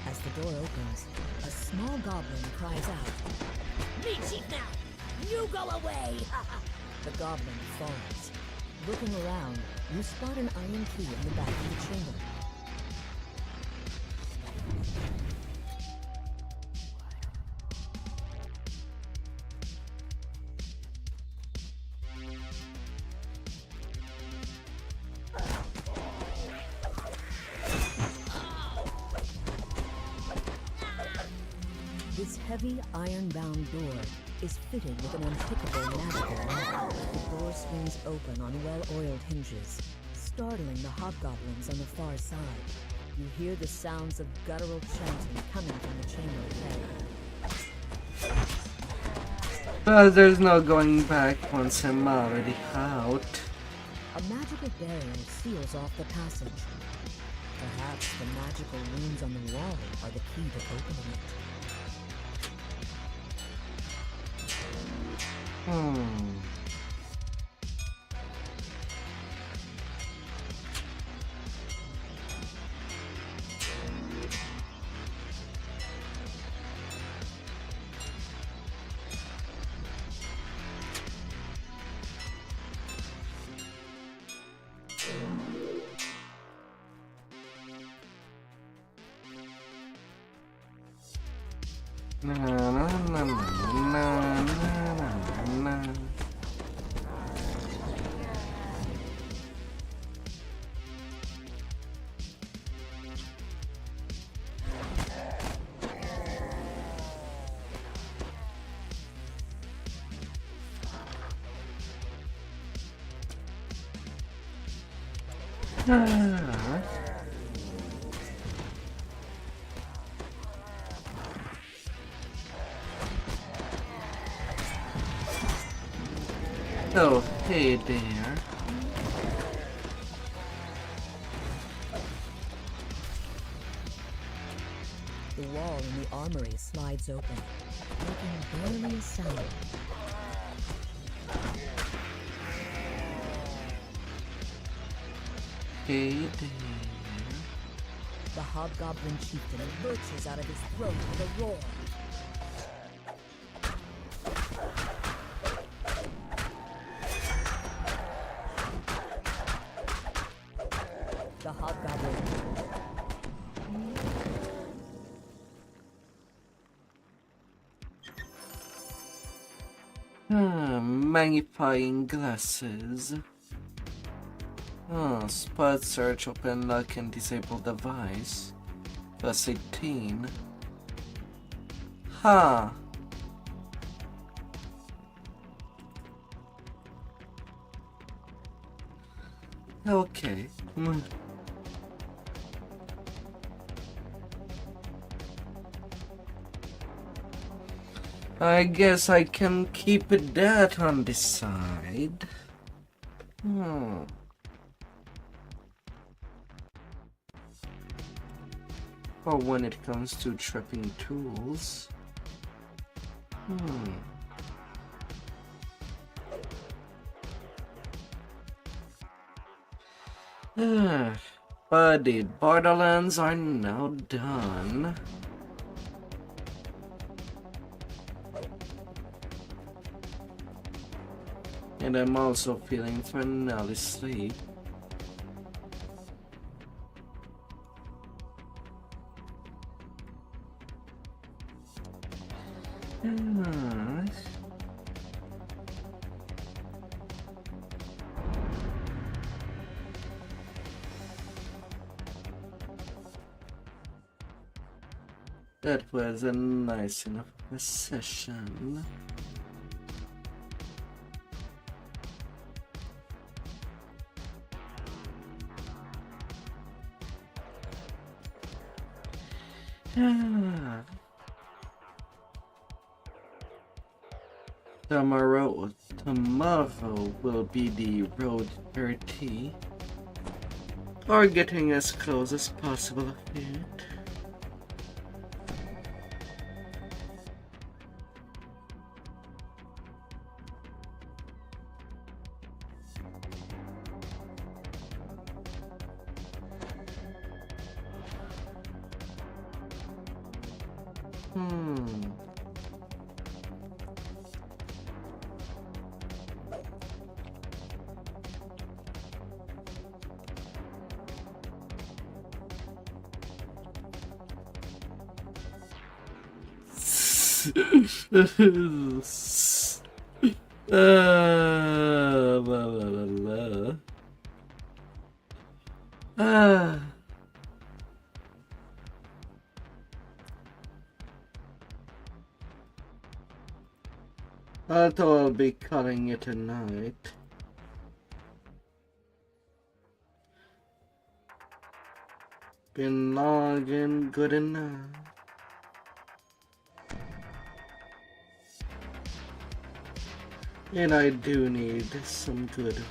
As the door opens, a small goblin cries out, Me chief now! You go away! The goblin falls. Looking around, you spot an iron key in the back of the chamber. This heavy iron-bound door is fitted with an unpickable magical lock. The door swings open on well-oiled hinges, startling the hobgoblins on the far side. You hear the sounds of guttural chanting coming from the chamber ahead. But there's no going back once I'm already out. A magical barrier seals off the passage. Perhaps the magical runes on the wall are the key to opening it. Na, na, na, na, na, na. Oh, hey there. The wall in the armory slides open, making barely a sound. Hey there. The hobgoblin chieftain lurches out of his throat with a roar. The hobgoblin. Magnifying glasses. Spot search, open lock and disable device. Plus 18. Okay. I guess I can keep that on the side. Or when it comes to trapping tools. But the Borderlands are now done. And I'm also feeling finally asleep. That was a nice enough session. Tomorrow will be the road 30, or getting as close as possible of it. La, la, la, la. I thought I'll be calling it a night. been long and good enough. And I do need some good rest.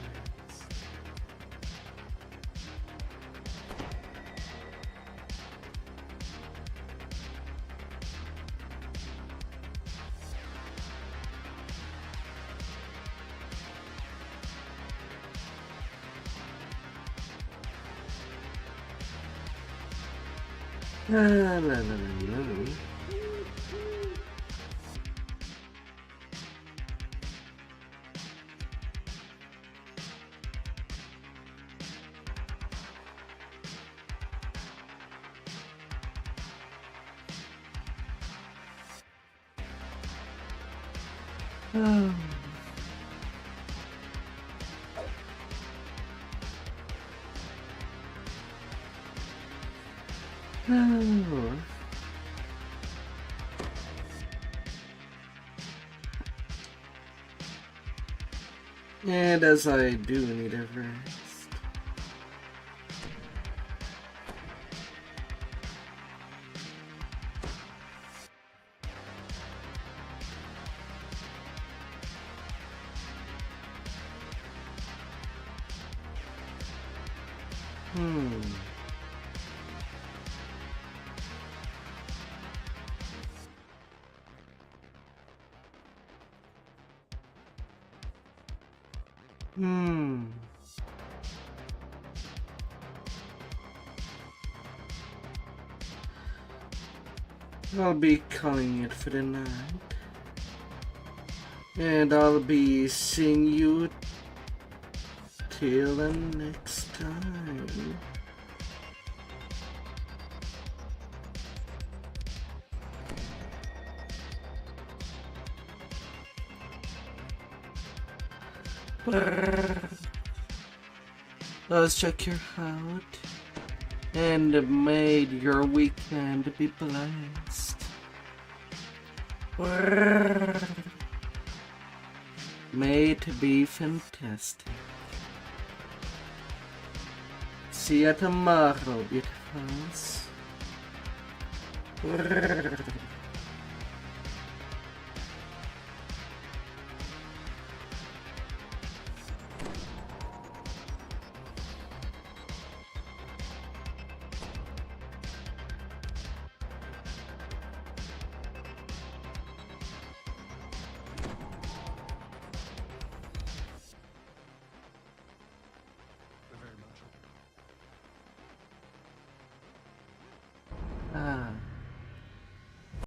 La la la la. Oh. Oh. And as I do need a rest. I'll be calling it for the night. And I'll be seeing you till the next time. Let's check your out. And may your weekend be blessed. May it be fantastic. See you tomorrow, beautifuls.